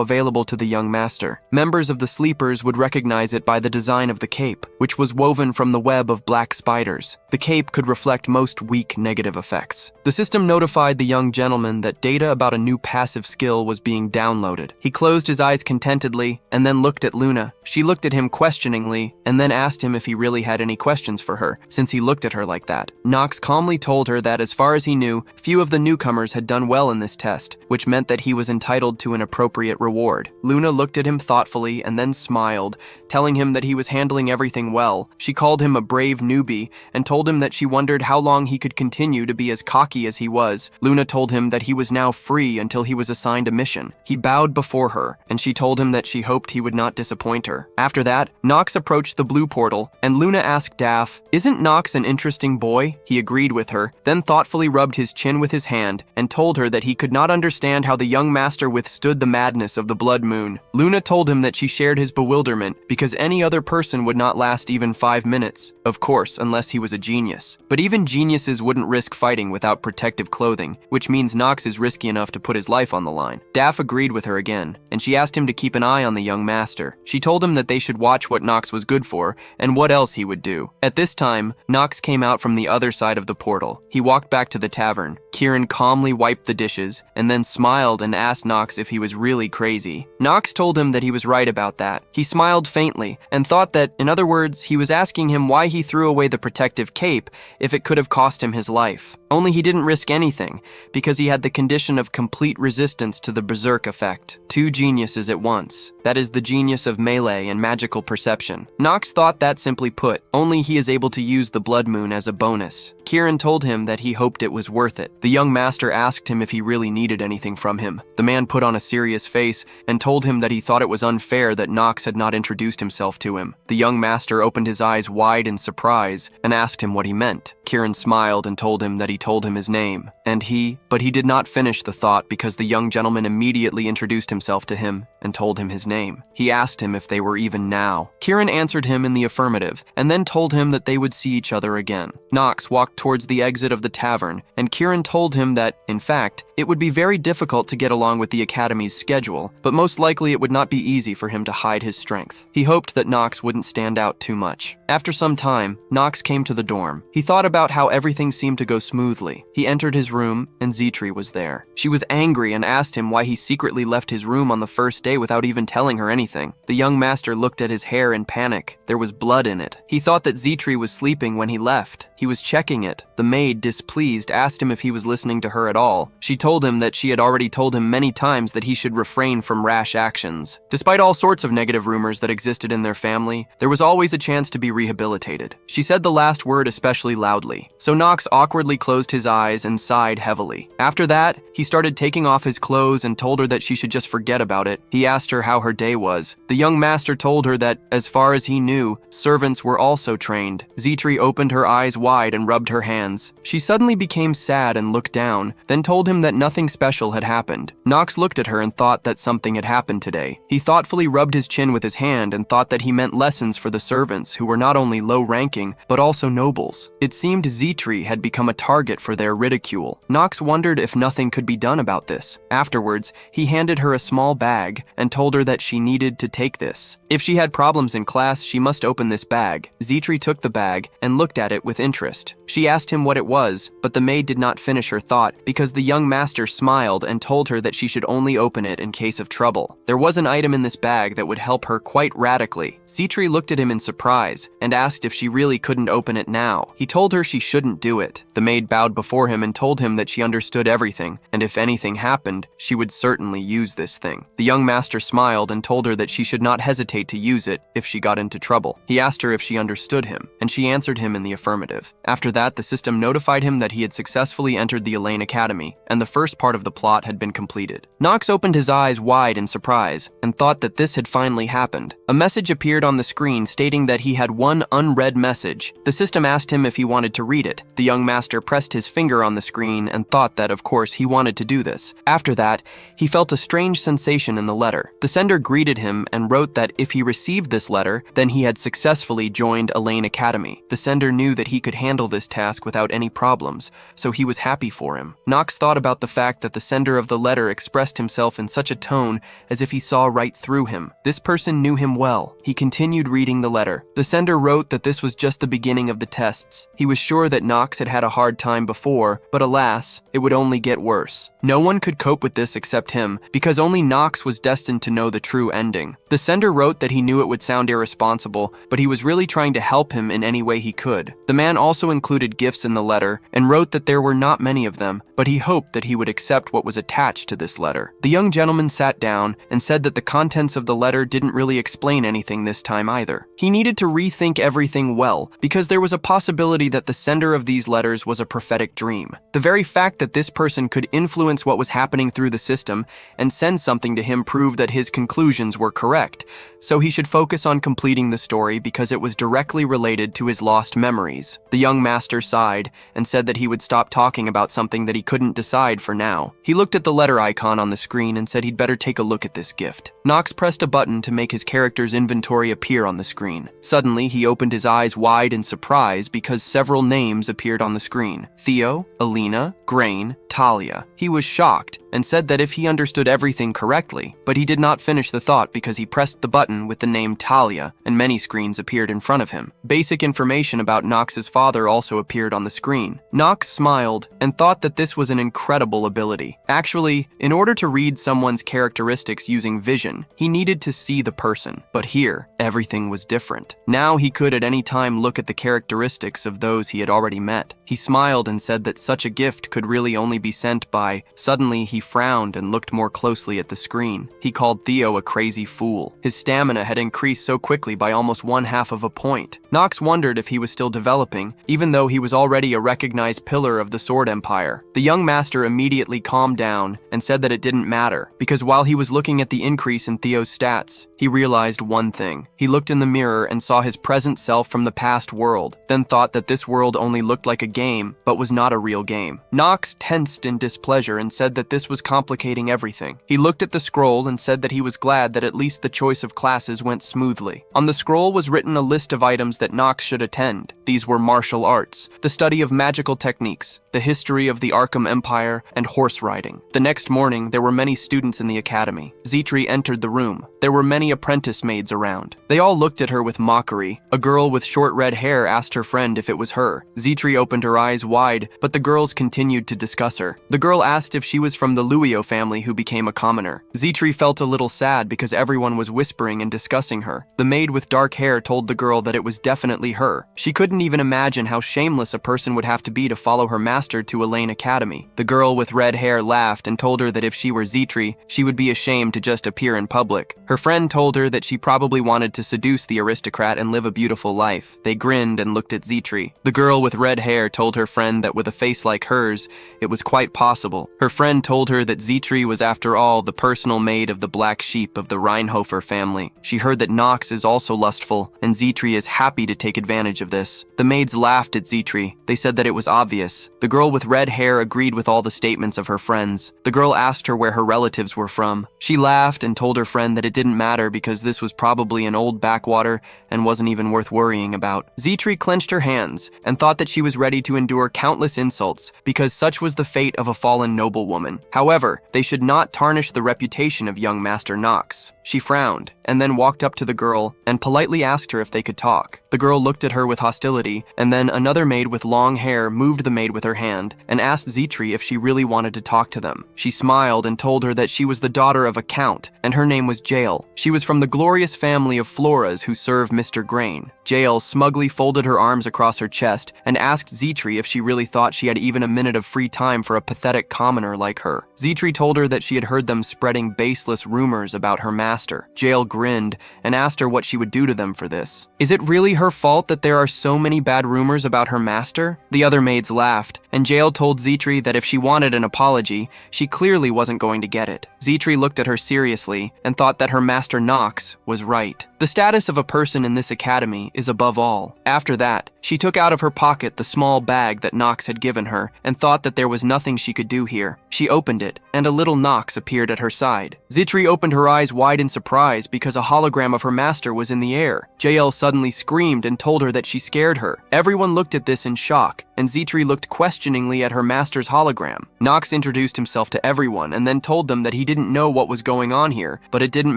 available to the young master. Members of the Sleepers would recognize it by the design of the cape, which was woven from the web of black spiders. The cape could reflect most weak negative effects. The system notified the young gentleman that data about a new passive skill was being downloaded. He closed his eyes contentedly and then looked at Luna. She looked at him questioningly and then asked him if he really had any questions for her, since he looked at her like that. Knox calmly told her that as far as he knew, few of the newcomers had done well in this test, which meant that he was entitled to an appropriate reward. Luna looked at him thoughtfully and then smiled, telling him that he was handling everything well. She called him a brave newbie and told him that she wondered how long he could continue to be as cocky as he was. Luna told him that he was now free until he was assigned a mission. He bowed before her, and she told him that she hoped he would not disappoint her. After that, Knox approached the blue portal, and Luna asked Daff, "Isn't Knox an interesting boy?" He agreed with her, then thoughtfully rubbed his chin with his hand and told her that he could not understand how the young master withstood the madness of the blood moon. Luna told him that she shared his bewilderment because any other person would not last even 5 minutes, of course, unless he was a genius. But even geniuses wouldn't risk fighting without protective clothing, which means Knox is risky enough to put his life on the line. Daff agreed with her again, and she asked him to keep an eye on the young master. She told him that they should watch what Knox was good for and what else he would do. At this time, Knox came out from the other side of the portal. He walked back to the tavern. Kieran calmly wiped the dishes and then smiled and asked Knox if he was really crazy. Knox told him that he was right about that. He smiled faintly and thought that, in other words, he was asking him why he threw away the protective cape if it could have cost him his life. Only he didn't risk anything, because he had the condition of complete resistance to the berserk effect. 2 geniuses at once. That is the genius of melee and magical perception. Knox thought that simply put, only he is able to use the blood moon as a bonus. Kieran told him that he hoped it was worth it. The young master asked him if he really needed anything from him. The man put on a serious face and told him that he thought it was unfair that Knox had not introduced himself to him. The young master opened his eyes wide in surprise and asked him what he meant. Kieran smiled and told him that he told him his name, but he did not finish the thought because the young gentleman immediately introduced himself to him and told him his name. He asked him if they were even now. Kieran answered him in the affirmative and then told him that they would see each other again. Knox walked towards the exit of the tavern, and Kieran told him that, in fact, it would be very difficult to get along with the Academy's schedule, but most likely it would not be easy for him to hide his strength. He hoped that Knox wouldn't stand out too much. After some time, Knox came to the dorm. He thought about how everything seemed to go smoothly. He entered his room, and Zitri was there. She was angry and asked him why he secretly left his room on the first day without even telling her anything. The young master looked at his hair in panic. There was blood in it. He thought that Zitri was sleeping when he left. He was checking it. The maid, displeased, asked him if he was listening to her at all. She told him that she had already told him many times that he should refrain from rash actions. Despite all sorts of negative rumors that existed in their family, there was always a chance to be rehabilitated. She said the last word especially loudly. So Knox awkwardly closed his eyes and sighed heavily. After that, he started taking off his clothes and told her that she should just forget about it. He asked her how her day was. The young master told her that, as far as he knew, servants were also trained. Zitri opened her eyes wide and rubbed her hands. She suddenly became sad and looked down, then told him that nothing special had happened. Knox looked at her and thought that something had happened today. He thoughtfully rubbed his chin with his hand and thought that he meant lessons for the servants, who were not only low-ranking, but also nobles. It seemed Zitri had become a target for their ridicule. Knox wondered if nothing could be done about this. Afterwards, he handed her a small bag and told her that she needed to take this. If she had problems in class, she must open this bag. Zitri took the bag and looked at it with interest. She asked him what it was, but the maid did not finish her thought because the young master smiled and told her that she should only open it in case of trouble. There was an item in this bag that would help her quite radically. Zitri looked at him in surprise and asked if she really couldn't open it now. He told her she shouldn't do it. The maid bowed before him and told him that she understood everything, and if anything happened, she would certainly use this thing. The young master smiled and told her that she should not hesitate to use it if she got into trouble. He asked her if she understood him, and she answered him in the affirmative. After that, the system notified him that he had successfully entered the Elaine Academy, and the first part of the plot had been completed. Knox opened his eyes wide in surprise and thought that this had finally happened. A message appeared on the screen stating that he had one unread message. The system asked him if he wanted to read it. The young master pressed his finger on the screen and thought that, of course, he wanted to do this. After that, he felt a strange sensation in the letter. The sender greeted him and wrote that if he received this letter, then he had successfully joined Elaine Academy. The sender knew that he could handle this task without any problems, so he was happy for him. Knox thought about the fact that the sender of the letter expressed himself in such a tone as if he saw right through him. This person knew him well. He continued reading the letter. The sender wrote that this was just the beginning of the tests. He was sure that Knox had had a hard time before, but alas, it would only get worse. No one could cope with this except him, because only Knox was destined to know the true ending. The sender wrote that he knew it would sound irresponsible, but he was really trying to help him in any way he could. The man also included gifts in the letter and wrote that there were not many of them, but he hoped that he would accept what was attached to this letter. The young gentleman sat down and said that the contents of the letter didn't really explain anything this time either. He needed to rethink everything well, because there was a possibility that the sender of these letters was a prophetic dream. The very fact that this person could influence what was happening through the system and send something to him proved that his conclusions were correct, so he should focus on completing the story because it was directly related to his lost memories. The young master sighed and said that he would stop talking about something that he couldn't decide for now. He looked at the letter icon on the screen and said he'd better take a look at this gift. Knox pressed a button to make his character's inventory appear on the screen. Suddenly, he opened his eyes wide in surprise because several names appeared on the screen. Theo, Alina, Grain, Talia. He was shocked and said that if he understood everything correctly, but he did not finish the thought because he pressed the button with the name Talia and many screens appeared in front of him. Basic information about Knox's father also appeared on the screen. Knox smiled and thought that this was an incredible ability. Actually, in order to read someone's characteristics using vision, he needed to see the person. But here, everything was different. Now he could at any time look at the characteristics of those he had already met. He smiled and said that such a gift could really only be sent by. Suddenly, he he frowned and looked more closely at the screen. He called Theo a crazy fool. His stamina had increased so quickly by almost 1/2 of a point. Knox wondered if he was still developing, even though he was already a recognized pillar of the Sword Empire. The young master immediately calmed down and said that it didn't matter, because while he was looking at the increase in Theo's stats, he realized one thing. He looked in the mirror and saw his present self from the past world, then thought that this world only looked like a game, but was not a real game. Knox tensed in displeasure and said that this was complicating everything. He looked at the scroll and said that he was glad that at least the choice of classes went smoothly. On the scroll was written a list of items that Knox should attend. These were martial arts, the study of magical techniques, the history of the Arkham Empire, and horse riding. The next morning, there were many students in the academy. Zitri entered the room. There were many apprentice maids around. They all looked at her with mockery. A girl with short red hair asked her friend if it was her. Zitri opened her eyes wide, but the girls continued to discuss her. The girl asked if she was from the Luio family who became a commoner. Zitri felt a little sad because everyone was whispering and discussing her. The maid with dark hair told the girl that it was definitely her. She couldn't even imagine how shameless a person would have to be to follow her master to Elaine Academy. The girl with red hair laughed and told her that if she were Zitri, she would be ashamed to just appear in public. Her friend told her that she probably wanted to seduce the aristocrat and live a beautiful life. They grinned and looked at Zitri. The girl with red hair told her friend that with a face like hers, it was quite possible. Her friend told her that Zitri was after all the personal maid of the black sheep of the Reinhofer family. She heard that Knox is also lustful, and Zitri is happy to take advantage of this. The maids laughed at Zitri. They said that it was obvious. The girl with red hair agreed with all the statements of her friends. The girl asked her where her relatives were from. She laughed and told her friend that it didn't matter because this was probably an old backwater and wasn't even worth worrying about. Zitri clenched her hands and thought that she was ready to endure countless insults because such was the fate of a fallen noblewoman. However, they should not tarnish the reputation of young Master Knox. She frowned and then walked up to the girl and politely asked her if they could talk. The girl looked at her with hostility, and then another maid with long hair moved the maid with her hand and asked Zitri if she really wanted to talk to them. She smiled and told her that she was the daughter of a count, and her name was Jael. She was from the glorious family of Floras who serve Mr. Grain. Jael smugly folded her arms across her chest and asked Zitri if she really thought she had even a minute of free time for a pathetic commoner like her. Zitri told her that she had heard them spreading baseless rumors about her master. Jael grinned and asked her what she would do to them for this. Is it really her fault that there are so many bad rumors about her master? The other maids laughed, and Jael told Zitri that if she wanted an apology, she clearly wasn't going to get it. Zitri looked at her seriously and thought that her master Knox was right. The status of a person in this academy is above all. After that, she took out of her pocket the small bag that Knox had given her and thought that there was nothing she could do here. She opened it, and a little Knox appeared at her side. Zitri opened her eyes wide in surprise because a hologram of her master was in the air. Jael suddenly screamed and told her that she scared her. Everyone looked at this in shock, and Zitri looked questioningly at her master's hologram. Knox introduced himself to everyone and then told them that he didn't know what was going on here, but it didn't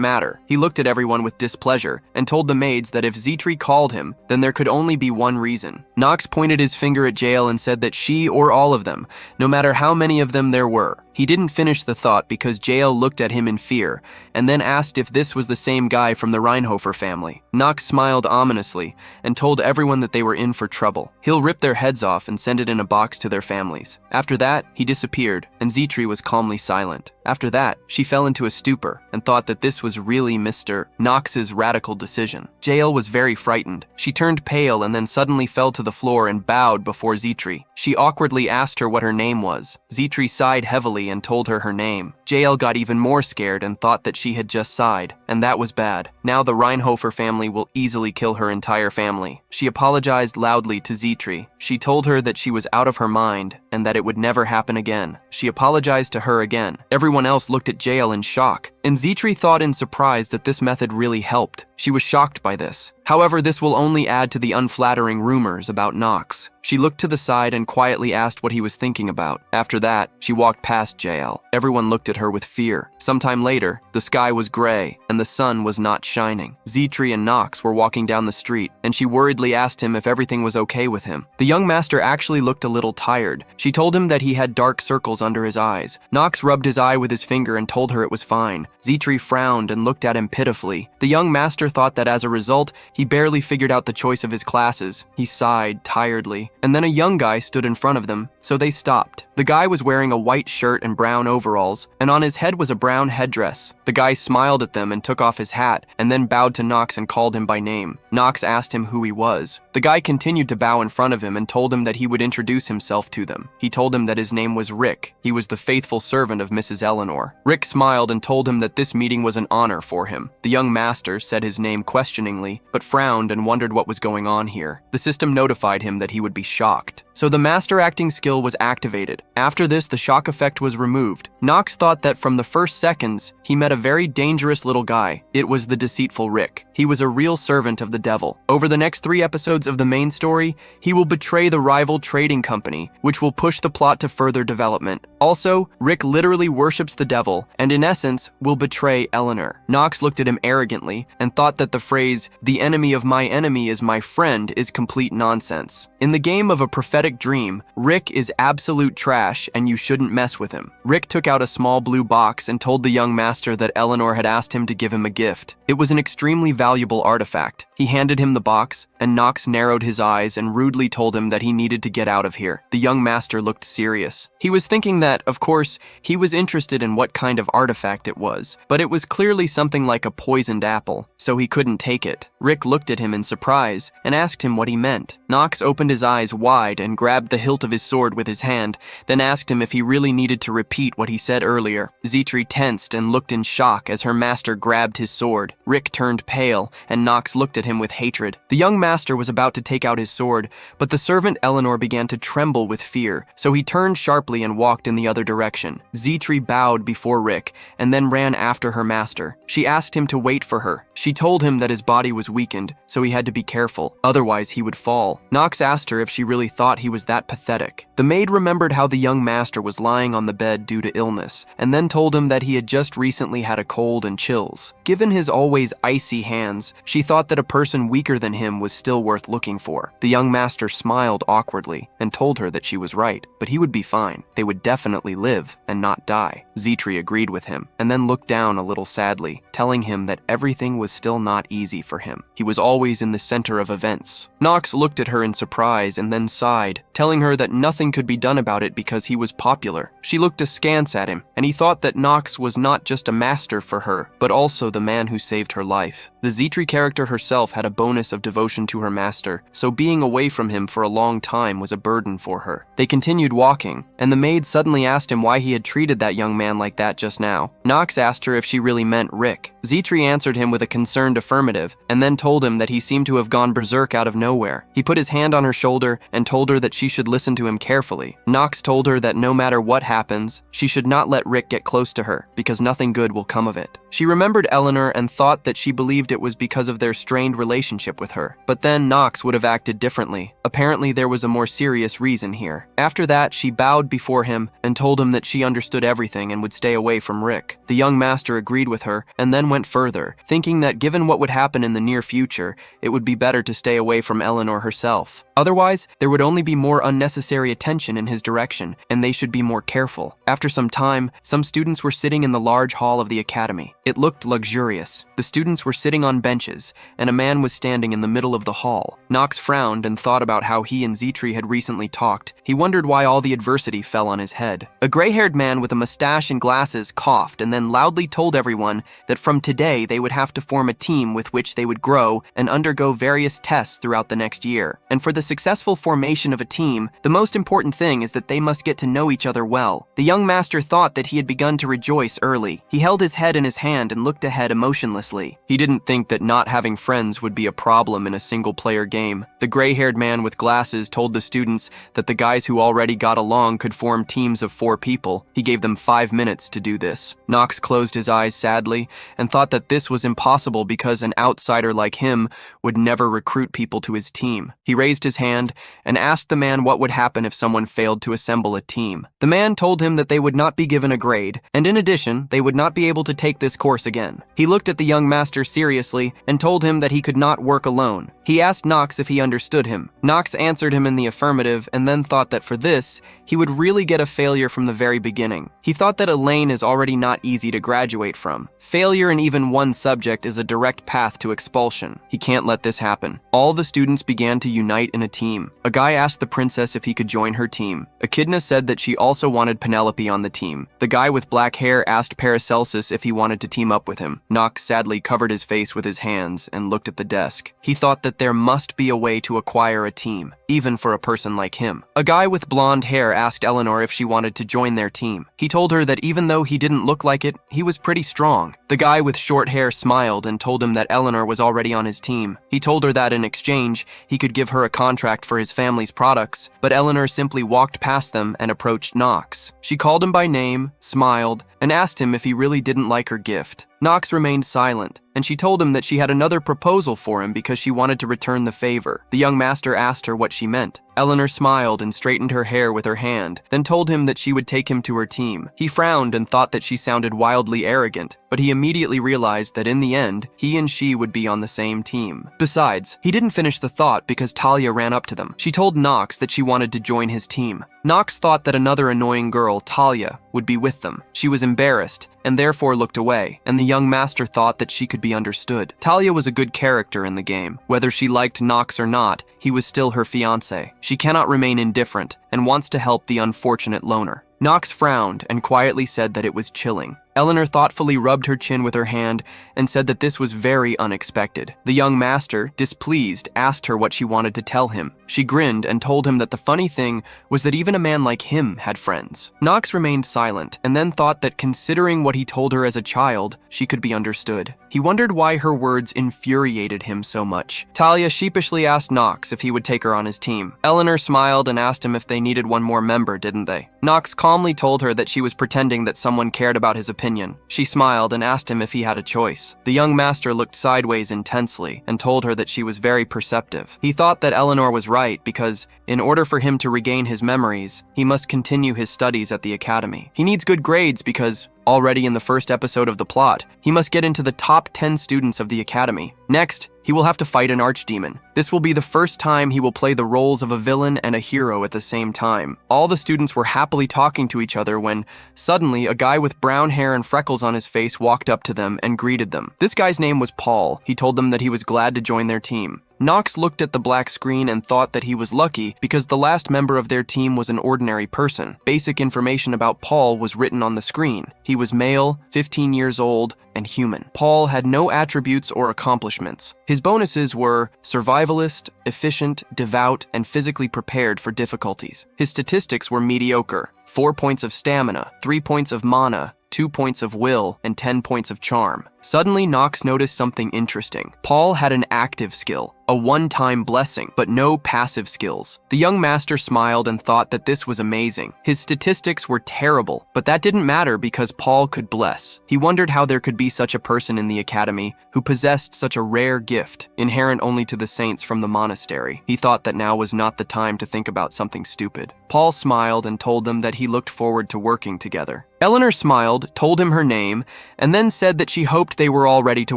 matter. He looked at everyone with displeasure and told the maids that if Zitri called him, then there could only be one reason. Knox pointed his finger at Jael and said that she or all of them, no matter how many of them there were. He didn't finish the thought because Jael looked at him in fear and then asked if this was the same guy from the Reinhofer family. Knox smiled ominously and told everyone that they were in for trouble. He'll rip their heads off and send it in a box to their families. After that, he disappeared, and Zitri was calmly silent. After that, she fell into a stupor and thought that this was really Mr. Knox's radical decision. Jael was very frightened. She turned pale and then suddenly fell to the floor and bowed before Zitri. She awkwardly asked her what her name was. Zitri sighed heavily and told her name. Jael got even more scared and thought that she had just sighed, and that was bad. Now the Reinhofer family will easily kill her entire family. She apologized loudly to Zitri. She told her that she was out of her mind and that it would never happen again. She apologized to her again. Everyone else looked at Jael in shock, and Zitri thought in surprise that this method really helped. She was shocked by this. However, this will only add to the unflattering rumors about Knox. She looked to the side and quietly asked what he was thinking about. After that, she walked past Jael. Everyone looked at her with fear. Sometime later, the sky was gray and the sun was not shining. Zitri and Knox were walking down the street, and she worriedly asked him if everything was okay with him. The young master actually looked a little tired. She told him that he had dark circles under his eyes. Knox rubbed his eye with his finger and told her it was fine. Zitri frowned and looked at him pitifully. The young master thought that as a result, he barely figured out the choice of his classes. He sighed tiredly, and then a young guy stood in front of them, so they stopped. The guy was wearing a white shirt and brown overalls, and on his head was a brown headdress. The guy smiled at them and took off his hat, and then bowed to Knox and called him by name. Knox asked him who he was. The guy continued to bow in front of him and told him that he would introduce himself to them. He told him that his name was Rick. He was the faithful servant of Mrs. Eleanor. Rick smiled and told him that this meeting was an honor for him. The young master said his name questioningly, but frowned and wondered what was going on here. The system notified him that he would be shocked. So the master acting skill was activated. After this, the shock effect was removed. Knox thought that from the first seconds, he met a very dangerous little guy. It was the deceitful Rick. He was a real servant of the devil. Over the next 3 episodes of the main story, he will betray the rival trading company, which will push the plot to further development. Also, Rick literally worships the devil, and in essence, will betray Eleanor. Knox looked at him arrogantly and thought that the phrase, "the enemy of my enemy is my friend," is complete nonsense. In the game of a prophetic dream, Rick is absolute trash and you shouldn't mess with him. Rick took out a small blue box and told the young master that Eleanor had asked him to give him a gift. It was an extremely valuable artifact. He handed him the box, and Knox narrowed his eyes and rudely told him that he needed to get out of here. The young master looked serious. He was thinking that, of course, he was interested in what kind of artifact it was, but it was clearly something like a poisoned apple, so he couldn't take it. Rick looked at him in surprise and asked him what he meant. Knox opened his eyes wide and grabbed the hilt of his sword with his hand, then asked him if he really needed to repeat what he said earlier. Zitri tensed and looked in shock as her master grabbed his sword. Rick turned pale, and Knox looked at him with hatred. The young master was about to take out his sword, but the servant Eleanor began to tremble with fear, so he turned sharply and walked in the other direction. Zitri bowed before Rick, and then ran after her master. She asked him to wait for her. She told him that his body was weakened, so he had to be careful, otherwise he would fall. Knox asked her if she really thought he was that pathetic. The maid remembered how the young master was lying on the bed due to illness, and then told him that he had just recently had a cold and chills. Given his always icy hands, she thought that a person weaker than him was still worth looking for. The young master smiled awkwardly and told her that she was right, but he would be fine. They would definitely live and not die. Zitri agreed with him, and then looked down a little sadly, telling him that everything was still not easy for him. He was always in the center of events. Knox looked at her in surprise and then sighed, telling her that nothing could be done about it because he was popular. She looked askance at him, and he thought that Knox was not just a master for her, but also the man who saved her life. The Zitri character herself had a bonus of devotion to her master, so being away from him for a long time was a burden for her. They continued walking, and the maid suddenly asked him why he had treated that young man like that just now. Knox asked her if she really meant Rick. Zitri answered him with a concerned affirmative, and then told him that he seemed to have gone berserk out of nowhere. He put his hand on her shoulder and told her that she should listen to him carefully. Knox told her that no matter what happens, she should not let Rick get close to her, because nothing good will come of it. She remembered Eleanor and thought that she believed it was because of their strained relationship with her. But then Knox would have acted differently. Apparently there was a more serious reason here. After that, she bowed before him and told him that she understood everything and would stay away from Rick. The young master agreed with her and then went further, thinking that given what would happen in the near future, it would be better to stay away from Eleanor herself. Otherwise, there would only be more unnecessary attention in his direction, and they should be more careful. After some time, some students were sitting in the large hall of the academy. It looked luxurious. The students were sitting on benches, and a man was standing in the middle of the hall. Knox frowned and thought about how he and Zitri had recently talked. He wondered why all the adversity fell on his head. A gray-haired man with a mustache and glasses coughed and then loudly told everyone that from today they would have to form a team with which they would grow and undergo various tests throughout the next year. And for the successful formation of a team, the most important thing is that they must get to know each other well. The young master thought that he had begun to rejoice early. He held his head in his hand and looked ahead emotionlessly. He didn't think that not having friends would be a problem in a single-player game. The gray-haired man with glasses told the students that the guys who already got along could form teams of 4 people. He gave them 5 minutes to do this. Knox closed his eyes sadly and thought that this was impossible because an outsider like him would never recruit people to his team. He raised his hand and asked the man what would happen if someone failed to assemble a team. The man told him that they would not be given a grade, and in addition, they would not be able to take this course again. He looked at the young master seriously and told him that he could not work alone. He asked Knox if he understood him. Knox answered him in the affirmative and then thought that for this, he would really get a failure from the very beginning. He thought that Elaine is already not easy to graduate from. Failure in even one subject is a direct path to expulsion. He can't let this happen. All the students began to unite in a team. A guy asked the princess if he could join her team. Echidna said that she also wanted Penelope on the team. The guy with black hair asked Paracelsus if he wanted to team up with him. Knox sadly covered his face with his hands and looked at the desk. He thought that there must be a way to acquire a team, even for a person like him. A guy with blonde hair asked Eleanor if she wanted to join their team. He told her that even though he didn't look like it, he was pretty strong. The guy with short hair smiled and told him that Eleanor was already on his team. He told her that in exchange, he could give her a contract for his family's products, but Eleanor simply walked past them and approached Knox. She called him by name, smiled, and asked him if he really didn't like her gift. Knox remained silent, and she told him that she had another proposal for him because she wanted to return the favor. The young master asked her what she meant. Eleanor smiled and straightened her hair with her hand, then told him that she would take him to her team. He frowned and thought that she sounded wildly arrogant, but he immediately realized that in the end, he and she would be on the same team. Besides, he didn't finish the thought because Talia ran up to them. She told Knox that she wanted to join his team. Knox thought that another annoying girl, Talia, would be with them. She was embarrassed and therefore looked away, and the young master thought that she could be understood. Talia was a good character in the game. Whether she liked Knox or not, he was still her fiancé. She cannot remain indifferent and wants to help the unfortunate loner. Knox frowned and quietly said that it was chilling. Eleanor thoughtfully rubbed her chin with her hand and said that this was very unexpected. The young master, displeased, asked her what she wanted to tell him. She grinned and told him that the funny thing was that even a man like him had friends. Knox remained silent and then thought that considering what he told her as a child, she could be understood. He wondered why her words infuriated him so much. Talia sheepishly asked Knox if he would take her on his team. Eleanor smiled and asked him if they needed one more member, didn't they? Knox calmly told her that she was pretending that someone cared about his opinion. She smiled and asked him if he had a choice. The young master looked sideways intensely and told her that she was very perceptive. He thought that Eleanor was right because, in order for him to regain his memories, he must continue his studies at the academy. He needs good grades because, already in the first episode of the plot, he must get into the top 10 students of the academy. Next, he will have to fight an archdemon. This will be the first time he will play the roles of a villain and a hero at the same time. All the students were happily talking to each other when, suddenly, a guy with brown hair and freckles on his face walked up to them and greeted them. This guy's name was Paul. He told them that he was glad to join their team. Knox looked at the black screen and thought that he was lucky because the last member of their team was an ordinary person. Basic information about Paul was written on the screen. He was male, 15 years old, and human. Paul had no attributes or accomplishments. His bonuses were survivalist, efficient, devout, and physically prepared for difficulties. His statistics were mediocre: 4 points of stamina, 3 points of mana, 2 points of will, and 10 points of charm. Suddenly, Knox noticed something interesting. Paul had an active skill, a one-time blessing, but no passive skills. The young master smiled and thought that this was amazing. His statistics were terrible, but that didn't matter because Paul could bless. He wondered how there could be such a person in the academy who possessed such a rare gift, inherent only to the saints from the monastery. He thought that now was not the time to think about something stupid. Paul smiled and told them that he looked forward to working together. Eleanor smiled, told him her name, and then said that she hoped they were all ready to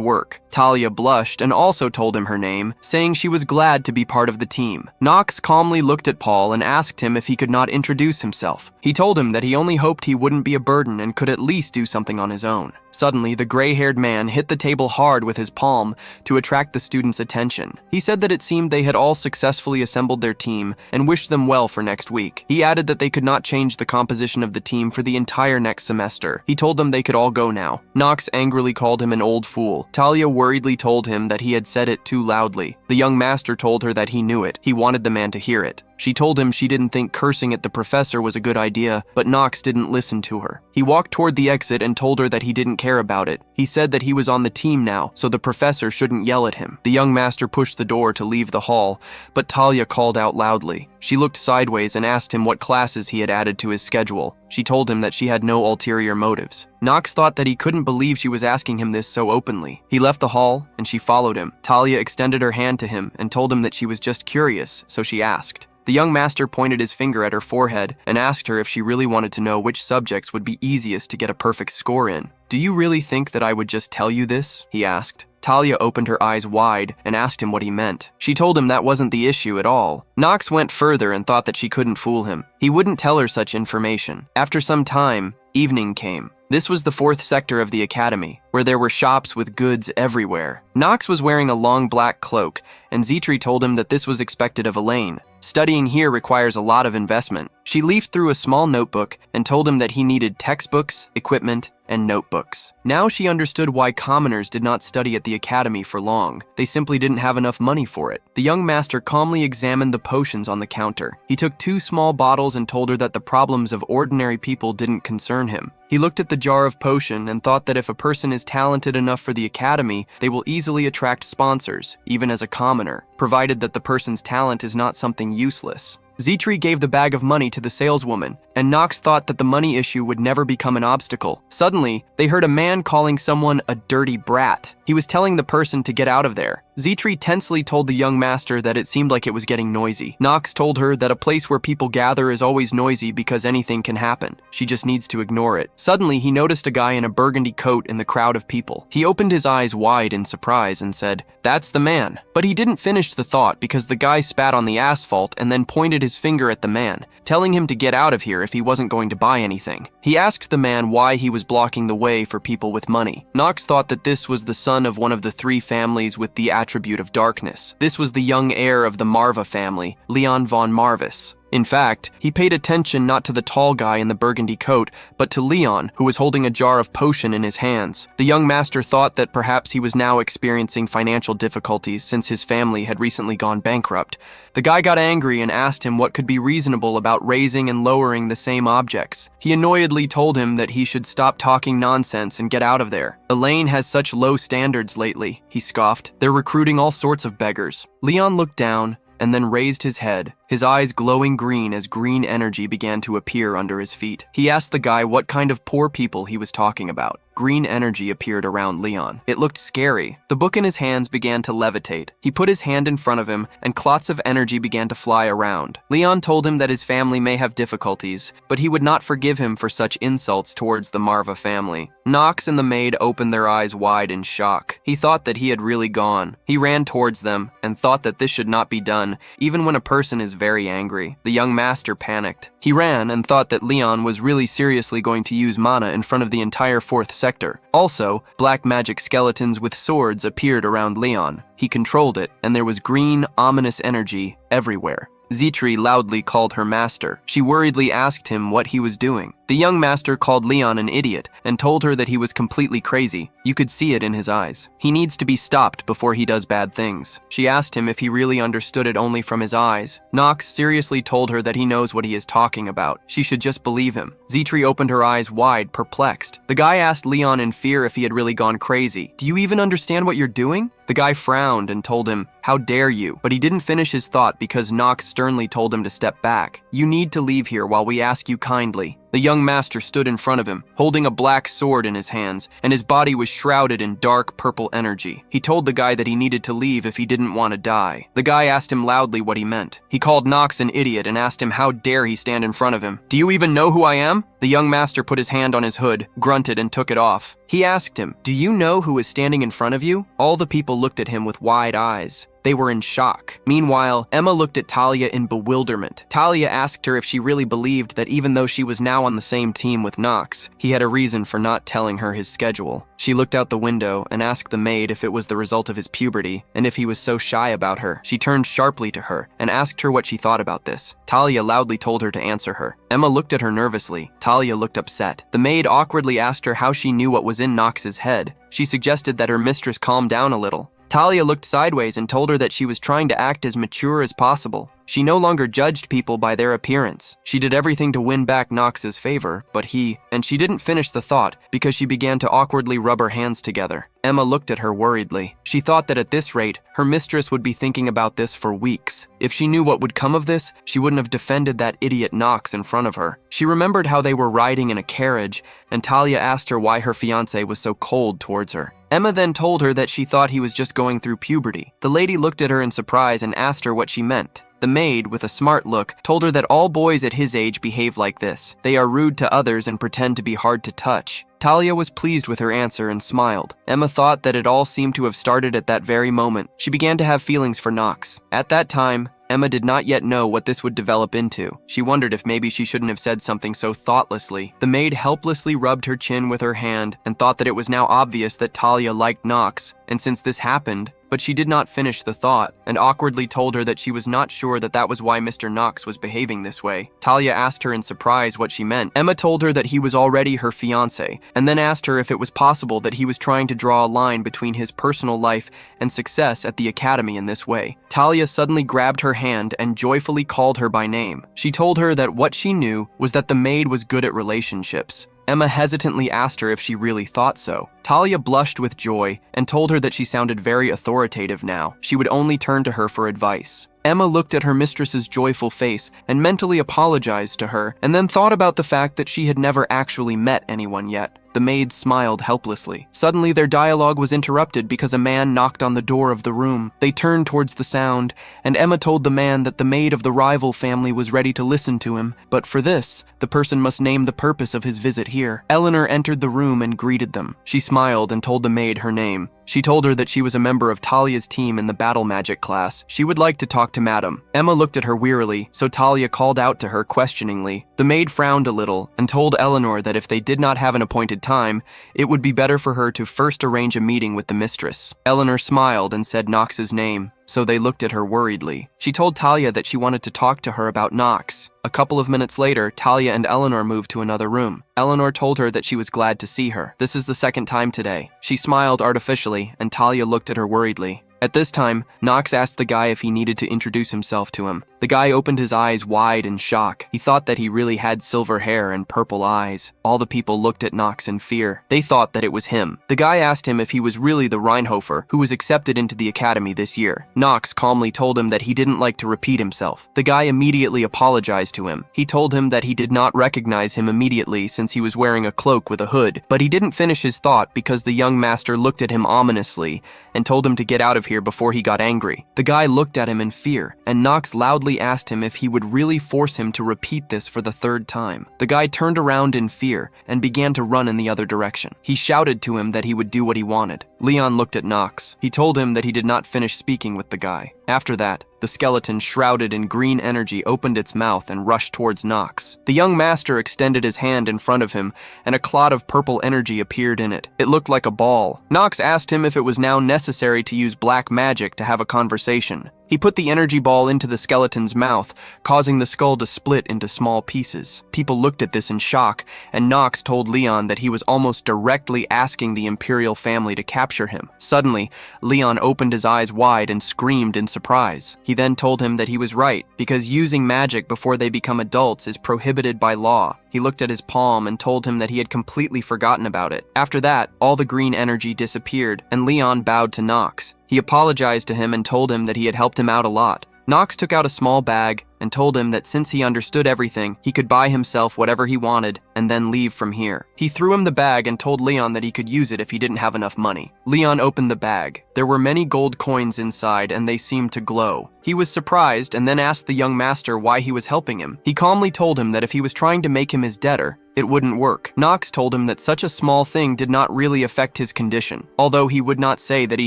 work. Talia blushed and also told him her name, saying she was glad to be part of the team. Knox calmly looked at Paul and asked him if he could not introduce himself. He told him that he only hoped he wouldn't be a burden and could at least do something on his own. Suddenly, the gray-haired man hit the table hard with his palm to attract the students' attention. He said that it seemed they had all successfully assembled their team and wished them well for next week. He added that they could not change the composition of the team for the entire next semester. He told them they could all go now. Knox angrily called him an old fool. Talia worriedly told him that he had said it too loudly. The young master told her that he knew it. He wanted the man to hear it. She told him she didn't think cursing at the professor was a good idea, but Knox didn't listen to her. He walked toward the exit and told her that he didn't care about it. He said that he was on the team now, so the professor shouldn't yell at him. The young master pushed the door to leave the hall, but Talia called out loudly. She looked sideways and asked him what classes he had added to his schedule. She told him that she had no ulterior motives. Knox thought that he couldn't believe she was asking him this so openly. He left the hall, and she followed him. Talia extended her hand to him and told him that she was just curious, so she asked. The young master pointed his finger at her forehead and asked her if she really wanted to know which subjects would be easiest to get a perfect score in. "Do you really think that I would just tell you this?" he asked. Talia opened her eyes wide and asked him what he meant. She told him that wasn't the issue at all. Knox went further and thought that she couldn't fool him. He wouldn't tell her such information. After some time, evening came. This was the 4th sector of the academy, where there were shops with goods everywhere. Knox was wearing a long black cloak, and Zitri told him that this was expected of Elaine. Studying here requires a lot of investment. She leafed through a small notebook and told him that he needed textbooks, equipment, and notebooks. Now she understood why commoners did not study at the academy for long. They simply didn't have enough money for it. The young master calmly examined the potions on the counter. He took 2 small bottles and told her that the problems of ordinary people didn't concern him. He looked at the jar of potion and thought that if a person is talented enough for the academy, they will easily attract sponsors, even as a commoner, provided that the person's talent is not something useless. Zitri gave the bag of money to the saleswoman, and Knox thought that the money issue would never become an obstacle. Suddenly, they heard a man calling someone a dirty brat. He was telling the person to get out of there. Zitri tensely told the young master that it seemed like it was getting noisy. Knox told her that a place where people gather is always noisy because anything can happen. She just needs to ignore it. Suddenly, he noticed a guy in a burgundy coat in the crowd of people. He opened his eyes wide in surprise and said, "That's the man." But he didn't finish the thought because the guy spat on the asphalt and then pointed his finger at the man, telling him to get out of here if he wasn't going to buy anything. He asked the man why he was blocking the way for people with money. Knox thought that this was the son of one of the 3 families with the attribute of darkness. This was the young heir of the Marva family, Leon von Marvis. In fact, he paid attention not to the tall guy in the burgundy coat, but to Leon, who was holding a jar of potion in his hands. The young master thought that perhaps he was now experiencing financial difficulties since his family had recently gone bankrupt. The guy got angry and asked him what could be reasonable about raising and lowering the same objects. He annoyedly told him that he should stop talking nonsense and get out of there. "Elaine has such low standards lately," he scoffed. "They're recruiting all sorts of beggars." Leon looked down and then raised his head, his eyes glowing green as green energy began to appear under his feet. He asked the guy what kind of poor people he was talking about. Green energy appeared around Leon. It looked scary. The book in his hands began to levitate. He put his hand in front of him, and clots of energy began to fly around. Leon told him that his family may have difficulties, but he would not forgive him for such insults towards the Marva family. Knox and the maid opened their eyes wide in shock. He thought that he had really gone. He ran towards them and thought that this should not be done, even when a person is very angry. The young master panicked. He ran and thought that Leon was really seriously going to use mana in front of the entire 4th sector. Also, black magic skeletons with swords appeared around Leon. He controlled it, and there was green, ominous energy everywhere. Zitri loudly called her master. She worriedly asked him what he was doing. The young master called Leon an idiot and told her that he was completely crazy. You could see it in his eyes. He needs to be stopped before he does bad things. She asked him if he really understood it only from his eyes. Knox seriously told her that he knows what he is talking about. She should just believe him. Zitri opened her eyes wide, perplexed. The guy asked Leon in fear if he had really gone crazy. "Do you even understand what you're doing?" The guy frowned and told him, "How dare you?" But he didn't finish his thought because Knox sternly told him to step back. "You need to leave here while we ask you kindly." The young master stood in front of him, holding a black sword in his hands, and his body was shrouded in dark purple energy. He told the guy that he needed to leave if he didn't want to die. The guy asked him loudly what he meant. He called Knox an idiot and asked him how dare he stand in front of him. "Do you even know who I am?" The young master put his hand on his hood, grunted, and took it off. He asked him, "Do you know who is standing in front of you?" All the people looked at him with wide eyes. They were in shock. Meanwhile, Emma looked at Talia in bewilderment. Talia asked her if she really believed that even though she was now on the same team with Knox, he had a reason for not telling her his schedule. She looked out the window and asked the maid if it was the result of his puberty and if he was so shy about her. She turned sharply to her and asked her what she thought about this. Talia loudly told her to answer her. Emma looked at her nervously. Talia looked upset. The maid awkwardly asked her how she knew what was in Knox's head. She suggested that her mistress calm down a little. Talia looked sideways and told her that she was trying to act as mature as possible. She no longer judged people by their appearance. She did everything to win back Knox's favor, but and she didn't finish the thought because she began to awkwardly rub her hands together. Emma looked at her worriedly. She thought that at this rate, her mistress would be thinking about this for weeks. If she knew what would come of this, she wouldn't have defended that idiot Knox in front of her. She remembered how they were riding in a carriage, and Talia asked her why her fiancé was so cold towards her. Emma then told her that she thought he was just going through puberty. The lady looked at her in surprise and asked her what she meant. The maid, with a smart look, told her that all boys at his age behave like this. They are rude to others and pretend to be hard to touch. Talia was pleased with her answer and smiled. Emma thought that it all seemed to have started at that very moment. She began to have feelings for Knox. At that time, Emma did not yet know what this would develop into. She wondered if maybe she shouldn't have said something so thoughtlessly. The maid helplessly rubbed her chin with her hand and thought that it was now obvious that Talia liked Knox, and since this happened, but she did not finish the thought, and awkwardly told her that she was not sure that that was why Mr. Knox was behaving this way. Talia asked her in surprise what she meant. Emma told her that he was already her fiancé, and then asked her if it was possible that he was trying to draw a line between his personal life and success at the academy in this way. Talia suddenly grabbed her hand and joyfully called her by name. She told her that what she knew was that the maid was good at relationships. Emma hesitantly asked her if she really thought so. Talia blushed with joy and told her that she sounded very authoritative now. She would only turn to her for advice. Emma looked at her mistress's joyful face and mentally apologized to her, and then thought about the fact that she had never actually met anyone yet. The maid smiled helplessly. Suddenly, their dialogue was interrupted because a man knocked on the door of the room. They turned towards the sound, and Emma told the man that the maid of the rival family was ready to listen to him, but for this, the person must name the purpose of his visit here. Eleanor entered the room and greeted them. She smiled and told the maid her name. She told her that she was a member of Talia's team in the battle magic class. She would like to talk to Madam. Emma looked at her wearily, so Talia called out to her questioningly. The maid frowned a little and told Eleanor that if they did not have an appointed time, it would be better for her to first arrange a meeting with the mistress. Eleanor smiled and said Knox's name, so they looked at her worriedly. She told Talia that she wanted to talk to her about Knox. A couple of minutes later, Talia and Eleanor moved to another room. Eleanor told her that she was glad to see her. This is the second time today. She smiled artificially, and Talia looked at her worriedly. At this time, Knox asked the guy if he needed to introduce himself to him. The guy opened his eyes wide in shock. He thought that he really had silver hair and purple eyes. All the people looked at Knox in fear. They thought that it was him. The guy asked him if he was really the Reinhofer who was accepted into the academy this year. Knox calmly told him that he didn't like to repeat himself. The guy immediately apologized to him. He told him that he did not recognize him immediately since he was wearing a cloak with a hood, but he didn't finish his thought because the young master looked at him ominously and told him to get out of here before he got angry. The guy looked at him in fear, and Knox loudly asked him if he would really force him to repeat this for the third time. The guy turned around in fear and began to run in the other direction. He shouted to him that he would do what he wanted. Leon looked at Knox. He told him that he did not finish speaking with the guy. After that, the skeleton shrouded in green energy opened its mouth and rushed towards Knox. The young master extended his hand in front of him, and a clot of purple energy appeared in it. It looked like a ball. Knox asked him if it was now necessary to use black magic to have a conversation. He put the energy ball into the skeleton's mouth, causing the skull to split into small pieces. People looked at this in shock, and Knox told Leon that he was almost directly asking the Imperial family to capture him. Suddenly, Leon opened his eyes wide and screamed in surprise. He then told him that he was right, because using magic before they become adults is prohibited by law. He looked at his palm and told him that he had completely forgotten about it. After that, all the green energy disappeared, and Leon bowed to Knox. He apologized to him and told him that he had helped him out a lot. Knox took out a small bag and told him that since he understood everything, he could buy himself whatever he wanted and then leave from here. He threw him the bag and told Leon that he could use it if he didn't have enough money. Leon opened the bag. There were many gold coins inside and they seemed to glow. He was surprised and then asked the young master why he was helping him. He calmly told him that if he was trying to make him his debtor, it wouldn't work. Knox told him that such a small thing did not really affect his condition, although he would not say that he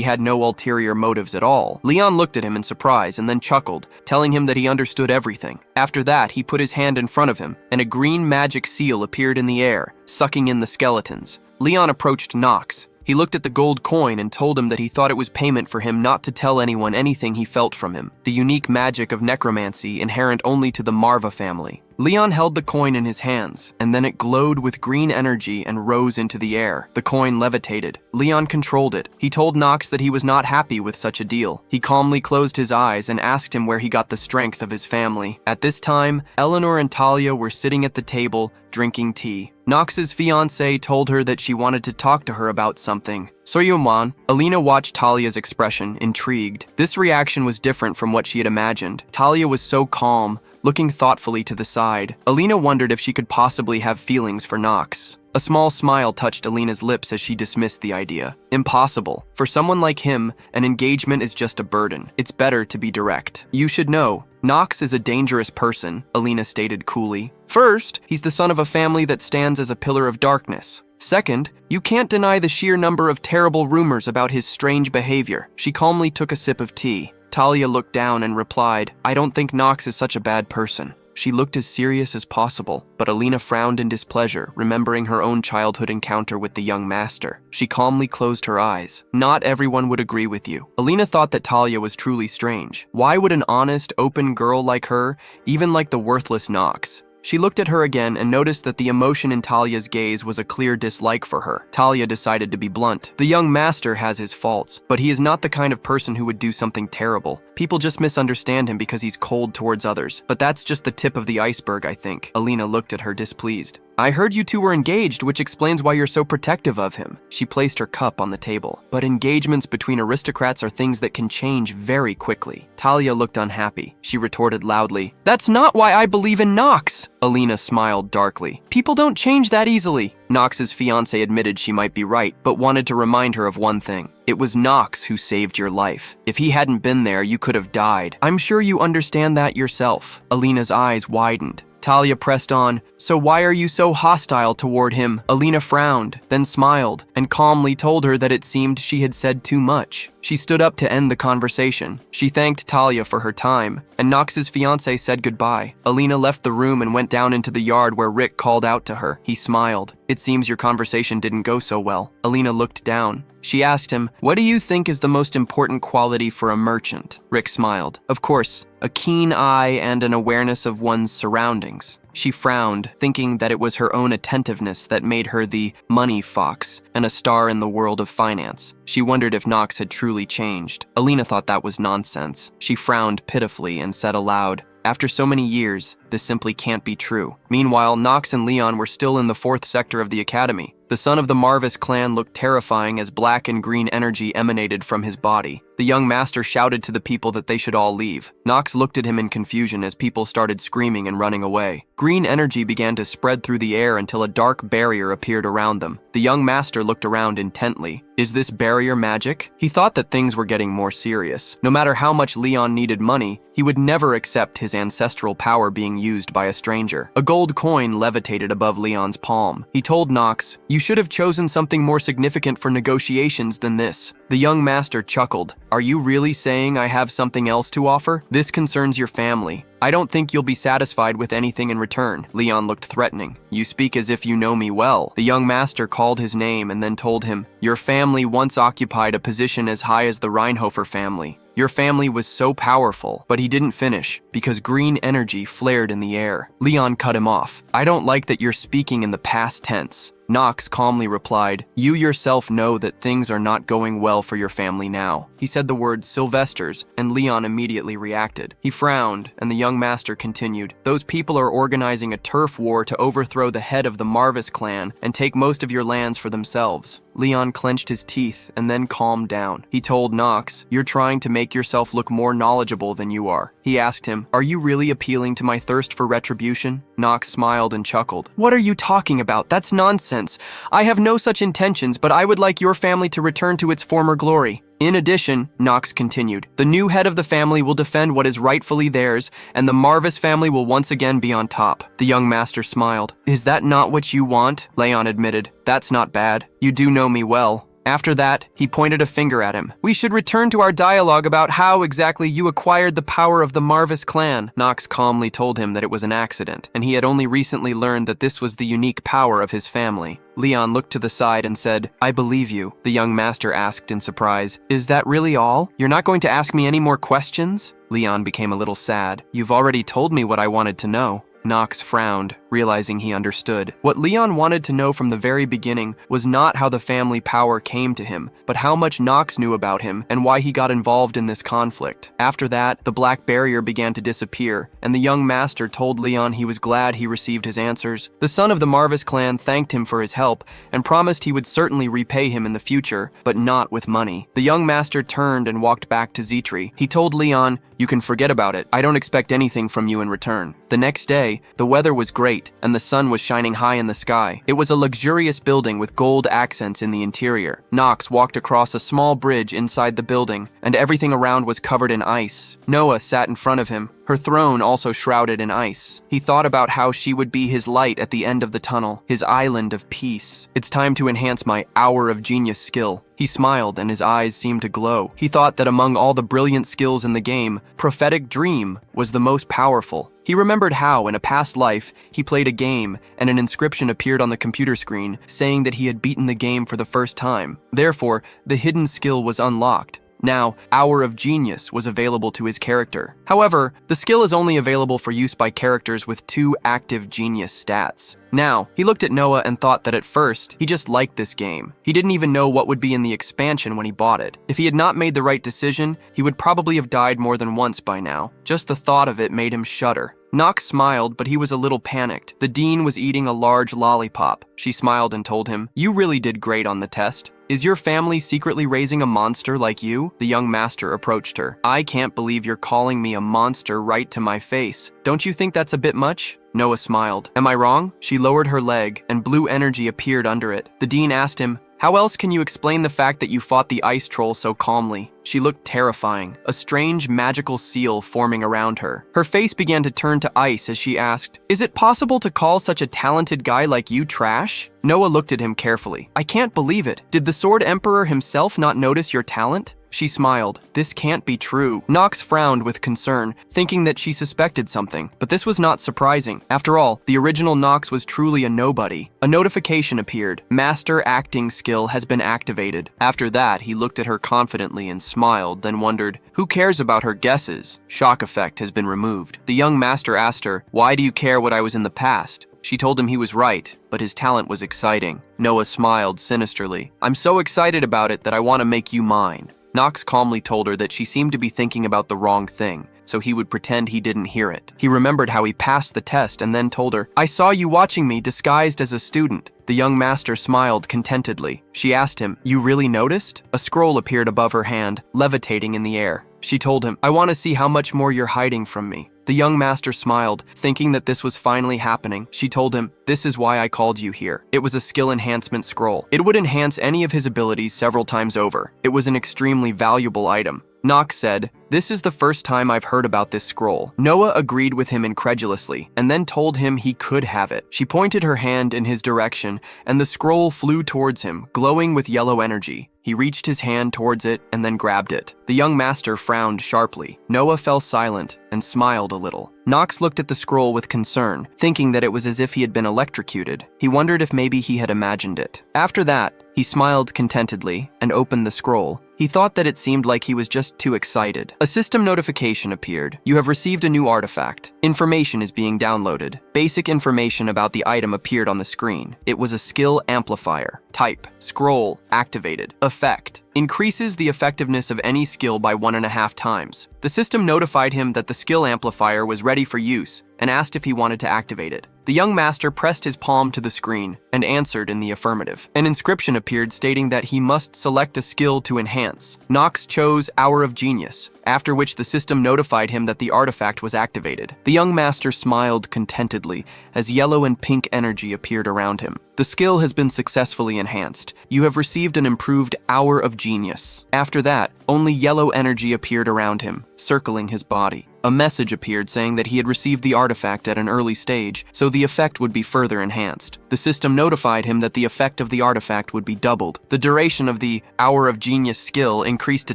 had no ulterior motives at all. Leon looked at him in surprise and then chuckled, telling him that he understood everything. After that, he put his hand in front of him, and a green magic seal appeared in the air, sucking in the skeletons. Leon approached Knox. He looked at the gold coin and told him that he thought it was payment for him not to tell anyone anything he felt from him, the unique magic of necromancy inherent only to the Manhwa family. Leon held the coin in his hands, and then it glowed with green energy and rose into the air. The coin levitated. Leon controlled it. He told Knox that he was not happy with such a deal. He calmly closed his eyes and asked him where he got the strength of his family. At this time, Eleanor and Talia were sitting at the table, drinking tea. Knox's fiancée told her that she wanted to talk to her about something. Soyuman, Alina watched Talia's expression, intrigued. This reaction was different from what she had imagined. Talia was so calm, looking thoughtfully to the side. Alina wondered if she could possibly have feelings for Knox. A small smile touched Alina's lips as she dismissed the idea. Impossible. For someone like him, an engagement is just a burden. It's better to be direct. You should know, Knox is a dangerous person, Alina stated coolly. First, he's the son of a family that stands as a pillar of darkness. Second, you can't deny the sheer number of terrible rumors about his strange behavior. She calmly took a sip of tea. Talia looked down and replied, I don't think Knox is such a bad person. She looked as serious as possible, but Alina frowned in displeasure, remembering her own childhood encounter with the young master. She calmly closed her eyes. Not everyone would agree with you. Alina thought that Talia was truly strange. Why would an honest, open girl like her even like the worthless Knox? She looked at her again and noticed that the emotion in Talia's gaze was a clear dislike for her. Talia decided to be blunt. The young master has his faults, but he is not the kind of person who would do something terrible. People just misunderstand him because he's cold towards others. But that's just the tip of the iceberg, I think. Alina looked at her displeased. I heard you two were engaged, which explains why you're so protective of him. She placed her cup on the table. But engagements between aristocrats are things that can change very quickly. Talia looked unhappy. She retorted loudly, That's not why I believe in Knox. Alina smiled darkly. People don't change that easily. Knox's fiancé admitted she might be right, but wanted to remind her of one thing. It was Knox who saved your life. If he hadn't been there, you could have died. I'm sure you understand that yourself. Alina's eyes widened. Talia pressed on, So why are you so hostile toward him? Alina frowned, then smiled, and calmly told her that it seemed she had said too much. She stood up to end the conversation. She thanked Talia for her time, and Knox's fiancé said goodbye. Alina left the room and went down into the yard where Rick called out to her. He smiled. It seems your conversation didn't go so well. Alina looked down. She asked him, What do you think is the most important quality for a merchant? Rick smiled. Of course, a keen eye and an awareness of one's surroundings. She frowned, thinking that it was her own attentiveness that made her the money fox and a star in the world of finance. She wondered if Knox had truly changed. Alina thought that was nonsense. She frowned pitifully and said aloud, After so many years, this simply can't be true. Meanwhile, Knox and Leon were still in the 4th sector of the academy. The son of the Marvis clan looked terrifying as black and green energy emanated from his body. The young master shouted to the people that they should all leave. Knox looked at him in confusion as people started screaming and running away. Green energy began to spread through the air until a dark barrier appeared around them. The young master looked around intently. Is this barrier magic? He thought that things were getting more serious. No matter how much Leon needed money, he would never accept his ancestral power being used by a stranger. A gold coin levitated above Leon's palm. He told Knox, You should have chosen something more significant for negotiations than this. The young master chuckled. Are you really saying I have something else to offer? This concerns your family. I don't think you'll be satisfied with anything in return. Leon looked threatening. You speak as if you know me well. The young master called his name and then told him, Your family once occupied a position as high as the Reinhofer family. Your family was so powerful, but he didn't finish because green energy flared in the air. Leon cut him off. I don't like that you're speaking in the past tense. Knox calmly replied, You yourself know that things are not going well for your family now. He said the word Sylvester's, and Leon immediately reacted. He frowned, and the young master continued, Those people are organizing a turf war to overthrow the head of the Marvis clan and take most of your lands for themselves. Leon clenched his teeth and then calmed down. He told Knox, You're trying to make yourself look more knowledgeable than you are. He asked him, Are you really appealing to my thirst for retribution? Knox smiled and chuckled. What are you talking about? That's nonsense. I have no such intentions, but I would like your family to return to its former glory. In addition, Knox continued, the new head of the family will defend what is rightfully theirs, and the Marvis family will once again be on top. The young master smiled. Is that not what you want? Leon admitted. That's not bad. You do know me well. After that, he pointed a finger at him. We should return to our dialogue about how exactly you acquired the power of the Marvis clan. Knox calmly told him that it was an accident, and he had only recently learned that this was the unique power of his family. Leon looked to the side and said, I believe you. The young master asked in surprise, Is that really all? You're not going to ask me any more questions? Leon became a little sad. You've already told me what I wanted to know. Knox frowned, realizing he understood. What Leon wanted to know from the very beginning was not how the family power came to him, but how much Knox knew about him and why he got involved in this conflict. After that, the black barrier began to disappear, and the young master told Leon he was glad he received his answers. The son of the Marvis clan thanked him for his help and promised he would certainly repay him in the future, but not with money. The young master turned and walked back to Zitri. He told Leon, "You can forget about it. I don't expect anything from you in return." The next day, the weather was great, and the sun was shining high in the sky. It was a luxurious building with gold accents in the interior. Knox walked across a small bridge inside the building, and everything around was covered in ice. Noah sat in front of him, her throne also shrouded in ice. He thought about how she would be his light at the end of the tunnel, his island of peace. "It's time to enhance my hour of genius skill." He smiled and his eyes seemed to glow. He thought that among all the brilliant skills in the game, prophetic dream was the most powerful. He remembered how, in a past life, he played a game and an inscription appeared on the computer screen saying that he had beaten the game for the first time. Therefore, the hidden skill was unlocked. Now, Hour of Genius was available to his character. However, the skill is only available for use by characters with 2 active genius stats. Now, he looked at Noah and thought that at first, he just liked this game. He didn't even know what would be in the expansion when he bought it. If he had not made the right decision, he would probably have died more than once by now. Just the thought of it made him shudder. Knox smiled, but he was a little panicked. The dean was eating a large lollipop. She smiled and told him, "You really did great on the test. Is your family secretly raising a monster like you?" The young master approached her. "I can't believe you're calling me a monster right to my face. Don't you think that's a bit much?" Noah smiled. "Am I wrong?" She lowered her leg, and blue energy appeared under it. The dean asked him, "How else can you explain the fact that you fought the ice troll so calmly?" She looked terrifying, a strange magical seal forming around her. Her face began to turn to ice as she asked, "Is it possible to call such a talented guy like you trash?" Noah looked at him carefully. "I can't believe it. Did the Sword Emperor himself not notice your talent?" She smiled. "This can't be true." Knox frowned with concern, thinking that she suspected something, but this was not surprising. After all, the original Knox was truly a nobody. A notification appeared. Master acting skill has been activated. After that, he looked at her confidently and smiled, then wondered, who cares about her guesses? Shock effect has been removed. The young master asked her, "Why do you care what I was in the past?" She told him he was right, but his talent was exciting. Noah smiled sinisterly. "I'm so excited about it that I want to make you mine." Knox calmly told her that she seemed to be thinking about the wrong thing, so he would pretend he didn't hear it. He remembered how he passed the test and then told her, "I saw you watching me disguised as a student." The young master smiled contentedly. She asked him, "You really noticed?" A scroll appeared above her hand, levitating in the air. She told him, "I want to see how much more you're hiding from me." The young master smiled, thinking that this was finally happening. She told him, "This is why I called you here." It was a skill enhancement scroll. It would enhance any of his abilities several times over. It was an extremely valuable item. Knox said, "This is the first time I've heard about this scroll." Noah agreed with him incredulously, and then told him he could have it. She pointed her hand in his direction, and the scroll flew towards him, glowing with yellow energy. He reached his hand towards it and then grabbed it. The young master frowned sharply. Noah fell silent and smiled a little. Knox looked at the scroll with concern, thinking that it was as if he had been electrocuted. He wondered if maybe he had imagined it. After that, he smiled contentedly and opened the scroll. He thought that it seemed like he was just too excited. A system notification appeared. "You have received a new artifact. Information is being downloaded." Basic information about the item appeared on the screen. It was a skill amplifier. Type, scroll, activated. Effect, increases the effectiveness of any skill by 1.5 times. The system notified him that the skill amplifier was ready for use and asked if he wanted to activate it. The young master pressed his palm to the screen and answered in the affirmative. An inscription appeared stating that he must select a skill to enhance. Knox chose Hour of Genius, after which the system notified him that the artifact was activated. The young master smiled contentedly as yellow and pink energy appeared around him. "The skill has been successfully enhanced. You have received an improved Hour of Genius." After that, only yellow energy appeared around him, circling his body. A message appeared saying that he had received the artifact at an early stage, so the effect would be further enhanced. The system notified him that the effect of the artifact would be doubled. The duration of the Hour of Genius skill increased to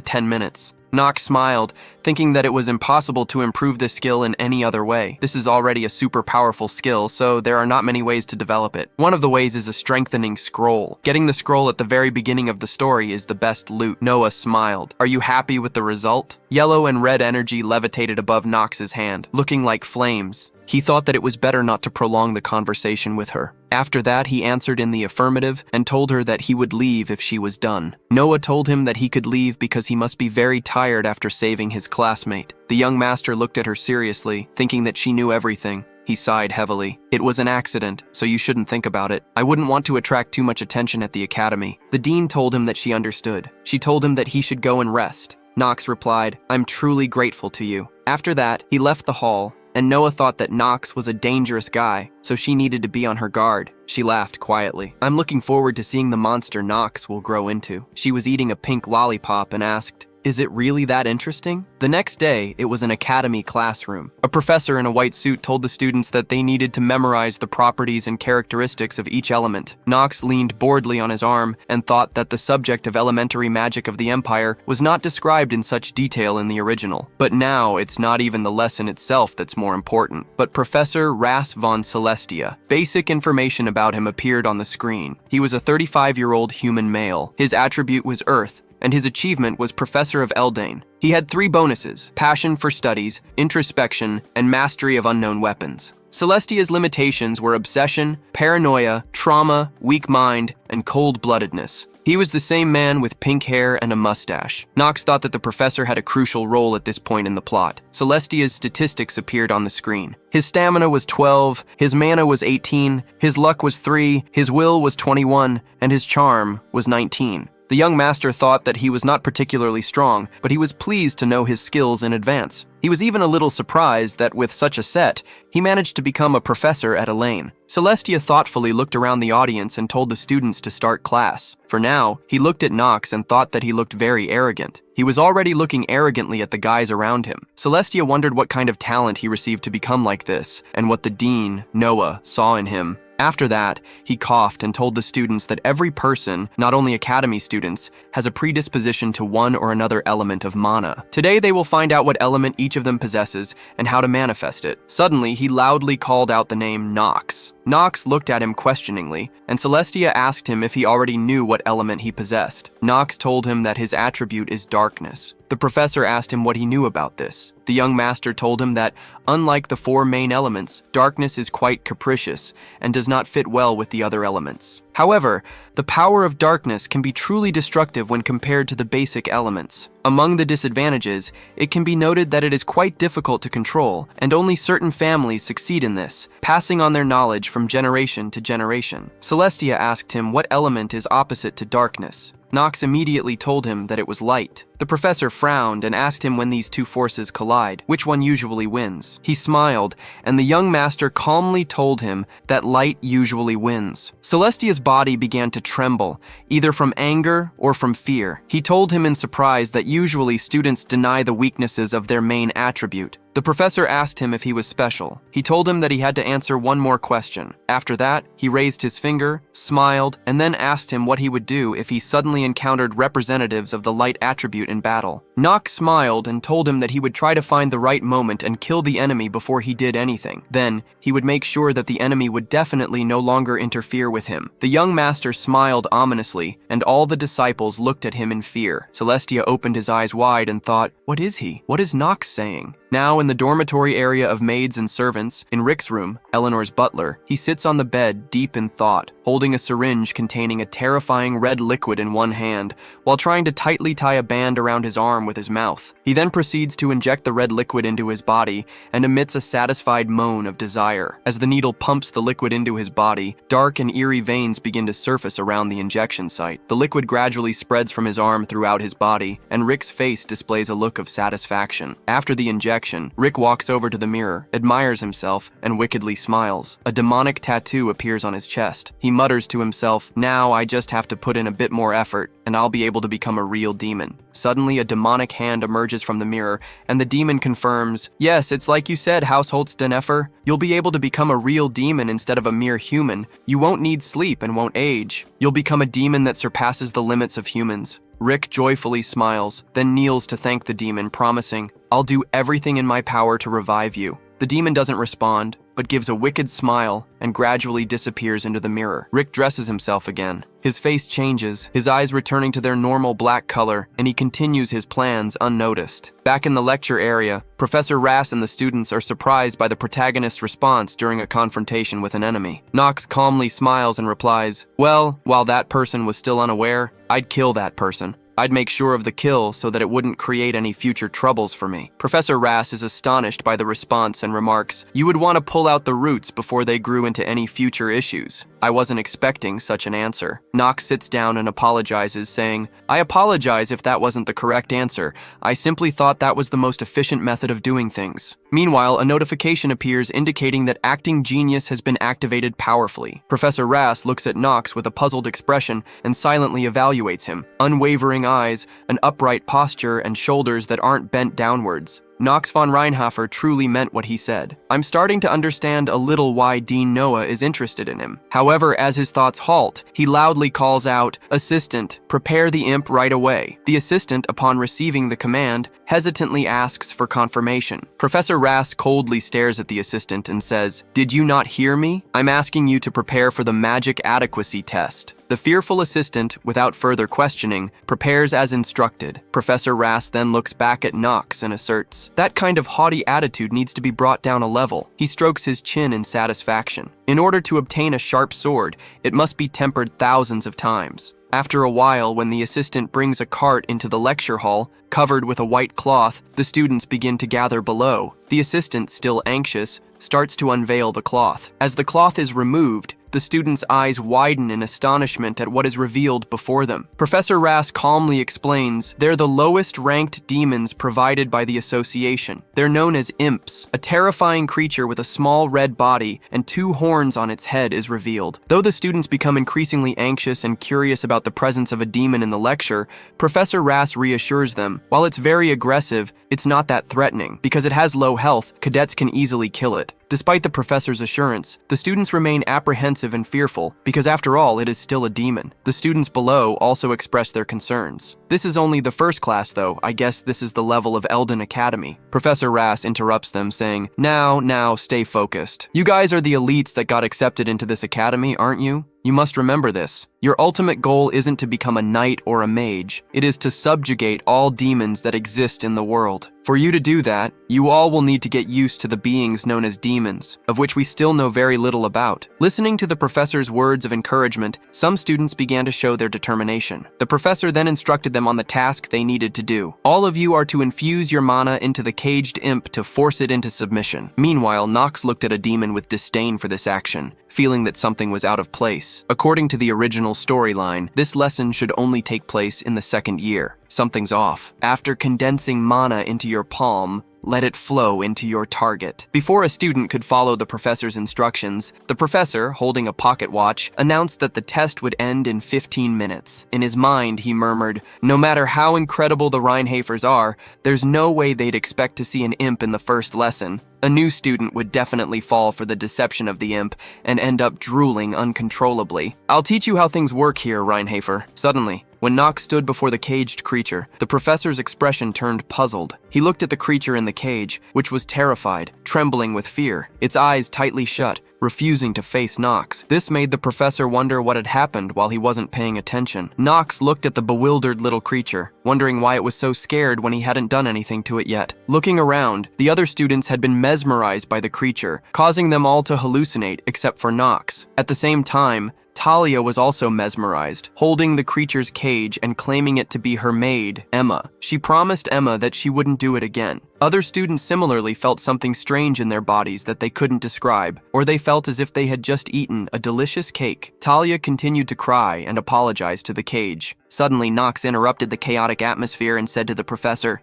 10 minutes. Knox smiled, thinking that it was impossible to improve this skill in any other way. This is already a super powerful skill, so there are not many ways to develop it. One of the ways is a strengthening scroll. Getting the scroll at the very beginning of the story is the best loot. Noah smiled. Are you happy with the result? Yellow and red energy levitated above Knox's hand, looking like flames. He thought that it was better not to prolong the conversation with her. After that, he answered in the affirmative and told her that he would leave if she was done. Noah told him that he could leave because he must be very tired after saving his classmate. The young master looked at her seriously, thinking that she knew everything. He sighed heavily. It was an accident, so you shouldn't think about it. I wouldn't want to attract too much attention at the academy. The dean told him that she understood. She told him that he should go and rest. Knox replied, I'm truly grateful to you. After that, he left the hall, and Noah thought that Knox was a dangerous guy, so she needed to be on her guard. She laughed quietly. I'm looking forward to seeing the monster Knox will grow into. She was eating a pink lollipop and asked, is it really that interesting? The next day, it was an academy classroom. A professor in a white suit told the students that they needed to memorize the properties and characteristics of each element. Knox leaned boredly on his arm and thought that the subject of elementary magic of the Empire was not described in such detail in the original. But now, it's not even the lesson itself that's more important, but Professor Ras von Celestia. Basic information about him appeared on the screen. He was a 35-year-old human male. His attribute was Earth, and his achievement was Professor of Eldane. He had 3 bonuses: passion for studies, introspection, and mastery of unknown weapons. Celestia's limitations were obsession, paranoia, trauma, weak mind, and cold-bloodedness. He was the same man with pink hair and a mustache. Knox thought that the professor had a crucial role at this point in the plot. Celestia's statistics appeared on the screen. His stamina was 12, his mana was 18, his luck was 3, his will was 21, and his charm was 19. The young master thought that he was not particularly strong, but he was pleased to know his skills in advance. He was even a little surprised that with such a set, he managed to become a professor at Elaine. Celestia thoughtfully looked around the audience and told the students to start class. For now, he looked at Knox and thought that he looked very arrogant. He was already looking arrogantly at the guys around him. Celestia wondered what kind of talent he received to become like this, and what the dean, Noah, saw in him. After that, he coughed and told the students that every person, not only academy students, has a predisposition to one or another element of mana. Today they will find out what element each of them possesses and how to manifest it. Suddenly, he loudly called out the name Knox. Knox looked at him questioningly, and Celestia asked him if he already knew what element he possessed. Knox told him that his attribute is darkness. The professor asked him what he knew about this. The young master told him that, unlike the 4 main elements, darkness is quite capricious and does not fit well with the other elements. However, the power of darkness can be truly destructive when compared to the basic elements. Among the disadvantages, it can be noted that it is quite difficult to control, and only certain families succeed in this, passing on their knowledge from generation to generation. Celestia asked him what element is opposite to darkness. Knox immediately told him that it was light. The professor frowned and asked him when these two forces collide, which one usually wins. He smiled, and the young master calmly told him that light usually wins. Celestia's body began to tremble, either from anger or from fear. He told him in surprise that usually students deny the weaknesses of their main attribute. The professor asked him if he was special. He told him that he had to answer one more question. After that, he raised his finger, smiled, and then asked him what he would do if he suddenly encountered representatives of the light attribute in battle. Knox smiled and told him that he would try to find the right moment and kill the enemy before he did anything. Then, he would make sure that the enemy would definitely no longer interfere with him. The young master smiled ominously, and all the disciples looked at him in fear. Celestia opened his eyes wide and thought, "What is he? What is Knox saying?" Now, in the dormitory area of maids and servants, in Rick's room, Eleanor's butler, he sits on the bed deep in thought, holding a syringe containing a terrifying red liquid in one hand, while trying to tightly tie a band around his arm with his mouth. He then proceeds to inject the red liquid into his body and emits a satisfied moan of desire. As the needle pumps the liquid into his body, dark and eerie veins begin to surface around the injection site. The liquid gradually spreads from his arm throughout his body, and Rick's face displays a look of satisfaction. After the injection, Rick walks over to the mirror, admires himself, and wickedly smiles. A demonic tattoo appears on his chest. He mutters to himself, "Now I just have to put in a bit more effort, and I'll be able to become a real demon." Suddenly, a demonic hand emerges from the mirror, and the demon confirms, "Yes, it's like you said, Hausholzdeneffer. You'll be able to become a real demon instead of a mere human. You won't need sleep and won't age. You'll become a demon that surpasses the limits of humans." Rick joyfully smiles, then kneels to thank the demon, promising, "I'll do everything in my power to revive you." The demon doesn't respond, but gives a wicked smile and gradually disappears into the mirror. Rick dresses himself again. His face changes, his eyes returning to their normal black color, and he continues his plans unnoticed. Back in the lecture area, Professor Rass and the students are surprised by the protagonist's response during a confrontation with an enemy. Knox calmly smiles and replies, "Well, while that person was still unaware, I'd kill that person. I'd make sure of the kill so that it wouldn't create any future troubles for me." Professor Rass is astonished by the response and remarks, "You would want to pull out the roots before they grew into any future issues. I wasn't expecting such an answer." Knox sits down and apologizes, saying, "I apologize if that wasn't the correct answer. I simply thought that was the most efficient method of doing things." Meanwhile, a notification appears indicating that acting genius has been activated powerfully. Professor Rass looks at Knox with a puzzled expression and silently evaluates him. Unwavering eyes, an upright posture, and shoulders that aren't bent downwards. Knox von Reinhofer truly meant what he said. "I'm starting to understand a little why Dean Noah is interested in him." However, as his thoughts halt, he loudly calls out, "Assistant, prepare the imp right away." The assistant, upon receiving the command, hesitantly asks for confirmation. Professor Rass coldly stares at the assistant and says, "Did you not hear me? I'm asking you to prepare for the magic adequacy test." The fearful assistant, without further questioning, prepares as instructed. Professor Rass then looks back at Knox and asserts, "That kind of haughty attitude needs to be brought down a level." He strokes his chin in satisfaction. In order to obtain a sharp sword, it must be tempered thousands of times. After a while, when the assistant brings a cart into the lecture hall, covered with a white cloth, the students begin to gather below. The assistant, still anxious, starts to unveil the cloth. As the cloth is removed, the students' eyes widen in astonishment at what is revealed before them. Professor Rass calmly explains, "They're the lowest-ranked demons provided by the Association. They're known as imps. A terrifying creature with a small red body and 2 horns on its head is revealed." Though the students become increasingly anxious and curious about the presence of a demon in the lecture, Professor Rass reassures them, while it's very aggressive, it's not that threatening. Because it has low health, cadets can easily kill it. Despite the professor's assurance, the students remain apprehensive and fearful, because after all, it is still a demon. The students below also express their concerns. "This is only the first class, though. I guess this is the level of Elaine Academy." Professor Rass interrupts them, saying, Now, stay focused. You guys are the elites that got accepted into this academy, aren't you? You must remember this. Your ultimate goal isn't to become a knight or a mage. It is to subjugate all demons that exist in the world. For you to do that, you all will need to get used to the beings known as demons, of which we still know very little about." Listening to the professor's words of encouragement, some students began to show their determination. The professor then instructed them on the task they needed to do. "All of you are to infuse your mana into the caged imp to force it into submission." Meanwhile, Knox looked at a demon with disdain for this action, feeling that something was out of place. According to the original storyline, this lesson should only take place in the 2nd year. Something's off. After condensing mana into your palm, let it flow into your target. Before a student could follow the professor's instructions, the professor, holding a pocket watch, announced that the test would end in 15 minutes. In his mind, he murmured, "No matter how incredible the Reinhafers are, there's no way they'd expect to see an imp in the first lesson. A new student would definitely fall for the deception of the imp and end up drooling uncontrollably. I'll teach you how things work here, Reinhafer." Suddenly, when Knox stood before the caged creature, the professor's expression turned puzzled. He looked at the creature in the cage, which was terrified, trembling with fear, its eyes tightly shut, refusing to face Knox. This made the professor wonder what had happened while he wasn't paying attention. Knox looked at the bewildered little creature, wondering why it was so scared when he hadn't done anything to it yet. Looking around, the other students had been mesmerized by the creature, causing them all to hallucinate except for Knox. At the same time, Talia was also mesmerized, holding the creature's cage and claiming it to be her maid, Emma. She promised Emma that she wouldn't do it again. Other students similarly felt something strange in their bodies that they couldn't describe, or they felt as if they had just eaten a delicious cake. Talia continued to cry and apologize to the cage. Suddenly, Knox interrupted the chaotic atmosphere and said to the professor,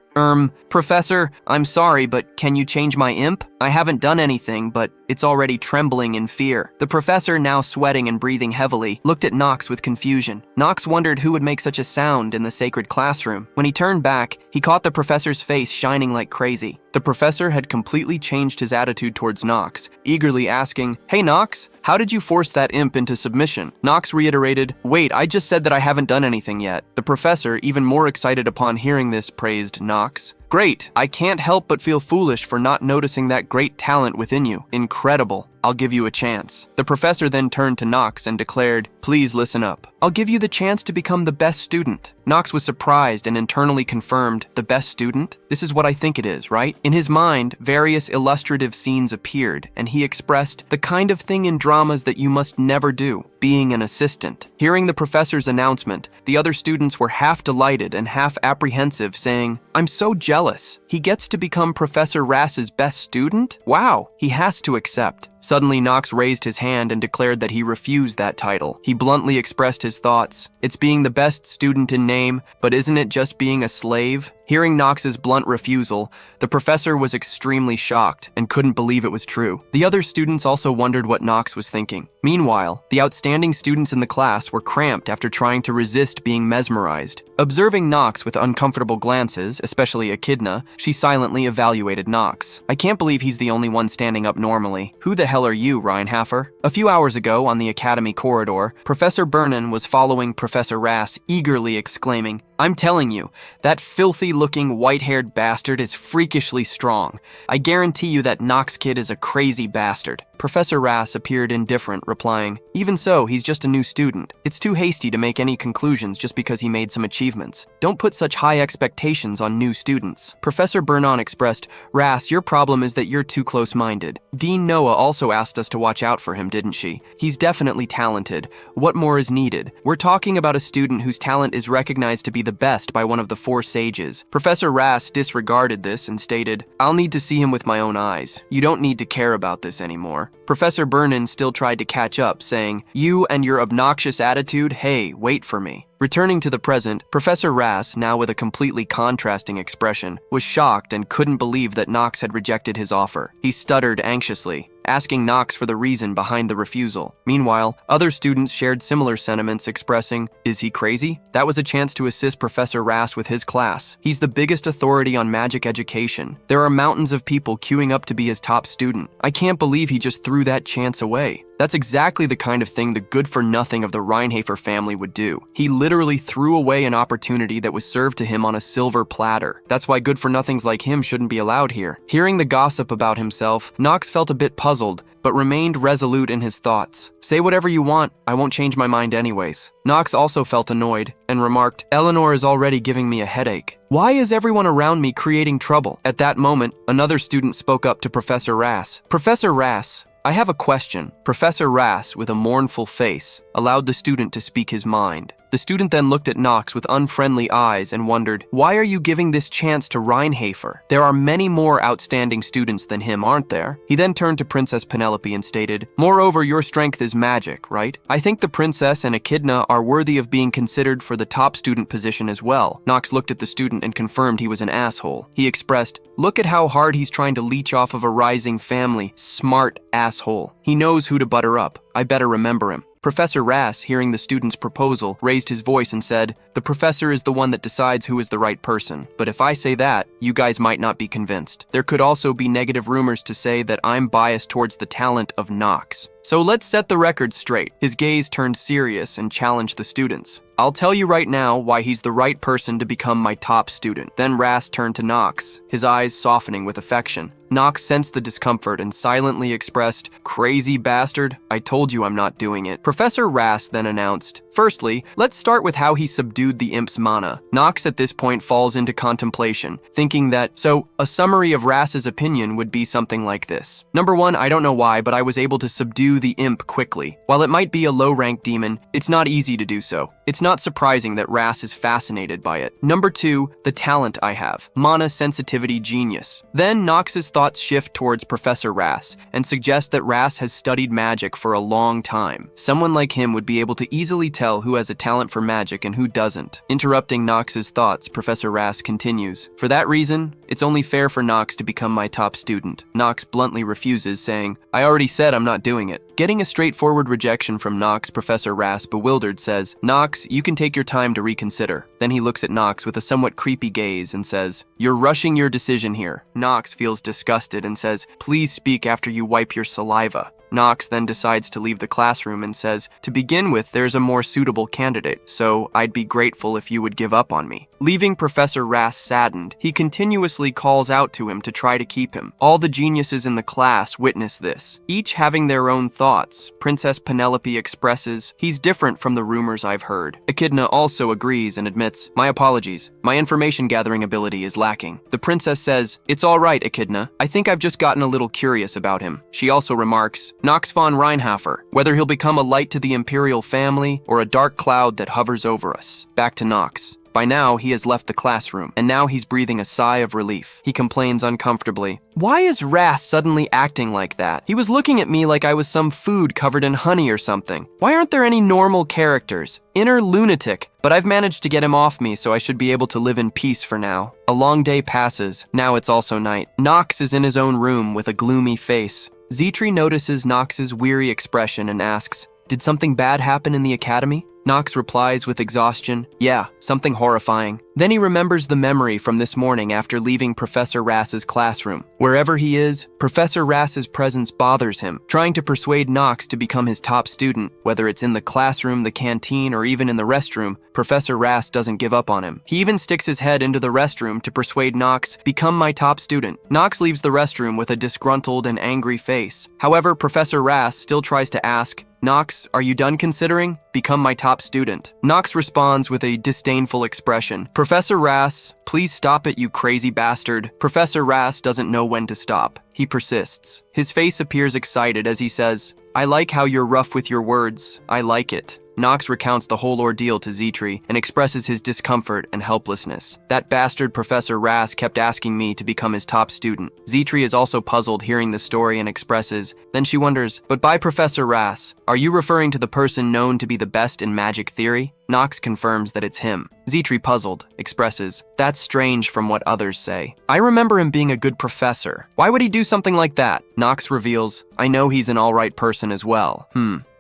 Professor, I'm sorry, but can you change my imp? I haven't done anything, but it's already trembling in fear." The professor, now sweating and breathing heavily, looked at Knox with confusion. Knox wondered who would make such a sound in the sacred classroom. When he turned back, he caught the professor's face shining like crazy. The professor had completely changed his attitude towards Knox, eagerly asking, "Hey Knox, how did you force that imp into submission?" Knox reiterated, "Wait, I just said that I haven't done anything yet." The professor, even more excited upon hearing this, praised Knox. "Great, I can't help but feel foolish for not noticing that great talent within you. Incredible. I'll give you a chance." The professor then turned to Knox and declared, "Please listen up. I'll give you the chance to become the best student." Knox was surprised and internally confirmed, "The best student? This is what I think it is, right?" In his mind, various illustrative scenes appeared, and he expressed, "The kind of thing in dramas that you must never do, being an assistant." Hearing the professor's announcement, the other students were half delighted and half apprehensive, saying, "I'm so jealous. He gets to become Professor Rass's best student? Wow, he has to accept." Suddenly, Knox raised his hand and declared that he refused that title. He bluntly expressed his thoughts. "It's being the best student in name, but isn't it just being a slave?" Hearing Knox's blunt refusal, the professor was extremely shocked and couldn't believe it was true. The other students also wondered what Knox was thinking. Meanwhile, the outstanding students in the class were cramped after trying to resist being mesmerized. Observing Knox with uncomfortable glances, especially Echidna, she silently evaluated Knox. "I can't believe he's the only one standing up normally. Who the hell are you, Reinhaffer?" A few hours ago, on the academy corridor, Professor Burnham was following Professor Rass, eagerly exclaiming, "I'm telling you, that filthy-looking, white-haired bastard is freakishly strong. I guarantee you that Knox kid is a crazy bastard." Professor Rass appeared indifferent, replying, "Even so, he's just a new student. It's too hasty to make any conclusions just because he made some achievements. Don't put such high expectations on new students." Professor Burnham expressed, "Rass, your problem is that you're too close-minded. Dean Noah also asked us to watch out for him, didn't she? He's definitely talented. What more is needed? We're talking about a student whose talent is recognized to be the best by one of the 4 sages." Professor Rass disregarded this and stated, "I'll need to see him with my own eyes. You don't need to care about this anymore." Professor Burnham still tried to catch up, saying, "You and your obnoxious attitude, hey, wait for me." Returning to the present, Professor Rass, now with a completely contrasting expression, was shocked and couldn't believe that Knox had rejected his offer. He stuttered anxiously, asking Knox for the reason behind the refusal. Meanwhile, other students shared similar sentiments, expressing, "Is he crazy?" That was a chance to assist Professor Rass with his class. He's the biggest authority on magic education. There are mountains of people queuing up to be his top student. I can't believe he just threw that chance away. That's exactly the kind of thing the good-for-nothing of the Reinhafer family would do. He literally threw away an opportunity that was served to him on a silver platter. That's why good-for-nothings like him shouldn't be allowed here. Hearing the gossip about himself, Knox felt a bit puzzled, but remained resolute in his thoughts. "Say whatever you want, I won't change my mind anyways." Knox also felt annoyed and remarked, "Eleanor is already giving me a headache. Why is everyone around me creating trouble?" At that moment, another student spoke up to Professor Rass. "Professor Rass, I have a question." Professor Rass, with a mournful face, allowed the student to speak his mind. The student then looked at Knox with unfriendly eyes and wondered, "Why are you giving this chance to Reinhafer? There are many more outstanding students than him, aren't there?" He then turned to Princess Penelope and stated, "Moreover, your strength is magic, right? I think the princess and Echidna are worthy of being considered for the top student position as well." Knox looked at the student and confirmed he was an asshole. He expressed, "Look at how hard he's trying to leech off of a rising family. Smart asshole. He knows who to butter up. I better remember him." Professor Rass, hearing the student's proposal, raised his voice and said, "The professor is the one that decides who is the right person. But if I say that, you guys might not be convinced. There could also be negative rumors to say that I'm biased towards the talent of Knox. So let's set the record straight." His gaze turned serious and challenged the students. "I'll tell you right now why he's the right person to become my top student." Then Rass turned to Knox, his eyes softening with affection. Knox sensed the discomfort and silently expressed, "Crazy bastard, I told you I'm not doing it." Professor Rass then announced, "Firstly, let's start with how he subdued the imp's mana." Knox at this point falls into contemplation, thinking that, a summary of Rass's opinion would be something like this. Number 1, I don't know why, but I was able to subdue the imp quickly. While it might be a low-rank demon, it's not easy to do so. It's not surprising that Rass is fascinated by it. Number 2, the talent I have. Mana sensitivity genius. Then Knox's thoughts shift towards Professor Rass and suggest that Rass has studied magic for a long time. Someone like him would be able to easily tell who has a talent for magic and who doesn't. Interrupting Knox's thoughts, Professor Rass continues, "For that reason, It's only fair for Knox to become my top student. Knox bluntly refuses, saying, I already said I'm not doing it. Getting a straightforward rejection from Knox, Professor Rass, bewildered, says, Knox, you can take your time to reconsider. Then he looks at Knox with a somewhat creepy gaze and says, You're rushing your decision here. Knox feels disgusted and says, Please speak after you wipe your saliva. Knox then decides to leave the classroom and says, To begin with, there's a more suitable candidate, so I'd be grateful if you would give up on me. Leaving Professor Rass saddened, he continuously calls out to him to try to keep him. All the geniuses in the class witness this, each having their own thoughts. Princess Penelope expresses, He's different from the rumors I've heard. Echidna also agrees and admits, My apologies, my information gathering ability is lacking. The princess says, It's all right, Echidna. I think I've just gotten a little curious about him. She also remarks, Knox von Reinhofer, whether he'll become a light to the imperial family or a dark cloud that hovers over us. Back to Knox. By now, he has left the classroom, and now he's breathing a sigh of relief. He complains uncomfortably, Why is Rass suddenly acting like that? He was looking at me like I was some food covered in honey or something. Why aren't there any normal characters? Inner lunatic. But I've managed to get him off me, so I should be able to live in peace for now. A long day passes. Now it's also night. Knox is in his own room with a gloomy face. Zitri notices Knox's weary expression and asks, Did something bad happen in the academy? Knox replies with exhaustion, Yeah, something horrifying. Then he remembers the memory from this morning after leaving Professor Rass's classroom. Wherever he is, Professor Rass's presence bothers him, trying to persuade Knox to become his top student. Whether it's in the classroom, the canteen, or even in the restroom, Professor Rass doesn't give up on him. He even sticks his head into the restroom to persuade Knox, Become my top student. Knox leaves the restroom with a disgruntled and angry face. However, Professor Rass still tries to ask, Knox, are you done considering? Become my top student. Knox responds with a disdainful expression. Professor Rass, please stop it, you crazy bastard. Professor Rass doesn't know when to stop. He persists. His face appears excited as he says, I like how you're rough with your words. I like it. Knox recounts the whole ordeal to Zitri and expresses his discomfort and helplessness. That bastard Professor Rass kept asking me to become his top student. Zitri is also puzzled hearing the story and expresses, then she wonders, But by Professor Rass, are you referring to the person known to be the best in magic theory? Knox confirms that it's him. Zitri, puzzled, expresses, That's strange from what others say. I remember him being a good professor. Why would he do something like that? Knox reveals, I know he's an alright person as well.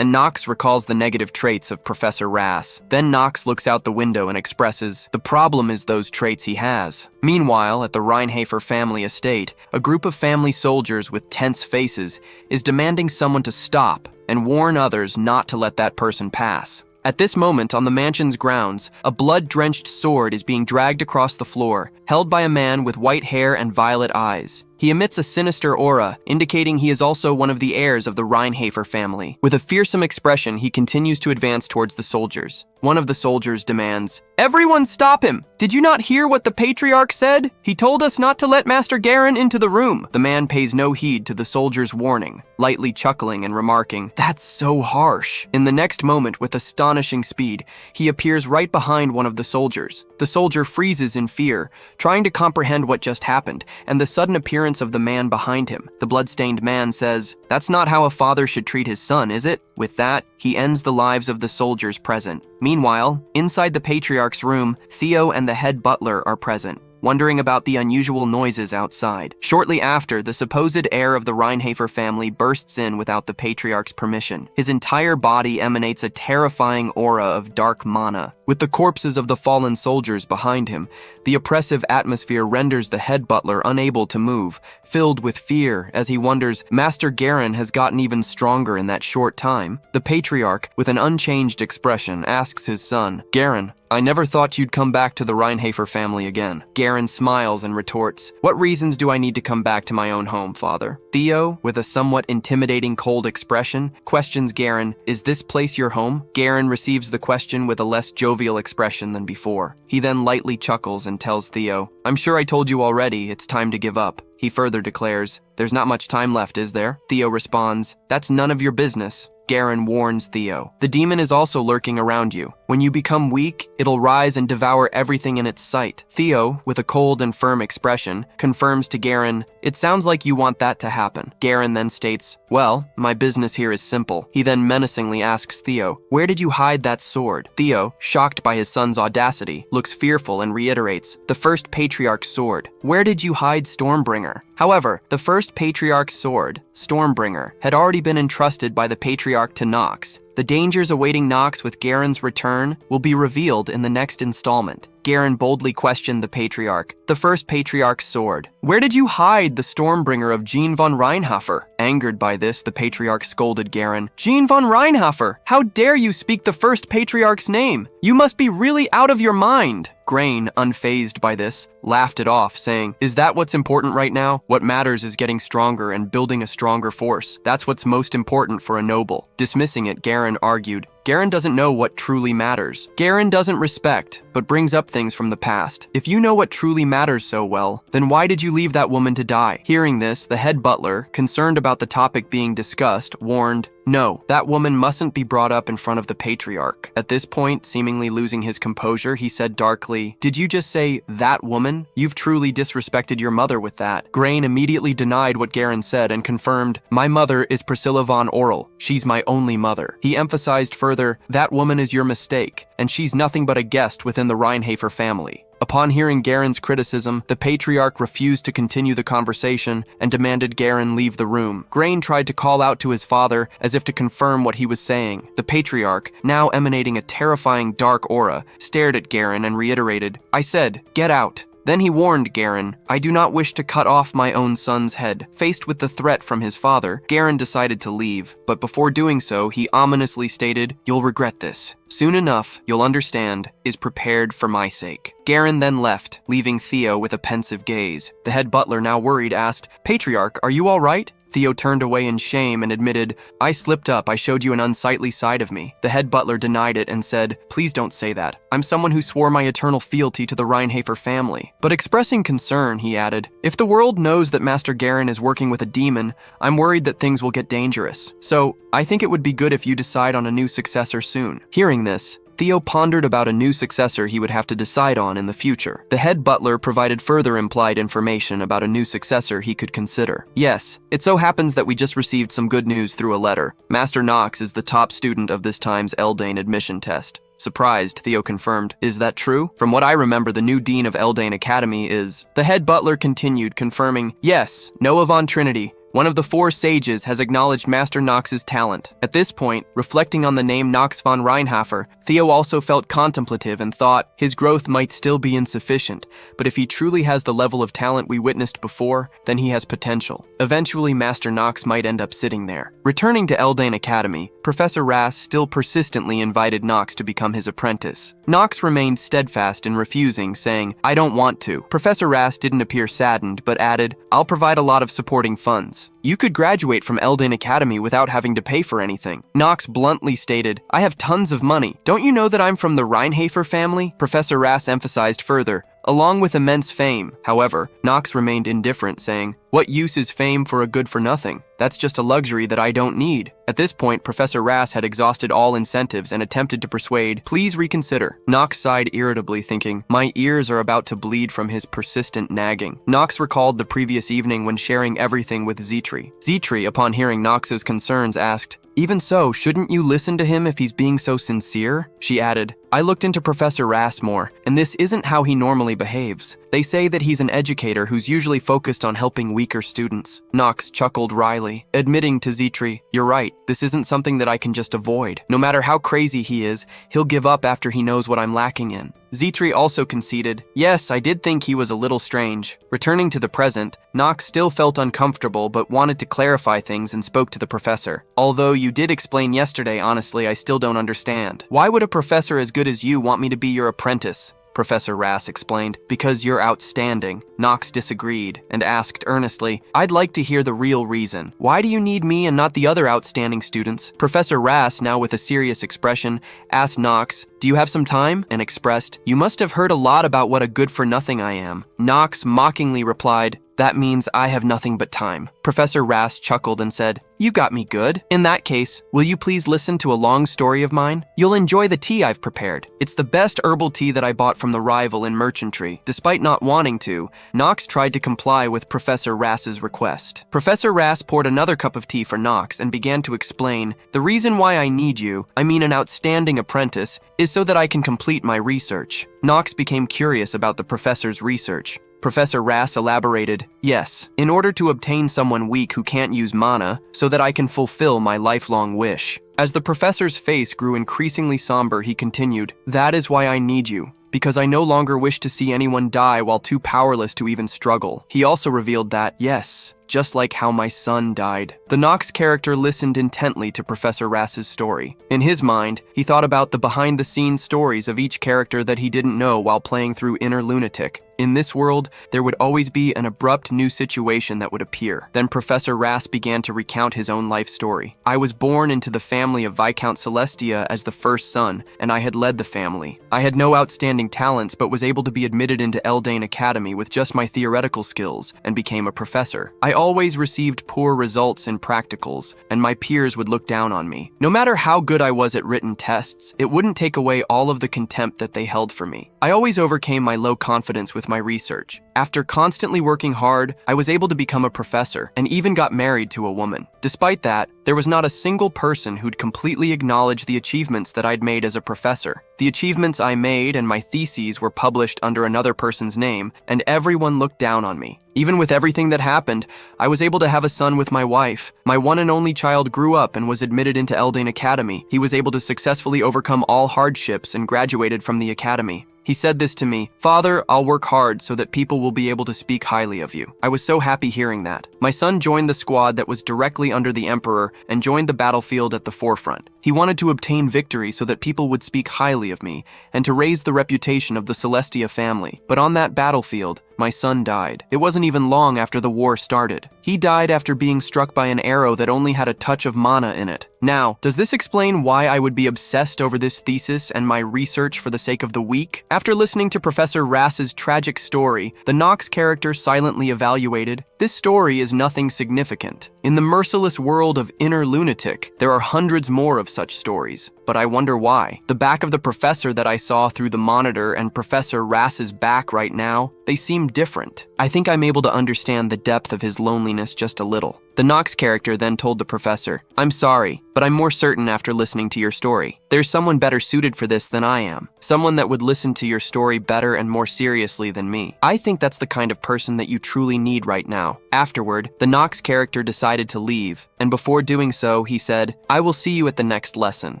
And Knox recalls the negative traits of Professor Rass. Then Knox looks out the window and expresses, The problem is those traits he has. Meanwhile, at the Reinhofer family estate, a group of family soldiers with tense faces is demanding someone to stop and warn others not to let that person pass. At this moment, on the mansion's grounds, a blood-drenched sword is being dragged across the floor, held by a man with white hair and violet eyes. He emits a sinister aura, indicating he is also one of the heirs of the Reinhofer family. With a fearsome expression, he continues to advance towards the soldiers. One of the soldiers demands, Everyone stop him! Did you not hear what the patriarch said? He told us not to let Master Garen into the room. The man pays no heed to the soldier's warning, lightly chuckling and remarking, That's so harsh. In the next moment, with astonishing speed, he appears right behind one of the soldiers. The soldier freezes in fear, trying to comprehend what just happened, and the sudden appearance of the man behind him. The bloodstained man says, That's not how a father should treat his son, is it? With that, he ends the lives of the soldiers present. Meanwhile, inside the patriarch's room, Theo and the head butler are present, wondering about the unusual noises outside. Shortly after, the supposed heir of the Reinhofer family bursts in without the patriarch's permission. His entire body emanates a terrifying aura of dark mana. With the corpses of the fallen soldiers behind him, the oppressive atmosphere renders the head butler unable to move, filled with fear as he wonders, Master Garen has gotten even stronger in that short time. The patriarch, with an unchanged expression, asks his son, Garen, I never thought you'd come back to the Reinhofer family again. Garen smiles and retorts, What reasons do I need to come back to my own home, father? Theo, with a somewhat intimidating cold expression, questions Garen, Is this place your home? Garen receives the question with a less jovial expression than before. He then lightly chuckles and tells Theo, I'm sure I told you already, it's time to give up. He further declares, There's not much time left, is there? Theo responds, That's none of your business. Garen warns Theo. The demon is also lurking around you. When you become weak, it'll rise and devour everything in its sight. Theo, with a cold and firm expression, confirms to Garen, "It sounds like you want that to happen." Garen then states, "Well, my business here is simple." He then menacingly asks Theo, "Where did you hide that sword?" Theo, shocked by his son's audacity, looks fearful and reiterates, "The first patriarch's sword." "Where did you hide Stormbringer?" However, the first patriarch's sword, Stormbringer, had already been entrusted by the patriarch to Knox. The dangers awaiting Knox with Garen's return will be revealed in the next installment. Garen boldly questioned the patriarch. "The first patriarch's sword. Where did you hide the Stormbringer of Jean von Reinhofer?" Angered by this, the patriarch scolded Garen. "Jean von Reinhofer! How dare you speak the first patriarch's name? You must be really out of your mind!" Grain, unfazed by this, laughed it off, saying, "Is that what's important right now? What matters is getting stronger and building a stronger force. That's what's most important for a noble." Dismissing it, Garen argued, "Garen doesn't know what truly matters. Garen doesn't respect, but brings up things from the past. If you know what truly matters so well, then why did you leave that woman to die?" Hearing this, the head butler, concerned about the topic being discussed, warned, "No, that woman mustn't be brought up in front of the patriarch." At this point, seemingly losing his composure, he said darkly, "Did you just say, that woman? You've truly disrespected your mother with that." Grain immediately denied what Garen said and confirmed, "My mother is Priscilla von Orel. She's my only mother." He emphasized further, "That woman is your mistake, and she's nothing but a guest within the Reinhofer family." Upon hearing Garen's criticism, the patriarch refused to continue the conversation and demanded Garen leave the room. Grain tried to call out to his father as if to confirm what he was saying. The patriarch, now emanating a terrifying dark aura, stared at Garen and reiterated, "I said, get out." Then he warned Garen, "I do not wish to cut off my own son's head." Faced with the threat from his father, Garen decided to leave, but before doing so, he ominously stated, "You'll regret this. Soon enough, you'll understand, is prepared for my sake." Garen then left, leaving Theo with a pensive gaze. The head butler, now worried, asked, "Patriarch, are you all right?" Theo turned away in shame and admitted, "I slipped up. I showed you an unsightly side of me." The head butler denied it and said, "Please don't say that. I'm someone who swore my eternal fealty to the Reinhofer family." But expressing concern, he added, "If the world knows that Master Garen is working with a demon, I'm worried that things will get dangerous. So, I think it would be good if you decide on a new successor soon." Hearing this, Theo pondered about a new successor he would have to decide on in the future. The head butler provided further implied information about a new successor he could consider. "Yes, it so happens that we just received some good news through a letter. Master Knox is the top student of this time's Eldane admission test." Surprised, Theo confirmed, "Is that true? From what I remember, the new dean of Elaine Academy is..." The head butler continued, confirming, "Yes, Noah von Trinity, one of the 4 sages, has acknowledged Master Knox's talent." At this point, reflecting on the name Knox von Reinhofer, Theo also felt contemplative and thought his growth might still be insufficient, but if he truly has the level of talent we witnessed before, then he has potential. Eventually, Master Knox might end up sitting there. Returning to Elaine Academy, Professor Rass still persistently invited Knox to become his apprentice. Knox remained steadfast in refusing, saying, "I don't want to." Professor Rass didn't appear saddened, but added, "I'll provide a lot of supporting funds. You could graduate from Elaine Academy without having to pay for anything." Knox bluntly stated, "I have tons of money. Don't you know that I'm from the Reinhofer family?" Professor Rass emphasized further, "Along with immense fame." However, Knox remained indifferent, saying, "What use is fame for a good-for-nothing? That's just a luxury that I don't need." At this point, Professor Rass had exhausted all incentives and attempted to persuade, "Please reconsider." Knox sighed irritably, thinking, "My ears are about to bleed from his persistent nagging." Knox recalled the previous evening when sharing everything with Zitri. Zitri, upon hearing Knox's concerns, asked, "Even so, shouldn't you listen to him if he's being so sincere?" She added, "I looked into Professor Rass more, and this isn't how he normally behaves. They say that he's an educator who's usually focused on helping weaker students." Knox chuckled wryly, admitting to Zitri, "You're right, this isn't something that I can just avoid. No matter how crazy he is, he'll give up after he knows what I'm lacking in." Zitri also conceded, "Yes, I did think he was a little strange." Returning to the present, Knox still felt uncomfortable but wanted to clarify things and spoke to the professor. "Although you did explain yesterday, honestly, I still don't understand. Why would a professor as good as you want me to be your apprentice?" Professor Rass explained, "Because you're outstanding." Knox disagreed and asked earnestly, "I'd like to hear the real reason. Why do you need me and not the other outstanding students?" Professor Rass, now with a serious expression, asked Knox, "Do you have some time?" and expressed, "You must have heard a lot about what a good-for-nothing I am." Knox mockingly replied, "That means I have nothing but time." Professor Ras chuckled and said, "You got me good. In that case, will you please listen to a long story of mine? You'll enjoy the tea I've prepared. It's the best herbal tea that I bought from the rival in merchantry." Despite not wanting to, Knox tried to comply with Professor Ras's request. Professor Ras poured another cup of tea for Knox and began to explain, "The reason why I need you, I mean an outstanding apprentice, is so that I can complete my research." Knox became curious about the professor's research. Professor Ras elaborated, "Yes, in order to obtain someone weak who can't use mana, so that I can fulfill my lifelong wish." As the professor's face grew increasingly somber, he continued, "That is why I need you, because I no longer wish to see anyone die while too powerless to even struggle." He also revealed that, "Yes, just like how my son died." The Knox character listened intently to Professor Ras's story. In his mind, he thought about the behind-the-scenes stories of each character that he didn't know while playing through Inner Lunatic. In this world, there would always be an abrupt new situation that would appear. Then Professor Ras began to recount his own life story. "I was born into the family of Viscount Celestia as the first son, and I had led the family. I had no outstanding talents, but was able to be admitted into Elaine Academy with just my theoretical skills, and became a professor. I always received poor results in practicals, and my peers would look down on me. No matter how good I was at written tests, it wouldn't take away all of the contempt that they held for me. I always overcame my low confidence with my research. After constantly working hard, I was able to become a professor and even got married to a woman. Despite that, there was not a single person who'd completely acknowledge the achievements that I'd made as a professor. The achievements I made and my theses were published under another person's name, and everyone looked down on me. Even with everything that happened, I was able to have a son with my wife. My one and only child grew up and was admitted into Elaine Academy. He was able to successfully overcome all hardships and graduated from the academy. He said this to me, "Father, I'll work hard so that people will be able to speak highly of you." I was so happy hearing that. My son joined the squad that was directly under the Emperor and joined the battlefield at the forefront. He wanted to obtain victory so that people would speak highly of me and to raise the reputation of the Celestia family. But on that battlefield, my son died. It wasn't even long after the war started. He died after being struck by an arrow that only had a touch of mana in it. Now, does this explain why I would be obsessed over this thesis and my research for the sake of the weak? After listening to Professor Ras's tragic story, the Knox character silently evaluated, "This story is nothing significant. In the merciless world of Inner Lunatic, there are hundreds more of such stories. But I wonder why. The back of the professor that I saw through the monitor and Professor Ras's back right now, they seem different. I think I'm able to understand the depth of his loneliness just a little." The Knox character then told the professor, "I'm sorry, but I'm more certain after listening to your story. There's someone better suited for this than I am. Someone that would listen to your story better and more seriously than me. I think that's the kind of person that you truly need right now." Afterward, the Knox character decided to leave, and before doing so, he said, "I will see you at the next lesson."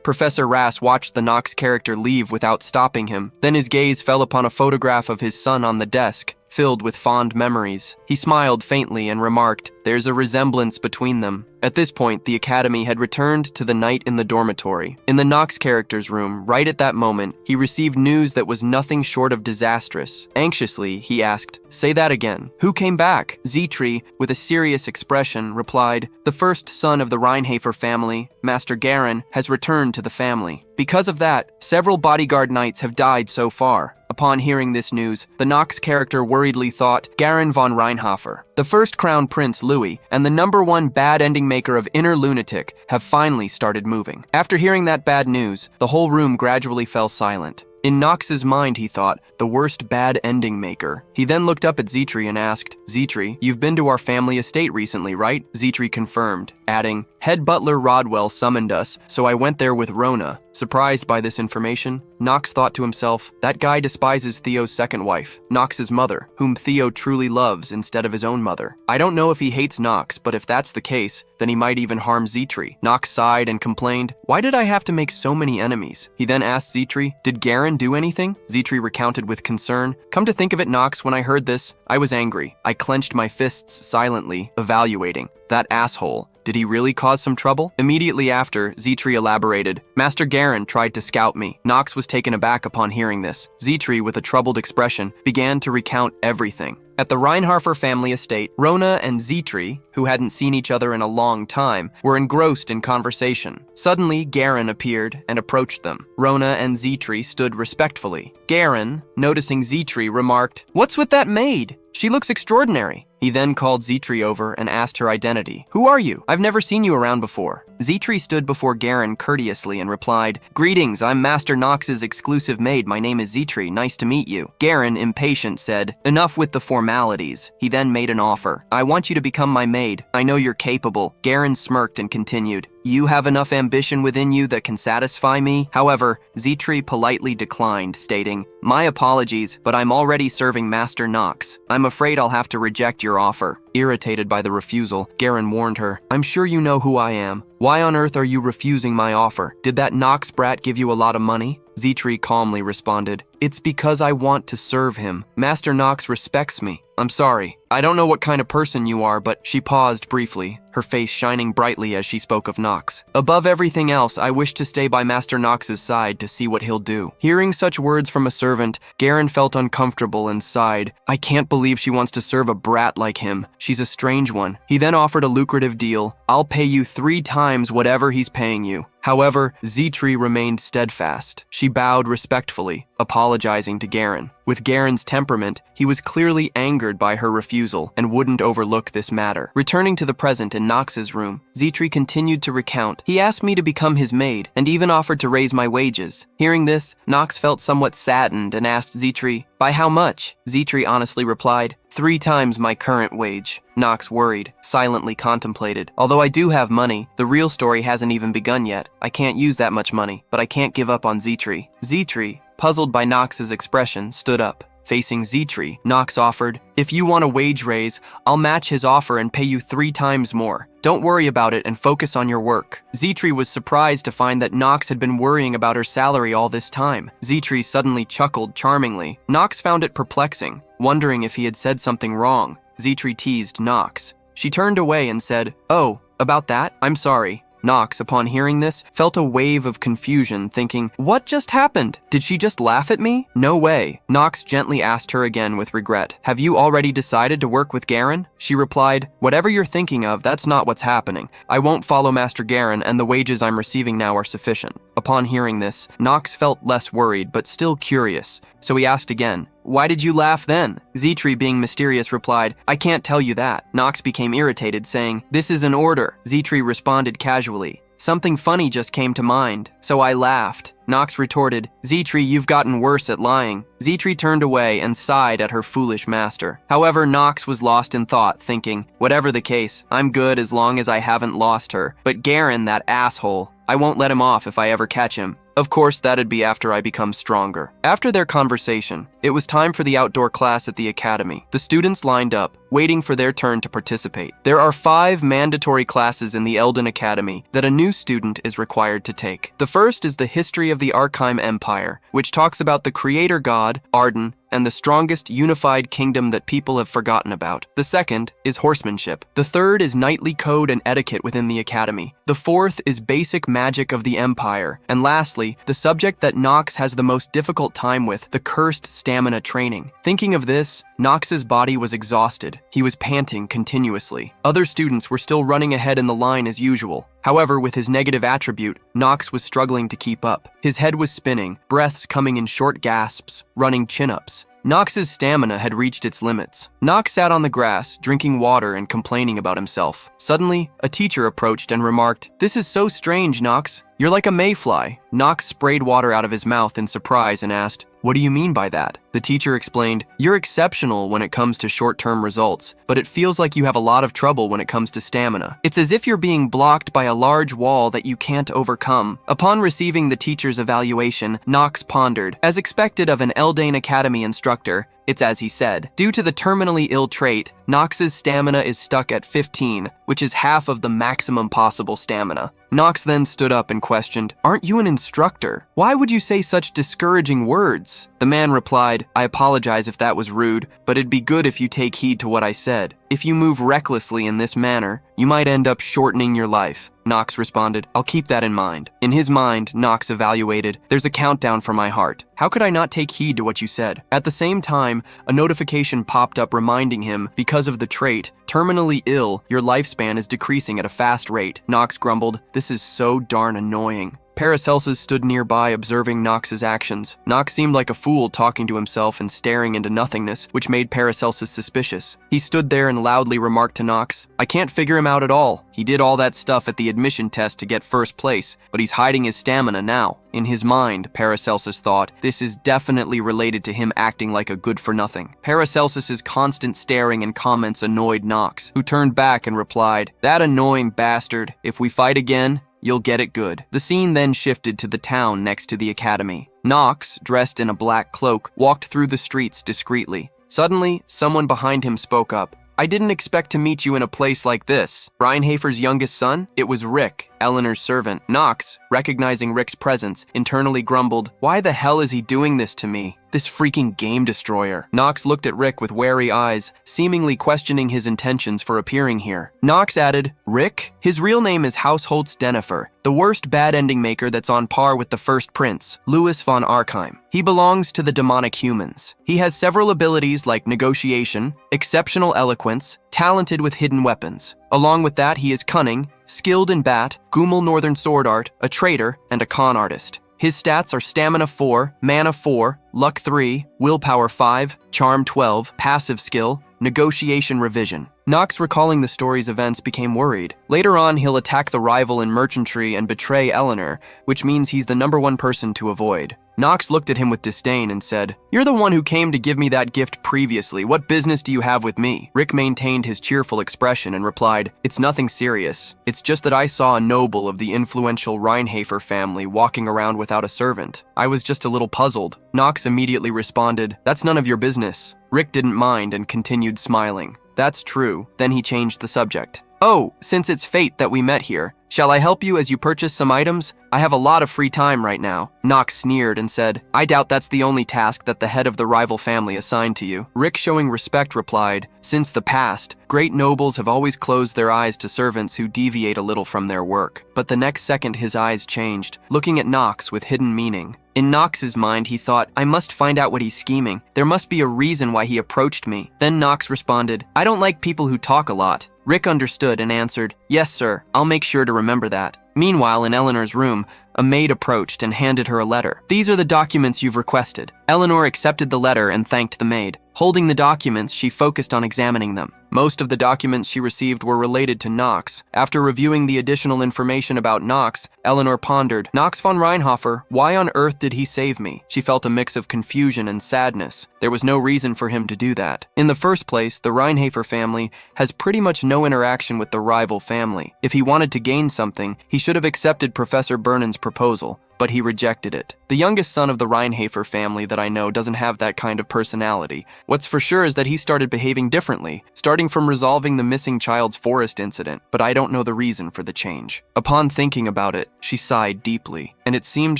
Professor Ras watched the Knox character leave without stopping him. Then his gaze fell upon a photograph of his son on the desk, filled with fond memories. He smiled faintly and remarked, "There's a resemblance between them." At this point, the Academy had returned to the night in the dormitory. In the Knox character's room, right at that moment, he received news that was nothing short of disastrous. Anxiously, he asked, "Say that again." "Who came back?" Zitri, with a serious expression, replied, "The first son of the Reinhafer family, Master Garen, has returned to the family. Because of that, several bodyguard knights have died so far." Upon hearing this news, the Knox character worriedly thought, Garen von Reinhofer, the first crown prince Louis, and the #1 bad ending maker of Inner Lunatic have finally started moving. After hearing that bad news, the whole room gradually fell silent. In Knox's mind, he thought, the worst bad ending maker. He then looked up at Zitri and asked, "Zitri, you've been to our family estate recently, right?" Zitri confirmed, adding, "Head butler Rodwell summoned us, so I went there with Rona." Surprised by this information, Knox thought to himself, that guy despises Theo's second wife, Knox's mother, whom Theo truly loves instead of his own mother. I don't know if he hates Knox, but if that's the case, then he might even harm Zitri. Knox sighed and complained, "Why did I have to make so many enemies?" He then asked Zitri, "Did Garen do anything?" Zitri recounted with concern, "Come to think of it, Knox, when I heard this, I was angry. I clenched my fists silently, evaluating. That asshole. Did he really cause some trouble?" Immediately after, Zitri elaborated, "Master Garen tried to scout me." Knox was taken aback upon hearing this. Zitri, with a troubled expression, began to recount everything. At the Reinharfer family estate, Rona and Zitri, who hadn't seen each other in a long time, were engrossed in conversation. Suddenly, Garen appeared and approached them. Rona and Zitri stood respectfully. Garen, noticing Zitri, remarked, "What's with that maid? She looks extraordinary." He then called Zitri over and asked her identity. "Who are you? I've never seen you around before." Zitri stood before Garen courteously and replied, "Greetings, I'm Master Knox's exclusive maid. My name is Zitri. Nice to meet you." Garen, impatient, said, "Enough with the formalities." He then made an offer. "I want you to become my maid. I know you're capable." Garen smirked and continued, "You have enough ambition within you that can satisfy me?" However, Zitri politely declined, stating, "My apologies, but I'm already serving Master Knox. I'm afraid I'll have to reject your offer." Irritated by the refusal, Garen warned her, "I'm sure you know who I am. Why on earth are you refusing my offer? Did that Knox brat give you a lot of money?" Zitri calmly responded, "It's because I want to serve him. Master Knox respects me. I'm sorry. I don't know what kind of person you are, but..." She paused briefly, her face shining brightly as she spoke of Knox. "Above everything else, I wish to stay by Master Knox's side to see what he'll do." Hearing such words from a servant, Garen felt uncomfortable and sighed. "I can't believe she wants to serve a brat like him. She's a strange one." He then offered a lucrative deal. "I'll pay you 3 times whatever he's paying you." However, Zitri remained steadfast. She bowed respectfully, apologizing to Garen. With Garen's temperament, he was clearly angered by her refusal and wouldn't overlook this matter. Returning to the present in Knox's room, Zitri continued to recount. "He asked me to become his maid and even offered to raise my wages." Hearing this, Knox felt somewhat saddened and asked Zitri, "By how much?" Zitri honestly replied, 3 times my current wage." Knox, worried, silently contemplated. "Although I do have money, the real story hasn't even begun yet. I can't use that much money, but I can't give up on Zitri." Zitri, puzzled by Knox's expression, stood up. Facing Zitri, Knox offered, "If you want a wage raise, I'll match his offer and pay you 3 times more. Don't worry about it and focus on your work." Zitri was surprised to find that Knox had been worrying about her salary all this time. Zitri suddenly chuckled charmingly. Knox found it perplexing, wondering if he had said something wrong. Zitri teased Knox. She turned away and said, "Oh, about that? I'm sorry." Knox, upon hearing this, felt a wave of confusion, thinking, "What just happened? Did she just laugh at me? No way." Knox gently asked her again with regret, "Have you already decided to work with Garen?" She replied, "Whatever you're thinking of, that's not what's happening. I won't follow Master Garen, and the wages I'm receiving now are sufficient." Upon hearing this, Knox felt less worried, but still curious, so he asked again, "Why did you laugh then?" Zitri, being mysterious, replied, "I can't tell you that." Knox became irritated, saying, "This is an order." Zitri responded casually, "Something funny just came to mind, so I laughed." Knox retorted, "Zitri, you've gotten worse at lying." Zitri turned away and sighed at her foolish master. However, Knox was lost in thought, thinking, "Whatever the case, I'm good as long as I haven't lost her. But Garen, that asshole, I won't let him off if I ever catch him. Of course, that'd be after I become stronger." After their conversation, it was time for the outdoor class at the academy. The students lined up, waiting for their turn to participate. There are 5 mandatory classes in the Elden Academy that a new student is required to take. The first is the history of the Archeim Empire, which talks about the creator god, Arden, and the strongest unified kingdom that people have forgotten about. The second is horsemanship. The third is knightly code and etiquette within the academy. The fourth is basic magic of the empire. And lastly, the subject that Knox has the most difficult time with, the cursed stamina training. Thinking of this, Knox's body was exhausted. He was panting continuously. Other students were still running ahead in the line as usual. However, with his negative attribute, Knox was struggling to keep up. His head was spinning, breaths coming in short gasps, running chin-ups. Knox's stamina had reached its limits. Knox sat on the grass, drinking water and complaining about himself. Suddenly, a teacher approached and remarked, "This is so strange, Knox. You're like a mayfly." Knox sprayed water out of his mouth in surprise and asked, "What do you mean by that?" The teacher explained, "You're exceptional when it comes to short-term results, but it feels like you have a lot of trouble when it comes to stamina. It's as if you're being blocked by a large wall that you can't overcome." Upon receiving the teacher's evaluation, Knox pondered. As expected of an Elaine Academy instructor, it's as he said. Due to the terminally ill trait, Knox's stamina is stuck at 15, which is half of the maximum possible stamina. Knox then stood up and questioned, "Aren't you an instructor? Why would you say such discouraging words?" The man replied, "I apologize if that was rude, but it'd be good if you take heed to what I said. If you move recklessly in this manner, you might end up shortening your life." Knox responded, "I'll keep that in mind." In his mind, Knox evaluated, "There's a countdown for my heart. How could I not take heed to what you said?" At the same time, a notification popped up reminding him, because of the trait, terminally ill, your lifespan is decreasing at a fast rate. Knox grumbled, "This is so darn annoying." Paracelsus stood nearby observing Knox's actions. Knox seemed like a fool talking to himself and staring into nothingness, which made Paracelsus suspicious. He stood there and loudly remarked to Knox, "I can't figure him out at all. He did all that stuff at the admission test to get first place, but he's hiding his stamina now." In his mind, Paracelsus thought, this is definitely related to him acting like a good-for-nothing. Paracelsus's constant staring and comments annoyed Knox, who turned back and replied, "That annoying bastard. If we fight again, you'll get it good." The scene then shifted to the town next to the academy. Knox, dressed in a black cloak, walked through the streets discreetly. Suddenly, someone behind him spoke up. "I didn't expect to meet you in a place like this." Reinhafer's youngest son? It was Rick, Eleanor's servant. Knox, recognizing Rick's presence, internally grumbled, "Why the hell is he doing this to me? This freaking game destroyer." Knox looked at Rick with wary eyes, seemingly questioning his intentions for appearing here. Knox added, "Rick? His real name is Hausholtz Dennefer, the worst bad ending maker that's on par with the first prince, Louis von Arkheim. He belongs to the demonic humans. He has several abilities like negotiation, exceptional eloquence, talented with hidden weapons. Along with that, he is cunning, skilled in bat, Gumel Northern sword art, a traitor, and a con artist. His stats are Stamina 4, Mana 4, Luck 3, Willpower 5, Charm 12, Passive Skill, Negotiation Revision." Knox, recalling the story's events, became worried. Later on, he'll attack the rival in merchantry and betray Eleanor, which means he's the #1 person to avoid. Knox looked at him with disdain and said, "You're the one who came to give me that gift previously. What business do you have with me?" Rick maintained his cheerful expression and replied, "It's nothing serious. It's just that I saw a noble of the influential Reinhafer family walking around without a servant. I was just a little puzzled." Knox immediately responded, "That's none of your business." Rick didn't mind and continued smiling. "That's true." Then he changed the subject. "Oh, since it's fate that we met here, shall I help you as you purchase some items? I have a lot of free time right now." Knox sneered and said, "I doubt that's the only task that the head of the rival family assigned to you." Rick, showing respect, replied, "Since the past, great nobles have always closed their eyes to servants who deviate a little from their work." But the next second his eyes changed, looking at Knox with hidden meaning. In Knox's mind, he thought, "I must find out what he's scheming. There must be a reason why he approached me." Then Knox responded, "I don't like people who talk a lot." Rick understood and answered, "Yes, sir. I'll make sure to remember that." Meanwhile, in Eleanor's room, a maid approached and handed her a letter. "These are the documents you've requested." Eleanor accepted the letter and thanked the maid. Holding the documents, she focused on examining them. Most of the documents she received were related to Knox. After reviewing the additional information about Knox, Eleanor pondered, "Knox von Reinhofer, why on earth did he save me?" She felt a mix of confusion and sadness. There was no reason for him to do that. In the first place, the Reinhafer family has pretty much no interaction with the rival family. If he wanted to gain something, he should have accepted Professor Burnen's proposal, but he rejected it. The youngest son of the Reinhafer family that I know doesn't have that kind of personality. What's for sure is that he started behaving differently, starting from resolving the missing child's forest incident, but I don't know the reason for the change. Upon thinking about it, she sighed deeply, and it seemed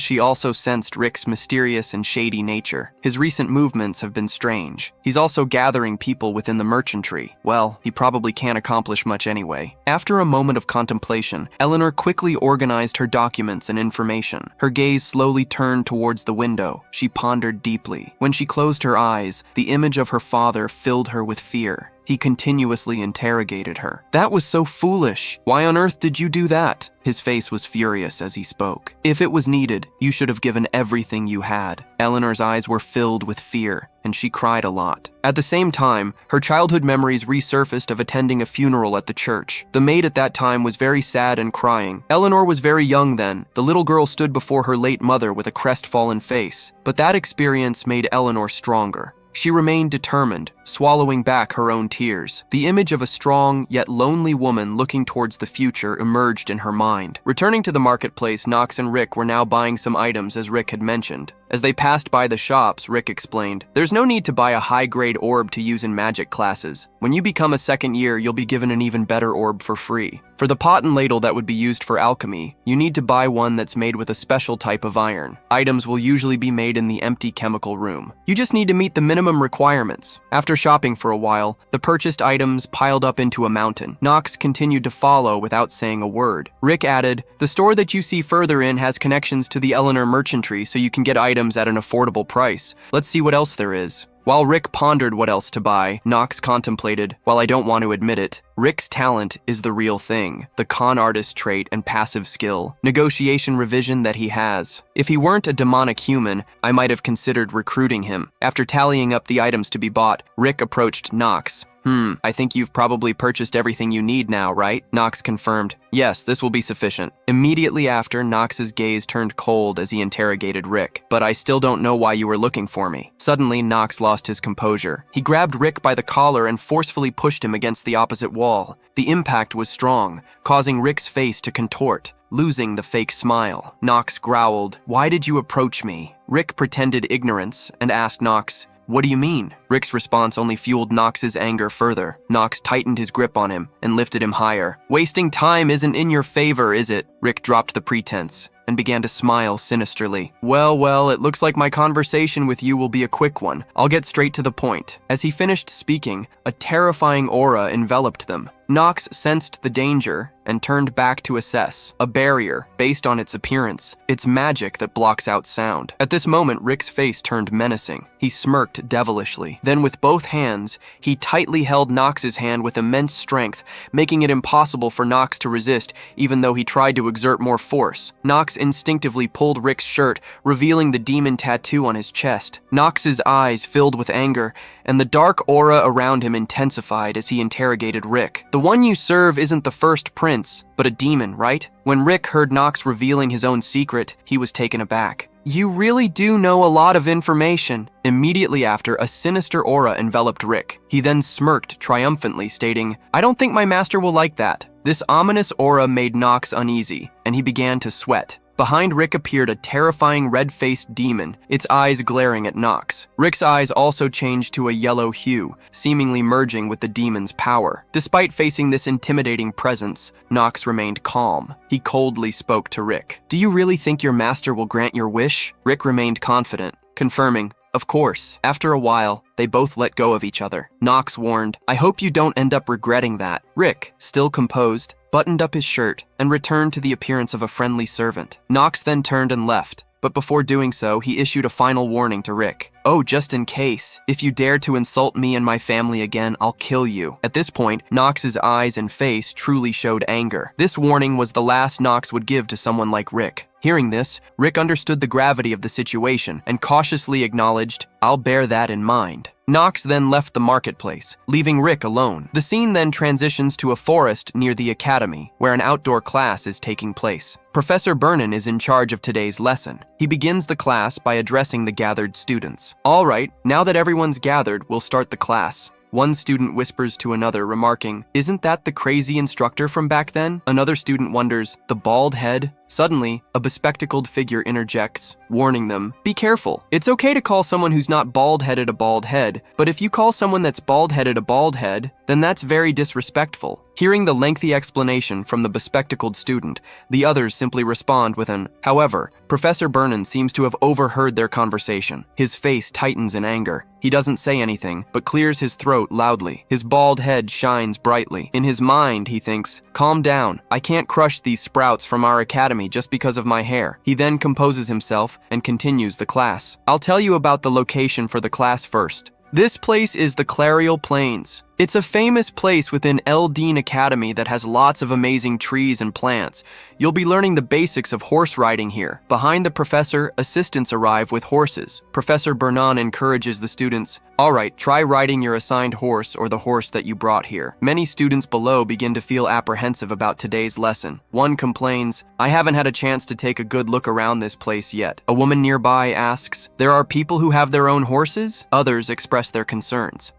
she also sensed Rick's mysterious and shady nature. His recent movements have been strange. He's also gathering people within the merchantry. Well, he probably can't accomplish much anyway. After a moment of contemplation, Eleanor quickly organized her documents and information. Her gaze slowly turned towards the window. She pondered deeply. When she closed her eyes, the image of her father filled her with fear. He continuously interrogated her. "That was so foolish. Why on earth did you do that?" His face was furious as he spoke. "If it was needed, you should have given everything you had." Eleanor's eyes were filled with fear, and she cried a lot. At the same time, her childhood memories resurfaced of attending a funeral at the church. The maid at that time was very sad and crying. Eleanor was very young then. The little girl stood before her late mother with a crestfallen face. But that experience made Eleanor stronger. She remained determined, swallowing back her own tears. The image of a strong yet lonely woman looking towards the future emerged in her mind. Returning to the marketplace, Knox and Rick were now buying some items as Rick had mentioned. As they passed by the shops, Rick explained, "There's no need to buy a high-grade orb to use in magic classes. When you become a second year, you'll be given an even better orb for free." For the pot and ladle that would be used for alchemy, you need to buy one that's made with a special type of iron. Items will usually be made in the empty chemical room. You just need to meet the minimum requirements. After shopping for a while, the purchased items piled up into a mountain. Knox continued to follow without saying a word. Rick added, "The store that you see further in has connections to the Eleanor merchantry, so you can get items at an affordable price. Let's see what else there is." While Rick pondered what else to buy, Knox contemplated, "While I don't want to admit it, Rick's talent is the real thing, the con artist trait and passive skill, negotiation revision that he has. If he weren't a demonic human, I might have considered recruiting him." After tallying up the items to be bought, Rick approached Knox. I think you've probably purchased everything you need now, right?" Knox confirmed. "Yes, this will be sufficient." Immediately after, Knox's gaze turned cold as he interrogated Rick. "But I still don't know why you were looking for me." Suddenly, Knox lost his composure. He grabbed Rick by the collar and forcefully pushed him against the opposite wall. The impact was strong, causing Rick's face to contort, losing the fake smile. Knox growled, "Why did you approach me?" Rick pretended ignorance and asked Knox, "What do you mean?" Rick's response only fueled Knox's anger further. Knox tightened his grip on him and lifted him higher. "Wasting time isn't in your favor, is it?" Rick dropped the pretense and began to smile sinisterly. Well, it looks like my conversation with you will be a quick one. I'll get straight to the point." As he finished speaking, a terrifying aura enveloped them. Knox sensed the danger and turned back to assess. A barrier, based on its appearance. It's magic that blocks out sound. At this moment, Rick's face turned menacing. He smirked devilishly. Then with both hands, he tightly held Knox's hand with immense strength, making it impossible for Knox to resist, even though he tried to exert more force. Knox instinctively pulled Rick's shirt, revealing the demon tattoo on his chest. Knox's eyes filled with anger, and the dark aura around him intensified as he interrogated Rick. "The one you serve isn't the first prince, but a demon, right?" When Rick heard Knox revealing his own secret, he was taken aback. "You really do know a lot of information." Immediately after, a sinister aura enveloped Rick. He then smirked triumphantly, stating, "I don't think my master will like that." This ominous aura made Knox uneasy, and he began to sweat. Behind Rick appeared a terrifying red-faced demon, its eyes glaring at Knox. Rick's eyes also changed to a yellow hue, seemingly merging with the demon's power. Despite facing this intimidating presence, Knox remained calm. He coldly spoke to Rick. "Do you really think your master will grant your wish?" Rick remained confident, confirming, "Of course." After a while, they both let go of each other. Knox warned, "I hope you don't end up regretting that." Rick, still composed, buttoned up his shirt and returned to the appearance of a friendly servant. Knox then turned and left, but before doing so, he issued a final warning to Rick. "Oh, just in case, if you dare to insult me and my family again, I'll kill you." At this point, Knox's eyes and face truly showed anger. This warning was the last Knox would give to someone like Rick. Hearing this, Rick understood the gravity of the situation and cautiously acknowledged, "I'll bear that in mind." Knox then left the marketplace, leaving Rick alone. The scene then transitions to a forest near the academy, where an outdoor class is taking place. Professor Burnham is in charge of today's lesson. He begins the class by addressing the gathered students. "All right, now that everyone's gathered, we'll start the class." One student whispers to another, remarking, "Isn't that the crazy instructor from back then?" Another student wonders, "The bald head?" Suddenly, a bespectacled figure interjects, warning them, "Be careful. It's okay to call someone who's not bald-headed a bald head, but if you call someone that's bald-headed a bald head, then that's very disrespectful." Hearing the lengthy explanation from the bespectacled student, the others simply respond with an, "However." Professor Burnham seems to have overheard their conversation. His face tightens in anger. He doesn't say anything, but clears his throat loudly. His bald head shines brightly. In his mind, he thinks, "Calm down. I can't crush these sprouts from our academy just because of my hair." He then composes himself and continues the class. "I'll tell you about the location for the class first. This place is the Clarial Plains. It's a famous place within Elaine Academy that has lots of amazing trees and plants. You'll be learning the basics of horse riding here. Behind the professor, assistants arrive with horses. Professor Burnham encourages the students, "All right, try riding your assigned horse or the horse that you brought here." Many students below begin to feel apprehensive about today's lesson. One complains, "I haven't had a chance to take a good look around this place yet." A woman nearby asks, "There are people who have their own horses?" Others express their concerns.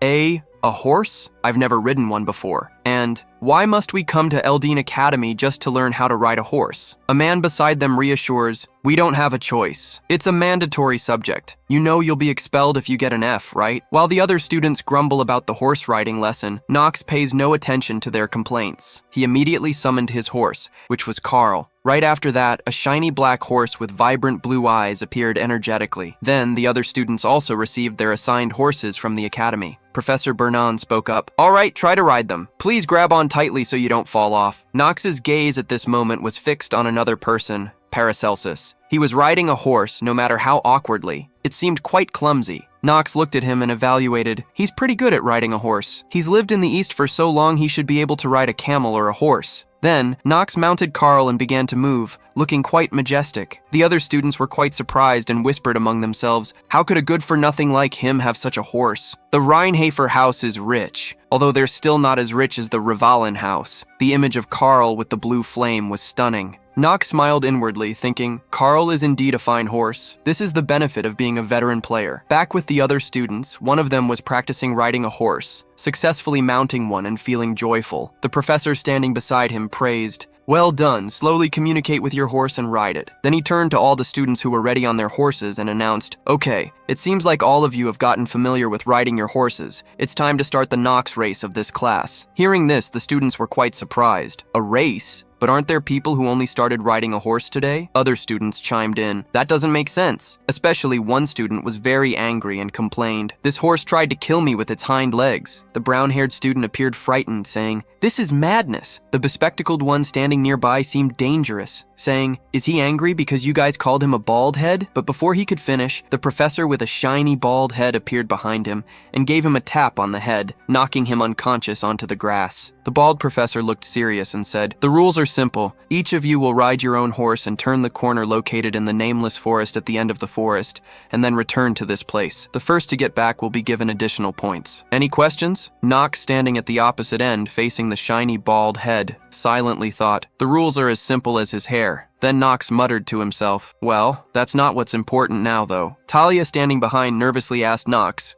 A horse? I've never ridden one before. And, "Why must we come to Elaine Academy just to learn how to ride a horse?" A man beside them reassures, "We don't have a choice. It's a mandatory subject. You know you'll be expelled if you get an F, right?" While the other students grumble about the horse riding lesson, Knox pays no attention to their complaints. He immediately summoned his horse, which was Carl. Right after that, a shiny black horse with vibrant blue eyes appeared energetically. Then, the other students also received their assigned horses from the academy. Professor Bernan spoke up. "All right, try to ride them. Please grab on tightly so you don't fall off." Knox's gaze at this moment was fixed on another person, Paracelsus. He was riding a horse, no matter how awkwardly. It seemed quite clumsy. Knox looked at him and evaluated. He's pretty good at riding a horse. He's lived in the East for so long he should be able to ride a camel or a horse. Then, Knox mounted Carl and began to move, looking quite majestic. The other students were quite surprised and whispered among themselves, "How could a good-for-nothing like him have such a horse?" The Reinhafer house is rich, although they're still not as rich as the Rivalen house. The image of Carl with the blue flame was stunning. Knox smiled inwardly, thinking, Carl is indeed a fine horse. This is the benefit of being a veteran player. Back with the other students, one of them was practicing riding a horse, successfully mounting one and feeling joyful. The professor standing beside him praised, "Well done, slowly communicate with your horse and ride it." Then he turned to all the students who were ready on their horses and announced, "Okay, it seems like all of you have gotten familiar with riding your horses. It's time to start the Knox race of this class." Hearing this, the students were quite surprised. A race? But aren't there people who only started riding a horse today? Other students chimed in. That doesn't make sense. Especially one student was very angry and complained, "This horse tried to kill me with its hind legs." The brown-haired student appeared frightened, saying, "This is madness." The bespectacled one standing nearby seemed dangerous, saying, "Is he angry because you guys called him a bald head?" But before he could finish, the professor with a shiny bald head appeared behind him and gave him a tap on the head, knocking him unconscious onto the grass. The bald professor looked serious and said, "The rules are simple. Each of you will ride your own horse and turn the corner located in the nameless forest at the end of the forest, and then return to this place. The first to get back will be given additional points." Any questions? Knox, standing at the opposite end, facing the shiny bald head, silently thought, "The rules are as simple as his hair." Then Knox muttered to himself, "Well, that's not what's important now, though." Talia, standing behind, nervously asked Knox,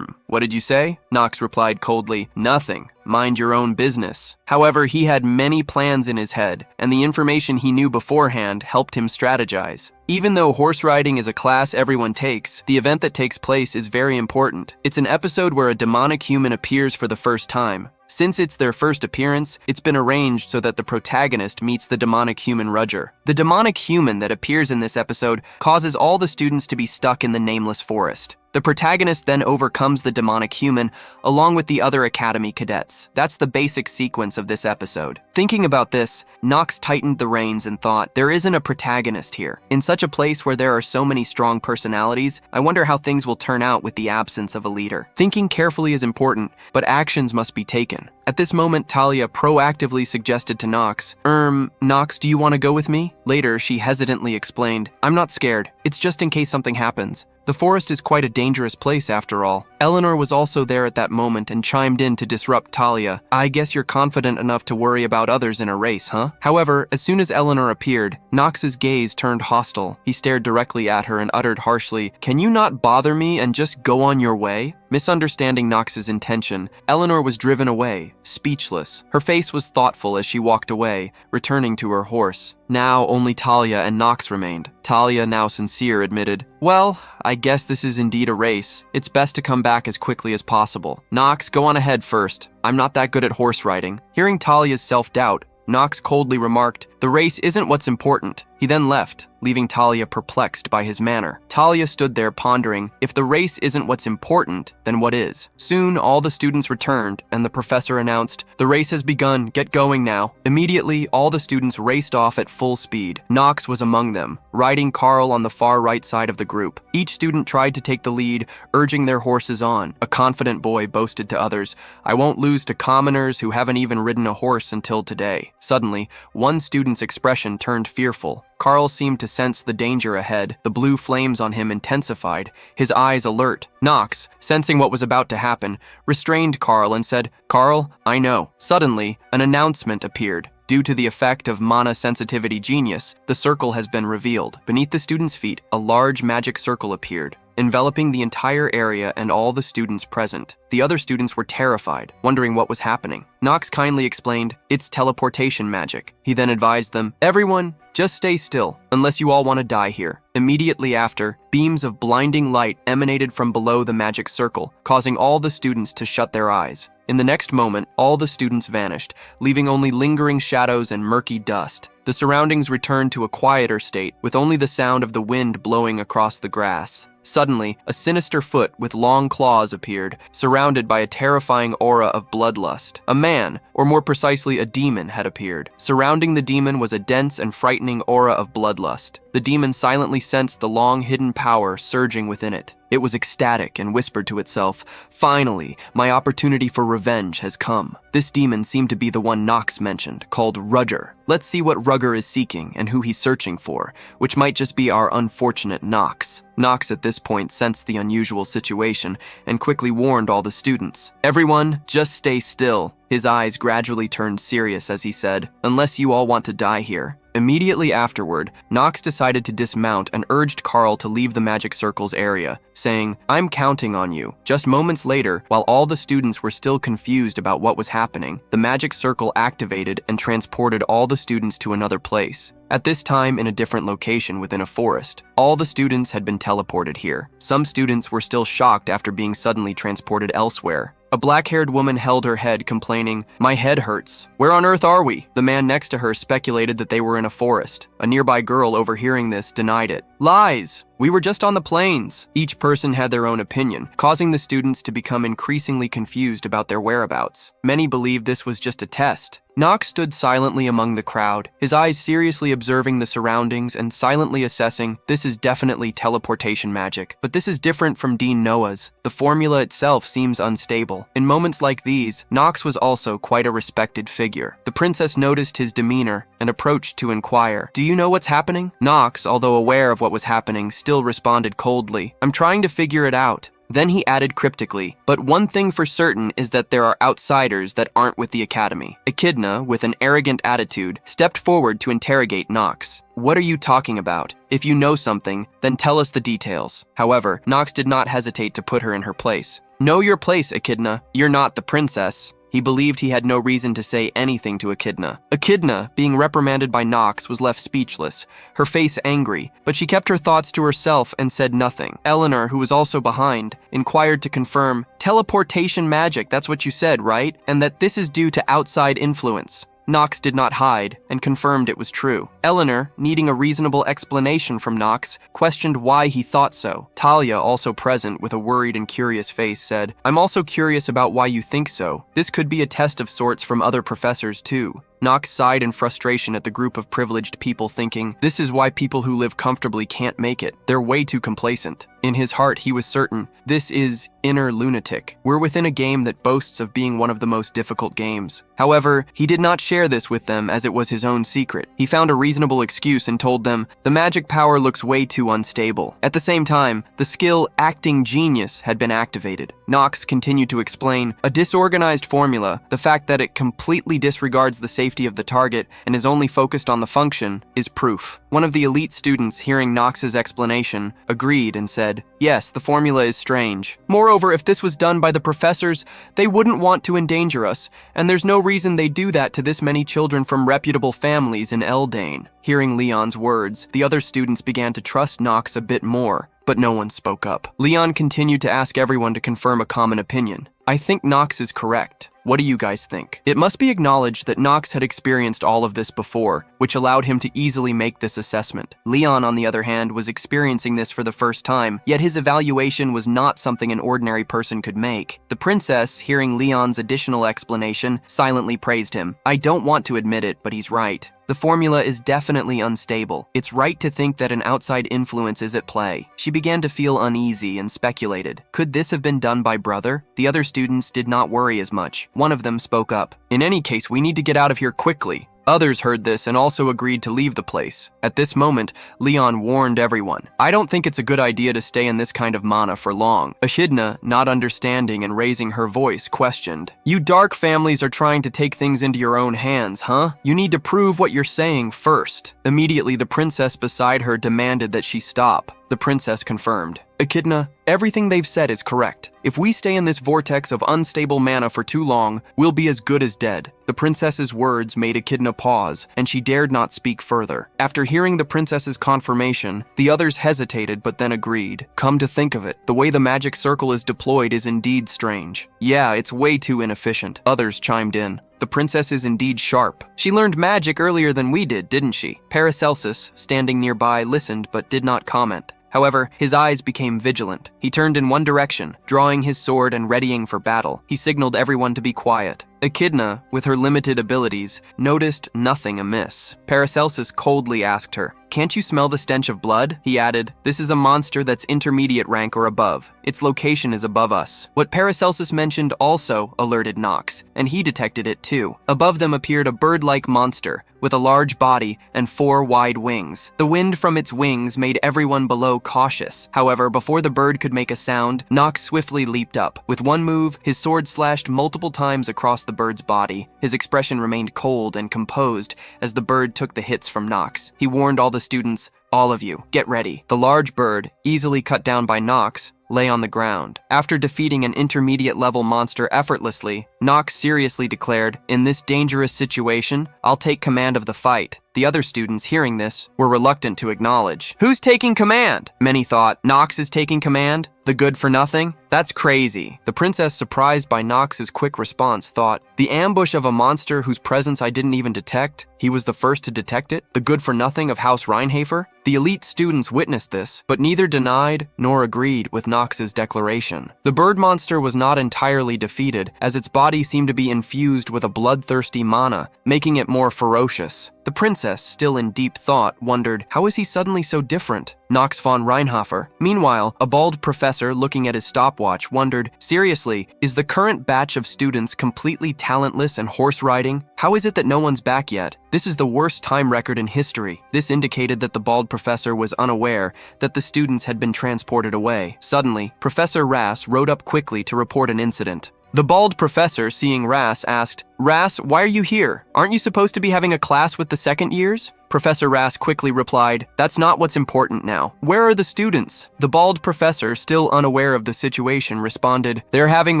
"What did you say?" Knox replied coldly, "Nothing. Mind your own business." However, he had many plans in his head, and the information he knew beforehand helped him strategize. Even though horse riding is a class everyone takes, the event that takes place is very important. It's an episode where a demonic human appears for the first time. Since it's their first appearance, it's been arranged so that the protagonist meets the demonic human Rudger. The demonic human that appears in this episode causes all the students to be stuck in the nameless forest. The protagonist then overcomes the demonic human along with the other academy cadets. That's the basic sequence of this episode. Thinking about this, Knox tightened the reins and thought, there isn't a protagonist here. In such a place where there are so many strong personalities, I wonder how things will turn out with the absence of a leader. Thinking carefully is important, but actions must be taken. At this moment, Talia proactively suggested to Knox, Knox, do you want to go with me?" Later, she hesitantly explained, "I'm not scared. It's just in case something happens. The forest is quite a dangerous place after all." Eleanor was also there at that moment and chimed in to disrupt Talia. "I guess you're confident enough to worry about others in a race, huh?" However, as soon as Eleanor appeared, Knox's gaze turned hostile. He stared directly at her and uttered harshly, "Can you not bother me and just go on your way?" Misunderstanding Knox's intention, Eleanor was driven away, speechless. Her face was thoughtful as she walked away, returning to her horse. Now only Talia and Knox remained. Talia, now sincere, admitted, "Well, I guess this is indeed a race. It's best to come back as quickly as possible. Knox, go on ahead first. I'm not that good at horse riding." Hearing Talia's self-doubt, Knox coldly remarked, "The race isn't what's important." He then left, leaving Talia perplexed by his manner. Talia stood there pondering, if the race isn't what's important, then what is? Soon, all the students returned, and the professor announced, "The race has begun, get going now." Immediately, all the students raced off at full speed. Knox was among them, riding Carl on the far right side of the group. Each student tried to take the lead, urging their horses on. A confident boy boasted to others, "I won't lose to commoners who haven't even ridden a horse until today." Suddenly, one student's expression turned fearful. Carl seemed to sense the danger ahead. The blue flames on him intensified, his eyes alert. Knox, sensing what was about to happen, restrained Carl and said, "Carl, I know." Suddenly, an announcement appeared. Due to the effect of mana sensitivity genius, the circle has been revealed. Beneath the students' feet, a large magic circle appeared. enveloping the entire area and all the students present. The other students were terrified, wondering what was happening. Knox kindly explained, "It's teleportation magic." He then advised them, "Everyone, just stay still, unless you all want to die here." Immediately after, beams of blinding light emanated from below the magic circle, causing all the students to shut their eyes. In the next moment, all the students vanished, leaving only lingering shadows and murky dust. The surroundings returned to a quieter state, with only the sound of the wind blowing across the grass. Suddenly, a sinister foot with long claws appeared, surrounded by a terrifying aura of bloodlust. A man, or more precisely a demon, had appeared. Surrounding the demon was a dense and frightening aura of bloodlust. The demon silently sensed the long-hidden power surging within it. It was ecstatic and whispered to itself, "Finally, my opportunity for revenge has come." This demon seemed to be the one Knox mentioned, called Rugger. Let's see what Rugger is seeking and who he's searching for, which might just be our unfortunate Knox. Knox at this point sensed the unusual situation and quickly warned all the students. "Everyone, just stay still." His eyes gradually turned serious as he said, "Unless you all want to die here." Immediately afterward, Knox decided to dismount and urged Carl to leave the magic circle's area, saying, "I'm counting on you." Just moments later, while all the students were still confused about what was happening, the magic circle activated and transported all the students to another place. At this time, in a different location within a forest, all the students had been teleported here. Some students were still shocked after being suddenly transported elsewhere. A black-haired woman held her head, complaining, "My head hurts. Where on earth are we?" The man next to her speculated that they were in a forest. A nearby girl, overhearing this, denied it. "Lies! We were just on the plains." Each person had their own opinion, causing the students to become increasingly confused about their whereabouts. Many believed this was just a test. Knox stood silently among the crowd, his eyes seriously observing the surroundings and silently assessing, "This is definitely teleportation magic, but this is different from Dean Noah's. The formula itself seems unstable." In moments like these, Knox was also quite a respected figure. The princess noticed his demeanor and approached to inquire, "Do you know what's happening?" Knox, although aware of what was happening, still responded coldly, "I'm trying to figure it out." Then he added cryptically, "But one thing for certain is that there are outsiders that aren't with the academy." Echidna, with an arrogant attitude, stepped forward to interrogate Knox. "What are you talking about? If you know something, then tell us the details." However, Knox did not hesitate to put her in her place. "Know your place, Echidna. You're not the princess." He believed he had no reason to say anything to Echidna. Echidna, being reprimanded by Knox, was left speechless, her face angry, but she kept her thoughts to herself and said nothing. Eleanor, who was also behind, inquired to confirm, "Teleportation magic, that's what you said, right? And that this is due to outside influence." Knox did not hide and confirmed it was true. Eleanor, needing a reasonable explanation from Knox, questioned why he thought so. Talia, also present with a worried and curious face, said, "I'm also curious about why you think so. This could be a test of sorts from other professors too." Knox sighed in frustration at the group of privileged people, thinking, "This is why people who live comfortably can't make it. They're way too complacent." In his heart, he was certain, this is inner lunatic. We're within a game that boasts of being one of the most difficult games. However, he did not share this with them as it was his own secret. He found a reasonable excuse and told them, "The magic power looks way too unstable." At the same time, the skill Acting Genius had been activated. Knox continued to explain, "A disorganized formula, the fact that it completely disregards the safety of the target and is only focused on the function, is proof." One of the elite students, hearing Knox's explanation, agreed and said, "Yes, the formula is strange. Moreover, if this was done by the professors, they wouldn't want to endanger us, and there's no reason they do that to this many children from reputable families in Eldane." Hearing Leon's words, the other students began to trust Knox a bit more, but no one spoke up. Leon continued to ask everyone to confirm a common opinion. "I think Knox is correct. What do you guys think?" It must be acknowledged that Knox had experienced all of this before, which allowed him to easily make this assessment. Leon, on the other hand, was experiencing this for the first time, yet his evaluation was not something an ordinary person could make. The princess, hearing Leon's additional explanation, silently praised him. "I don't want to admit it, but he's right. The formula is definitely unstable. It's right to think that an outside influence is at play." She began to feel uneasy and speculated. Could this have been done by Brother? The other students did not worry as much. One of them spoke up. "In any case, we need to get out of here quickly." Others heard this and also agreed to leave the place. At this moment, Leon warned everyone, "I don't think it's a good idea to stay in this kind of mana for long." Echidna, not understanding and raising her voice, questioned, "You dark families are trying to take things into your own hands, huh? You need to prove what you're saying first." Immediately, the princess beside her demanded that she stop. The princess confirmed, Echidna, everything they've said is correct. If we stay in this vortex of unstable mana for too long, we'll be as good as dead. The princess's words made Echidna pause, and she dared not speak further. After hearing the princess's confirmation, the others hesitated but then agreed. Come to think of it, the way the magic circle is deployed is indeed strange. Yeah, it's way too inefficient. Others chimed in. The princess is indeed sharp. She learned magic earlier than we did, didn't she? Paracelsus, standing nearby, listened but did not comment. However, his eyes became vigilant. He turned in one direction, drawing his sword and readying for battle. He signaled everyone to be quiet. Echidna, with her limited abilities, noticed nothing amiss. Paracelsus coldly asked her, "Can't you smell the stench of blood?" He added, "This is a monster that's intermediate rank or above. Its location is above us." What Paracelsus mentioned also alerted Knox, and he detected it too. Above them appeared a bird-like monster, with a large body and 4 wide wings. The wind from its wings made everyone below cautious. However, before the bird could make a sound, Knox swiftly leaped up. With one move, his sword slashed multiple times across the bird's body. His expression remained cold and composed as the bird took the hits from Knox. He warned all the students, "All of you, get ready." The large bird, easily cut down by Knox, lay on the ground. After defeating an intermediate-level monster effortlessly, Knox seriously declared, "In this dangerous situation, I'll take command of the fight." The other students, hearing this, were reluctant to acknowledge. "Who's taking command?" Many thought, "Knox is taking command? The good-for-nothing? That's crazy." The princess, surprised by Knox's quick response, thought, "The ambush of a monster whose presence I didn't even detect? He was the first to detect it? The good-for-nothing of House Reinhafer?" The elite students witnessed this, but neither denied nor agreed with Knox's declaration. The bird monster was not entirely defeated, as its body seemed to be infused with a bloodthirsty mana, making it more ferocious. The princess, still in deep thought, wondered, how is he suddenly so different? Knox von Reinhofer. Meanwhile, a bald professor looking at his stopwatch wondered, seriously, is the current batch of students completely talentless and horse riding? How is it that no one's back yet? This is the worst time record in history. This indicated that the bald professor was unaware that the students had been transported away. Suddenly, Professor Rass rode up quickly to report an incident. The bald professor, seeing Rass, asked, "Rass, why are you here? Aren't you supposed to be having a class with the second years?" Professor Rass quickly replied, "That's not what's important now. Where are the students?" The bald professor, still unaware of the situation, responded, "They're having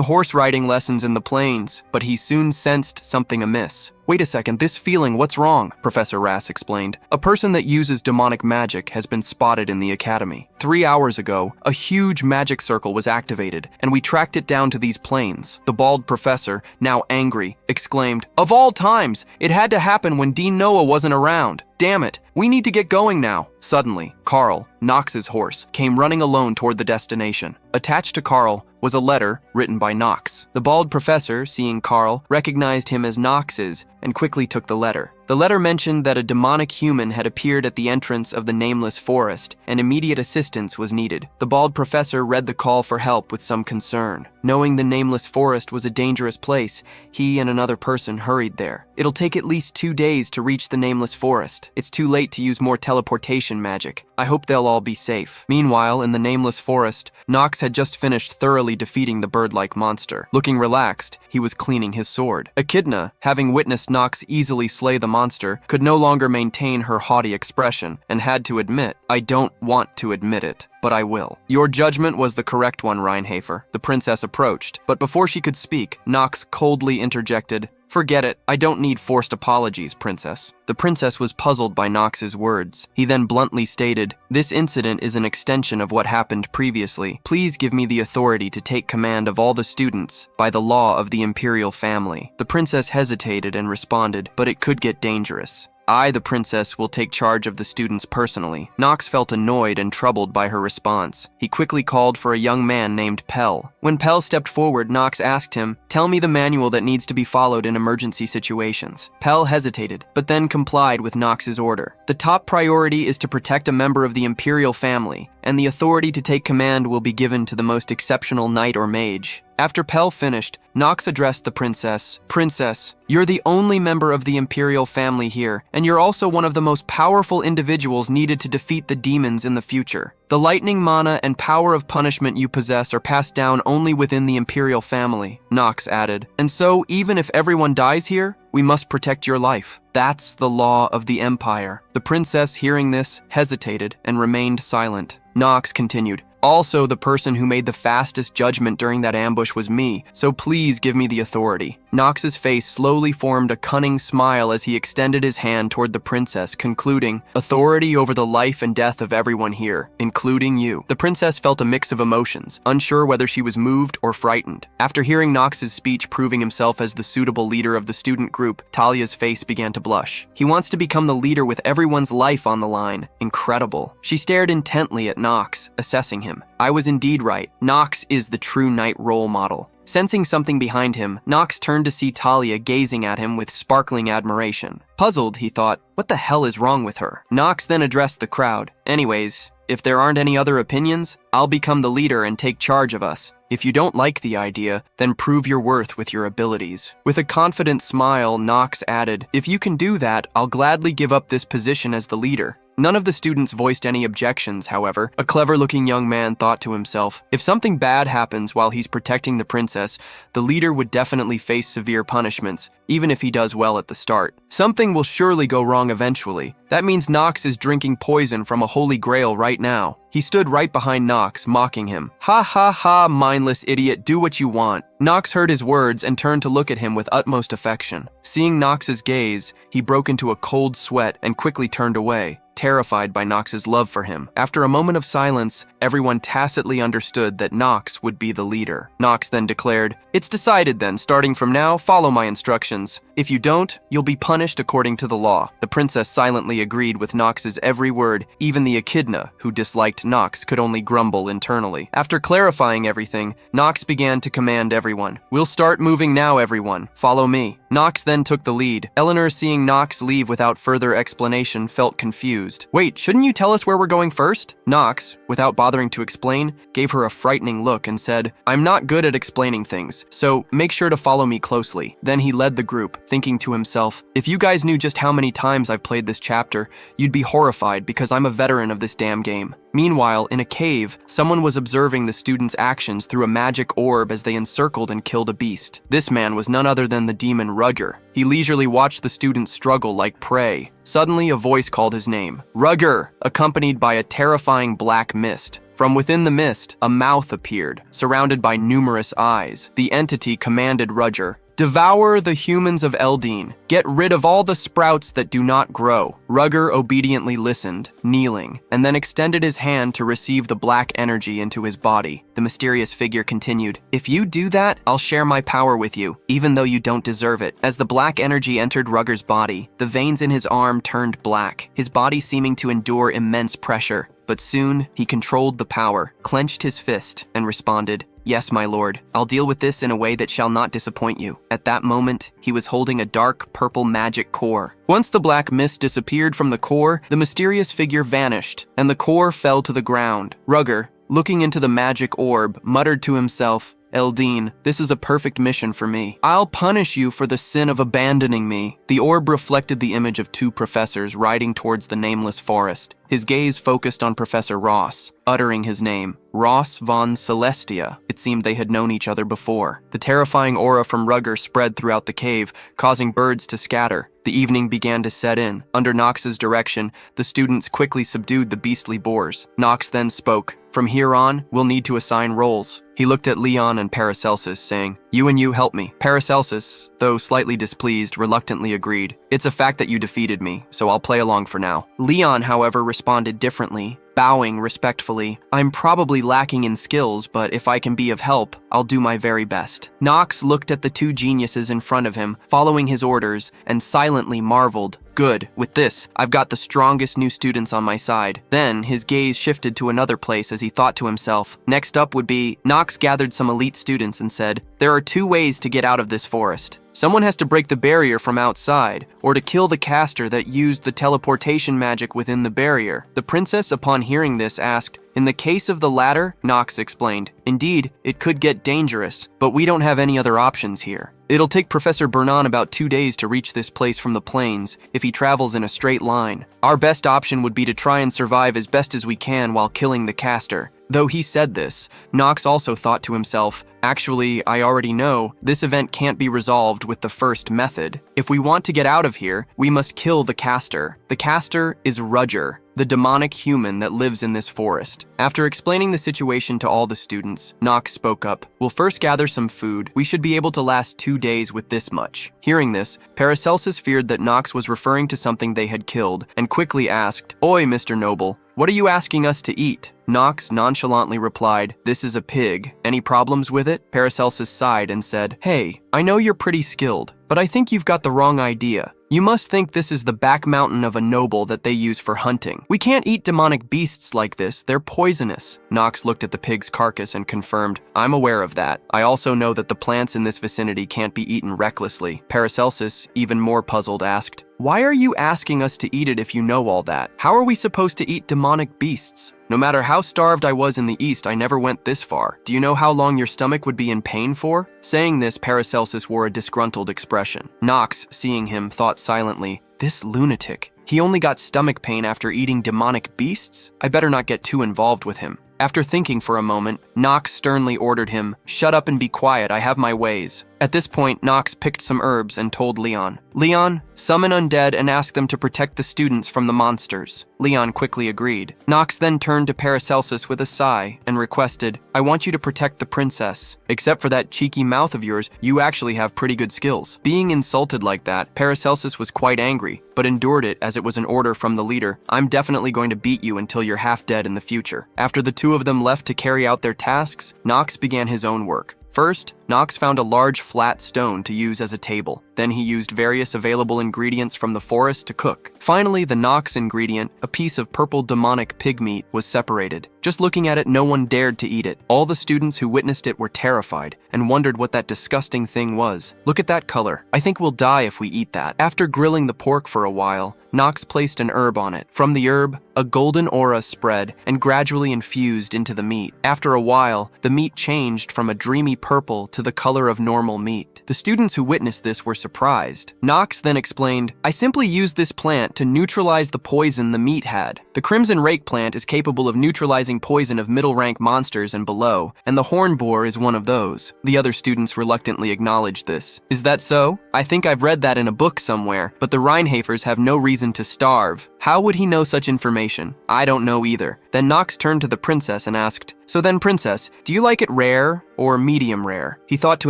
horse riding lessons in the plains," but he soon sensed something amiss. "Wait a second, this feeling, what's wrong?" Professor Rass explained. "A person that uses demonic magic has been spotted in the academy. 3 hours ago, a huge magic circle was activated, and we tracked it down to these plains." The bald professor, now angry, exclaimed, "Of all times, it had to happen when Dean Noah wasn't around. Damn it, we need to get going now." Suddenly, Carl, Knox's horse, came running alone toward the destination. Attached to Carl was a letter written by Knox. The bald professor, seeing Carl, recognized him as Knox's and quickly took the letter. The letter mentioned that a demonic human had appeared at the entrance of the nameless forest, and immediate assistance was needed. The bald professor read the call for help with some concern. Knowing the nameless forest was a dangerous place, he and another person hurried there. "It'll take at least 2 days to reach the nameless forest. It's too late to use more teleportation magic. I hope they'll all be safe." Meanwhile, in the nameless forest, Knox had just finished thoroughly defeating the bird-like monster. Looking relaxed, he was cleaning his sword. Echidna, having witnessed Knox easily slay the monster, could no longer maintain her haughty expression and had to admit, "I don't want to admit it, but I will." "Your judgment was the correct one, Reinhafer." The princess approached, but before she could speak, Knox coldly interjected, "Forget it. I don't need forced apologies, princess." The princess was puzzled by Knox's words. He then bluntly stated, "This incident is an extension of what happened previously. Please give me the authority to take command of all the students by the law of the imperial family." The princess hesitated and responded, "But it could get dangerous. I, the princess, will take charge of the students personally." Knox felt annoyed and troubled by her response. He quickly called for a young man named Pell. When Pell stepped forward, Knox asked him, "Tell me the manual that needs to be followed in emergency situations." Pell hesitated, but then complied with Knox's order. "The top priority is to protect a member of the imperial family, and the authority to take command will be given to the most exceptional knight or mage." After Pell finished, Knox addressed the princess. "Princess, you're the only member of the imperial family here, and you're also one of the most powerful individuals needed to defeat the demons in the future. The lightning mana and power of punishment you possess are passed down only within the imperial family," Knox added. "And so, even if everyone dies here, we must protect your life. That's the law of the empire." The princess, hearing this, hesitated and remained silent. Knox continued, Also, the person who made the fastest judgment during that ambush was me, so please give me the authority. Knox's face slowly formed a cunning smile as he extended his hand toward the princess, concluding, "Authority over the life and death of everyone here, including you." The princess felt a mix of emotions, unsure whether she was moved or frightened. After hearing Knox's speech proving himself as the suitable leader of the student group, Talia's face began to blush. He wants to become the leader with everyone's life on the line. Incredible. She stared intently at Knox, assessing him. I was indeed right. Knox is the true knight role model. Sensing something behind him, Knox turned to see Talia gazing at him with sparkling admiration. Puzzled, he thought, what the hell is wrong with her? Knox then addressed the crowd. Anyways, if there aren't any other opinions, I'll become the leader and take charge of us. If you don't like the idea, then prove your worth with your abilities. With a confident smile, Knox added, if you can do that, I'll gladly give up this position as the leader. None of the students voiced any objections, however. A clever-looking young man thought to himself, if something bad happens while he's protecting the princess, the leader would definitely face severe punishments, even if he does well at the start. Something will surely go wrong eventually. That means Knox is drinking poison from a holy grail right now. He stood right behind Knox, mocking him. Ha ha ha, mindless idiot, do what you want. Knox heard his words and turned to look at him with utmost affection. Seeing Knox's gaze, he broke into a cold sweat and quickly turned away, terrified by Knox's love for him. After a moment of silence, everyone tacitly understood that Knox would be the leader. Knox then declared, it's decided then, starting from now, follow my instructions. If you don't, you'll be punished according to the law. The princess silently agreed with Knox's every word. Even the echidna, who disliked Knox, could only grumble internally. After clarifying everything, Knox began to command everyone. We'll start moving now, everyone. Follow me. Knox then took the lead. Eleanor, seeing Knox leave without further explanation, felt confused. Wait, shouldn't you tell us where we're going first? Knox, without bothering to explain, gave her a frightening look and said, I'm not good at explaining things, so make sure to follow me closely. Then he led the group, thinking to himself, if you guys knew just how many times I've played this chapter, you'd be horrified because I'm a veteran of this damn game. Meanwhile, in a cave, someone was observing the students' actions through a magic orb as they encircled and killed a beast. This man was none other than the demon Rugger. He leisurely watched the students struggle like prey. Suddenly, a voice called his name. Rugger, accompanied by a terrifying black mist. From within the mist, a mouth appeared, surrounded by numerous eyes. The entity commanded Rugger, devour the humans of Eldine. Get rid of all the sprouts that do not grow. Rugger obediently listened, kneeling, and then extended his hand to receive the black energy into his body. The mysterious figure continued, if you do that, I'll share my power with you, even though you don't deserve it. As the black energy entered Rugger's body, the veins in his arm turned black, his body seeming to endure immense pressure. But soon, he controlled the power, clenched his fist, and responded, yes, my lord, I'll deal with this in a way that shall not disappoint you. At that moment, he was holding a dark purple magic core. Once the black mist disappeared from the core, the mysterious figure vanished, and the core fell to the ground. Rugger, looking into the magic orb, muttered to himself, Eldine, this is a perfect mission for me. I'll punish you for the sin of abandoning me. The orb reflected the image of two professors riding towards the nameless forest. His gaze focused on Professor Ross, uttering his name, Ross von Celestia. It seemed they had known each other before. The terrifying aura from Rugger spread throughout the cave, causing birds to scatter. The evening began to set in. Under Knox's direction, the students quickly subdued the beastly boars. Knox then spoke, from here on, we'll need to assign roles. He looked at Leon and Paracelsus, saying, you and you help me. Paracelsus, though slightly displeased, reluctantly agreed. It's a fact that you defeated me, so I'll play along for now. Leon, however, responded differently, bowing respectfully. I'm probably lacking in skills, but if I can be of help, I'll do my very best. Knox looked at the two geniuses in front of him, following his orders, and silently marveled. Good, with this, I've got the strongest new students on my side. Then, his gaze shifted to another place as he thought to himself. Next up would be, Knox gathered some elite students and said, there are two ways to get out of this forest. Someone has to break the barrier from outside, or to kill the caster that used the teleportation magic within the barrier. The princess, upon hearing this, asked, in the case of the latter, Knox explained, indeed, it could get dangerous, but we don't have any other options here. It'll take Professor Bernan about 2 days to reach this place from the plains, if he travels in a straight line. Our best option would be to try and survive as best as we can while killing the caster. Though he said this, Knox also thought to himself, actually, I already know, this event can't be resolved with the first method. If we want to get out of here, we must kill the caster. The caster is Rudger, the demonic human that lives in this forest. After explaining the situation to all the students, Knox spoke up. We'll first gather some food. We should be able to last 2 days with this much. Hearing this, Paracelsus feared that Knox was referring to something they had killed, and quickly asked, Oi, Mr. Noble, what are you asking us to eat? Knox nonchalantly replied, This is a pig. Any problems with it? Paracelsus sighed and said, Hey, I know you're pretty skilled, but I think you've got the wrong idea. You must think this is the back mountain of a noble that they use for hunting. We can't eat demonic beasts like this, they're poisonous. Knox looked at the pig's carcass and confirmed, I'm aware of that. I also know that the plants in this vicinity can't be eaten recklessly. Paracelsus, even more puzzled, asked, Why are you asking us to eat it if you know all that? How are we supposed to eat demonic beasts? No matter how starved I was in the East, I never went this far. Do you know how long your stomach would be in pain for? Saying this, Paracelsus wore a disgruntled expression. Knox, seeing him, thought silently, This lunatic. He only got stomach pain after eating demonic beasts? I better not get too involved with him. After thinking for a moment, Knox sternly ordered him, Shut up and be quiet, I have my ways. At this point, Knox picked some herbs and told Leon, Leon, summon undead and ask them to protect the students from the monsters. Leon quickly agreed. Knox then turned to Paracelsus with a sigh and requested, I want you to protect the princess. Except for that cheeky mouth of yours, you actually have pretty good skills. Being insulted like that, Paracelsus was quite angry, but endured it as it was an order from the leader. I'm definitely going to beat you until you're half dead in the future. After the two of them left to carry out their tasks, Knox began his own work. First, Knox found a large flat stone to use as a table. Then he used various available ingredients from the forest to cook. Finally, the Knox ingredient, a piece of purple demonic pig meat, was separated. Just looking at it, no one dared to eat it. All the students who witnessed it were terrified and wondered what that disgusting thing was. Look at that color. I think we'll die if we eat that. After grilling the pork for a while, Knox placed an herb on it. From the herb, a golden aura spread and gradually infused into the meat. After a while, the meat changed from a dreamy purple to the color of normal meat. The students who witnessed this were surprised. Knox then explained, I simply used this plant to neutralize the poison the meat had. The crimson rake plant is capable of neutralizing poison of middle-rank monsters and below, and the horn boar is one of those. The other students reluctantly acknowledged this. Is that so? I think I've read that in a book somewhere, but the Reinhafers have no reason to starve. How would he know such information? I don't know either. Then Knox turned to the princess and asked, So then, princess, do you like it rare or medium rare? He thought to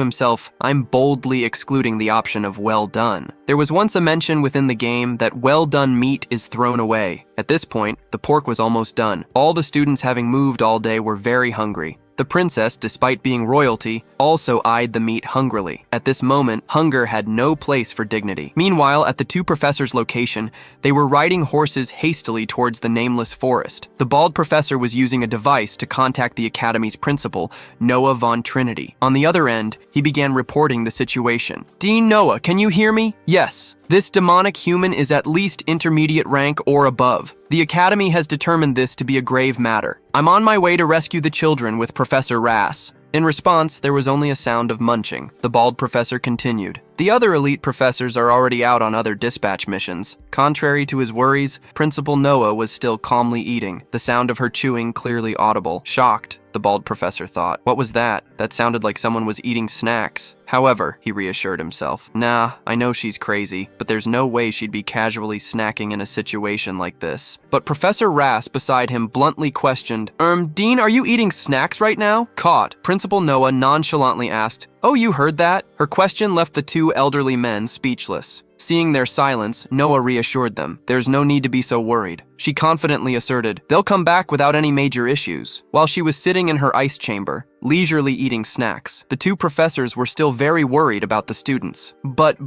himself, I'm boldly excluding the option of well done. There was once a mention within the game that well done meat is thrown away. At this point, the pork was almost done. All the students having moved all day were very hungry. The princess, despite being royalty, also eyed the meat hungrily. At this moment, hunger had no place for dignity. Meanwhile, at the two professors' location, they were riding horses hastily towards the nameless forest. The bald professor was using a device to contact the Academy's principal, Noah von Trinity. On the other end, he began reporting the situation. Dean Noah, can you hear me? Yes. This demonic human is at least intermediate rank or above. The Academy has determined this to be a grave matter. I'm on my way to rescue the children with Professor Rass. In response, there was only a sound of munching. The bald professor continued. The other elite professors are already out on other dispatch missions. Contrary to his worries, Principal Noah was still calmly eating, the sound of her chewing clearly audible. Shocked, the bald professor thought. What was that? That sounded like someone was eating snacks. However, he reassured himself, nah, I know she's crazy, but there's no way she'd be casually snacking in a situation like this. But Professor Rass beside him bluntly questioned, Dean, are you eating snacks right now? Caught, Principal Noah nonchalantly asked, Oh, you heard that? Her question left the two elderly men speechless. Seeing their silence, Noah reassured them. There's no need to be so worried. She confidently asserted, they'll come back without any major issues. While she was sitting in her ice chamber, leisurely eating snacks, the two professors were still very worried about the students. But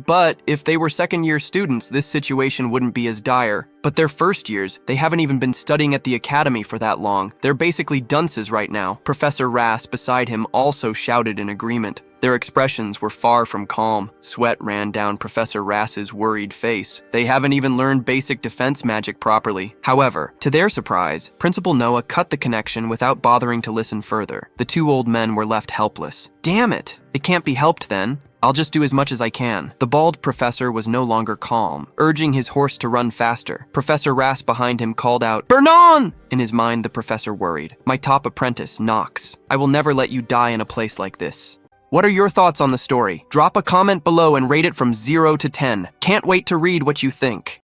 if they were second-year students, this situation wouldn't be as dire. But they're first years. They haven't even been studying at the Academy for that long. They're basically dunces right now. Professor Rass beside him also shouted in agreement. Their expressions were far from calm. Sweat ran down Professor Rass's worried face. They haven't even learned basic defense magic properly. However, to their surprise, Principal Noah cut the connection without bothering to listen further. The two old men were left helpless. Damn it! It can't be helped then. I'll just do as much as I can. The bald professor was no longer calm, urging his horse to run faster. Professor Ras behind him called out, "Bernon!" In his mind, the professor worried. "My top apprentice, Knox. I will never let you die in a place like this." What are your thoughts on the story? Drop a comment below and rate it from 0 to 10. Can't wait to read what you think.